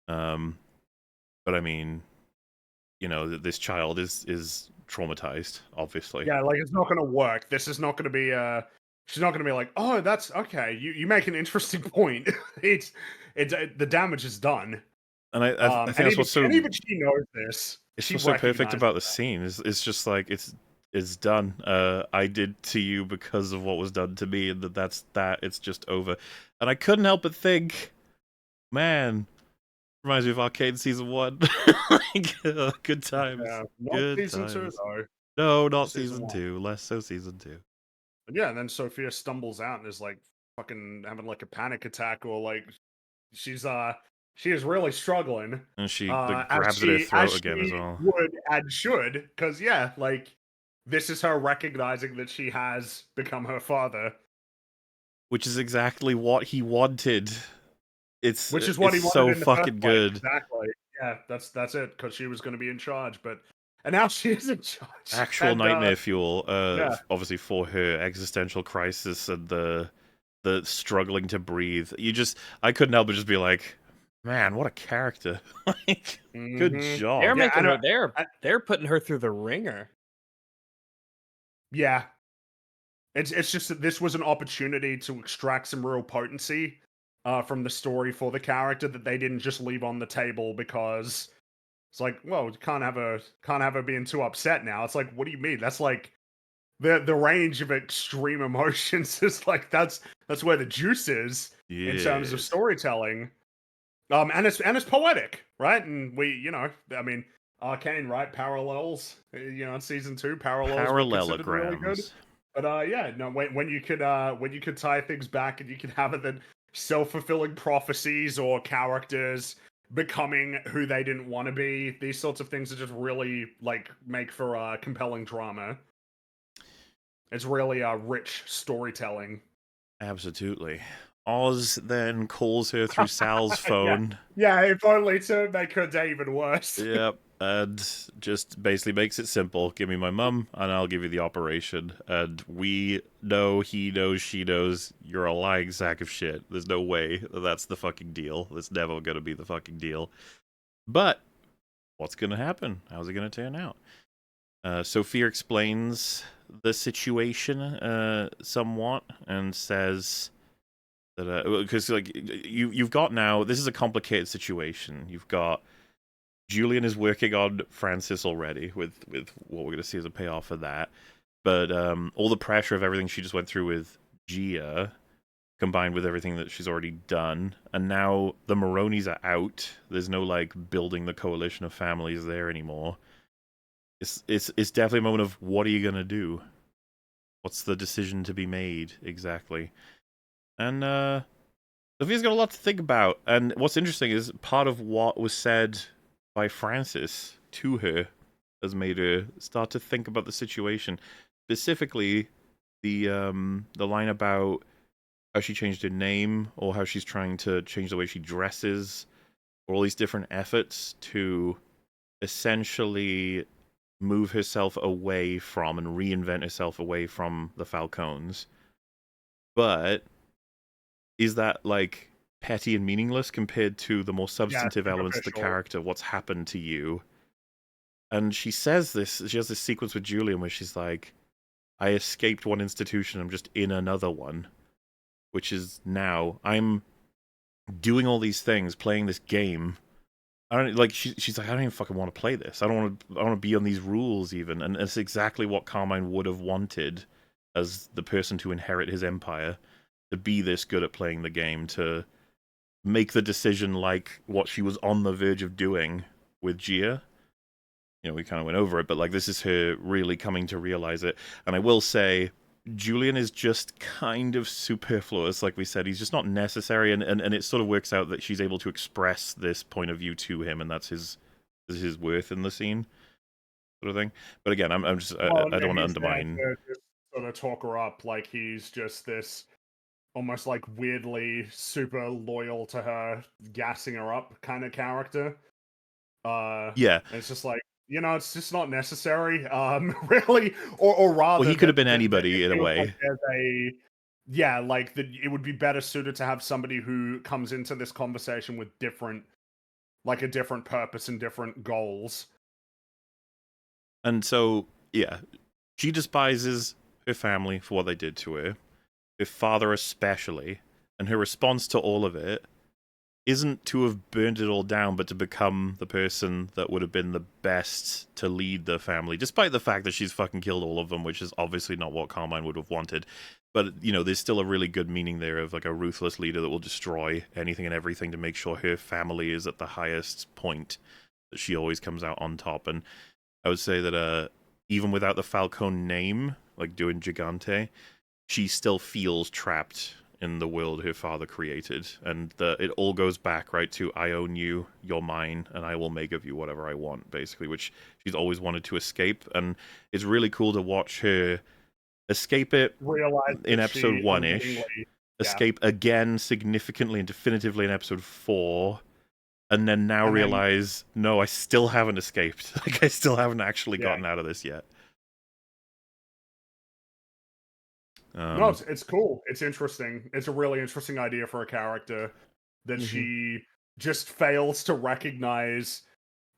But I mean, you know, this child is traumatized, obviously. Yeah, like it's not gonna work. This is not gonna be she's not gonna be like, oh, that's okay. You make an interesting point. it's the damage is done. And I think And that's what's so and even she knows this. it's She what's so perfect recognizes about the that. scene. It's just like it's done. I did to you because of what was done to me, and that's that. It's just over. And I couldn't help but think, man, reminds me of Arcade Season 1. Like, good times. Yeah, not Good season two times. though. No, not Season season one. 2. Less so season 2. And yeah, and then Sophia stumbles out and is like fucking having like a panic attack, or like she's she is really struggling. And she As grabs at her she throat again as well. would and should, because yeah, like this is her recognizing that she has become her father, Which is exactly what he wanted. which is what he it's wanted so in the first fucking place. good. Exactly. Yeah, that's it. Because she was going to be in charge, and now she is in charge. Actual And, nightmare fuel. yeah. Obviously for her existential crisis and the struggling to breathe. I couldn't help but just be like, man, what a character! Like, good Mhm. job. They're Yeah, making and, her. I- They're putting her through the ringer. yeah. It's just that this was an opportunity to extract some real potency from the story for the character that they didn't just leave on the table because it's like, well, you can't have her being too upset now. It's like, what do you mean? That's like the range of extreme emotions is like that's where the juice is in terms of Yes. storytelling. And it's poetic, right? And I mean, Arcane, right? Parallels, in season 2, parallels were considered really good. Parallelograms. But yeah, no, when you could tie things back and you could have it that self-fulfilling prophecies or characters becoming who they didn't want to be, these sorts of things are just really like make for compelling drama. It's really rich storytelling. Absolutely. Oz then calls her through Sal's phone. Yeah, if only to make her day even worse. Yep. And just basically makes it simple. Give me my mum, and I'll give you the operation. And we know, he knows, she knows, you're a lying sack of shit. There's no way that's the fucking deal. That's never going to be the fucking deal. But what's going to happen? How's it going to turn out? Sophia explains the situation somewhat and says that because like you've got now, this is a complicated situation. You've got Julian is working on Francis already with what we're going to see as a payoff for that, but all the pressure of everything she just went through with Gia combined with everything that she's already done, and now the Maronis are out. There's no like building the coalition of families there anymore. It's definitely a moment of what are you gonna do? What's the decision to be made exactly? And Sophia's got a lot to think about. And what's interesting is part of what was said by Francis to her has made her start to think about the situation. Specifically, the line about how she changed her name or how she's trying to change the way she dresses, or all these different efforts to essentially move herself away from and reinvent herself away from the Falcones. But is that like petty and meaningless compared to the more substantive elements of the character, what's happened to you? And she says this, she has this sequence with Julian where she's like, I escaped one institution, I'm just in another one. Which is now, I'm doing all these things, playing this game. I don't like. She's like, I don't even fucking want to play this. I don't want to be on these rules even. And it's exactly what Carmine would have wanted as the person to inherit his empire, to be this good at playing the game, to make the decision like what she was on the verge of doing with Gia. You know, we kind of went over it, but like this is her really coming to realize it. And I will say, Julian is just kind of superfluous, like we said. He's just not necessary, and it sort of works out that she's able to express this point of view to him, and that's his worth in the scene, sort of thing. But again, I'm just I don't want to undermine. Just sort of talk her up, like he's just this almost like weirdly super loyal to her, gassing her up kind of character. Yeah, it's just like, it's just not necessary. Really, or rather, well, he could have been anybody in a way. Like like it would be better suited to have somebody who comes into this conversation with a different purpose and different goals. And so, yeah, she despises her family for what they did to her, her father especially, and her response to all of it isn't to have burned it all down, but to become the person that would have been the best to lead the family, despite the fact that she's fucking killed all of them, which is obviously not what Carmine would have wanted. But, there's still a really good meaning there of like a ruthless leader that will destroy anything and everything to make sure her family is at the highest point, that she always comes out on top. And I would say that even without the Falcone name, like doing Gigante, she still feels trapped in the world her father created. And it all goes back, right, to I own you, you're mine, and I will make of you whatever I want, basically, which she's always wanted to escape. And it's really cool to watch her escape it in episode 1-ish, escape again significantly and definitively in episode 4, and then now realize, no, I still haven't escaped. Like, I still haven't actually gotten out of this yet. No, it's cool. It's interesting. It's a really interesting idea for a character that she just fails to recognize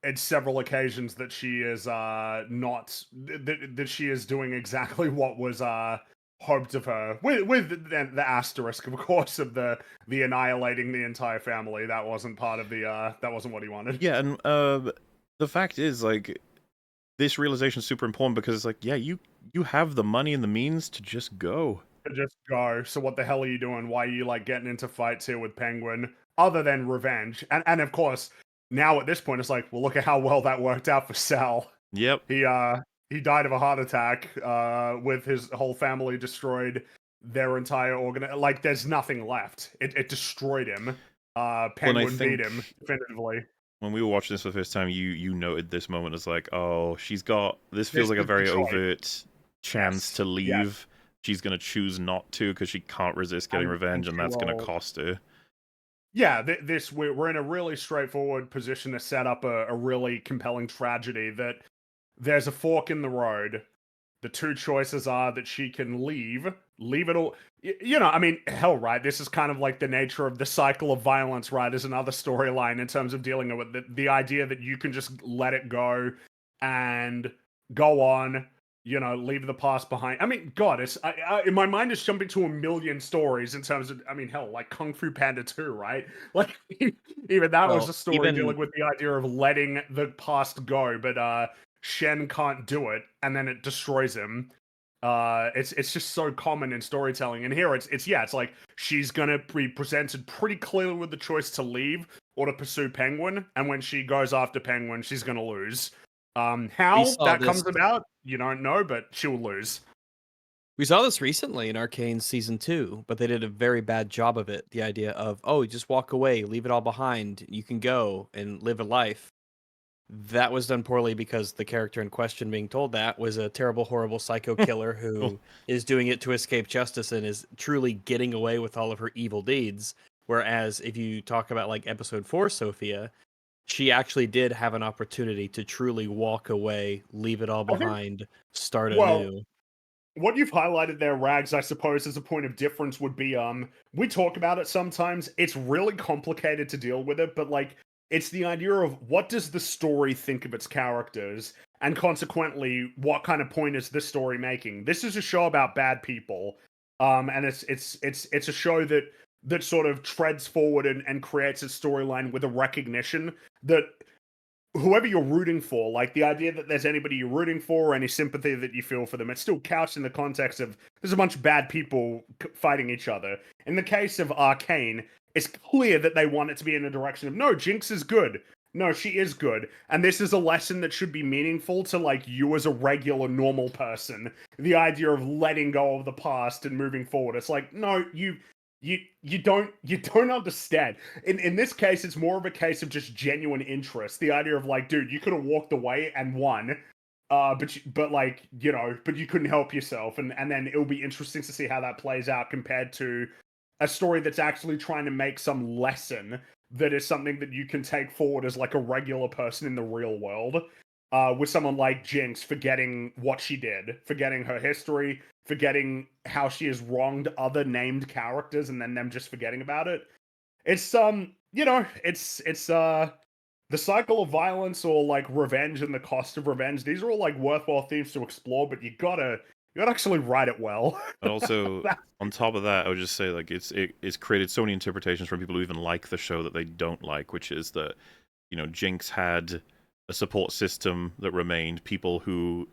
at several occasions that she is not that she is doing exactly what was hoped of her, with the asterisk, of course, of the annihilating the entire family. That wasn't part of the that wasn't what he wanted. Yeah, and the fact is, like, this realization is super important because it's like, yeah, you have the money and the means to just go. Just go. So what the hell are you doing? Why are you like getting into fights here with Penguin? Other than revenge, and of course, now at this point, it's like, well, look at how well that worked out for Sal. Yep. He died of a heart attack with his whole family destroyed, their entire like there's nothing left. It destroyed him. Penguin beat him definitively. When we were watching this for the first time, you noted this moment as like, oh, she's got this feels like a very overt chance to leave. Yes. She's going to choose not to because she can't resist getting revenge, and that's going to cost her. Yeah, we're in a really straightforward position to set up a really compelling tragedy that there's a fork in the road. The two choices are that she can leave it all. I mean, hell, right? This is kind of like the nature of the cycle of violence, right? Is another storyline in terms of dealing with the idea that you can just let it go and go on. Leave the past behind. I mean, God, in my mind is jumping to a million stories in terms of, I mean, hell, like Kung Fu Panda 2, right? Like, even that was a story dealing with the idea of letting the past go, but Shen can't do it, and then it destroys him. It's just so common in storytelling, and here it's like she's gonna be presented pretty clearly with the choice to leave or to pursue Penguin, and when she goes after Penguin, she's gonna lose. How that comes about, you don't know, but she'll lose. We saw this recently in Arcane Season 2, but they did a very bad job of it. The idea of, oh, just walk away, leave it all behind, you can go and live a life. That was done poorly because the character in question being told that was a terrible, horrible psycho killer who is doing it to escape justice and is truly getting away with all of her evil deeds. Whereas if you talk about like episode 4, Sophia, she actually did have an opportunity to truly walk away, leave it all behind, start anew. What you've highlighted there, Rags, I suppose, as a point of difference would be, we talk about it sometimes. It's really complicated to deal with it, but like, it's the idea of what does the story think of its characters, and consequently, what kind of point is this story making? This is a show about bad people, and it's a show that sort of treads forward and creates a storyline with a recognition that whoever you're rooting for, like the idea that there's anybody you're rooting for or any sympathy that you feel for them, it's still couched in the context of there's a bunch of bad people fighting each other. In the case of Arcane, it's clear that they want it to be in the direction of, no, Jinx is good. No, she is good. And this is a lesson that should be meaningful to like you as a regular normal person. The idea of letting go of the past and moving forward. It's like, no, you don't understand. In this case, it's more of a case of just genuine interest. The idea of like, dude, you could have walked away and won. But you couldn't help yourself, and then it'll be interesting to see how that plays out compared to a story that's actually trying to make some lesson that is something that you can take forward as like a regular person in the real world. With someone like Jinx forgetting what she did, forgetting her history, forgetting how she has wronged other named characters, and then them just forgetting about it. It's it's the cycle of violence or like revenge and the cost of revenge. These are all like worthwhile themes to explore, but you gotta actually write it well. But also, on top of that, I would just say like it's created so many interpretations from people who even like the show that they don't like, which is that, you know, Jinx had a support system that remained, people who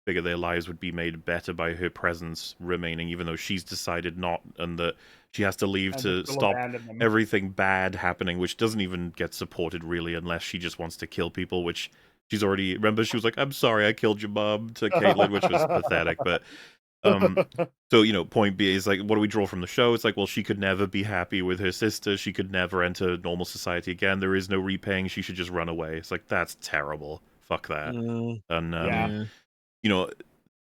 figure their lives would be made better by her presence remaining, even though she's decided not, and that she has to leave to stop everything bad happening, which doesn't even get supported really unless she just wants to kill people, which she's already, remember, she was like, I'm sorry I killed your mom to Caitlyn, which was pathetic. But so, you know, point B is like, what do we draw from the show? It's like, well, she could never be happy with her sister, she could never enter normal society again, there is no repaying, she should just run away. It's like, that's terrible, fuck that. And you know,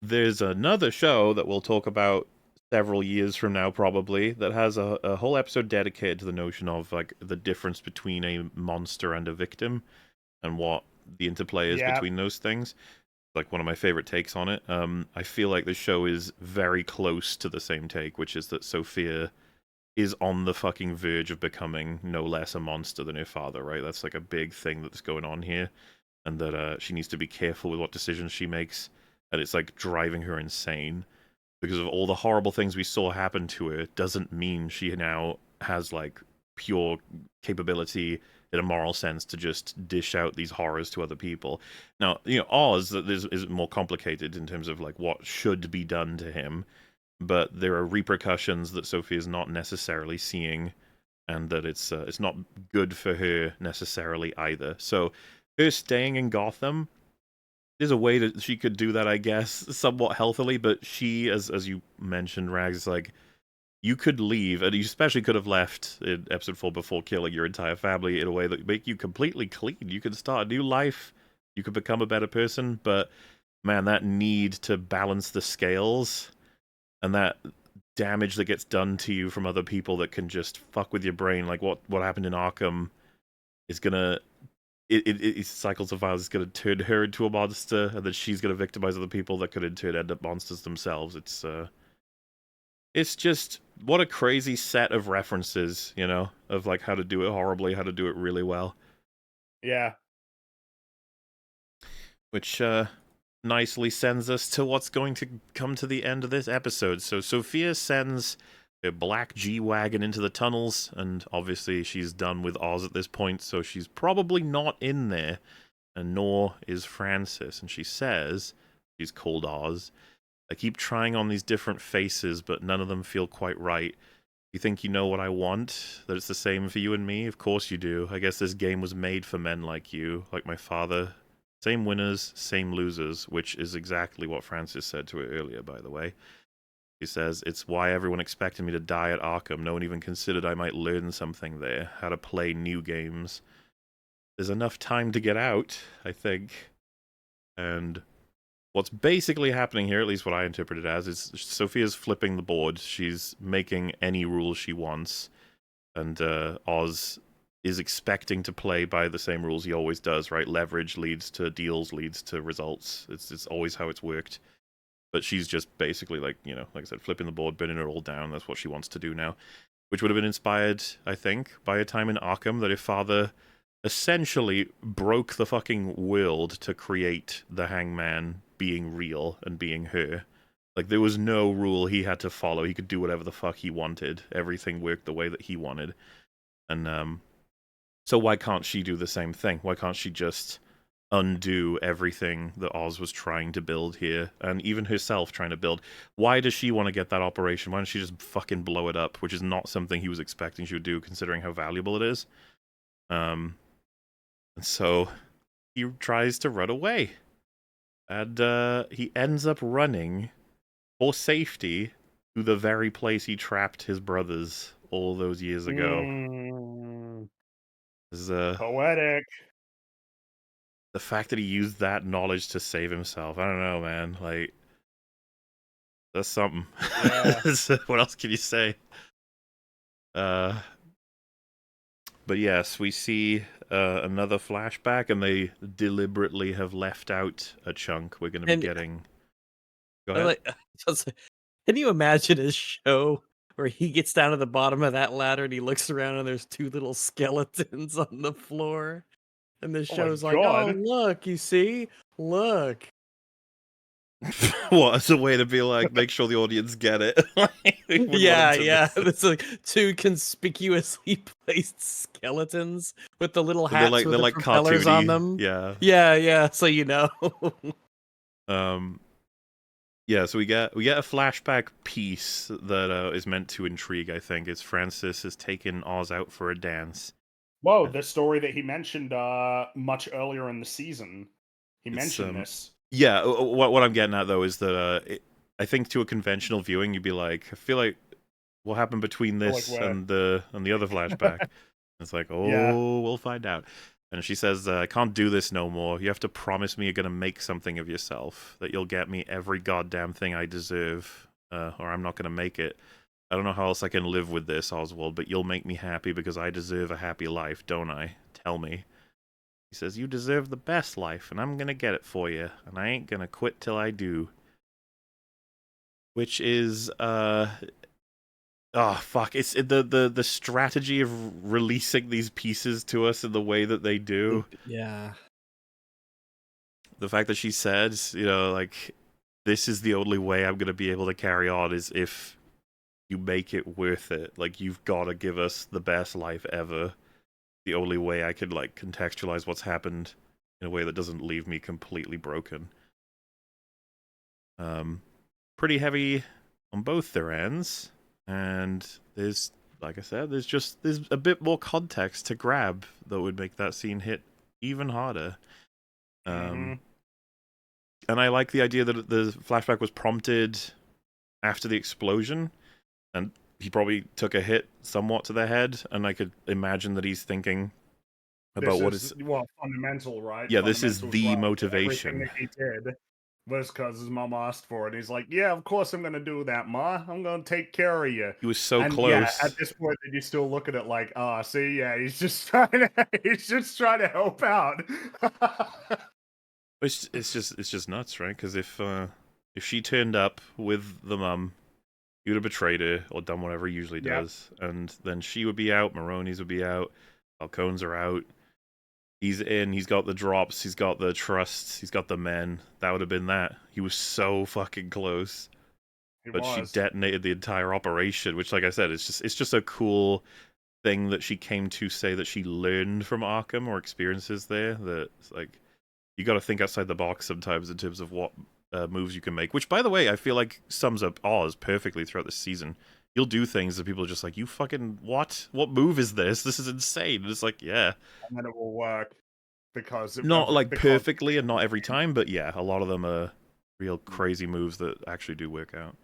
there's another show that we'll talk about several years from now, probably, that has a whole episode dedicated to the notion of like the difference between a monster and a victim, and what the interplay is between those things. Like one of my favorite takes on it. I feel like the show is very close to the same take, which is that Sophia is on the fucking verge of becoming no less a monster than her father, right? That's like a big thing that's going on here, and that she needs to be careful with what decisions she makes. And it's like driving her insane because of all the horrible things we saw happen to her. Doesn't mean she now has like pure capability in a moral sense to just dish out these horrors to other people. Now, you know, Oz is more complicated in terms of like what should be done to him, but there are repercussions that Sophie is not necessarily seeing, and that it's not good for her necessarily either. So her staying in Gotham, there's a way that she could do that, I guess, somewhat healthily, but she, as you mentioned, Rags, is like, you could leave, and you especially could have left in episode 4 before killing your entire family in a way that would make you completely clean. You could start a new life, you could become a better person, but man, that need to balance the scales, and that damage that gets done to you from other people that can just fuck with your brain, like what happened in Arkham, is gonna... It cycles of violence is going to turn her into a monster, and then she's going to victimize other people that could in turn end up monsters themselves. It's just, what a crazy set of references, you know, of like how to do it horribly, how to do it really well. Yeah. Which nicely sends us to what's going to come to the end of this episode. So Sophia sends a black G-Wagon into the tunnels, and obviously she's done with Oz at this point, so she's probably not in there, and nor is Francis. And she says, she's called Oz, I keep trying on these different faces, but none of them feel quite right. You think you know what I want? That it's the same for you and me? Of course you do. I guess this game was made for men like you, like my father. Same winners, same losers, which is exactly what Francis said to her earlier, by the way. He says, it's why everyone expected me to die at Arkham. No one even considered I might learn something there, how to play new games. There's enough time to get out, I think. And what's basically happening here, at least what I interpret it as, is Sophia's flipping the board. She's making any rules she wants. And Oz is expecting to play by the same rules he always does, right? Leverage leads to deals, leads to results. It's always how it's worked. But she's just basically, like, you know, like I said, flipping the board, burning it all down. That's what she wants to do now. Which would have been inspired, I think, by a time in Arkham that her father essentially broke the fucking world to create the Hangman being real and being her. Like, there was no rule he had to follow. He could do whatever the fuck he wanted. Everything worked the way that he wanted. And, so why can't she do the same thing? Why can't she just undo everything that Oz was trying to build here, and even herself trying to build. Why does she want to get that operation? Why don't she just fucking blow it up? Which is not something he was expecting she would do, considering how valuable it is. And so he tries to run away, and he ends up running for safety to the very place he trapped his brothers all those years ago. This is, Poetic. the fact that he used that knowledge to save himself, I don't know, man. Like, that's something. Yeah. What else can you say? But yes, we see another flashback, and they deliberately have left out a chunk we're going to be getting. Go ahead. Can you imagine a show where he gets down to the bottom of that ladder and he looks around and there's two little skeletons on the floor? And the Oh my show's like, God. oh, look, you see? Look. What? As a way to be like, make sure the audience get it. We wouldn't want Yeah, them to yeah. miss it. It's like two conspicuously placed skeletons with the little They're hats like, with they're the like propellers on cartoony. them. Yeah. Yeah, yeah. So you know. Yeah, so we get a flashback piece that is meant to intrigue, I think. It's Francis has taken Oz out for a dance. Whoa, the story that he mentioned much earlier in the season. He It's, mentioned this. Yeah, what I'm getting at, though, is that I think to a conventional viewing, you'd be like, I feel like what happened between this and the other flashback? It's like, oh, Yeah. we'll find out. And she says, I can't do this no more. You have to promise me you're going to make something of yourself, that you'll get me every goddamn thing I deserve, or I'm not going to make it. I don't know how else I can live with this, Oswald, but you'll make me happy because I deserve a happy life, don't I? Tell me. He says, you deserve the best life, and I'm going to get it for you, and I ain't going to quit till I do. Which is, oh fuck! It's the strategy of releasing these pieces to us in the way that they do. Yeah. The fact that she said, you know, like, this is the only way I'm gonna be able to carry on is if you make it worth it. Like, you've got to give us the best life ever. The only way I could like contextualize what's happened in a way that doesn't leave me completely broken. Pretty heavy on both their ends. And there's, like I said, there's a bit more context to grab that would make that scene hit even harder. And I like the idea that the flashback was prompted after the explosion, and he probably took a hit somewhat to the head, and I could imagine that he's thinking about what is fundamental, right? Yeah, this is the motivation. Everything that he did was because his mom asked for it. He's like, yeah, of course I'm going to do that, Ma. I'm going to take care of you. He was so and close. Yeah, at this point, you still look at it like, see, yeah, he's just trying to help out. It's just nuts, right? Because if she turned up with the mum, he would have betrayed her or done whatever he usually does, and then she would be out, Maroney's would be out, Falcones are out. He's in, he's got the drops, he's got the trusts, he's got the men. That would have been that. He was so fucking close. But she detonated the entire operation, which, like I said, it's just a cool thing that she came to say that she learned from Arkham or experiences there. That like, you got to think outside the box sometimes in terms of what moves you can make. Which, by the way, I feel like sums up Oz perfectly throughout the season. You'll do things that people are just like, you fucking what? What move is this? This is insane. And it's like, yeah. And then it will work because not like perfectly and not every time, but yeah, a lot of them are real crazy moves that actually do work out.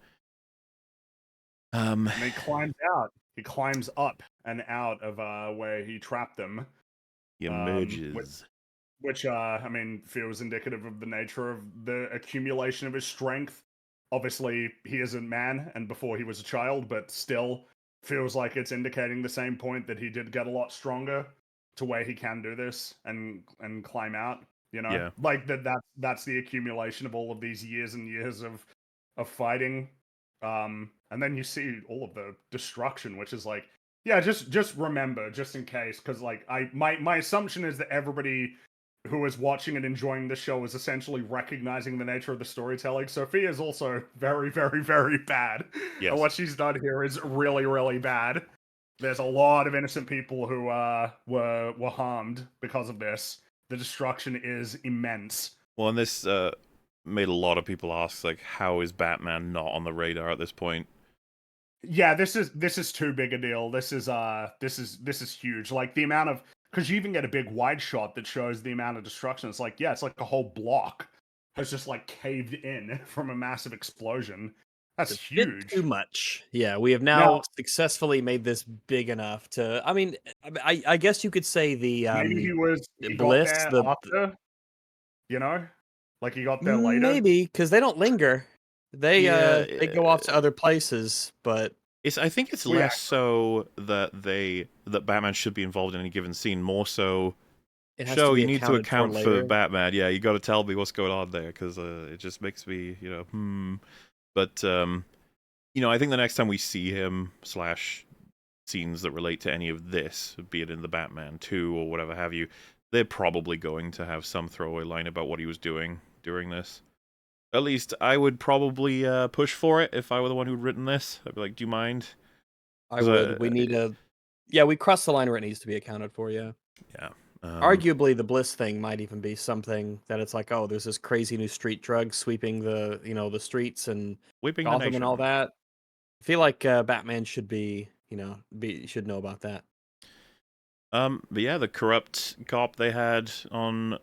And he climbs out. He climbs up and out of where he trapped them. He emerges. Which I mean, feels indicative of the nature of the accumulation of his strength. Obviously, he is a man, and before he was a child, but still feels like it's indicating the same point that he did get a lot stronger to where he can do this and climb out. You know, Yeah. like that's the accumulation of all of these years and years of fighting. And then you see all of the destruction, which is like, yeah, just remember, just in case, because like my assumption is that everybody who is watching and enjoying the show is essentially recognizing the nature of the storytelling. Sophia is also very, very, very bad. Yes. And what she's done here is really, really bad. There's a lot of innocent people who were harmed because of this. The destruction is immense. Well, and this made a lot of people ask, like, how is Batman not on the radar at this point? Yeah, this is too big a deal. This is huge. Like the amount of, because you even get a big wide shot that shows the amount of destruction. It's like, yeah, it's like a whole block has just like caved in from a massive explosion. That's It's a bit huge. too much. Yeah, we have now Now, successfully made this big enough to. I mean, I guess you could say the maybe he got bliss, there the after, you know, like he got there later. maybe because they don't linger. They Yeah, they go off to other places, but I think it's Well, yeah. less so that Batman should be involved in any given scene, more so. it has Show to be you need to accounted account for later. Batman. Yeah, you got to tell me what's going on there because it just makes me, But I think the next time we see him / scenes that relate to any of this, be it in the Batman 2 or whatever have you, they're probably going to have some throwaway line about what he was doing during this. At least I would probably push for it if I were the one who'd written this. I'd be like, "Do you mind?" I would. We need a. Yeah, we crossed the line where it needs to be accounted for. Yeah. Yeah. Arguably, the bliss thing might even be something that it's like, oh, there's this crazy new street drug sweeping the streets and Whipping the Gotham nation. and all that. I feel like Batman should be, should know about that. But yeah, the corrupt cop they had on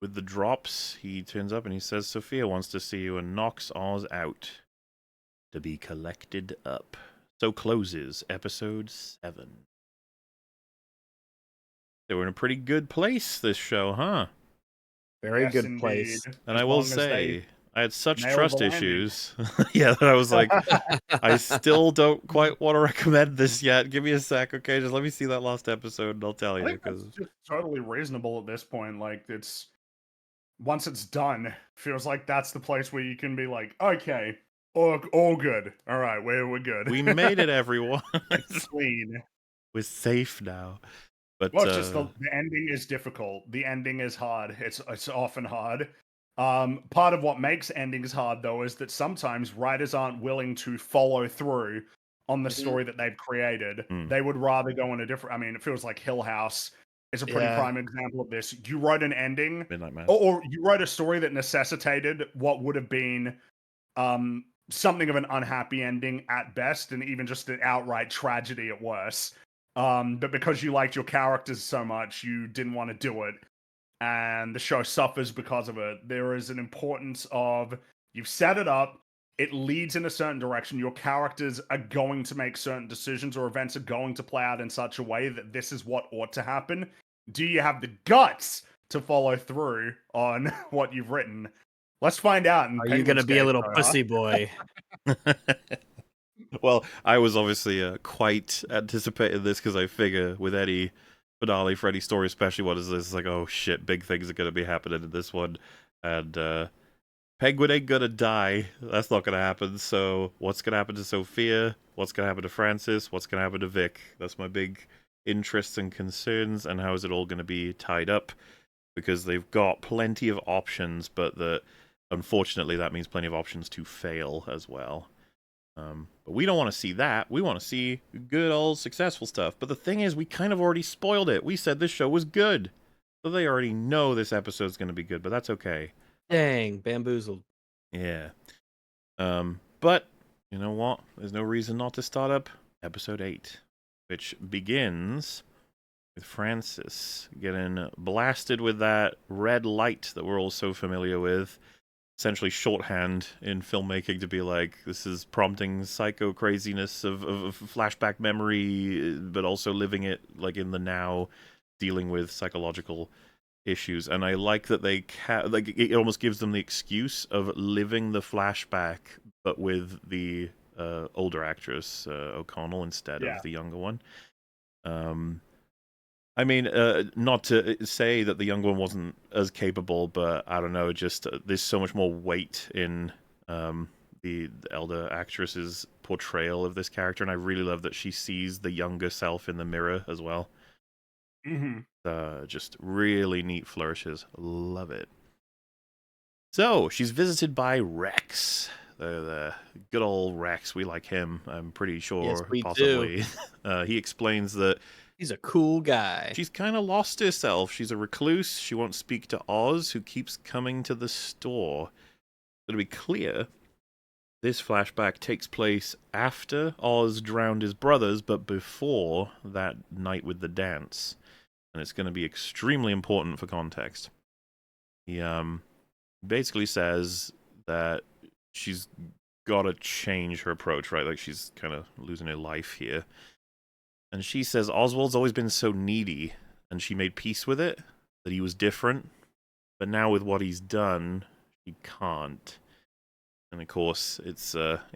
with the drops, he turns up and he says Sophia wants to see you and knocks Oz out to be collected up. So closes episode 7. They were in a pretty good place this show, huh? Very Yes, good indeed. place. And As I will long as they say, I had such nail trust the landing. issues. Yeah, that I was like, I still don't quite want to recommend this yet. Give me a sec, okay? Just let me see that last episode and I'll tell I you. think that's just totally reasonable at this point. Like it's once it's done, feels like that's the place where you can be like, okay, all good. All right, we're good. We made it, everyone. It's clean. We're safe now. But Well, it's just the ending is difficult. The ending is hard. It's often hard. Part of what makes endings hard though is that sometimes writers aren't willing to follow through on the Mhm. story that they've created. Mm. They would rather go in a different. I mean, it feels like Hill House is a pretty Yeah. prime example of this. You wrote an ending, Midnight Mass. or you wrote a story that necessitated what would have been something of an unhappy ending at best, and even just an outright tragedy at worst. But because you liked your characters so much, you didn't want to do it, and the show suffers because of it. There is an importance of you've set it up, it leads in a certain direction, your characters are going to make certain decisions or events are going to play out in such a way that this is what ought to happen. Do you have the guts to follow through on what you've written? Let's find out. Are you going to be a little pussy boy? Well, I was obviously quite anticipating this because I figure with any finale for any story, especially what is this? It's like, oh shit, big things are going to be happening in this one. And Penguin ain't going to die. That's not going to happen. So what's going to happen to Sophia? What's going to happen to Francis? What's going to happen to Vic? That's my big interests and concerns. And how is it all going to be tied up? Because they've got plenty of options, but unfortunately that means plenty of options to fail as well. But we don't want to see that. We want to see good old successful stuff. But the thing is, we kind of already spoiled it. We said this show was good. So they already know this episode's going to be good, but that's okay. Dang, bamboozled. Yeah. But, you know what? There's no reason not to start up episode 8, which begins with Francis getting blasted with that red light that we're all so familiar with. Essentially shorthand in filmmaking to be like, this is prompting psycho craziness of flashback memory, but also living it like in the now, dealing with psychological issues. And I like that they it almost gives them the excuse of living the flashback, but with the older actress O'Connell instead of the younger one. I mean, not to say that the young one wasn't as capable, but I don't know, just there's so much more weight in the elder actress's portrayal of this character, and I really love that she sees the younger self in the mirror as well. Mm-hmm. Just really neat flourishes. Love it. So, she's visited by Rex. The good old Rex. We like him, I'm pretty sure. Yes, we possibly. He explains that He's a cool guy. She's kind of lost herself. She's a recluse. She won't speak to Oz, who keeps coming to the store. But to be clear, this flashback takes place after Oz drowned his brothers, but before that night with the dance. And it's going to be extremely important for context. He basically says that she's got to change her approach, right? Like, she's kind of losing her life here. And she says Oswald's always been so needy, and she made peace with it, that he was different. But now with what he's done, she can't. And of course, it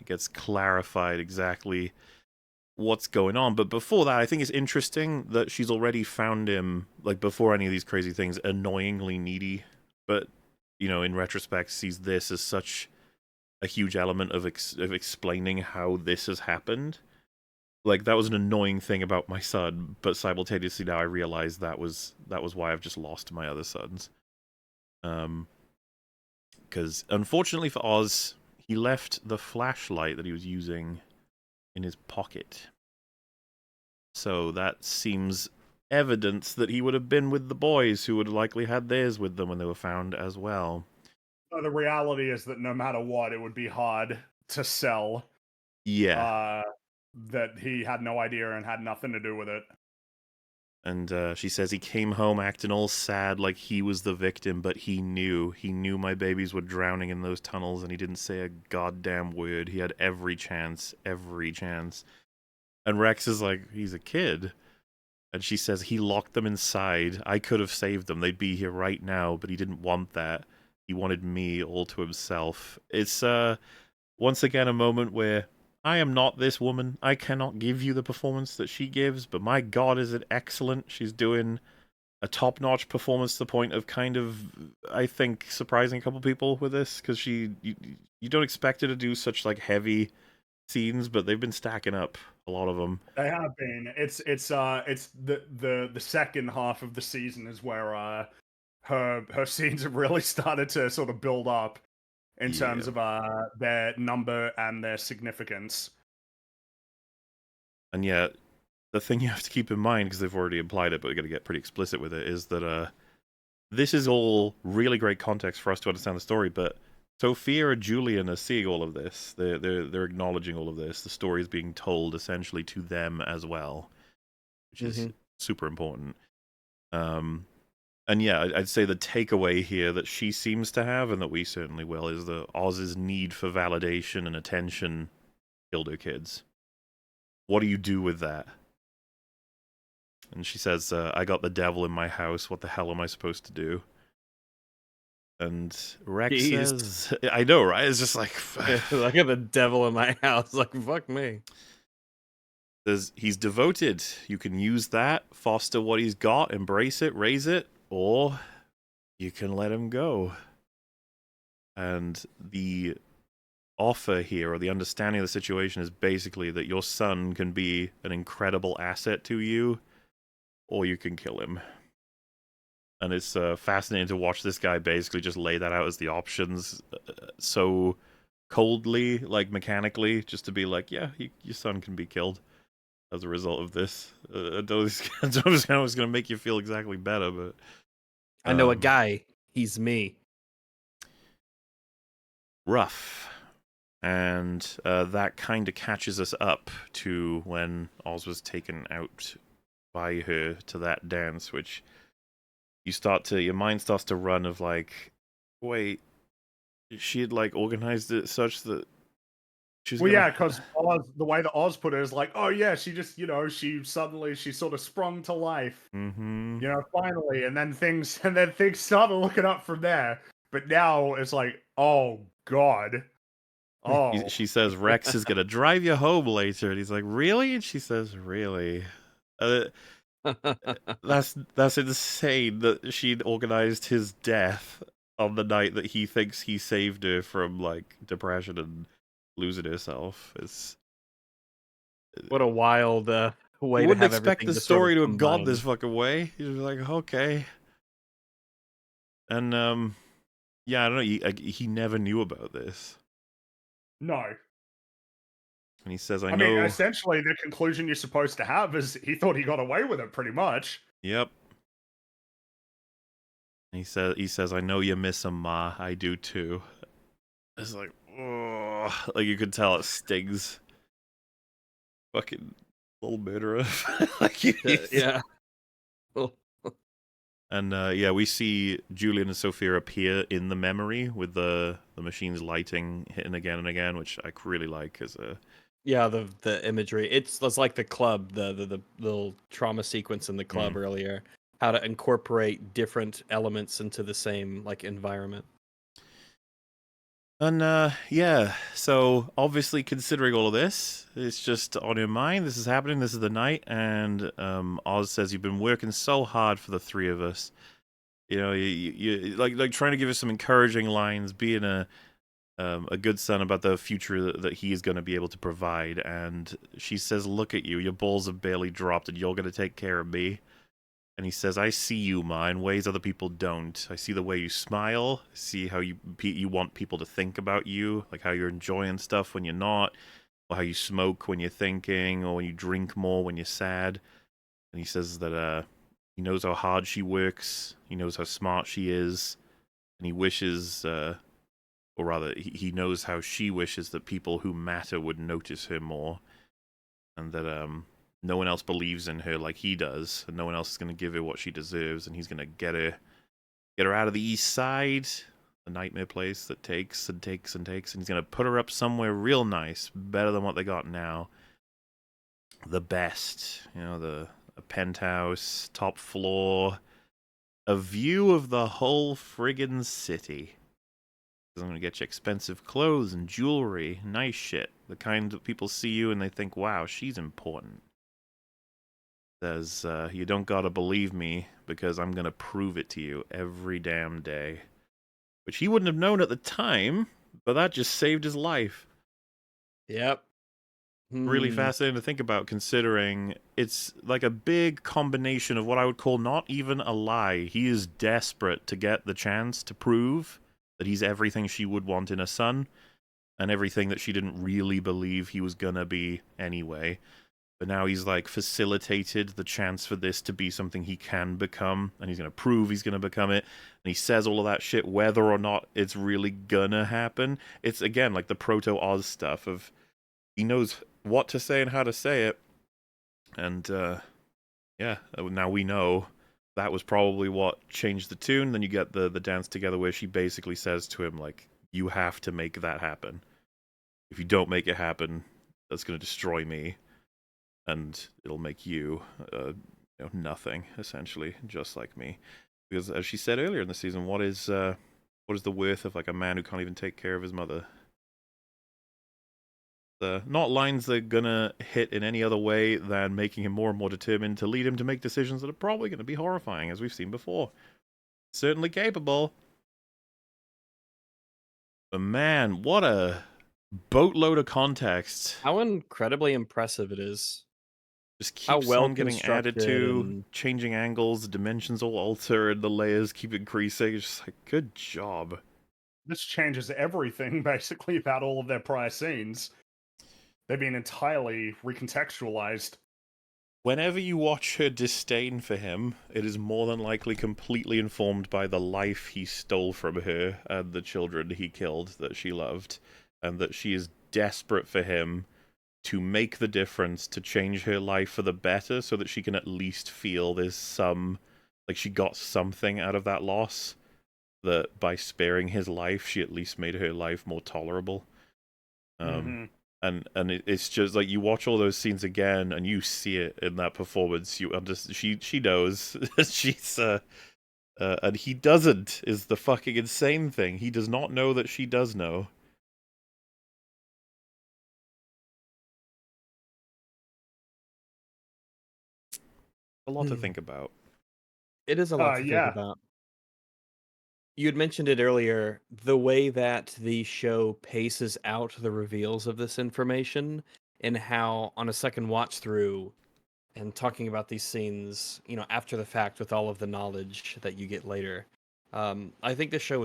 gets clarified exactly what's going on. But before that, I think it's interesting that she's already found him, like, before any of these crazy things, annoyingly needy. But, you know, in retrospect, sees this as such a huge element of explaining how this has happened. Like, that was an annoying thing about my son, but simultaneously now I realize that was why I've just lost my other sons. Because unfortunately for Oz, he left the flashlight that he was using in his pocket. So that seems evidence that he would have been with the boys, who would likely had theirs with them when they were found as well. So the reality is that no matter what, it would be hard to sell. Yeah. That he had no idea and had nothing to do with it. And she says he came home acting all sad like he was the victim, but he knew my babies were drowning in those tunnels, and he didn't say a goddamn word. He had every chance. And Rex is like, he's a kid. And she says he locked them inside. I could have saved them. They'd be here right now, but he didn't want that. He wanted me all to himself. It's once again a moment where I am not this woman. I cannot give you the performance that she gives, but my God, is it excellent. She's doing a top-notch performance to the point of kind of, I think, surprising a couple people with this, because you don't expect her to do such, like, heavy scenes, but they've been stacking up, a lot of them. They have been. It's the second half of the season is where her scenes have really started to sort of build up in terms of their number and their significance. And yet, the thing you have to keep in mind, because they've already implied it, but we're going to get pretty explicit with it, is that this is all really great context for us to understand the story, but Sophia and Julian are seeing all of this. They're acknowledging all of this. The story is being told essentially to them as well, which is super important. And yeah, I'd say the takeaway here that she seems to have, and that we certainly will, is that Oz's need for validation and attention killed her kids. What do you do with that? And she says, I got the devil in my house. What the hell am I supposed to do? And Rex says, I know, right? It's just like, I got the devil in my house. Like, fuck me. Says he's devoted. You can use that, foster what he's got, embrace it, raise it, or you can let him go. And the offer here, or the understanding of the situation, is basically that your son can be an incredible asset to you, or you can kill him. And it's fascinating to watch this guy basically just lay that out as the options so coldly, like mechanically, just to be like, yeah, your son can be killed as a result of this. I was going to make you feel exactly better, but... I know a guy. He's me. Rough. And that kind of catches us up to when Oz was taken out by her to that dance, which your mind starts to run of like, wait, she had like organized it such that she's yeah, because the way that Oz put it is like, oh yeah, she just, she sort of sprung to life, finally, and then things started looking up from there. But now it's like, oh God. Oh. She says Rex is gonna drive you home later, and he's like, really? And she says, really? That's insane that she'd organized his death on the night that he thinks he saved her from like depression and losing herself. What a wild way you to wouldn't have expect the everything story to sort of have gone combine. this fucking way. You're like, okay. And yeah, I don't know. He never knew about this. No. And he says, I I mean, know. essentially, the conclusion you're supposed to have is he thought he got away with it, pretty much. Yep. He says, I know you miss him, Ma. I do too. It's like, oh, like you could tell it stings. Fucking little murderer. Like Yeah. Oh. And yeah, we see Julian and Sophia appear in the memory with the machines lighting, hitting again and again, which I really like as a. Yeah, the imagery. It's like the club, the little trauma sequence in the club earlier. How to incorporate different elements into the same like environment. And yeah, so obviously considering all of this, it's just on your mind. This is happening. This is the night, and Oz says you've been working so hard for the three of us. You know, you like trying to give us some encouraging lines, being a good son about the future that he is going to be able to provide. And she says, "Look at you. Your balls have barely dropped, and you're going to take care of me." And he says, I see you, Ma, in ways other people don't. I see the way you smile. I see how you want people to think about you, like how you're enjoying stuff when you're not, or how you smoke when you're thinking, or when you drink more when you're sad. And he says that he knows how hard she works. He knows how smart she is. And he wishes, or rather, he knows how she wishes that people who matter would notice her more. And that no one else believes in her like he does, and no one else is going to give her what she deserves, and he's going to get her out of the East Side, the nightmare place that takes and takes and takes, and he's going to put her up somewhere real nice, better than what they got now. The best, you know, a penthouse, top floor, a view of the whole friggin' city. I'm going to get you expensive clothes and jewelry, nice shit, the kind that people see you and they think, wow, she's important. Says, you don't gotta believe me because I'm gonna prove it to you every damn day. Which he wouldn't have known at the time, but that just saved his life. Yep. Really fascinating to think about, considering it's like a big combination of what I would call not even a lie. He is desperate to get the chance to prove that he's everything she would want in a son, and everything that she didn't really believe he was gonna be anyway. But now he's like facilitated the chance for this to be something he can become, and he's going to prove he's going to become it. And he says all of that shit whether or not it's really gonna happen. It's again like the proto-Oz stuff of he knows what to say and how to say it. And yeah, now we know that was probably what changed the tune. Then you get the dance together where she basically says to him like, you have to make that happen. If you don't make it happen, that's going to destroy me. And it'll make you, nothing, essentially, just like me. Because as she said earlier in the season, what is the worth of like a man who can't even take care of his mother? Not lines that are gonna hit in any other way than making him more and more determined to lead him to make decisions that are probably going to be horrifying, as we've seen before. Certainly capable. But man, what a boatload of context. How incredibly impressive it is. Just How keeps well on getting added constructed to, and changing angles, the dimensions will alter, and the layers keep increasing. It's just like, good job. This changes everything, basically, about all of their prior scenes. They've been entirely recontextualized. Whenever you watch her disdain for him, it is more than likely completely informed by the life he stole from her and the children he killed that she loved, and that she is desperate for him to make the difference, to change her life for the better, so that she can at least feel there's some, like she got something out of that loss, that by sparing his life, she at least made her life more tolerable. And it's just like you watch all those scenes again, and you see it in that performance. You understand, she knows she's and he doesn't, is the fucking insane thing. He does not know that she does know. A lot to think about. it is a lot to think yeah. about. You had mentioned it earlier, the way that the show paces out the reveals of this information, and how on a second watch through and talking about these scenes, after the fact with all of the knowledge that you get later. I think the show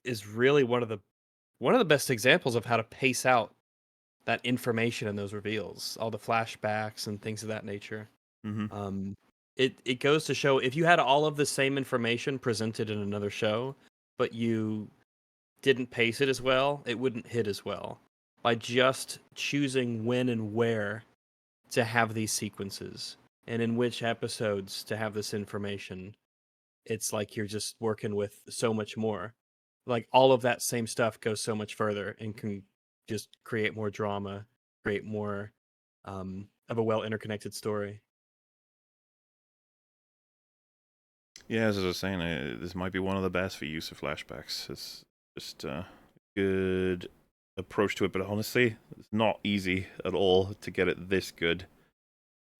is really one of the best examples of how to pace out that information in those reveals, all the flashbacks and things of that nature. Mm-hmm. It goes to show if you had all of the same information presented in another show, but you didn't pace it as well, it wouldn't hit as well. By just choosing when and where to have these sequences and in which episodes to have this information, it's like you're just working with so much more. Like all of that same stuff goes so much further and can just create more drama, create more of a well interconnected story. Yeah, as I was saying, this might be one of the best for use of flashbacks. It's just a good approach to it, but honestly, it's not easy at all to get it this good.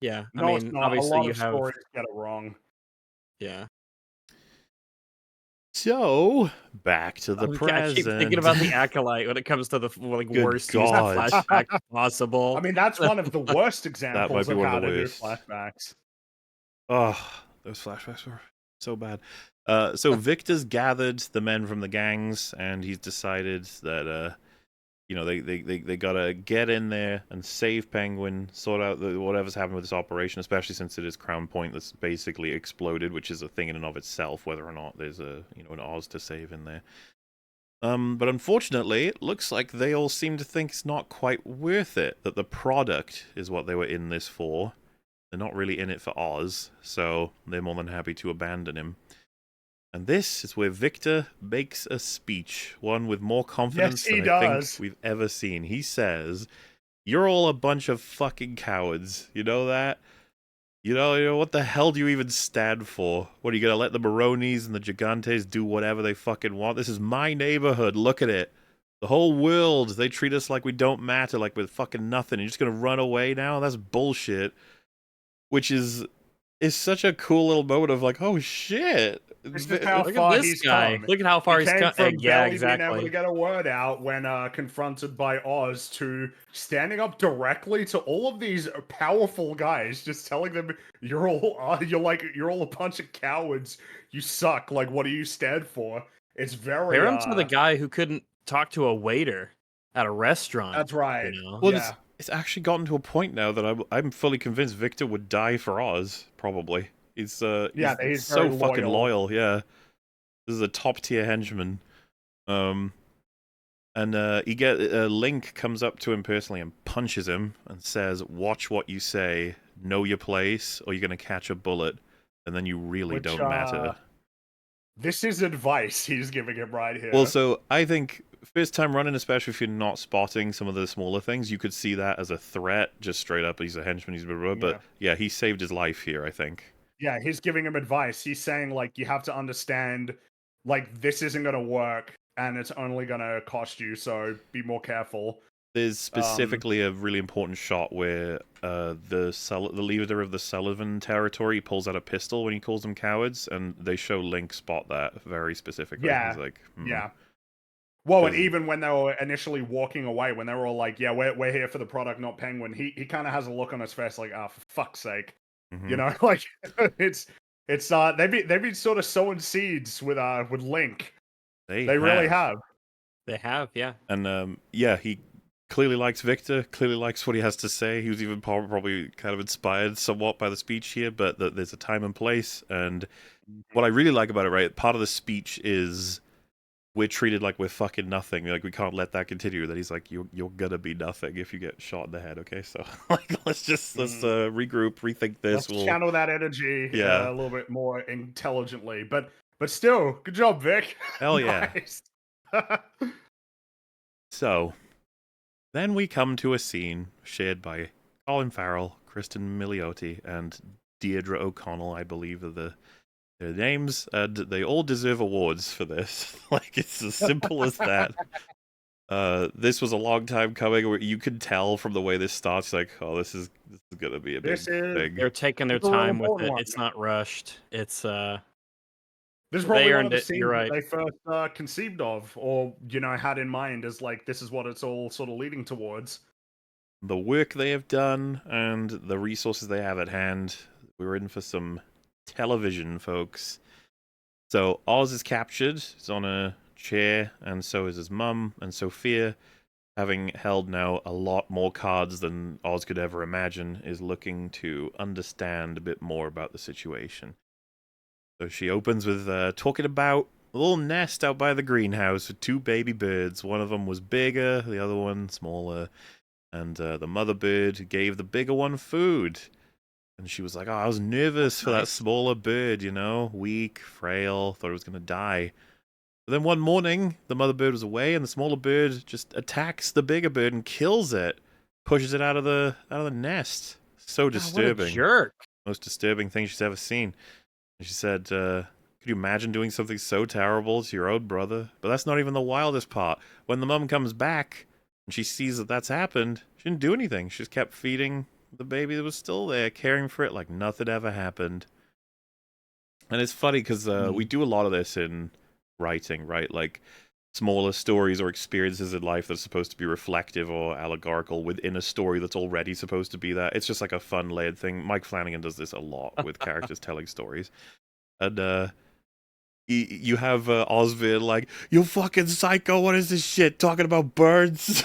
Yeah, I No, it's mean, not. A obviously lot you of have stories get it wrong. yeah. So, back to the Okay, I keep thinking present. about the Acolyte when it comes to the like Good worst use of God. flashback possible. I mean, that's one of the worst That examples might be of one how of the to do worst. flashbacks. Oh, those flashbacks were so bad. So Victor's gathered the men from the gangs, and he's decided that they gotta get in there and save Penguin, sort out whatever's happened with this operation, especially since it is Crown Point that's basically exploded, which is a thing in and of itself, whether or not there's an Oz to save in there. But unfortunately, it looks like they all seem to think it's not quite worth it, that the product is what they were in this for. They're not really in it for Oz, so they're more than happy to abandon him. And this is where Victor makes a speech, one with more confidence Yes, he than I think does. we've ever seen. He says, "You're all a bunch of fucking cowards. You know that? You know what the hell do you even stand for? What, are you gonna let the Maronis and the Gigantes do whatever they fucking want? This is my neighborhood. Look at it. The whole world, they treat us like we don't matter, like we're fucking nothing. You're just gonna run away now? That's bullshit." Which is such a cool little moment of like, oh shit. This is how Look at far this he's guy. come. Look at how far He he's came come. from Yeah, barely being able to exactly. get a word out when confronted by Oz to standing up directly to all of these powerful guys, just telling them you're all a bunch of cowards. You suck. Like, what do you stand for? It's very Compare him to the guy who couldn't talk to a waiter at a restaurant. That's right. You know? Well, Yeah. it's actually gotten to a point now that I'm fully convinced Victor would die for Oz, probably. He's he's so very fucking loyal. loyal, yeah. This is a top tier henchman. And Link comes up to him personally and punches him and says, "Watch what you say, know your place, or you're gonna catch a bullet, and then you really Which, don't matter." This is advice he's giving him right here. Well, so I think first time running, especially if you're not spotting some of the smaller things, you could see that as a threat, just straight up. He's a henchman, he's blah, blah, blah. Yeah. But yeah, he saved his life here, I think. Yeah, he's giving him advice. He's saying, like, you have to understand, like, this isn't going to work and it's only going to cost you, so be more careful. There's specifically a really important shot where the leader of the Sullivan territory pulls out a pistol when he calls them cowards, and they show Link spot that very specifically. Yeah, He's like, yeah. Well, and even when they were initially walking away, when they were all like, yeah, we're here for the product, not Penguin, he kind of has a look on his face like, oh, for fuck's sake. mm-hmm. You know, like, it's they've been sort of sowing seeds with Link. They really have. They have, yeah. And yeah, he clearly likes Victor, clearly likes what he has to say. He was even probably kind of inspired somewhat by the speech here, but there's a time and place. And what I really like about it, right, part of the speech is we're treated like we're fucking nothing. Like, we can't let that continue. That he's like, you're gonna be nothing if you get shot in the head, okay? So, like, let's regroup, rethink this. Let's channel that energy Yeah. a little bit more intelligently. But still, good job, Vic. Hell yeah. Nice. So, then we come to a scene shared by Colin Farrell, Kristen Milioti, and Deirdre O'Connell, I believe, are their names, and they all deserve awards for this. Like, it's as simple as that. This was a long time coming. Where you can tell from the way this starts, like, oh, this is gonna be a big thing. They're taking their time with it. It's not rushed. It's This is probably one of the it, scenes you're right. that they first conceived of, or had in mind as like, this is what it's all sort of leading towards. The work they have done and the resources they have at hand, we're in for some television, folks. So Oz is captured. He's on a chair, and so is his mum and Sophia. having held now a lot more cards than Oz could ever imagine, is looking to understand a bit more about the situation. So she opens with talking about a little nest out by the greenhouse with 2 baby birds. One of them was bigger, the other one smaller. And the mother bird gave the bigger one food. And she was like, oh, I was nervous for that smaller bird, weak, frail, thought it was going to die. But then one morning, the mother bird was away, and the smaller bird just attacks the bigger bird and kills it, pushes it out of the nest. So disturbing. What a jerk. Most disturbing thing she's ever seen. And she said, could you imagine doing something so terrible to your own brother? But that's not even the wildest part. When the mum comes back and she sees that that's happened, she didn't do anything. She just kept feeding the baby that was still there, caring for it like nothing ever happened. And it's funny because we do a lot of this in writing, right? Like smaller stories or experiences in life that's supposed to be reflective or allegorical within a story that's already supposed to be that. It's just like a fun layered thing. Mike Flanagan does this a lot with characters telling stories. And you have Osvid like, you fucking psycho, what is this shit? Talking about birds?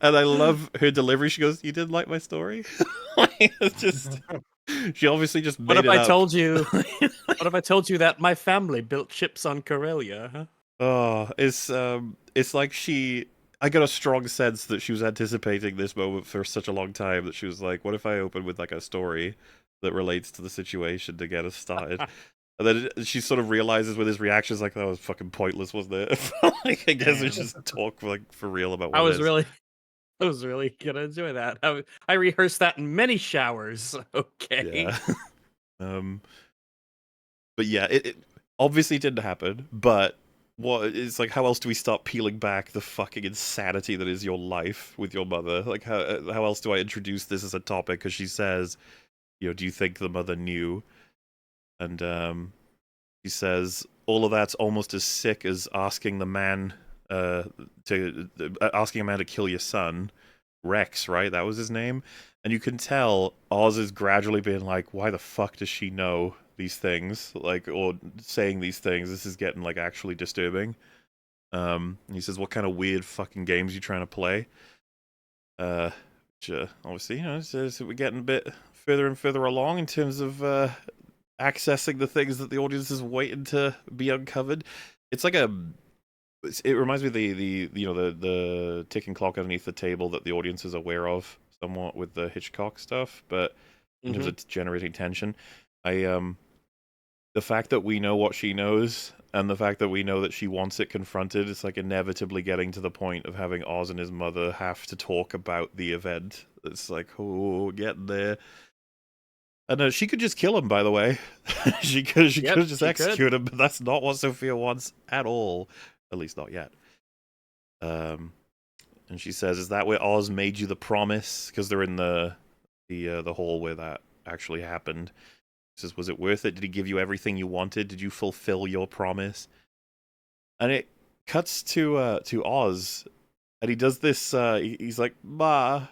And I love her delivery. She goes, you didn't like my story? It's just... She obviously just made What if it I up. told you? What if I told you that my family built ships on Corellia? Huh? Oh, it's like I got a strong sense that she was anticipating this moment for such a long time that she was like, what if I open with like a story that relates to the situation to get us started? And then she sort of realizes with his reactions, like, that was fucking pointless, wasn't it? Like, I guess we just talk like for real about what I it was is. really gonna enjoy that. I rehearsed that in many showers. Okay. Yeah. But yeah, it obviously didn't happen, but it's like, how else do we start peeling back the fucking insanity that is your life with your mother? Like, how else do I introduce this as a topic? Because she says, do you think the mother knew? And he says, all of that's almost as sick as asking the man asking a man to kill your son, Rex, right? That was his name. And you can tell Oz is gradually being like, why the fuck does she know these things? Like, or saying these things. This is getting like actually disturbing. And he says, what kind of weird fucking games you trying to play? Which, obviously, we're getting a bit further and further along in terms of accessing the things that the audience is waiting to be uncovered. It's like it reminds me of the ticking clock underneath the table that the audience is aware of somewhat with the Hitchcock stuff, but in terms of generating tension, the fact that we know what she knows and the fact that we know that she wants it confronted, it's like inevitably getting to the point of having Oz and his mother have to talk about the event. It's like, oh, getting there. And she could just kill him, by the way. she could just execute him, but that's not what Sophia wants at all. At least not yet. And she says, is that where Oz made you the promise? Because they're in the hall where that actually happened. She says, was it worth it? Did he give you everything you wanted? Did you fulfill your promise? And it cuts to Oz, and he does this, he's like, Ma,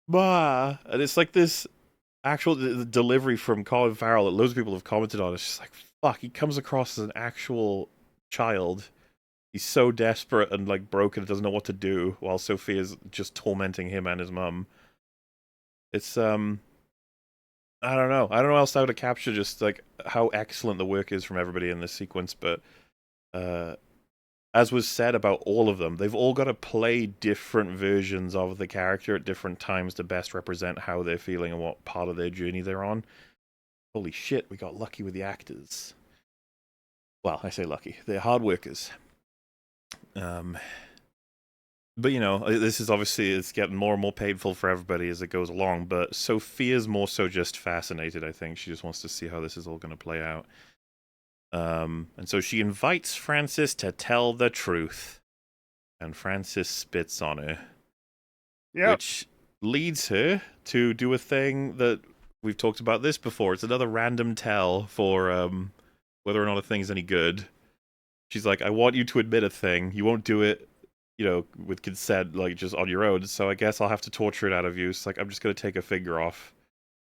and it's like this actual delivery from Colin Farrell that loads of people have commented on. It's just like, fuck, he comes across as an actual child. He's so desperate and like broken, doesn't know what to do, while Sophia's just tormenting him and his mum. It's I don't know how else how to capture just like how excellent the work is from everybody in this sequence. But as was said about all of them, they've all got to play different versions of the character at different times to best represent how they're feeling and what part of their journey they're on. Holy shit, we got lucky with the actors. Well, I say lucky. They're hard workers. But this is obviously, it's getting more and more painful for everybody as it goes along, but Sophia's more so just fascinated, I think. She just wants to see how this is all going to play out. And so she invites Francis to tell the truth, and Francis spits on her. Yep. Which leads her to do a thing that we've talked about this before. It's another random tell for whether or not a thing's any good. She's like, I want you to admit a thing. You won't do it, with consent, like just on your own. So I guess I'll have to torture it out of you. It's like, I'm just going to take a finger off.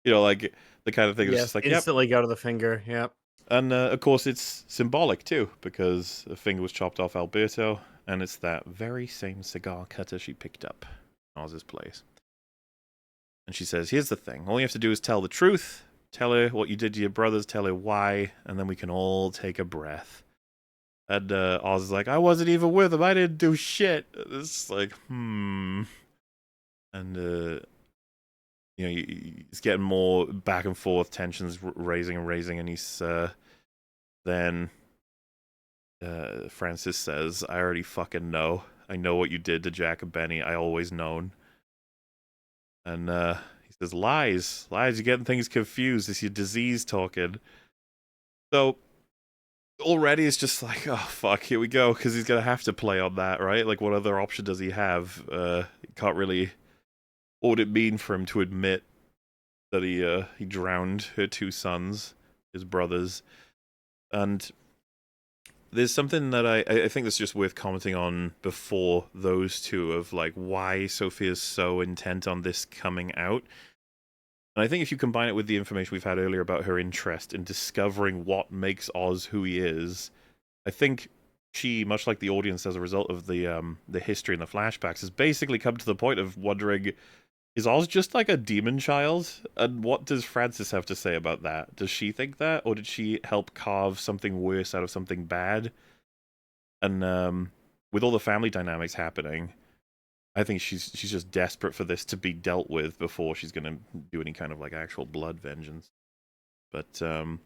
Like the kind of thing that's just like, instantly go to the finger. Yep. And of course, it's symbolic too, because a finger was chopped off Alberto, and it's that very same cigar cutter she picked up in Oz's place. And she says, here's the thing. All you have to do is tell the truth. Tell her what you did to your brothers. Tell her why. And then we can all take a breath. And Oz is like, I wasn't even with him. I didn't do shit. It's like, And, he's getting more back and forth. Tensions raising and raising. And he's, then Francis says, I already fucking know. I know what you did to Jack and Benny. I always known. And he says, lies. Lies, you're getting things confused. It's your disease talking. So, already it's just like, oh, fuck, here we go. Because he's going to have to play on that, right? Like, what other option does he have? He can't really... What would it mean for him to admit that he drowned her two sons, his brothers? And there's something that I think that's just worth commenting on before those two, of like why Sophia's so intent on this coming out. And I think if you combine it with the information we've had earlier about her interest in discovering what makes Oz who he is, I think she, much like the audience as a result of the history and the flashbacks, has basically come to the point of wondering, is Oz just like a demon child? And what does Frances have to say about that? Does she think that? Or did she help carve something worse out of something bad? And with all the family dynamics happening, I think she's just desperate for this to be dealt with before she's going to do any kind of like actual blood vengeance. But the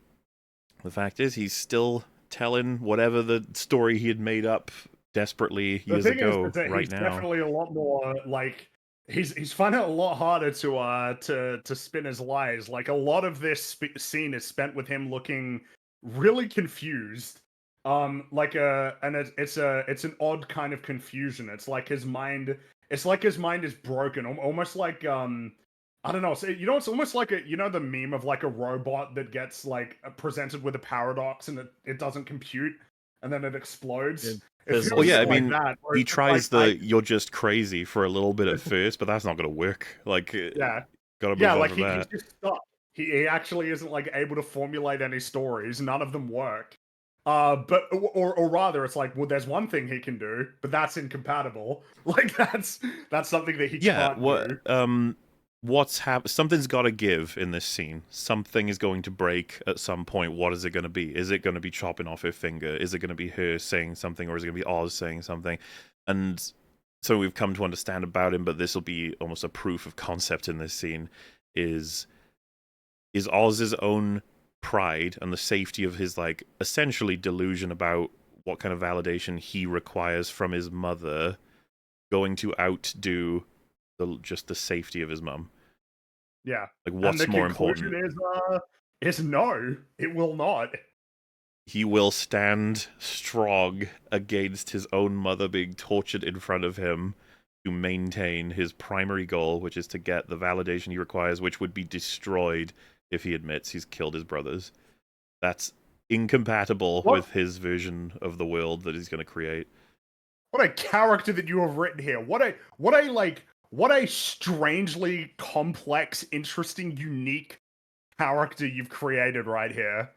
fact is, he's still telling whatever the story he had made up desperately years ago right now. Definitely a lot more like... He's finding it a lot harder to spin his lies. Like, a lot of this scene is spent with him looking really confused. And it's an odd kind of confusion. It's like his mind is broken, almost like I don't know. So, it's almost like the meme of like a robot that gets like presented with a paradox and it doesn't compute and then it explodes. Well, yeah, I mean, he tries you're just crazy for a little bit at first, but that's not going to work. Like, yeah, gotta move on from that. He's just stuck. He actually isn't like able to formulate any stories. None of them work. But or rather, it's like, well, there's one thing he can do, but that's incompatible. Like that's something that he can't do. Something's got to give in this scene. Something is going to break at some point. What is it going to be? Is it going to be chopping off her finger? Is it going to be her saying something, or is it going to be Oz saying something? And so we've come to understand about him, but this will be almost a proof of concept in this scene. Is Oz's own pride and the safety of his like essentially delusion about what kind of validation he requires from his mother going to outdo just the safety of his mum? Yeah. Like, what's more important? Is no, it will not. He will stand strong against his own mother being tortured in front of him to maintain his primary goal, which is to get the validation he requires, which would be destroyed if he admits he's killed his brothers. That's incompatible with his version of the world that he's going to create. What a character that you have written here. What a strangely complex, interesting, unique character you've created right here.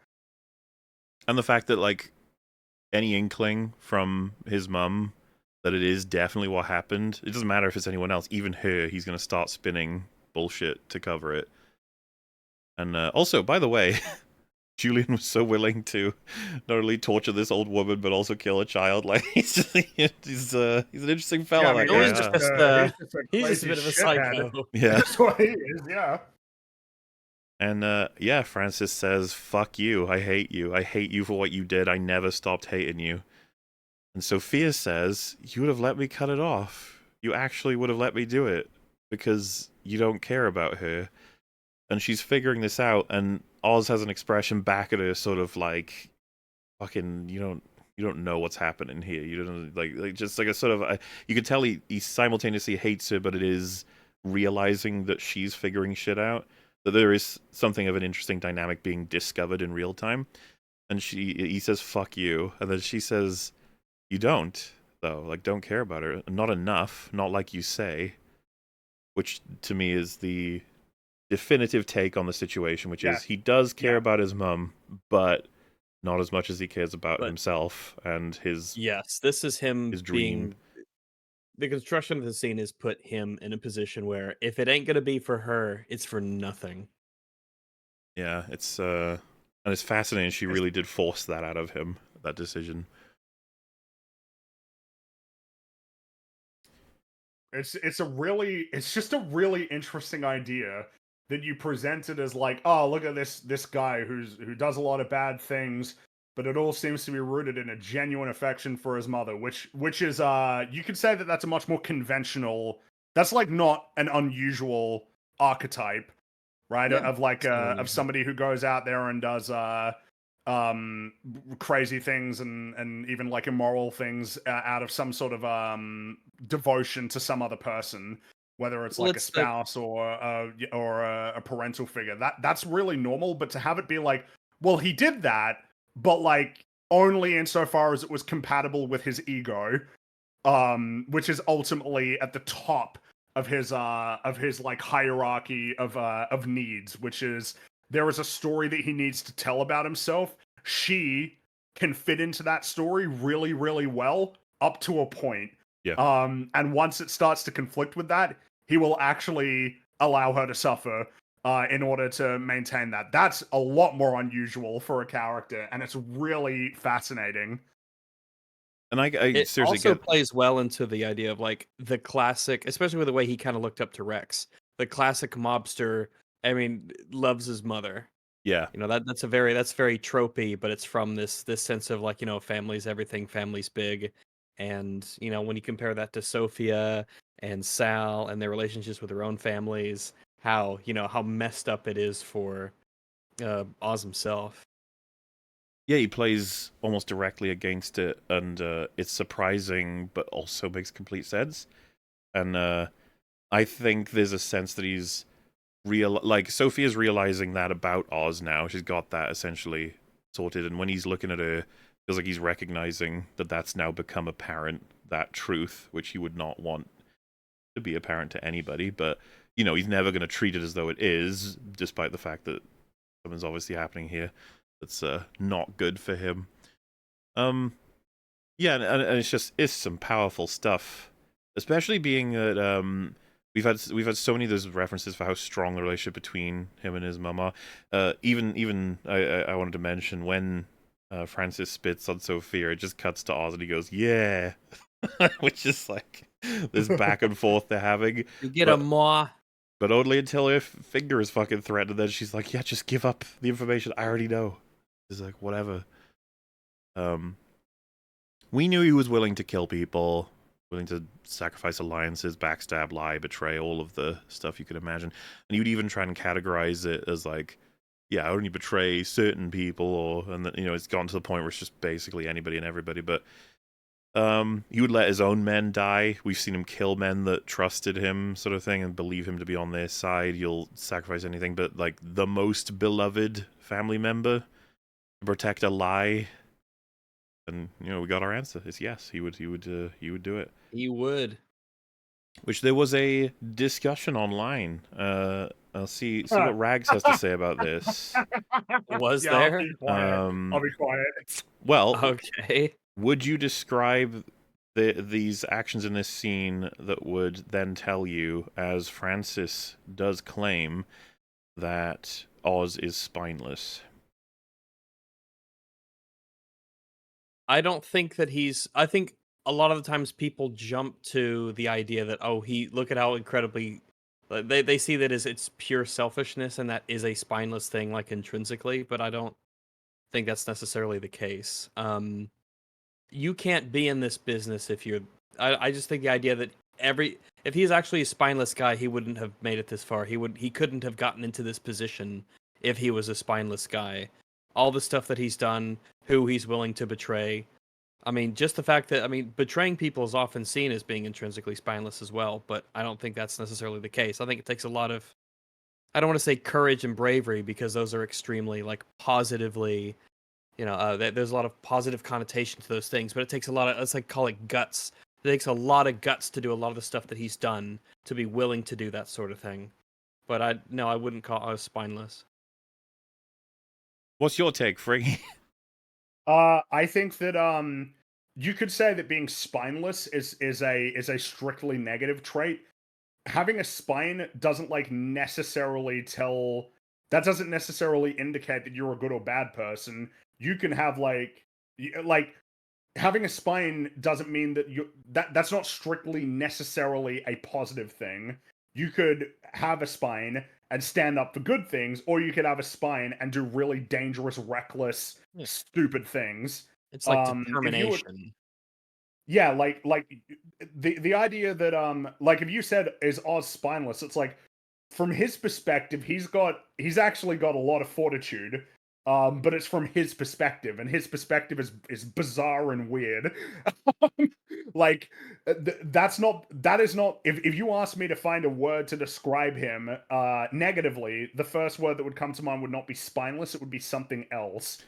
And the fact that, like, any inkling from his mum that it is definitely what happened, it doesn't matter if it's anyone else, even her, he's going to start spinning bullshit to cover it. And also, by the way, Julian was so willing to not only torture this old woman, but also kill a child. Like, he's an interesting fella. Yeah, he's just a bit of a psycho. Yeah. That's what he is, yeah. And Francis says, fuck you, I hate you for what you did, I never stopped hating you. And Sophia says, you would have let me cut it off. You actually would have let me do it, because you don't care about her. And she's figuring this out, and Oz has an expression back at her, sort of like, fucking, you don't know what's happening here. You don't, like just like a sort of, you could tell he simultaneously hates her, but it is realizing that she's figuring shit out. That there is something of an interesting dynamic being discovered in real time. And he says, fuck you. And then she says, you don't, though. Like, don't care about her. Not enough. Not like you say. Which, to me, is the definitive take on the situation, which is he does care about his mum, but not as much as he cares about But himself and yes, this is him his dream. being. The construction of the scene has put him in a position where if it ain't gonna be for her, it's for nothing. Yeah, and it's fascinating. She It's really did force that out of him, that decision. it's just a really interesting idea that you presented as like, oh, look at this guy who does a lot of bad things, but it all seems to be rooted in a genuine affection for his mother, which is you could say that that's a much more conventional, that's like not an unusual archetype, right? Yeah, Of like it's not of unusual. somebody who goes out there and does crazy things and even like immoral things out of some sort of devotion to some other person, whether it's Well, like a it's the spouse or a parental figure. That's really normal, but to have it be like, well, he did that, but like only insofar as it was compatible with his ego, which is ultimately at the top of his like hierarchy of needs, which is there is a story that he needs to tell about himself. She can fit into that story really, really well up to a point. Yeah. And once it starts to conflict with that, he will actually allow her to suffer in order to maintain that. That's a lot more unusual for a character, and it's really fascinating. And I It seriously also get, plays well into the idea of like the classic, especially with the way he kind of looked up to Rex. The classic mobster, I mean, loves his mother. yeah, You know, that's very tropey, but it's from this sense of like, family's everything, family's big. And, when you compare that to Sophia and Sal and their relationships with their own families, how messed up it is for Oz himself. yeah, he plays almost directly against it, and it's surprising, but also makes complete sense. And I think there's a sense that he's like Sophia's realizing that about Oz now. She's got that essentially sorted, and when he's looking at her, feels like he's recognizing that that's now become apparent, that truth, which he would not want to be apparent to anybody. But he's never going to treat it as though it is, despite the fact that something's obviously happening here that's not good for him. Um, yeah, and it's some powerful stuff, especially being that we've had so many of those references for how strong the relationship between him and his mama. Even I wanted to mention when Francis spits on Sophia, it just cuts to Oz and he goes, "Yeah," which is like this back and forth they're having, You get a but maw. but only until her finger is fucking threatened. And then she's like, "Yeah, just give up the information. I already know." It's like whatever. Um, we knew he was willing to kill people, willing to sacrifice alliances, backstab, lie, betray, all of the stuff you could imagine. And you'd even try and categorize it as like, yeah, I only betray certain people, and then, it's gone to the point where it's just basically anybody and everybody. But he would let his own men die. We've seen him kill men that trusted him, sort of thing, and believe him to be on their side. You'll sacrifice anything, but like the most beloved family member to protect a lie. And we got our answer. It's yes. He would do it. He would. Which there was a discussion online. I'll see what Rags has to say about this. Was Yeah, I'll there? be quiet. I'll be quiet. Well, Okay. would you describe these actions in this scene that would then tell you, as Francis does claim, that Oz is spineless? I don't think that I think a lot of the times people jump to the idea that, oh, look at how incredibly they see that as it's pure selfishness and that is a spineless thing, like intrinsically, but I don't think that's necessarily the case. You can't be in this business if you're. I just think the idea that if he's actually a spineless guy, he wouldn't have made it this far. He couldn't have gotten into this position if he was a spineless guy. All the stuff that he's done, who he's willing to betray. I mean, just the fact that betraying people is often seen as being intrinsically spineless as well, but I don't think that's necessarily the case. I think it takes a lot of, I don't want to say courage and bravery because those are extremely like positively, there's a lot of positive connotation to those things, but it takes a lot of, let's like call it guts. It takes a lot of guts to do a lot of the stuff that he's done to be willing to do that sort of thing. But I wouldn't call us spineless. What's your take, Friggy? I think that you could say that being spineless is a strictly negative trait. Having a spine doesn't like necessarily tell that doesn't necessarily indicate that you're a good or bad person. You can have like having a spine doesn't mean that that's not strictly necessarily a positive thing. You could have a spine and stand up for good things, or you could have a spine and do really dangerous, reckless, Yeah. stupid things. It's like If you would, determination. yeah, like the idea that like if you said is Oz spineless, it's like from his perspective, he's actually got a lot of fortitude. But it's from his perspective, and his perspective is bizarre and weird. like that is not if you ask me to find a word to describe him negatively, the first word that would come to mind would not be spineless, it would be something else.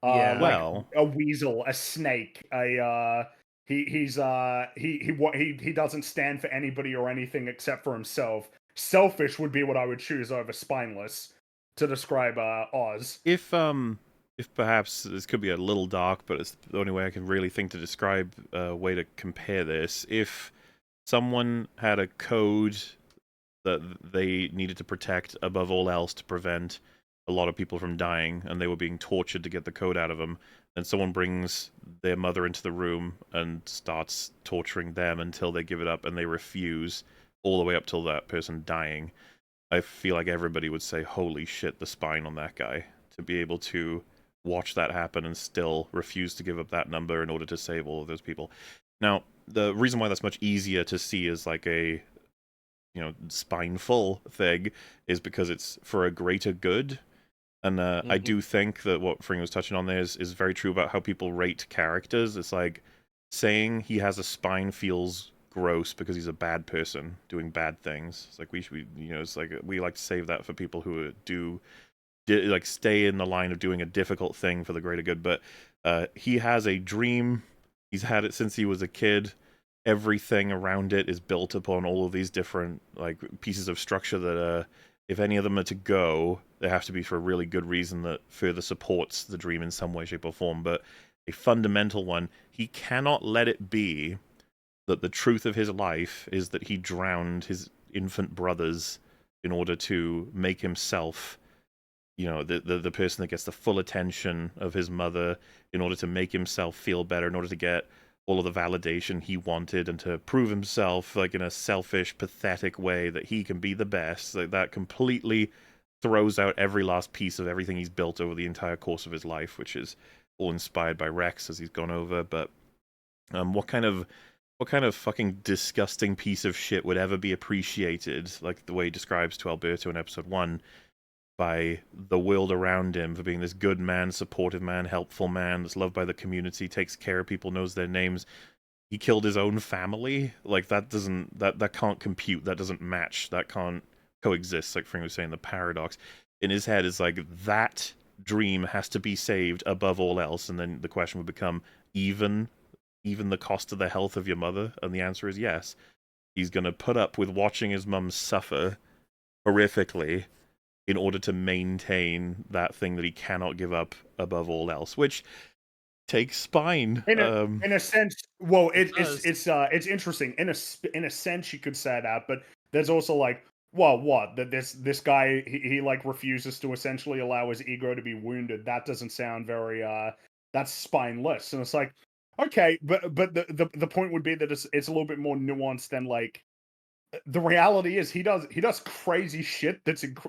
Yeah. Like Well, a weasel, a snake, he doesn't stand for anybody or anything except for himself. Selfish would be what I would choose over spineless to describe Oz. if perhaps this could be a little dark, but it's the only way I can really think to describe a way to compare this. If someone had a code that they needed to protect above all else to prevent a lot of people from dying, and they were being tortured to get the code out of them, and someone brings their mother into the room and starts torturing them until they give it up, and they refuse all the way up till that person dying, I feel like everybody would say, holy shit, the spine on that guy, to be able to watch that happen and still refuse to give up that number in order to save all of those people. Now, the reason why that's much easier to see as like a, spineful thing is because it's for a greater good. And I do think that what Fring was touching on there is very true about how people rate characters. It's like saying he has a spine feels gross because he's a bad person doing bad things. It's like we should, it's like we like to save that for people who like stay in the line of doing a difficult thing for the greater good. But he has a dream. He's had it since he was a kid. Everything around it is built upon all of these different like pieces of structure that if any of them are to go, they have to be for a really good reason that further supports the dream in some way, shape, or form. But a fundamental one, he cannot let it be that the truth of his life is that he drowned his infant brothers in order to make himself, the person that gets the full attention of his mother, in order to make himself feel better, in order to get all of the validation he wanted and to prove himself like in a selfish, pathetic way that he can be the best. Like that completely throws out every last piece of everything he's built over the entire course of his life, which is all inspired by Rex as he's gone over. But what kind of fucking disgusting piece of shit would ever be appreciated, like the way he describes to Alberto in episode 1, by the world around him for being this good man, supportive man, helpful man that's loved by the community, takes care of people, knows their names. He killed his own family. Like that can't compute. That doesn't match. That can't coexist. Like Fring was saying, the paradox in his head is like that dream has to be saved above all else. And then the question would become, even the cost of the health of your mother? And the answer is yes. He's gonna put up with watching his mum suffer horrifically in order to maintain that thing that he cannot give up above all else, which takes spine. In a sense, well, does. it's interesting. In a sense, you could say that, but there's also like, well, what that this guy he like refuses to essentially allow his ego to be wounded. That doesn't sound very that's spineless, and it's like, okay, but the point would be that it's a little bit more nuanced than like the reality is he does crazy shit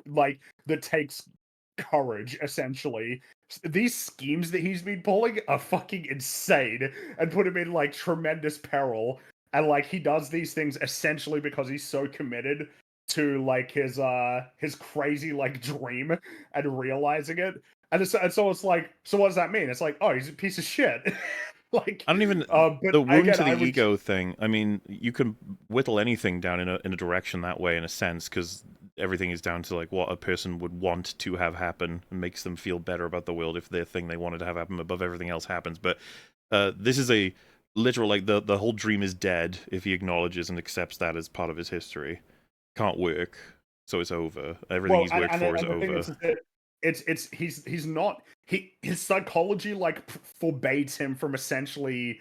like that takes courage essentially. These schemes that he's been pulling are fucking insane and put him in like tremendous peril, and like he does these things essentially because he's so committed to like his crazy like dream and realizing it. And so it's like, so what does that mean? It's like, oh, he's a piece of shit. Like I don't even but the wound again, to the I would ego thing. I mean, you can whittle anything down in a direction that way, in a sense, because everything is down to like what a person would want to have happen and makes them feel better about the world if their thing they wanted to have happen above everything else happens. But this is a literal like the whole dream is dead if he acknowledges and accepts that as part of his history. Can't work, so it's over. Everything he's worked for is and the thing over. is that he's not his psychology like forbids him from essentially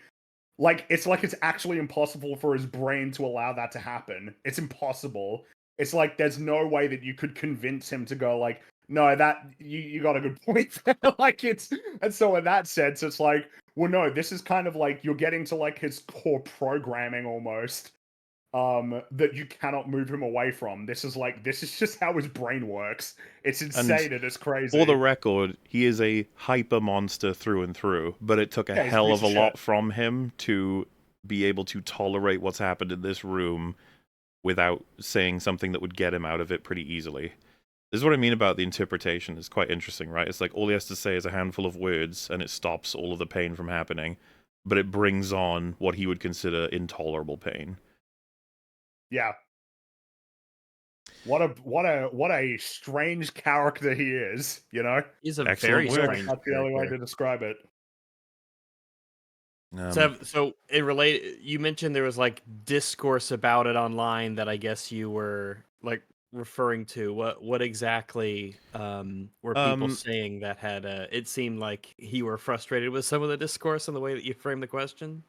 like it's actually impossible for his brain to allow that to happen. It's impossible. It's like there's no way that you could convince him to go like, no, that you got a good point there. Like it's and so in that sense, it's like, well, no, this is kind of like you're getting to like his core programming almost. That you cannot move him away from. This is just how his brain works. It's insane and it's crazy. For the record, he is a hyper monster through and through, but it took a Yeah, he's hell a of piece a of lot shit. from him to be able to tolerate what's happened in this room without saying something that would get him out of it pretty easily. This is what I mean about the interpretation. It's quite interesting, right? It's like all he has to say is a handful of words and it stops all of the pain from happening, but it brings on what he would consider intolerable pain. Yeah. What a strange character he is, you know? He's a Excellent very work. strange That's the only way character. to describe it. So it you mentioned there was like discourse about it online that I guess you were like referring to. What exactly were people saying that had it seemed like you were frustrated with some of the discourse and the way that you framed the question?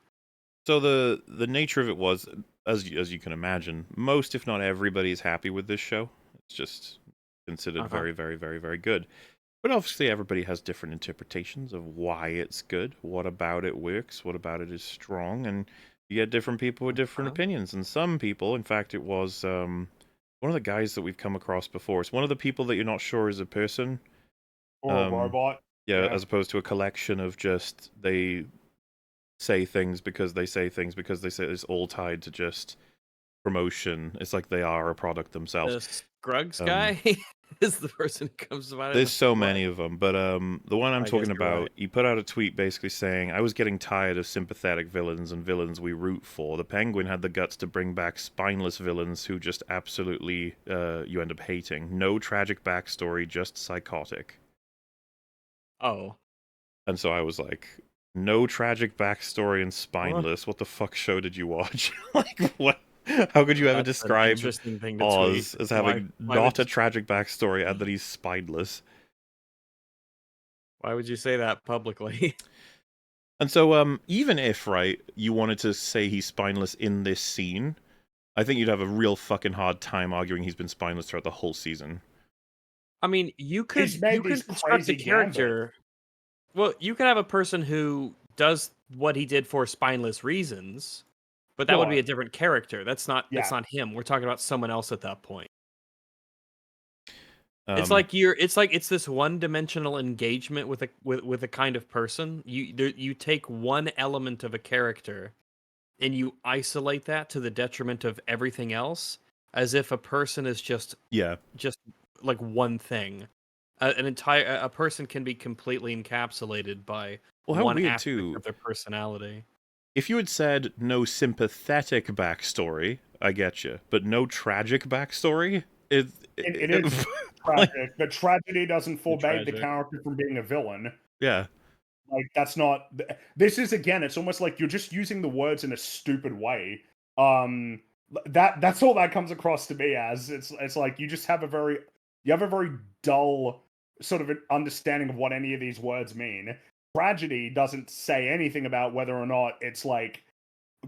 So the nature of it was, as you can imagine, most if not everybody is happy with this show. It's just considered very, very, very, very good. But obviously everybody has different interpretations of why it's good, what about it works, what about it is strong, and you get different people with different opinions. And some people, in fact, it was one of the guys that we've come across before. It's one of the people that you're not sure is a person. Or a robot. Yeah, as opposed to a collection of just they say things because they say things because they say it's all tied to just promotion. It's like they are a product themselves. The Scruggs guy is the person who comes to mind. There's so many of them, but the one I'm talking about, right. he put out a tweet basically saying, I was getting tired of sympathetic villains and villains we root for. The Penguin had the guts to bring back spineless villains who just absolutely you end up hating. No tragic backstory, just psychotic. Oh. And so I was like, no tragic backstory and spineless. What the fuck show did you watch? Like, what? How could you ever describe Oz as having not a tragic backstory and that he's spineless? Why would you say that publicly? And so, even if, right, you wanted to say he's spineless in this scene, I think you'd have a real fucking hard time arguing he's been spineless throughout the whole season. I mean, you could construct a crazy character. Well, you could have a person who does what he did for spineless reasons, but that would be a different character. That's not him. We're talking about someone else at that point. It's this one-dimensional engagement with a kind of person. You take one element of a character and you isolate that to the detriment of everything else, as if a person is just like one thing. A person can be completely encapsulated by one aspect of their personality. If you had said no sympathetic backstory, I get you, but no tragic backstory, it is tragic. The tragedy doesn't forbade the character from being a villain. Yeah. Like, that's not... This is, again, it's almost like you're just using the words in a stupid way. That's all that comes across to me as. It's like you just have a very dull sort of understanding of what any of these words mean. Tragedy doesn't say anything about whether or not it's like,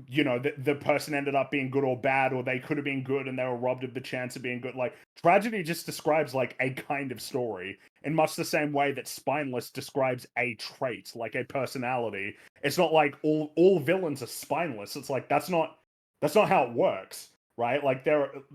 you know, the person ended up being good or bad, or they could have been good and they were robbed of the chance of being good. Like, tragedy just describes like a kind of story in much the same way that spineless describes a trait, like a personality. It's not like all villains are spineless. It's like that's not how it works, right? Like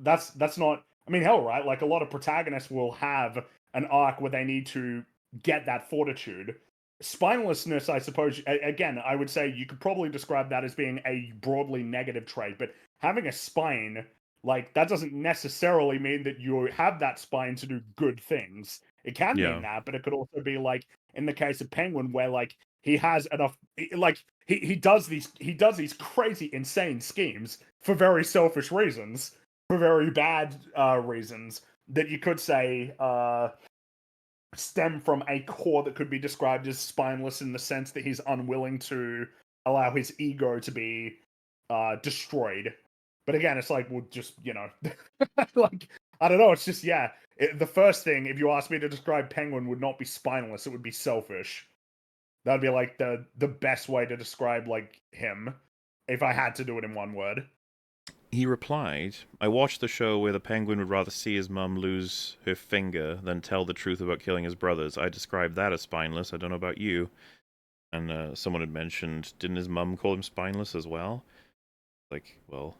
that's not... I mean, hell, right? Like, a lot of protagonists will have an arc where they need to get that fortitude. Spinelessness, I suppose, again, I would say you could probably describe that as being a broadly negative trait, but having a spine, like, that doesn't necessarily mean that you have that spine to do good things. It can mean that, but it could also be like, in the case of Penguin, where, like, he has enough, like, he does these crazy, insane schemes for very selfish reasons, for very bad reasons, that you could say stem from a core that could be described as spineless in the sense that he's unwilling to allow his ego to be destroyed. But again, it's like, well, just, you know, like, I don't know. It's just the first thing, if you ask me to describe Penguin, would not be spineless. It would be selfish. That'd be like the best way to describe like him, if I had to do it in one word. He replied, I watched the show where the Penguin would rather see his mum lose her finger than tell the truth about killing his brothers. I described that as spineless. I don't know about you. And someone had mentioned, didn't his mum call him spineless as well? Like, well,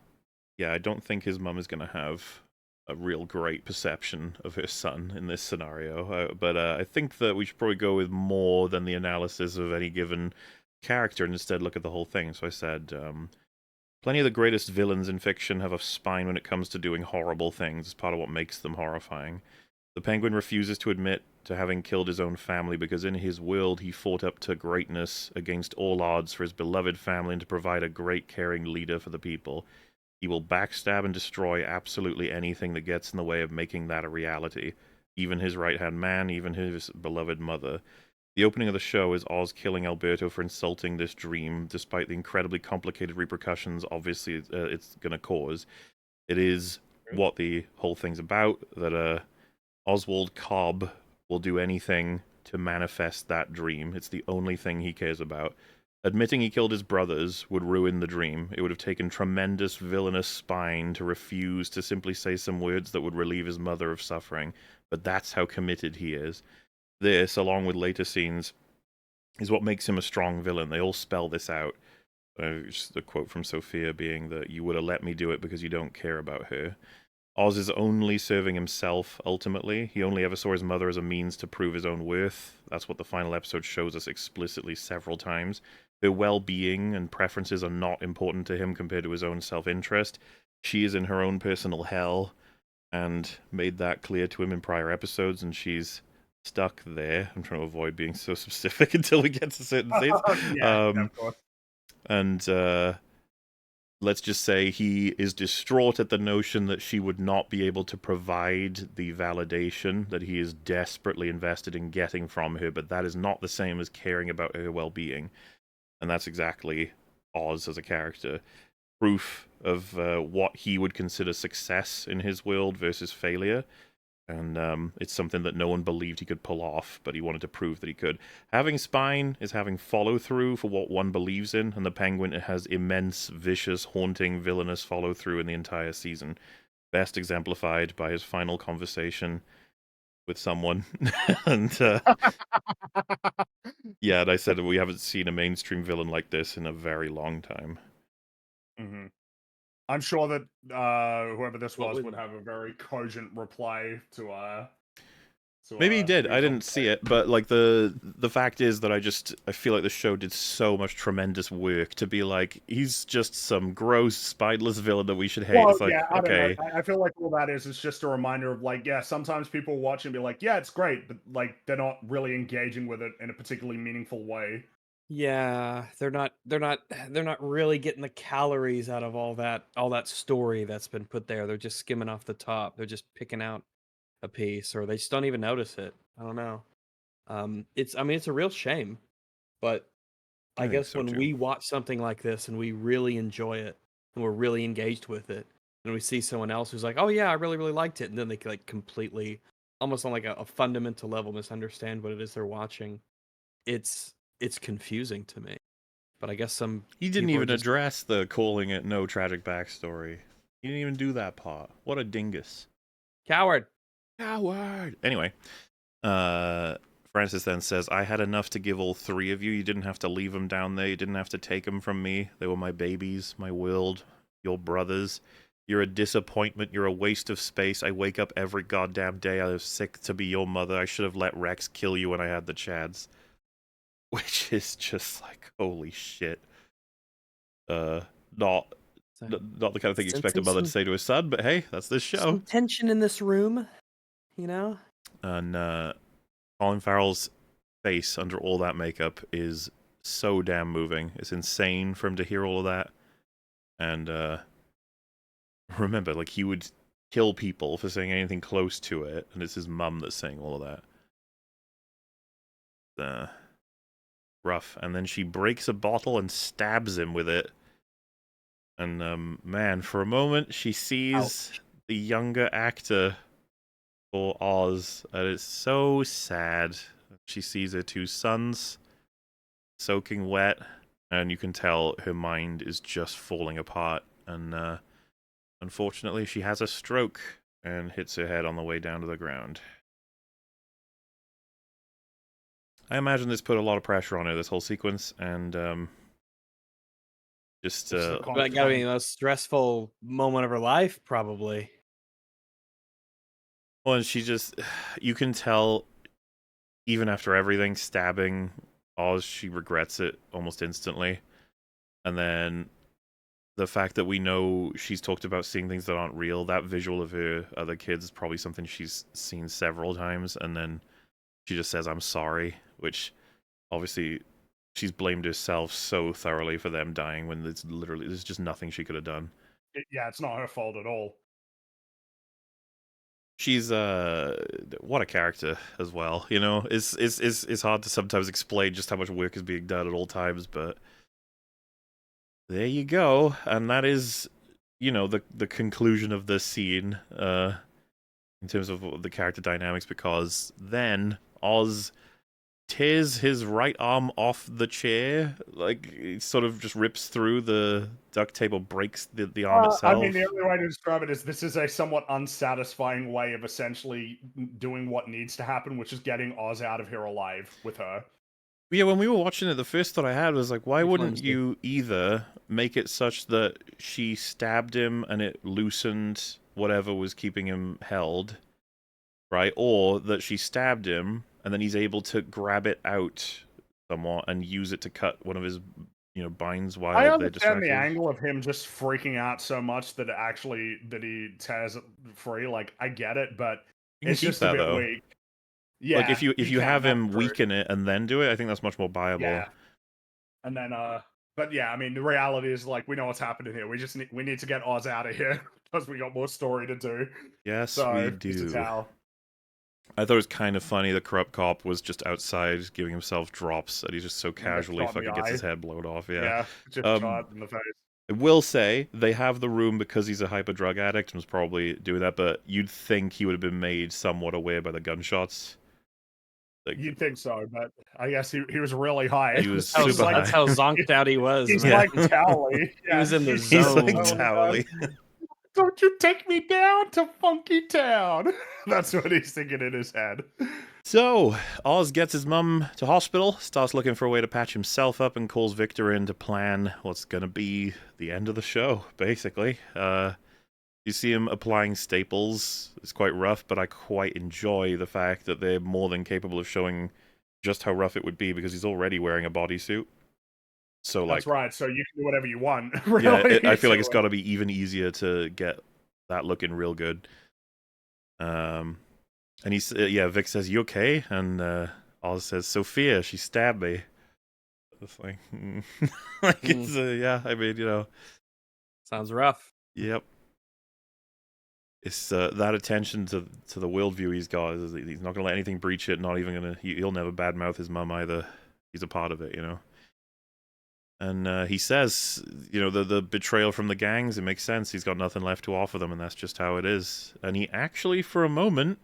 yeah, I don't think his mum is going to have a real great perception of her son in this scenario. But I think that we should probably go with more than the analysis of any given character and instead look at the whole thing. So I said, plenty of the greatest villains in fiction have a spine when it comes to doing horrible things. It's part of what makes them horrifying. The Penguin refuses to admit to having killed his own family because in his world he fought up to greatness against all odds for his beloved family and to provide a great caring leader for the people. He will backstab and destroy absolutely anything that gets in the way of making that a reality. Even his right-hand man, even his beloved mother. The opening of the show is Oz killing Alberto for insulting this dream, despite the incredibly complicated repercussions obviously it's going to cause. It is what the whole thing's about, that Oswald Cobb will do anything to manifest that dream. It's the only thing he cares about. Admitting he killed his brothers would ruin the dream. It would have taken tremendous villainous spine to refuse to simply say some words that would relieve his mother of suffering, but that's how committed he is. This, along with later scenes, is what makes him a strong villain. They all spell this out. Just a quote from Sophia being that you would have let me do it because you don't care about her. Oz is only serving himself, ultimately. He only ever saw his mother as a means to prove his own worth. That's what the final episode shows us explicitly several times. Her well-being and preferences are not important to him compared to his own self-interest. She is in her own personal hell, and made that clear to him in prior episodes, and she's stuck there. I'm trying to avoid being so specific until we get to certain things. Of course. And let's just say he is distraught at the notion that she would not be able to provide the validation that he is desperately invested in getting from her, but that is not the same as caring about her well-being. And that's exactly Oz as a character. Proof of what he would consider success in his world versus failure. And it's something that no one believed he could pull off, but he wanted to prove that he could. Having spine is having follow-through for what one believes in, and the Penguin has immense, vicious, haunting, villainous follow-through in the entire season. Best exemplified by his final conversation with someone. And yeah, and I said we haven't seen a mainstream villain like this in a very long time. Mm-hmm. I'm sure that whoever this was would have a very cogent reply to Maybe he did. the I didn't see it, but like the fact is that I feel like the show did so much tremendous work to be like he's just some gross, spineless villain that we should hate. Well, it's like, yeah, I okay, don't know. I feel like all that is just a reminder of like, yeah, sometimes people watch and be like, yeah, it's great, but like they're not really engaging with it in a particularly meaningful way. Yeah, they're not really getting the calories out of all that story that's been put there. They're just skimming off the top. They're just picking out a piece, or they just don't even notice it. I don't know. It's a real shame, but I think guess so when too. we watch something like this and we really enjoy it and we're really engaged with it, and we see someone else who's like, "Oh yeah, I really really liked it," and then they like completely, almost on like a fundamental level, misunderstand what it is they're watching. It's confusing to me. But I guess some He didn't people are even just address the calling it no tragic backstory. He didn't even do that part. What a dingus. coward. Coward. Anyway, Francis then says, I had enough to give all three of you. You didn't have to leave them down there. You didn't have to take them from me. They were my babies, my world, your brothers. You're a disappointment. You're a waste of space. I wake up every goddamn day. I was sick to be your mother. I should have let Rex kill you when I had the chads. Which is just like, holy shit. Not the kind of thing you expect a mother to say to her son, but hey, that's this show. Some tension in this room, you know? And Colin Farrell's face under all that makeup is so damn moving. It's insane for him to hear all of that. And remember, like, he would kill people for saying anything close to it, and it's his mum that's saying all of that. Rough. And then she breaks a bottle and stabs him with it. And man, for a moment, she sees the younger actor for Oz, and it's so sad. She sees her two sons soaking wet, and you can tell her mind is just falling apart. And unfortunately, she has a stroke and hits her head on the way down to the ground. I imagine this put a lot of pressure on her, this whole sequence, and just It's the That gotta be the most stressful moment of her life, probably. well, and she just, you can tell, even after everything, stabbing Oz, she regrets it almost instantly. And then the fact that we know she's talked about seeing things that aren't real, that visual of her other kids is probably something she's seen several times, and then she just says, I'm sorry, which obviously she's blamed herself so thoroughly for them dying when there's just nothing she could have done. Yeah, it's not her fault at all. She's what a character as well, you know. It's hard to sometimes explain just how much work is being done at all times, but there you go. And that is, you know, the conclusion of this scene in terms of the character dynamics, because then Oz tears his right arm off the chair, like he sort of just rips through the duct tape or breaks the arm itself. I mean, the only way to describe it is this is a somewhat unsatisfying way of essentially doing what needs to happen, which is getting Oz out of here alive with her. Yeah, when we were watching it, the first thought I had was like, why Pretty wouldn't flimsy. you either make it such that she stabbed him and it loosened whatever was keeping him held, right? Or that she stabbed him and then he's able to grab it out somewhat and use it to cut one of his, you know, binds while I they're understand distracted. the angle of him just freaking out so much that he tears it free. Like, I get it, but You can it's keep just a that bit though. weak. Yeah, Like if you can, have that's him true. weaken it and then do it, I think that's much more viable. Yeah. And then, but yeah, I mean, the reality is like we know what's happening here. We need to get Oz out of here because we got more story to do. Yes, So, we Mr. do. Tao. I thought it was kind of funny the corrupt cop was just outside giving himself drops, and he just so And get casually shot in the fucking gets his eye. head blown off. Yeah. Yeah, just Um, shot in the face. I will say they have the room because he's a hyper drug addict and was probably doing that, but you'd think he would have been made somewhat aware by the gunshots. Like, You'd think so, but I guess he was really high. he was That's super that's high. how zonked out he was, He's man. like Towley. He was in the he's He's zone. like so Towley. Don't you take me down to Funky Town? That's what he's thinking in his head. So, Oz gets his mum to hospital, starts looking for a way to patch himself up, and calls Victor in to plan what's going to be the end of the show, basically. You see him applying staples. It's quite rough, but I quite enjoy the fact that they're more than capable of showing just how rough it would be because he's already wearing a bodysuit. So, That's like, right. So you can do whatever you want. yeah, Really. I feel like it's got to be even easier to get that looking real good. And he's Vic says, "You okay?" And Oz says, "Sophia, she stabbed me." It's like, like it's yeah. I mean, you know, Sounds rough. yep. It's that attention to the worldview he's got. He's not gonna let anything breach it. Not even gonna. He'll never badmouth his mum either. He's a part of it, you know. And he says, you know, the betrayal from the gangs. It makes sense. He's got nothing left to offer them, and that's just how it is. And he actually, for a moment,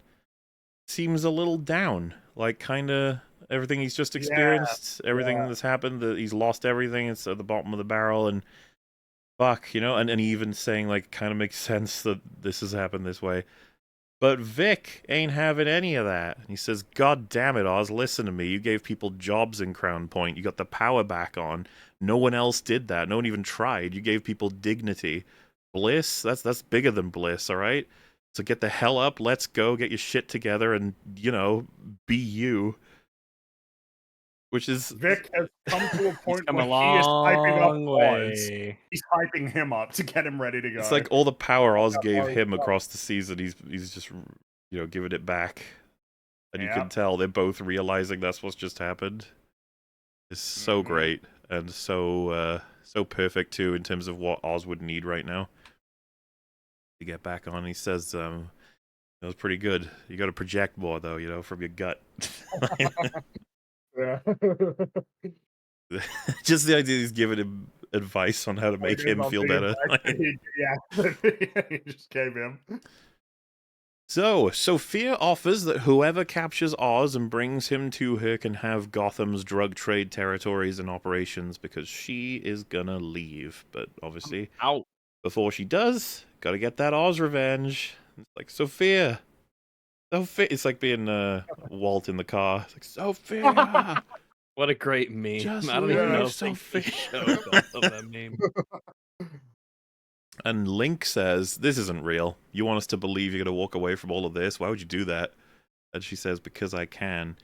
seems a little down. Like, kind of everything he's just experienced, everything that's happened. That he's lost everything. It's at the bottom of the barrel, and fuck, you know. And he even saying like, kind of makes sense that this has happened this way. But Vic ain't having any of that. He says, God damn it, Oz, listen to me. You gave people jobs in Crown Point. You got the power back on. No one else did that. No one even tried. You gave people dignity. Bliss? That's bigger than bliss, all right? So get the hell up, let's go, get your shit together, and, you know, be you. Which is... Vic has come to a point Come where a he is hyping long up Oz. way. He's hyping him up to get him ready to go. It's like all the power Oz That's gave how him he's across the season, he's just, you know, giving it back. And you Yep. can tell they're both realizing that's what's just happened. It's so great and so perfect too in terms of what Oz would need right now to get back on. He says, it was pretty good. You got to project more though, you know, from your gut. Yeah. Just the idea he's giving him advice on how to make him feel better. Yeah, he just gave him. So, Sophia offers that whoever captures Oz and brings him to her can have Gotham's drug trade territories and operations because she is gonna leave. But obviously, Out. before she does, gotta get that Oz revenge. It's like, Sophia. Sophia. It's like being Walt in the car. It's like, Sophia! What a great meme. Just I don't even know leave, if they Sophia. showed of that meme. And Link says, this isn't real. You want us to believe you're going to walk away from all of this? Why would you do that? And she says, because I can.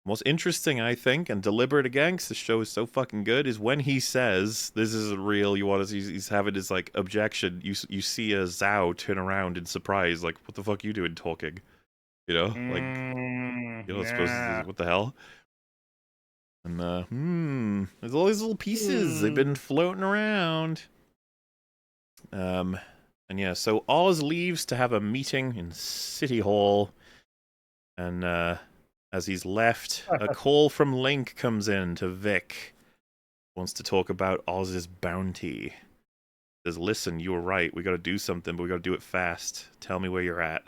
What's interesting, I think, and deliberate again, because the show is so fucking good, is when he says, this isn't real, you want us, he's having his, like, objection, you see a Zhao turn around in surprise, like, what the fuck are you doing talking? You know? Like, you're not supposed to, what the hell? And, there's all these little pieces, they've been floating around. And yeah, so Oz leaves to have a meeting in City Hall, and as he's left, a call from Link comes in to Vic. Wants to talk about Oz's bounty. Says, listen, you were right, we gotta do something, but we gotta do it fast. Tell me where you're at.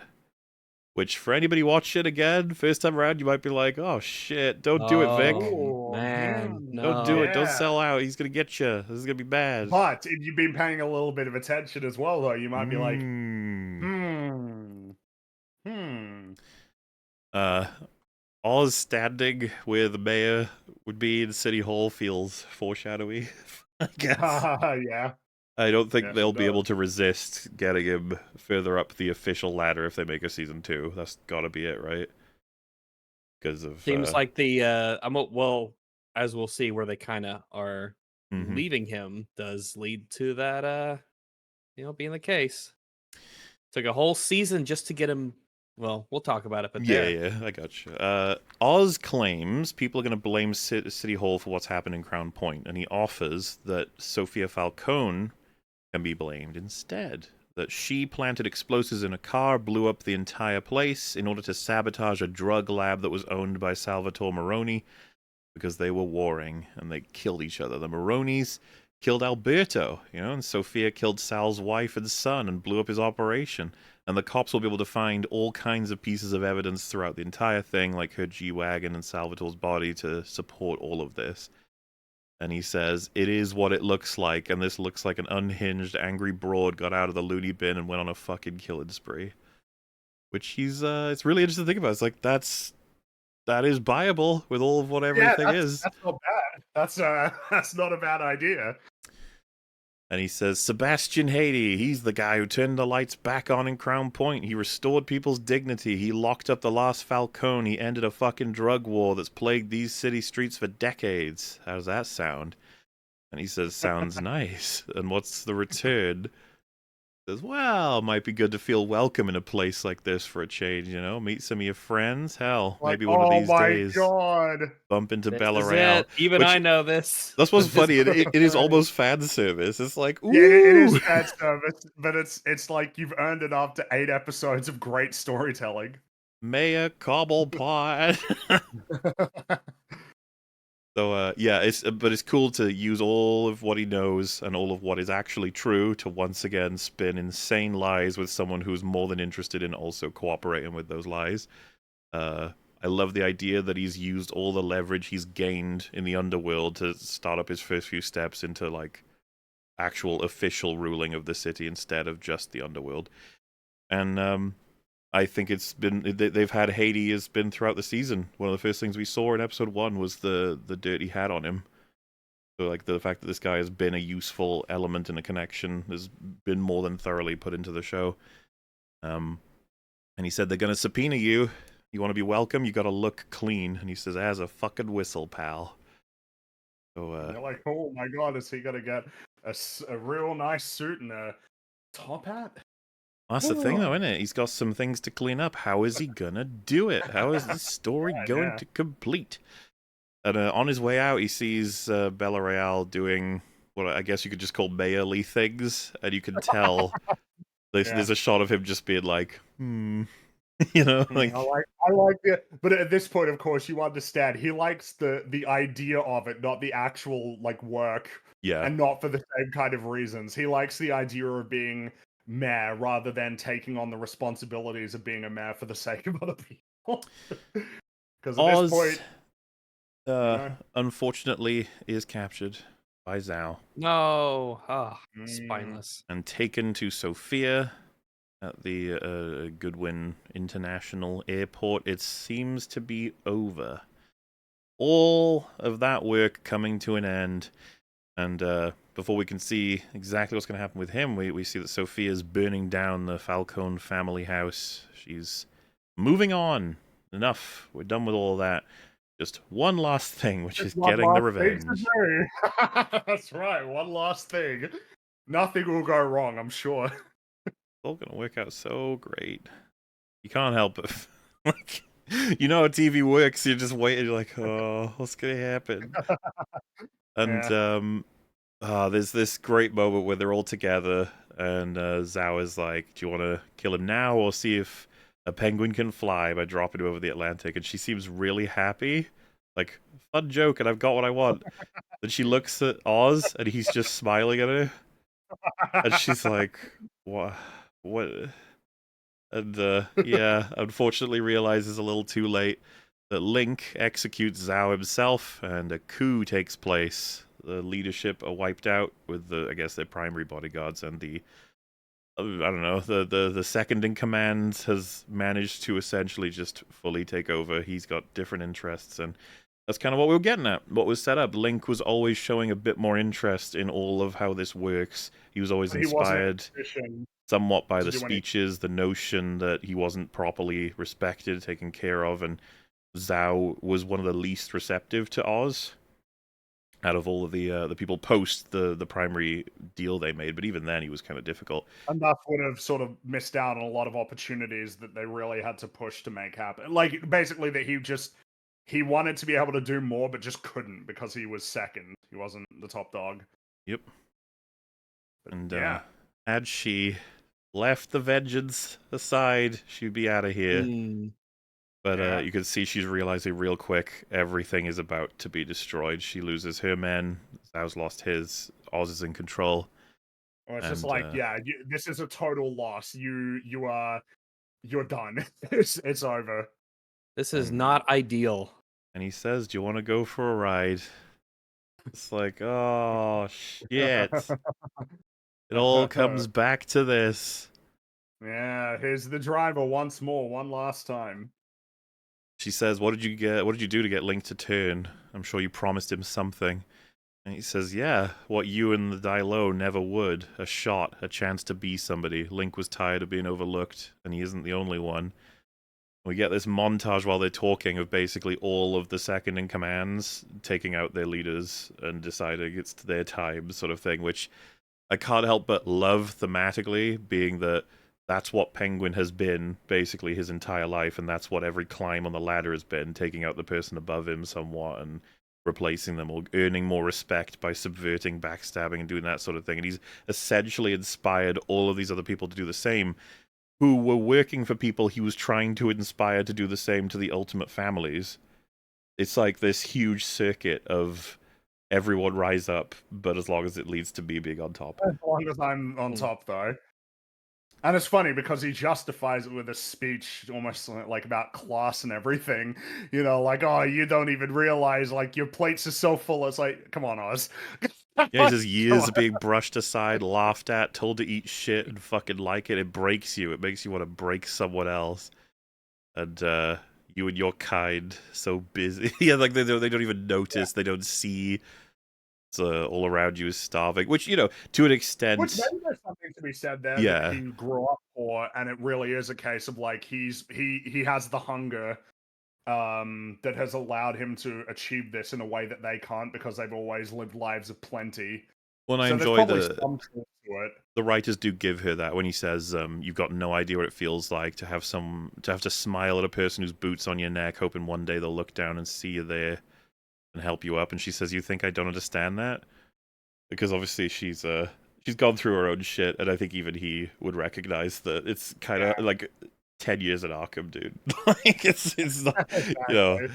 Which, for anybody watch it again, first time around, you might be like, oh shit, don't do it, Vic. Oh, man, no. Don't do it, don't sell out, he's gonna get you. This is gonna be bad. But if you've been paying a little bit of attention as well, though, you might be like, Oz standing where the mayor would be in City Hall feels foreshadowy, I guess. Yeah. I don't think Yes, they'll it be does. able to resist getting him further up the official ladder if they make a season 2. That's gotta be it, right? Because of Seems like the well, as we'll see, where they kind of are leaving him does lead to that being the case. Took a whole season just to get him. Well, we'll talk about it, but yeah, I gotcha. Oz claims people are going to blame City Hall for what's happened in Crown Point, and he offers that Sophia Falcone can be blamed instead. That she planted explosives in a car, blew up the entire place in order to sabotage a drug lab that was owned by Salvatore Maroni because they were warring and they killed each other. The Maronis killed Alberto, and Sophia killed Sal's wife and son and blew up his operation. And the cops will be able to find all kinds of pieces of evidence throughout the entire thing, like her G-Wagon and Salvatore's body, to support all of this. And he says, it is what it looks like, and this looks like an unhinged, angry broad got out of the loony bin and went on a fucking killing spree. Which it's really interesting to think about. It's like, that is viable with all of what everything is. That's not bad. That's not a bad idea. And he says, Sebastian Haiti, he's the guy who turned the lights back on in Crown Point. He restored people's dignity. He locked up the last Falcone. He ended a fucking drug war that's plagued these city streets for decades. How does that sound? And he says, sounds nice. And what's the return? He says, well, might be good to feel welcome in a place like this for a change, Meet some of your friends. Hell, Like, maybe one of these days. Oh my god. Bump into this Bella is Real. it. Even I know this. That's what's funny. It is almost fan service. It's like, ooh. Yeah, it is fan service, but it's like you've earned it after 8 episodes of great storytelling. Maya Cobblepot. So yeah, it's cool to use all of what he knows and all of what is actually true to once again spin insane lies with someone who's more than interested in also cooperating with those lies. I love the idea that he's used all the leverage he's gained in the underworld to start up his first few steps into like actual official ruling of the city instead of just the underworld. And I think they've had Haiti has been throughout the season. One of the first things we saw in episode 1 was the dirt he had on him. So like the fact that this guy has been a useful element in a connection has been more than thoroughly put into the show. And he said, they're going to subpoena you. You want to be welcome? You got to look clean. And he says, as a fucking whistle, pal. So You're like, oh my god, is he going to get a real nice suit and a top hat? That's the thing, though, isn't it? He's got some things to clean up. How is he gonna do it? How is this story going to complete? And on his way out, he sees Bella Real doing what I guess you could just call mayorly things, and you can tell there's a shot of him just being like, like I like it, but at this point, of course, you understand he likes the idea of it, not the actual like work, yeah, and not for the same kind of reasons. He likes the idea of being mayor rather than taking on the responsibilities of being a mayor for the sake of other people. Because at this point, unfortunately, is captured by Zhao. No. Ah, spineless. And taken to Sophia at the Goodwin International Airport. It seems to be over. All of that work coming to an end. And before we can see exactly what's going to happen with him, we see that Sophia's burning down the Falcone family house. She's moving on. Enough. We're done with all that. Just one last thing, which is getting the revenge. That's right. One last thing. Nothing will go wrong, I'm sure. It's all going to work out so great. You can't help it. Like, you know how TV works. You're just waiting. You're like, oh, what's going to happen? And there's this great moment where they're all together, and Zhao is like, do you want to kill him now or see if a penguin can fly by dropping him over the Atlantic? And she seems really happy. Like, fun joke, and I've got what I want. Then she looks at Oz, and he's just smiling at her. And she's like, what? And yeah, unfortunately realizes a little too late that Link executes Zhao himself, and a coup takes place. The leadership are wiped out with I guess their primary bodyguards, and the I don't know, the second in command has managed to essentially just fully take over. He's got different interests, and that's kind of what we were getting at. What was set up. Link was always showing a bit more interest in all of how this works. He was always inspired somewhat by the speeches, the notion that he wasn't properly respected, taken care of, and Zhao was one of the least receptive to Oz out of all of the people post the primary deal they made. But even then, he was kind of difficult. And that would have sort of missed out on a lot of opportunities that they really had to push to make happen. Like, basically, that he wanted to be able to do more, but just couldn't because he was second. He wasn't the top dog. Yep. And yeah, had she left the vengeance aside, she'd be out of here. But you can see she's realizing real quick everything is about to be destroyed. She loses her men. Zhao's lost his. Oz is in control. Well, it's just like, yeah, this is a total loss. You're done. It's over. This is not ideal. And he says, "Do you want to go for a ride?" It's like, oh shit! It all comes back to this. Yeah, here's the driver once more, one last time. She says, "What did you get? What did you do to get Link to turn? I'm sure you promised him something." And he says, "Yeah, what you and the Dailo never would. A shot, a chance to be somebody. Link was tired of being overlooked, and he isn't the only one." We get this montage while they're talking of basically all of the second-in-commands taking out their leaders and deciding it's their time, sort of thing, which I can't help but love thematically, being that that's what Penguin has been basically his entire life, and that's what every climb on the ladder has been, taking out the person above him somewhat and replacing them, or earning more respect by subverting, backstabbing, and doing that sort of thing. And he's essentially inspired all of these other people to do the same, who were working for people he was trying to inspire to do the same to the ultimate families. It's like this huge circuit of everyone rise up, but as long as it leads to me being on top. As long as I'm on top, though. And it's funny because he justifies it with a speech almost like about class and everything. You know, like, oh, you don't even realize, like, your plates are so full. It's like, come on, Oz. Yeah, he says years of being brushed aside, laughed at, told to eat shit and fucking like it. It breaks you. It makes you want to break someone else. And you and your kind, so busy. Yeah, like they don't even notice. They don't see. It's all around you is starving. Which, you know, to an extent. Which maybe there's something to be said there that he grew up for, and it really is a case of like he has the hunger that has allowed him to achieve this in a way that they can't because they've always lived lives of plenty. Well, I enjoy the writers do give her that when he says, "You've got no idea what it feels like to have to smile at a person whose boots on your neck, hoping one day they'll look down and see you there and help you up." And she says, "You think I don't understand that?" Because obviously she's gone through her own shit, and I think even he would recognize that it's kind of like 10 years at Arkham, dude. Like it's not, you know.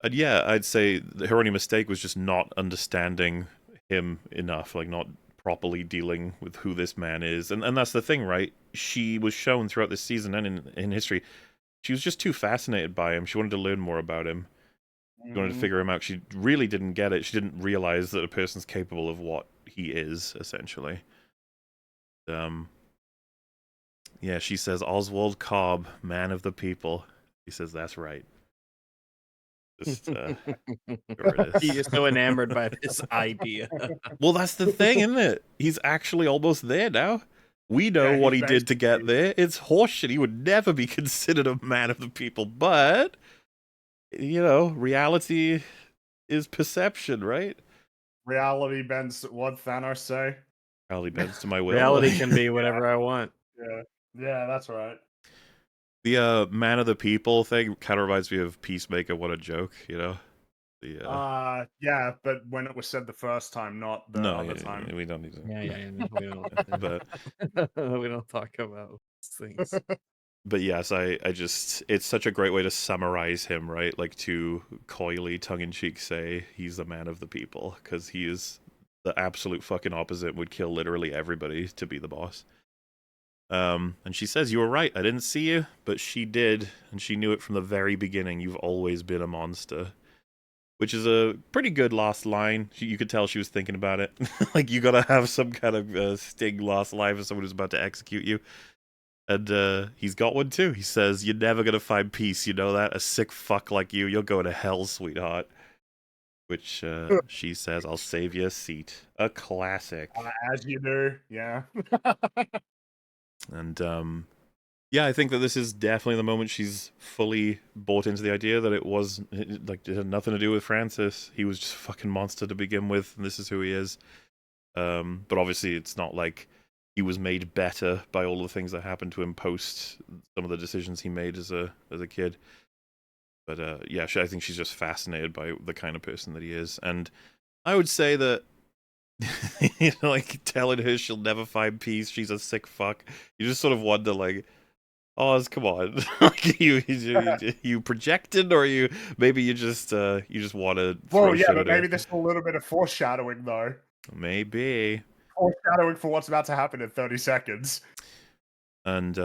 And yeah, I'd say her only mistake was just not understanding him enough, like not properly dealing with who this man is. And that's the thing, right? She was shown throughout this season and in history, she was just too fascinated by him. She wanted to learn more about him. She wanted to figure him out. She really didn't get it. She didn't realize that a person's capable of what he is, essentially. Yeah, she says, Oswald Cobb, man of the people. He says, that's right. Just, there it He is. is so enamored by this idea. Well, that's the thing, isn't it? He's actually almost there now. We know Yeah, what he's he did to get there. It's horseshit. He would never be considered a man of the people. But, you know, reality is perception, right? Reality bends. What Thanos say? Reality bends to my will. Reality can be whatever I want. Yeah, that's right. The man of the people thing kind of reminds me of Peacemaker. What a joke, you know? Yeah, but when it was said the first time, not the other time. we don't need to. Yeah. No, we don't. But we don't talk about things. but yes, I just it's such a great way to summarize him, right? Like to coyly, tongue-in-cheek say he's the man of the people because he is the absolute fucking opposite. Would kill literally everybody to be the boss. And she says, you were right, I didn't see you, but she did, and she knew it from the very beginning. You've always been a monster. Which is a pretty good last line. You could tell she was thinking about it. Like, you gotta have some kind of sting last line for someone who's about to execute you. And he's got one too. He says, you're never gonna find peace, you know that? A sick fuck like you'll go to hell, sweetheart. Which she says, I'll save you a seat. A classic. As you do, yeah. And yeah, I think that this is definitely the moment she's fully bought into the idea that it had nothing to do with Francis. He was just a fucking monster to begin with, and this is who he is. But obviously it's not like he was made better by all the things that happened to him post some of the decisions he made as a kid. But yeah, I think she's just fascinated by the kind of person that he is. And I would say that you know, like telling her she'll never find peace, she's a sick fuck. You just sort of wonder, like, Oz, come on, like, you projected, or maybe you just want to. Well, yeah, but maybe there's a little bit of foreshadowing, though. Maybe Foreshadowing for what's about to happen in 30 seconds. And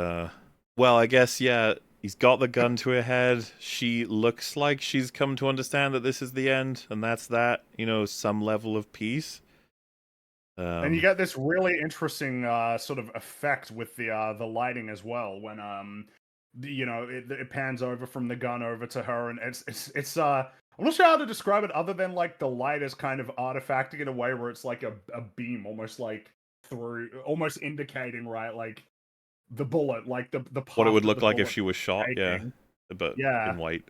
well, I guess yeah. He's got the gun to her head. She looks like she's come to understand that this is the end, and that's that. You know, some level of peace. And you get this really interesting sort of effect with the lighting as well when you know it pans over from the gun over to her, and it's I'm not sure how to describe it other than like the light is kind of artifacting in a way where it's like a beam almost like through, almost indicating, right, like the bullet, like the path what it would that look the like if bullet she was shot, taking. but Yeah. in white.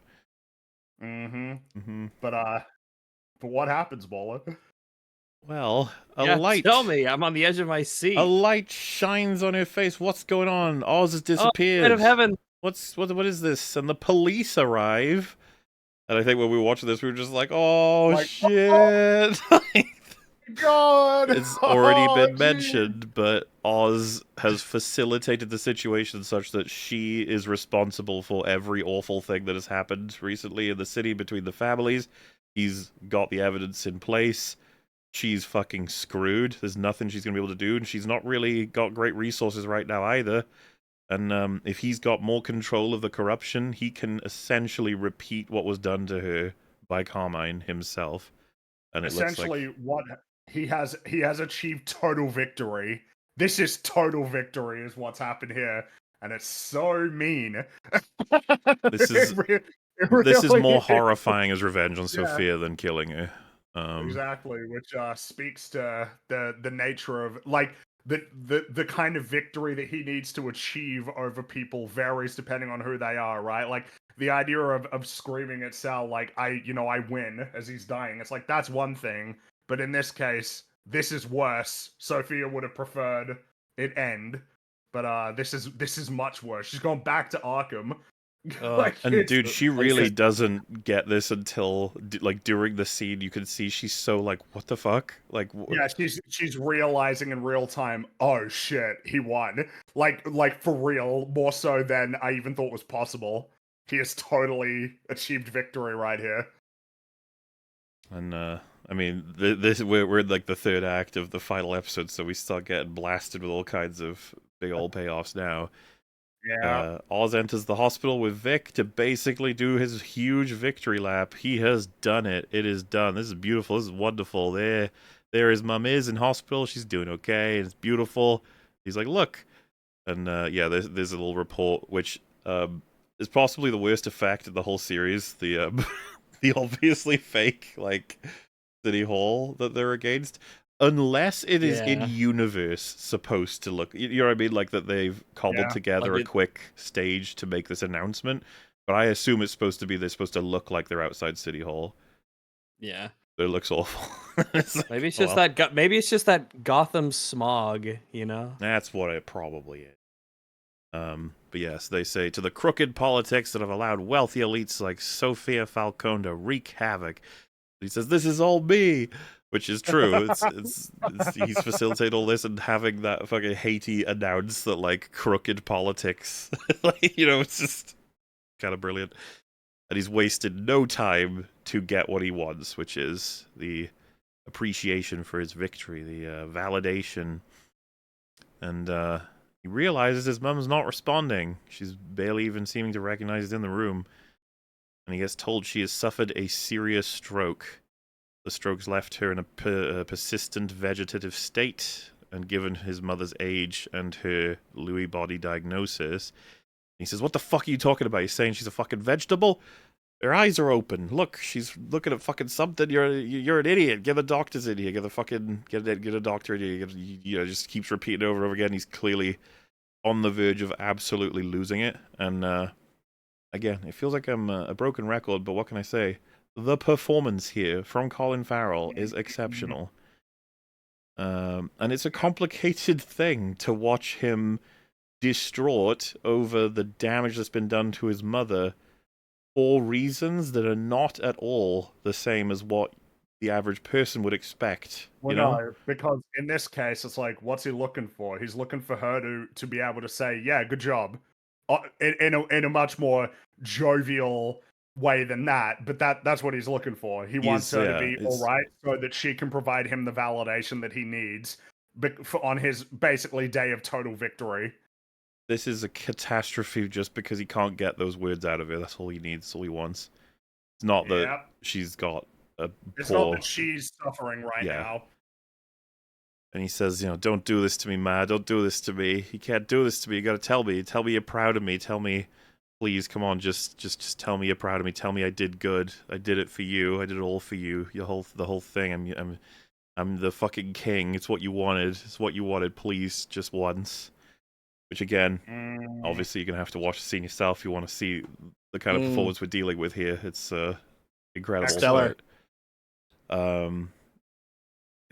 But what happens, Bola? Well, a Yeah, light. tell me, I'm on the edge of my seat. A light shines on her face. What's going on? Oz has disappeared. Light of heaven. What is this? And the police arrive. And I think when we were watching this, we were just like, oh, Like, shit. God, It's already been geez. mentioned, but Oz has facilitated the situation such that she is responsible for every awful thing that has happened recently in the city between the families. He's got the evidence in place. She's fucking screwed. There's nothing she's going to be able to do, and she's not really got great resources right now either. And if he's got more control of the corruption, he can essentially repeat what was done to her by Carmine himself. And it essentially looks like what he has achieved total victory. This is total victory is what's happened here, and it's so mean. This is this is more horrifying as revenge on Sophia than killing her. Exactly, which speaks to the nature of like the kind of victory that he needs to achieve over people varies depending on who they are, right? Like the idea of screaming at Sal like I win as he's dying. It's like that's one thing, but in this case, this is worse. Sophia would have preferred it end, but this is much worse. She's gone back to Arkham. And dude, she really doesn't get this until like during the scene. You can see she's so like, what the fuck? Like, yeah, she's realizing in real time. Oh shit, he won! Like for real, more so than I even thought was possible. He has totally achieved victory right here. And I I mean, we're in like the third act of the final episode, so we start getting blasted with all kinds of big old payoffs now. Yeah. Oz enters the hospital with Vic to basically do his huge victory lap. He has done it. It is done. This is beautiful. This is wonderful. There his mum is in hospital. She's doing okay. It's beautiful. He's like, look. And yeah, there's a little report, which is possibly the worst effect of the whole series. The the obviously fake, like, City Hall that they're against. Unless it is in Yeah. universe supposed to look, you know what I mean, like that they've cobbled Yeah, together like a quick stage to make this announcement. But I assume it's supposed to be they're supposed to look like they're outside City Hall. Yeah. But it looks awful. It's like, Maybe it's oh just well. maybe it's just that Gotham smog, you know? That's what it probably is. But yes, they say to the crooked politics that have allowed wealthy elites like Sophia Falcone to wreak havoc. He says, "This is all me," which is true. It's he's facilitated all this and having that fucking Haiti announce that like crooked politics, like, you know, it's just kind of brilliant. And he's wasted no time to get what he wants, which is the appreciation for his victory, the validation, and he realizes his mum's not responding. She's barely even seeming to recognize he's in the room, and he gets told she has suffered a serious stroke. The stroke's left her in a persistent vegetative state, and given his mother's age and her Lewy body diagnosis, he says, "What the fuck are you talking about? You're saying she's a fucking vegetable? Her eyes are open. Look, she's looking at fucking something. You're an idiot. Get the doctors in here. Get a doctor in here." You know, just keeps repeating over and over again. He's clearly on the verge of absolutely losing it. And again, it feels like I'm a broken record, but what can I say? The performance here from Colin Farrell is exceptional. And it's a complicated thing to watch him distraught over the damage that's been done to his mother for reasons that are not at all the same as what the average person would expect. Well, You know? no, because in this case, it's like, what's he looking for? He's looking for her to be able to say, "Yeah, good job," in a much more jovial way than that. But that's what he's looking for. He wants her to Yeah, be all it's right, so that she can provide him the validation that he needs, on his basically day of total victory. this is a catastrophe just because he can't get those words out of her. That's all he needs. That's all he wants. It's not that Yeah, she's got a it's not poor, that she's suffering right yeah. now. And he says, you know, "Don't do this to me, Ma. Don't do this to me. You can't do this to me. You gotta tell me. Tell me you're proud of me. Tell me, please, come on, just tell me you're proud of me. Tell me I did good. I did it for you. I did it all for you. The whole thing. I'm the fucking king. It's what you wanted. It's what you wanted. Please, just once." Which again, obviously, you're gonna have to watch the scene yourself if you want to see the kind of performance we're dealing with here. It's incredible. Stellar.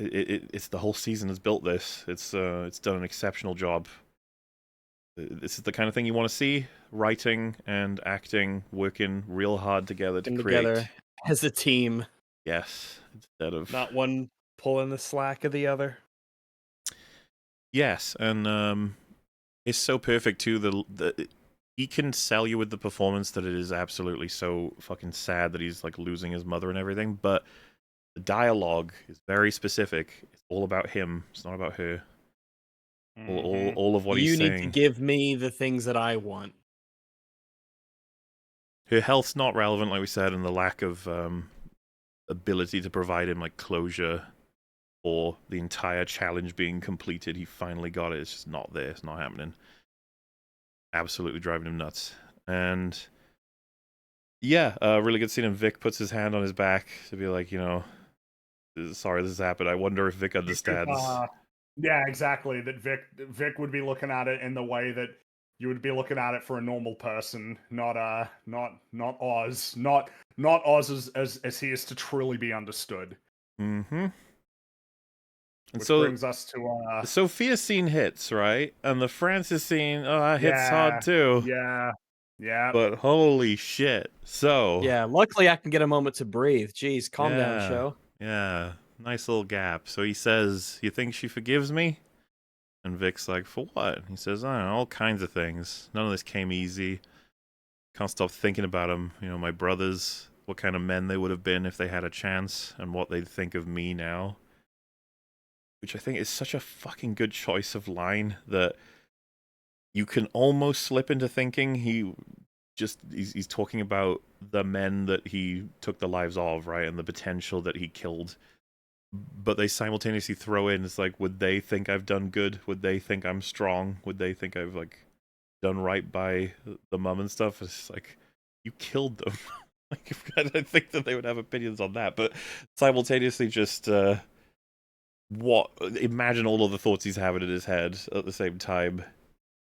It's the whole season has built this. It's done an exceptional job. This is the kind of thing you want to see: writing and acting working real hard together to Come create. together as a team, Yes, instead of not one pulling the slack of the other. yes, and it's so perfect too. He can sell you with the performance that it is absolutely so fucking sad that he's like losing his mother and everything, but the dialogue is very specific. It's all about him. It's not about her. All of what You he's need to saying. give me the things that I want. Her health's not relevant, like we said, and the lack of ability to provide him like closure or the entire challenge being completed. He finally got it. It's just not there. It's not happening. Absolutely driving him nuts. And yeah, really good scene. And Vic puts his hand on his back to be like, you know, sorry this has happened. I wonder if Vic understands. Yeah, exactly. That Vic would be looking at it in the way that you would be looking at it for a normal person, not Oz, not Oz as he is to truly be understood. Mm-hmm. And Which so brings us to the Sophia scene hits, right? And the Francis scene, that hits hard too. Yeah. But holy shit. So Yeah, luckily I can get a moment to breathe. Jeez, calm down, yeah, show. yeah. Nice little gap. So he says, "You think she forgives me?" And Vic's like, "For what?" He says, "I don't know, all kinds of things. None of this came easy. Can't stop thinking about him. You know, my brothers, what kind of men they would have been if they had a chance, and what they'd think of me now. Which I think is such a fucking good choice of line that you can almost slip into thinking he's talking about the men that he took the lives of, right, and the potential that he killed. But they simultaneously throw in, it's like, would they think I've done good? Would they think I'm strong? Would they think I've, like, done right by the mum and stuff? It's like, you killed them. Like, I don't think that they would have opinions on that, but simultaneously just, imagine all of the thoughts he's having in his head at the same time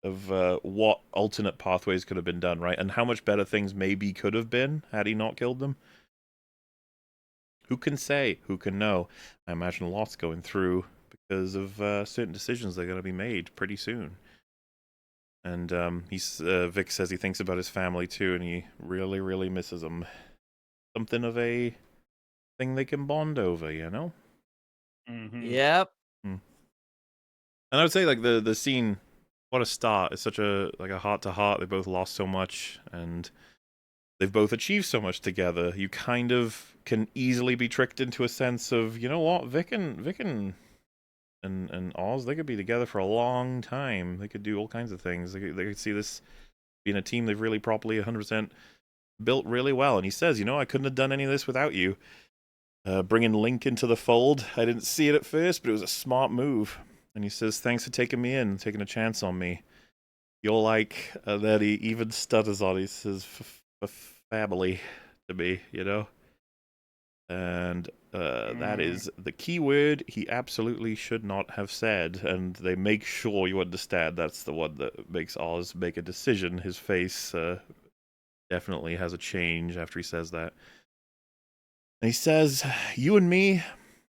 of what alternate pathways could have been done, right? And how much better things maybe could have been had he not killed them. Who can say? Who can know? I imagine lots going through because of certain decisions that are going to be made pretty soon. And Vic says he thinks about his family too, and he really, really misses them. Something of a thing they can bond over, you know? Mm-hmm. Yep. And I would say, like, the scene, what a start. It's such a heart-to-heart. They both lost so much, and they've both achieved so much together. You kind of can easily be tricked into a sense of, you know what, Vic and Oz, they could be together for a long time. They could do all kinds of things. They could see this being a team they've really properly 100% built really well. And he says, you know, I couldn't have done any of this without you. Bringing Link into the fold, I didn't see it at first, but it was a smart move. And he says, thanks for taking me in, taking a chance on me. You're like, that he even stutters on, he says, family to me, you know? And that is the key word he absolutely should not have said, and they make sure you understand that's the one that makes Oz make a decision. His face definitely has a change after he says that. And he says, you and me,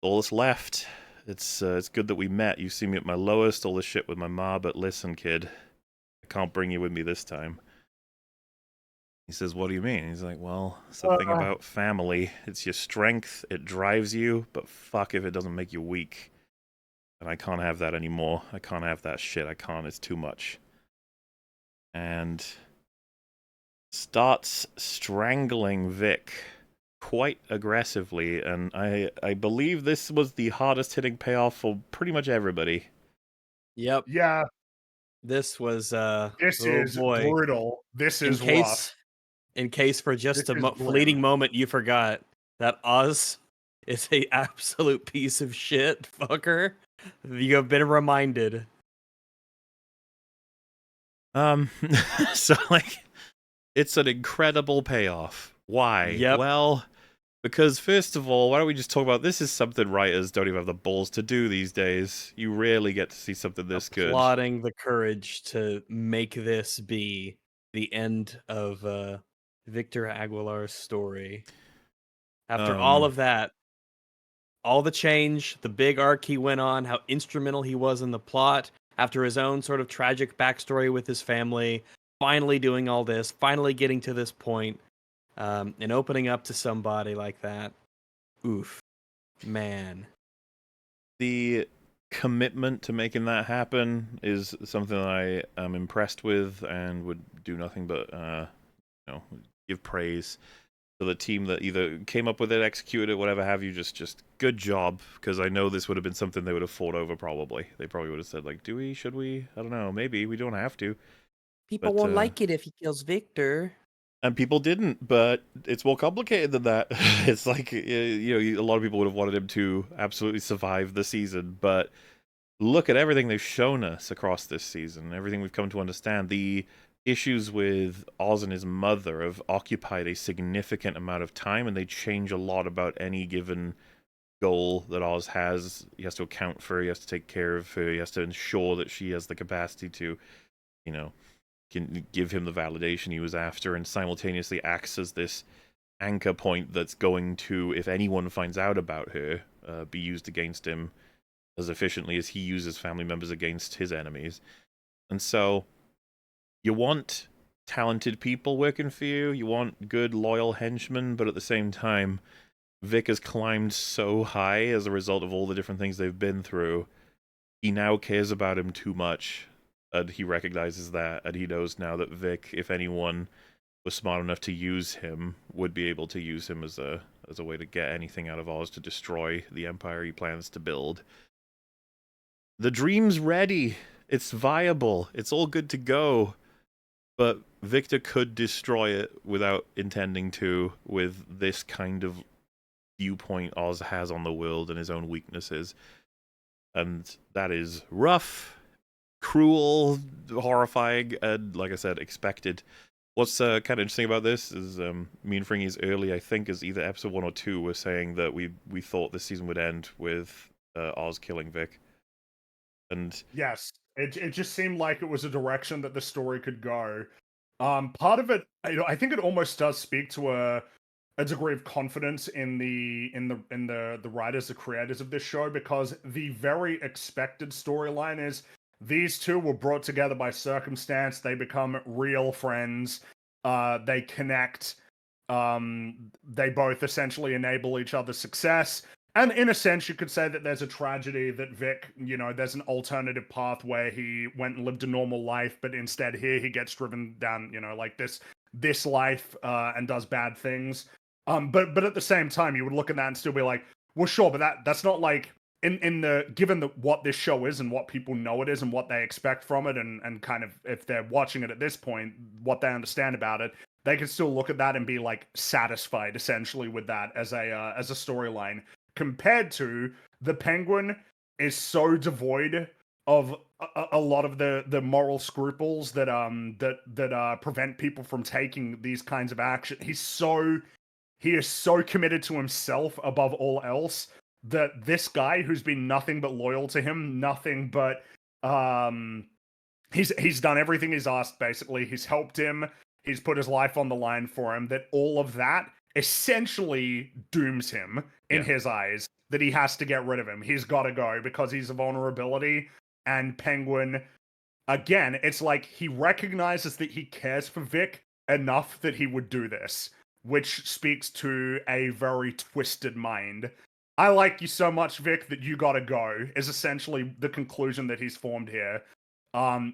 all that's left. It's good that we met. You see me at my lowest, all this shit with my ma, but listen, kid, I can't bring you with me this time. He says, what do you mean? He's like, well, it's the thing about family. It's your strength. It drives you, but fuck if it doesn't make you weak. And I can't have that anymore. I can't have that shit. I can't. It's too much. And starts strangling Vic quite aggressively. And I believe this was the hardest hitting payoff for pretty much everybody. Yep. Yeah. This was This is brutal. This is rough. In case for just a fleeting moment you forgot that Oz is a absolute piece of shit fucker, you have been reminded. So, like, it's an incredible payoff. Why? Yep. Well, because first of all, why don't we just talk about, this is something writers don't even have the balls to do these days. You rarely get to see something this good. Applauding the courage to make this be the end of Victor Aguilar's story. After all of that, all the change, the big arc he went on, how instrumental he was in the plot, after his own sort of tragic backstory with his family, finally doing all this, finally getting to this point, and opening up to somebody like that. Oof. Man. The commitment to making that happen is something that I am impressed with and would do nothing but give praise to the team that either came up with it, executed it, whatever have you. Just good job, because I know this would have been something they would have fought over. Probably they probably would have said, like, do we, should we, I don't know, maybe we don't have to. People won't like it if he kills Victor. And people didn't, but it's more complicated than that. It's like, a lot of people would have wanted him to absolutely survive the season, but look at everything they've shown us across this season, everything we've come to understand. The issues with Oz and his mother have occupied a significant amount of time, and they change a lot about any given goal that Oz has. He has to account for her, he has to take care of her, he has to ensure that she has the capacity to, can give him the validation he was after, and simultaneously acts as this anchor point that's going to, if anyone finds out about her, be used against him as efficiently as he uses family members against his enemies. And so you want talented people working for you, you want good, loyal henchmen, but at the same time, Vic has climbed so high as a result of all the different things they've been through. He now cares about him too much. And he recognizes that, and he knows now that Vic, if anyone was smart enough to use him would be able to use him as a way to get anything out of Oz to destroy the empire he plans to build. The dream's ready. It's viable. It's all good to go. But Victor could destroy it without intending to, with this kind of viewpoint Oz has on the world and his own weaknesses. And that is rough, cruel, horrifying, and, like I said, expected. What's kind of interesting about this is me and Fringy's early, I think, as either episode 1 or 2, were saying that we thought this season would end with Oz killing Vic. And yes, it just seemed like it was a direction that the story could go. Part of it, I think it almost does speak to a degree of confidence in the writers, the creators of this show, because the very expected storyline is these two were brought together by circumstance. They become real friends. They connect. They both essentially enable each other's success. And in a sense, you could say that there's a tragedy that Vic, there's an alternative path where he went and lived a normal life, but instead here he gets driven down, like this life and does bad things. But at the same time, you would look at that and still be like, well, sure, but that's not like given what this show is and what people know it is and what they expect from it and kind of if they're watching it at this point, what they understand about it, they can still look at that and be like satisfied essentially with that as a storyline. Compared to the Penguin is so devoid of a lot of the moral scruples that prevent people from taking these kinds of action. He is so committed to himself above all else that this guy who's been nothing but loyal to him, nothing but he's done everything he's asked basically. He's helped him. He's put his life on the line for him. That all of that essentially dooms him in his eyes, that he has to get rid of him. He's got to go because he's a vulnerability. And Penguin, again, it's like he recognizes that he cares for Vic enough that he would do this, which speaks to a very twisted mind. I like you so much, Vic, that you gotta go, is essentially the conclusion that he's formed here.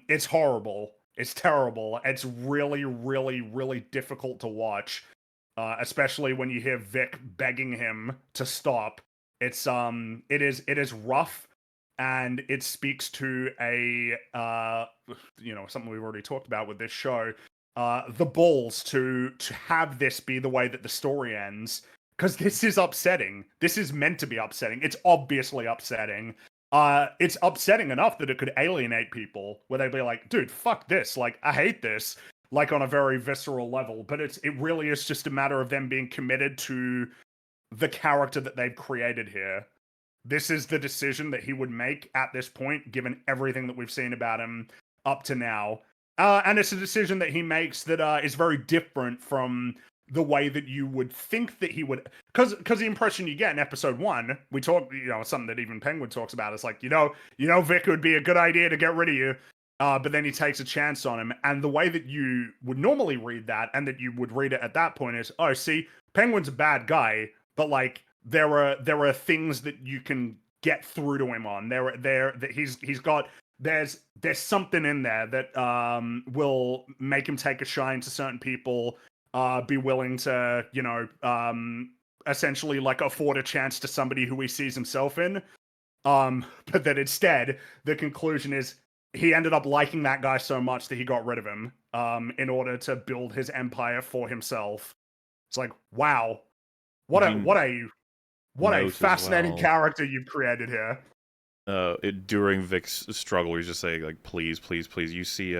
It's horrible. It's terrible. It's really, really, really difficult to watch. Especially when you hear Vic begging him to stop. It is rough, and it speaks to a something we've already talked about with this show. The balls to have this be the way that the story ends, because this is upsetting. This is meant to be upsetting. It's obviously upsetting. It's upsetting enough that it could alienate people, where they'd be like, dude, fuck this. Like, I hate this. Like on a very visceral level, but it really is just a matter of them being committed to the character that they've created here. This is the decision that he would make at this point, given everything that we've seen about him up to now. And it's a decision that he makes that is very different from the way that you would think that he would, because the impression you get in episode 1, we talk, something that even Penguin talks about. It's like, Vic, it would be a good idea to get rid of you. But then he takes a chance on him. And the way that you would normally read that, and that you would read it at that point, is, oh, see, Penguin's a bad guy, but like there are things that you can get through to him on. That he's got there's something in there that will make him take a shine to certain people, be willing to, essentially like afford a chance to somebody who he sees himself in. But that instead the conclusion is, he ended up liking that guy so much that he got rid of him in order to build his empire for himself. It's like, wow, what a fascinating character you've created here. During Vic's struggle, he's just saying like, please, please, please. You see,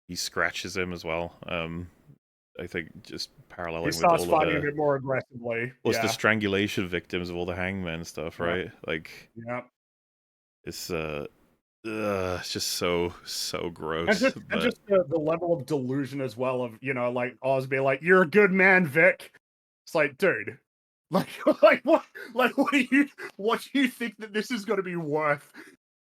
he scratches him as well. I think just paralleling. He starts with all fighting of a bit more aggressively. What's the strangulation victims of all the hangman stuff, right? Like, it's it's just so gross. And just the level of delusion as well of, like Oz being like, you're a good man, Vic. It's like, dude, like what do you think that this is going to be worth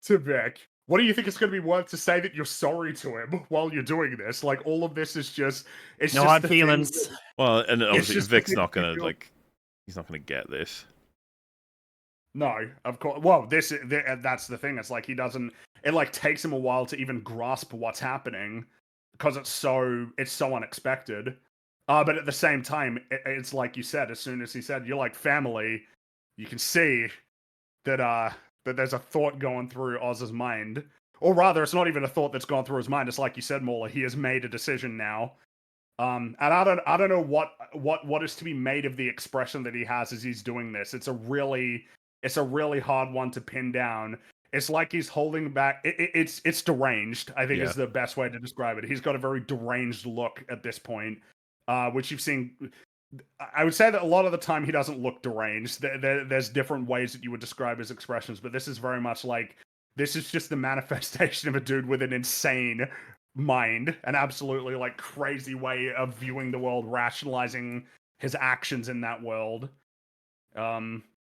to Vic? What do you think it's going to be worth to say that you're sorry to him while you're doing this? Like, all of this is just, it's no just hard feelings. Well, and obviously Vic's not gonna he's not gonna get this. No, of course. Well, that's the thing. It's like he doesn't. It like takes him a while to even grasp what's happening because it's so unexpected. But at the same time, it's like you said, as soon as he said, you're like family, you can see that there's a thought going through Oz's mind. Or rather, it's not even a thought that's gone through his mind. It's like you said, Mauler, he has made a decision now. And I don't know what is to be made of the expression that he has as he's doing this. It's a really hard one to pin down. It's like he's holding back. It's deranged, I think, Yeah. is the best way to describe it. He's got a very deranged look at this point, which you've seen. I would say that a lot of the time he doesn't look deranged. There's different ways that you would describe his expressions, but this is very much like, this is just the manifestation of a dude with an insane mind, an absolutely like crazy way of viewing the world, rationalizing his actions in that world.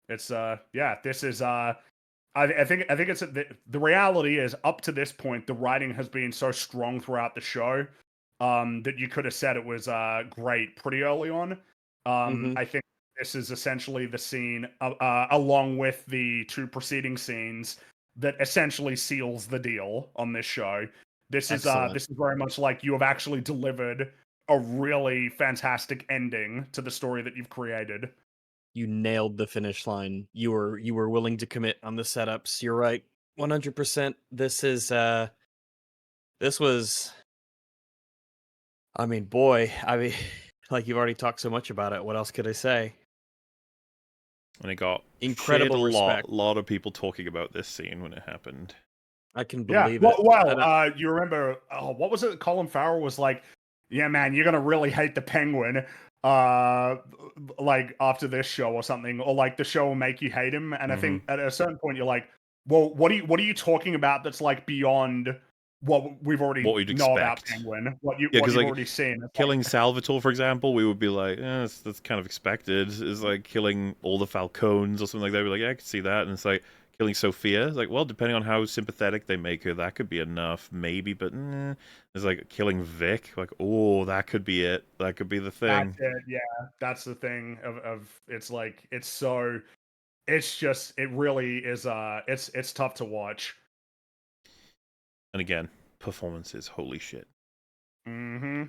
This is I think it's the reality is, up to this point the writing has been so strong throughout the show that you could have said it was great pretty early on. I think this is essentially the scene, along with the two preceding scenes, that essentially seals the deal on this show. This is very much like, you have actually delivered a really fantastic ending to the story that you've created. You nailed the finish line. You were willing to commit on the setups. You're right, 100%. This was. I mean, boy. I mean, like, you've already talked so much about it. What else could I say? And it got Incredible respect. A lot of people talking about this scene when it happened. I can believe it. it. Well, you remember, what was it? Colin Farrell was like, "Yeah, man, you're gonna really hate the Penguin, like after this show or something, or like the show will make you hate him." And I think at a certain point you're like, "Well, what are you talking about that's like beyond what we've already know about Penguin? What you've like, already seen?" It's killing Salvator, for example, we would be like, that's kind of expected. It's like killing all the Falcones or something like that. We're like, yeah, I can see that. And it's like killing Sophia. It's like, well, depending on how sympathetic they make her, that could be enough, maybe. But it's like killing Vic. Like, oh, that could be it. That could be the thing. That's it. Yeah, that's the thing. Of it's like, it's so. It's just, it really is. It's tough to watch. And again, performances, holy shit. Mm-hmm.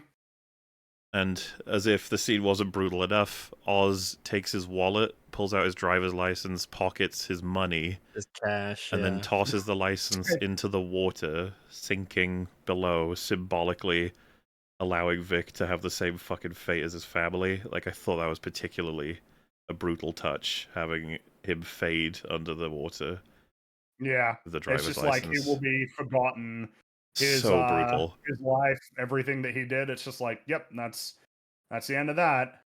And as if the scene wasn't brutal enough, Oz takes his wallet, pulls out his driver's license, pockets his money, his cash, and then tosses the license into the water, sinking below, symbolically allowing Vic to have the same fucking fate as his family. Like, I thought that was particularly a brutal touch, having him fade under the water. Yeah, The driver's it's just license. like, it will be forgotten. So brutal. His life, everything that he did. It's just like, yep, that's the end of that.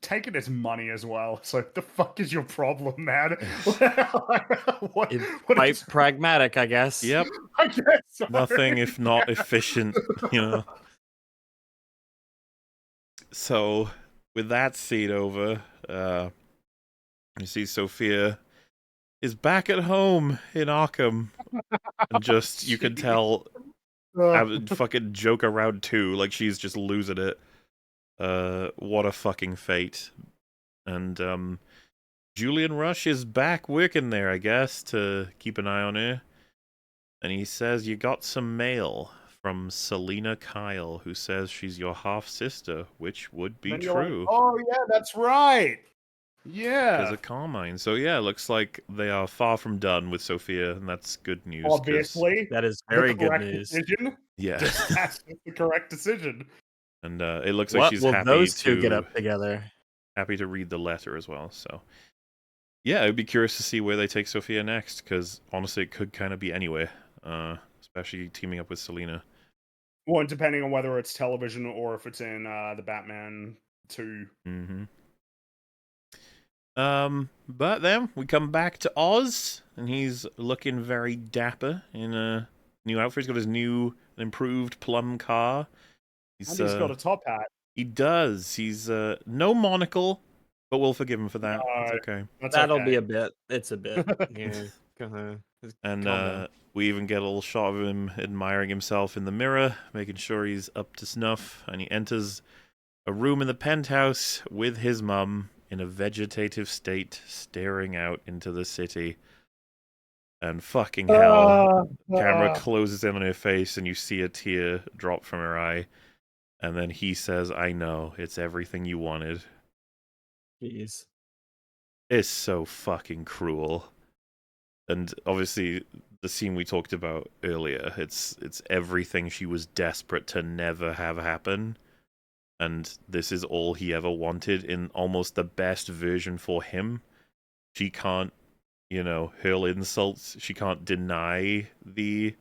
Taking his money as well. So the fuck is your problem, man? Quite pragmatic, I guess. Yep. I guess so. Nothing if not efficient, you know. So, with that scene over, you see Sophia is back at home in Arkham. And just, you can tell, fucking joke around too, like she's just losing it. What a fucking fate. And, Julian Rush is back working there, I guess, to keep an eye on her. And he says, you got some mail from Selena Kyle, who says she's your half-sister, which would be true. Like, oh, yeah, that's right. Yeah. Because of Carmine. So, yeah, looks like they are far from done with Sophia, and that's good news. Obviously. That is very good news. Decision. Yeah. That's the correct decision. And it looks like she's happy those two get up together. Happy to read the letter as well, so... Yeah, I'd be curious to see where they take Sophia next, because honestly, it could kind of be anywhere, especially teaming up with Selena. Well, depending on whether it's television or if it's in the Batman 2. Mm-hmm. But then we come back to Oz, and he's looking very dapper in a new outfit. He's got his new, improved plum car. And he's got a top hat. He does. He's no monocle. But we'll forgive him for that. It's okay. That'll be a bit. It's a bit. Yeah. And we even get a little shot of him admiring himself in the mirror, making sure he's up to snuff. And he enters a room in the penthouse with his mum in a vegetative state, staring out into the city. And fucking hell, camera closes in on her face, and you see a tear drop from her eye. And then he says, I know, it's everything you wanted. Jeez. It's so fucking cruel. And obviously, the scene we talked about earlier, it's everything she was desperate to never have happen. And this is all he ever wanted in almost the best version for him. She can't, hurl insults. She can't deny the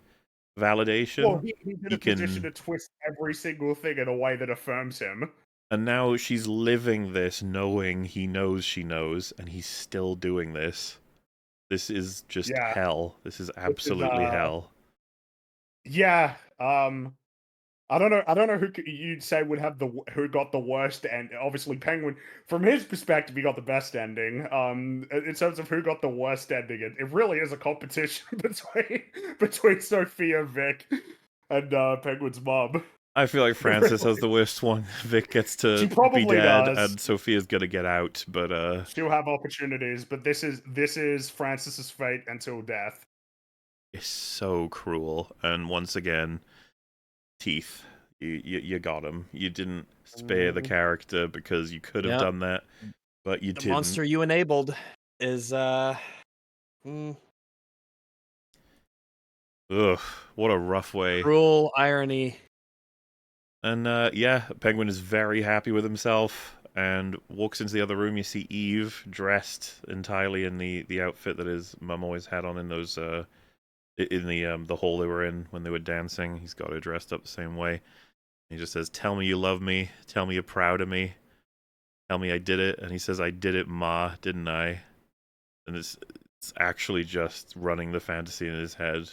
validation. Well, he's in a position to twist every single thing in a way that affirms him. And now she's living this knowing he knows she knows, and he's still doing this. This is just hell. This is absolutely hell. Yeah. I don't know who you'd say would have who got the worst end. Obviously, Penguin, from his perspective, he got the best ending. In terms of who got the worst ending, it really is a competition between Sophia, Vic, and Penguin's mom. I feel like Francis has the worst one. Vic gets to be dead, and Sophia's gonna get out, but she'll have opportunities. But this is Francis's fate until death. It's so cruel, and once again, teeth. You got him. You didn't spare the character because you could have done that, but you didn't. The monster you enabled is Ugh, what a rough way. Cruel irony. And Penguin is very happy with himself and walks into the other room. You see Eve dressed entirely in the outfit that his mum always had on in those in the hall they were in when they were dancing. He's got her dressed up the same way. He just says, "Tell me you love me. Tell me you're proud of me. Tell me I did it." And he says, "I did it, Ma, didn't I?" And it's actually just running the fantasy in his head.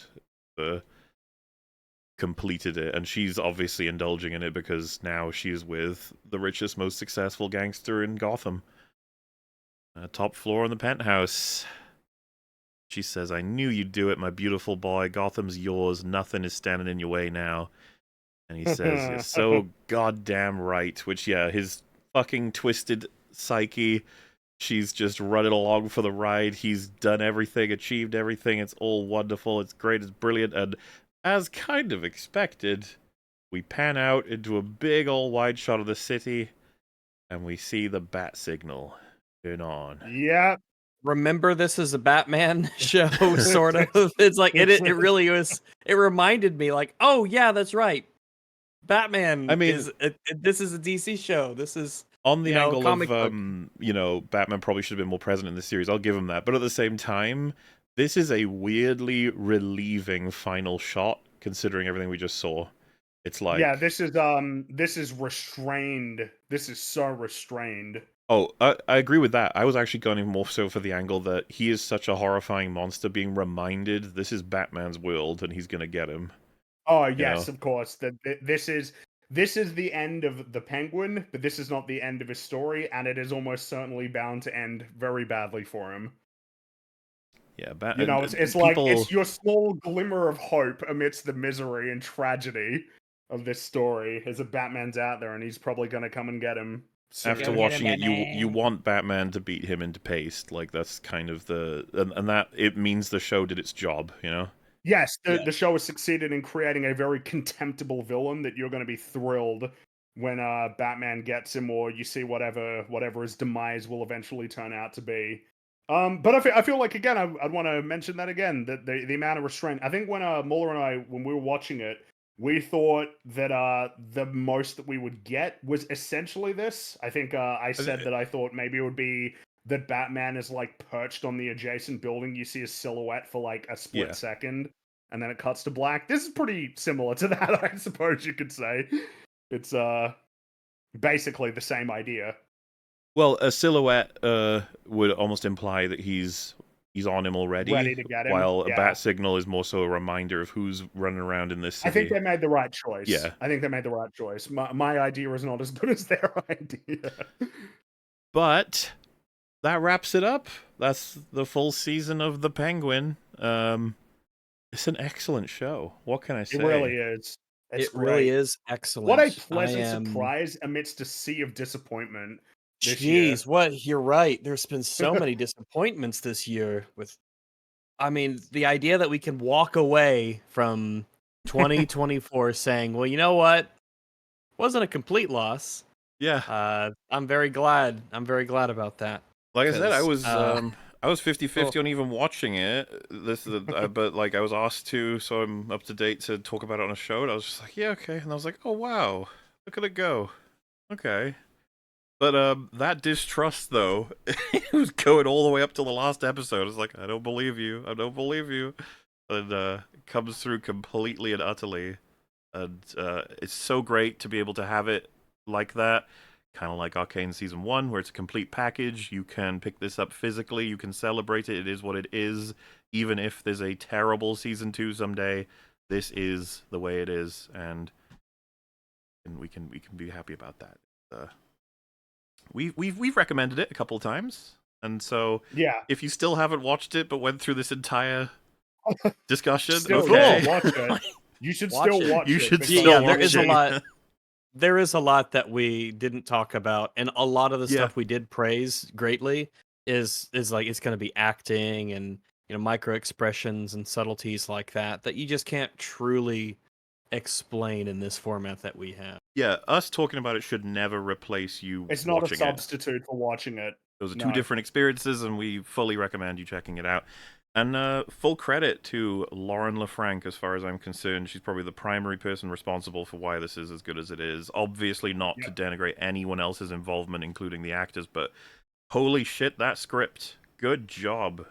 Completed it, and she's obviously indulging in it because now she's with the richest, most successful gangster in Gotham. Top floor in the penthouse. She says, "I knew you'd do it, my beautiful boy. Gotham's yours. Nothing is standing in your way now." And he says, "You're so goddamn right." Which, his fucking twisted psyche, she's just running along for the ride. He's done everything, achieved everything. It's all wonderful. It's great. It's brilliant. And as kind of expected, we pan out into a big old wide shot of the city, and we see the bat signal turn on. Yeah. Remember, this is a Batman show, sort of. It's like it really was. It reminded me, like, oh yeah, that's right. Batman. This is a DC show. This is on the angle comic of book. Batman probably should have been more present in this series. I'll give him that, but at the same time, this is a weirdly relieving final shot, considering everything we just saw. It's like, this is restrained. This is so restrained. Oh, I agree with that. I was actually going more so for the angle that he is such a horrifying monster, being reminded this is Batman's world and he's gonna get him. Oh yes, of course. This is the end of the Penguin, but this is not the end of his story, and it is almost certainly bound to end very badly for him. Yeah, it's like it's your small glimmer of hope amidst the misery and tragedy of this story. As a Batman's out there, and he's probably going to come and get him. After watching it, you want Batman to beat him into paste. Like that's kind of and that it means the show did its job, Yes, the show has succeeded in creating a very contemptible villain that you're going to be thrilled when Batman gets him, or you see whatever his demise will eventually turn out to be. But I feel like, again, I'd want to mention that again, that the amount of restraint. I think when Muller and I, when we were watching it, we thought that the most that we would get was essentially this. I think I said that I thought maybe it would be that Batman is like perched on the adjacent building. You see a silhouette for like a split second, and then it cuts to black. This is pretty similar to that, I suppose you could say. It's basically the same idea. Well, a silhouette would almost imply that he's on him already, ready to get him. While a bat signal is more so a reminder of who's running around in this city. I think they made the right choice. Yeah. I think they made the right choice. My idea is not as good as their idea. But that wraps it up. That's the full season of The Penguin. It's an excellent show. What can I say? It really is. It really is excellent. What a pleasant surprise amidst a sea of disappointment. Jeez, you're right. There's been so many disappointments this year the idea that we can walk away from 2024 saying, well, you know what? wasn't a complete loss. Yeah. I'm very glad. I'm very glad about that. Like I said, I 'Cause, was I was 50-50 well- on even watching it. This is but like I was asked to, so I'm up to date to talk about it on a show. And I was just like, yeah, okay. And I was like, oh wow, look at it go. Okay. But that distrust though, it was going all the way up till the last episode. It's like, I don't believe you. I don't believe you. And it comes through completely and utterly. And it's so great to be able to have it like that. Kind of like Arcane Season 1, where it's a complete package. You can pick this up physically, you can celebrate it, it is what it is. Even if there's a terrible Season 2 someday, this is the way it is, and we can be happy about that. We've recommended it a couple of times, and so Yeah. if you still haven't watched it but went through this entire discussion, Still, okay. yeah, watch it. You should Watch still it. watch You it. should because- still Yeah, watch there is a it. lot. There is a lot that we didn't talk about, and a lot of the Yeah. stuff we did praise greatly is like it's going to be acting and micro expressions and subtleties like that you just can't truly explain in this format that we have. Yeah, us talking about it should never replace you It's not a watching it. substitute for watching it. Those are No. two different experiences, and we fully recommend you checking it out. And full credit to Lauren LaFranc, as far as I'm concerned. She's probably the primary person responsible for why this is as good as it is. Obviously not to denigrate anyone else's involvement, including the actors, but holy shit, that script. Good job.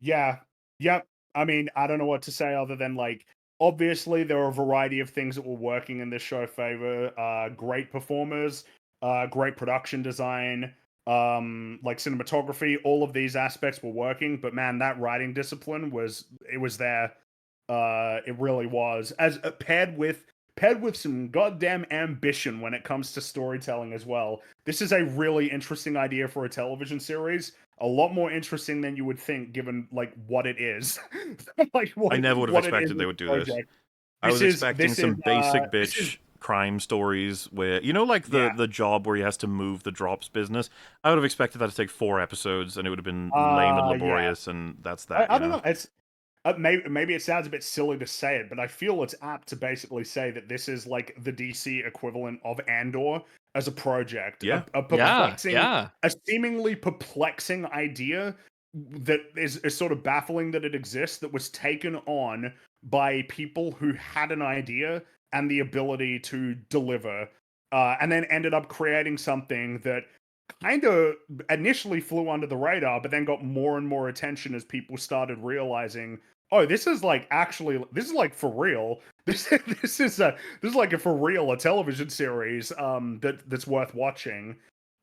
Yeah. Yep. I mean, I don't know what to say other than like, obviously there are a variety of things that were working in this show favor. Great performers, great production design, like cinematography. All of these aspects were working, but man, that writing discipline was there. It really was. As paired with some goddamn ambition when it comes to storytelling as well. This is a really interesting idea for a television series. A lot more interesting than you would think, given like what it is. Like I never would have what it is expected they as would a do this. project. I was expecting this some is, basic this bitch is- crime stories where, like the job where he has to move the drops business. I would have expected that to take 4 episodes, and it would have been lame and yeah. laborious, and that's that. I don't know. It's maybe it sounds a bit silly to say it, but I feel it's apt to basically say that this is like the DC equivalent of Andor as a project. Yeah. A perplexing, Yeah. a seemingly perplexing idea that is sort of baffling that it exists, that was taken on by people who had an idea and the ability to deliver, and then ended up creating something that kind of initially flew under the radar, but then got more and more attention as people started realizing, oh, this is like for real. This is like a for real a television series that's worth watching.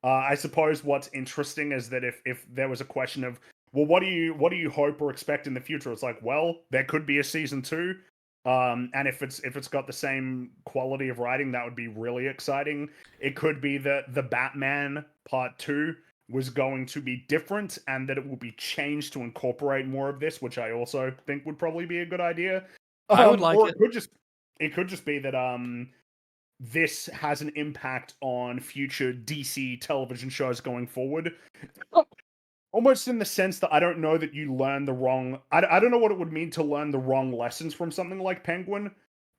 I suppose what's interesting is that if there was a question of, well, what do you hope or expect in the future? It's like, well, there could be a season 2. And if it's got the same quality of writing, that would be really exciting. It could be that the Batman Part 2 was going to be different and that it will be changed to incorporate more of this, which I also think would probably be a good idea. I would like or it. It could just be that this has an impact on future DC television shows going forward. Almost in the sense that I don't know that you learn the wrong. I don't know what it would mean to learn the wrong lessons from something like Penguin,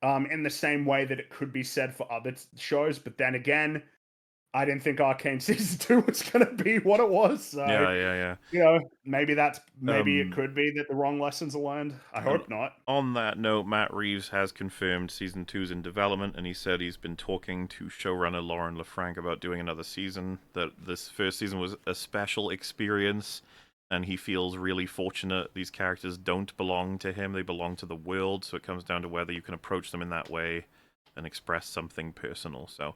in the same way that it could be said for other shows. But then again, I didn't think Arcane Season 2 was going to be what it was. So, Yeah. maybe it could be that the wrong lessons are learned. I hope not. On that note, Matt Reeves has confirmed Season 2's in development, and he said he's been talking to showrunner Lauren LaFranc about doing another season, that this first season was a special experience, and he feels really fortunate. These characters don't belong to him, they belong to the world, so it comes down to whether you can approach them in that way and express something personal. So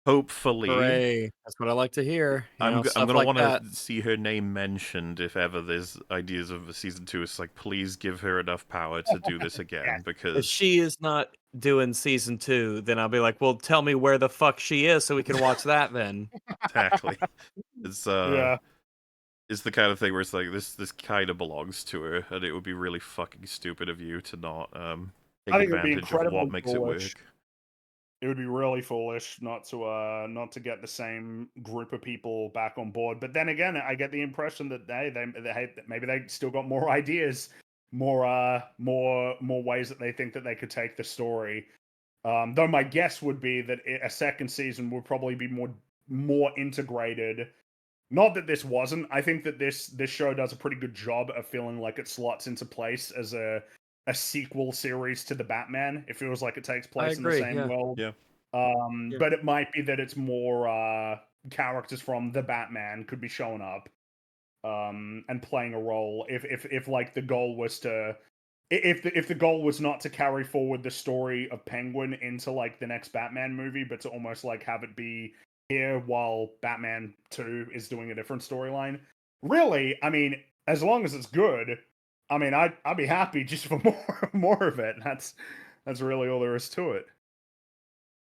hopefully, Hooray. That's what I like to hear. I'm Stuff gonna like want that. to see her name mentioned if ever there's ideas of a season 2. It's like, please give her enough power to do this again, If because she is not doing season 2, then I'll be like, well, tell me where the fuck she is so we can watch that then. exactly, it's Yeah. it's the kind of thing where it's like this kind of belongs to her, and it would be really fucking stupid of you to not take I think it would be advantage of what incredibly makes foolish. it work. It would be really foolish not to get the same group of people back on board. But then again, I get the impression that maybe they still got more ideas, more ways that they think that they could take the story. Though my guess would be that a second season would probably be more integrated. Not that this wasn't. I think that this show does a pretty good job of feeling like it slots into place as a sequel series to the Batman. It feels like it takes place in the agree, same yeah. world. Yeah. Yeah. But it might be that it's more characters from the Batman could be showing up and playing a role. If like the goal was to if the goal was not to carry forward the story of Penguin into like the next Batman movie, but to almost like have it be here while Batman 2 is doing a different storyline. Really, I mean, as long as it's good, I mean, I'd be happy just for more of it. That's really all there is to it.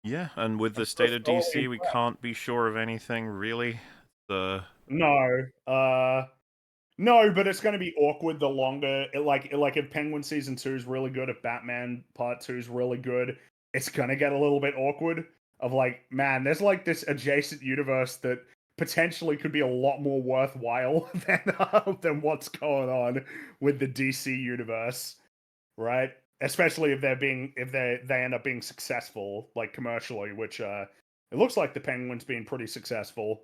Yeah, and with I'm the state of thoroughly DC, we impressed. can't be sure of anything really. The No, but it's going to be awkward the longer like if Penguin season 2 is really good, if Batman part 2 is really good, it's going to get a little bit awkward of like, man, there's like this adjacent universe that potentially could be a lot more worthwhile than what's going on with the DC universe, right? Especially if they end up being successful like commercially, which it looks like the Penguin's been pretty successful.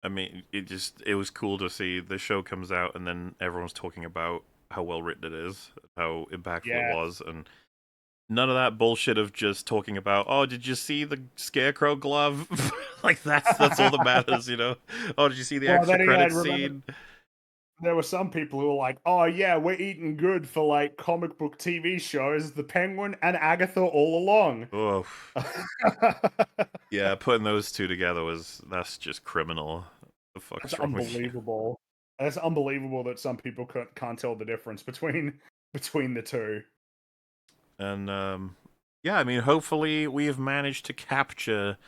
I mean, it was cool to see the show comes out and then everyone's talking about how well written it is, how impactful it Yeah. was, and none of that bullshit of just talking about, oh, did you see the Scarecrow glove? Like that's all that matters, you know? Oh, did you see the Well, extra then again, credit remember scene? there were some people who were like, "Oh yeah, we're eating good for like comic book TV shows, The Penguin and Agatha all along." Oh, yeah, putting those two together that's just criminal. The fuck's That's wrong with you? unbelievable. That's unbelievable that some people can't tell the difference between the two. And yeah, I mean, hopefully we have managed to capture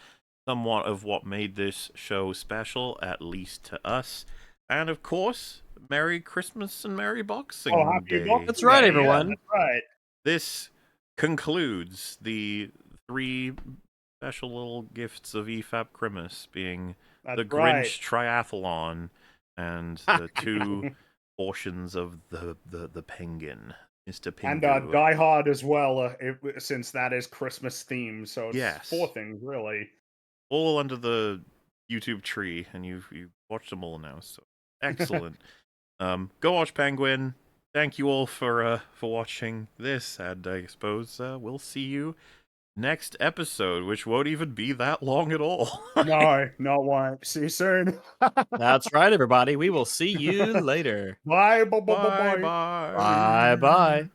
somewhat of what made this show special, at least to us. And of course, Merry Christmas and Merry Oh, Boxing happy Day. Boxing That's right, Day, everyone. Yeah, that's right. This concludes the 3 special little gifts of EFAP Christmas, being That's the right. Grinch Triathlon and the 2 portions of the Penguin, Mr. And Pingu. Die Hard as well, since that is Christmas themed. So it's Yes. 4 things really. All under the YouTube tree, and you've watched them all now, so excellent. Go watch Penguin. Thank you all for watching this, and I suppose we'll see you next episode, which won't even be that long at all. No, not one. See you soon. That's right, everybody. We will see you later. Bye. Bye Bye bye. Bye.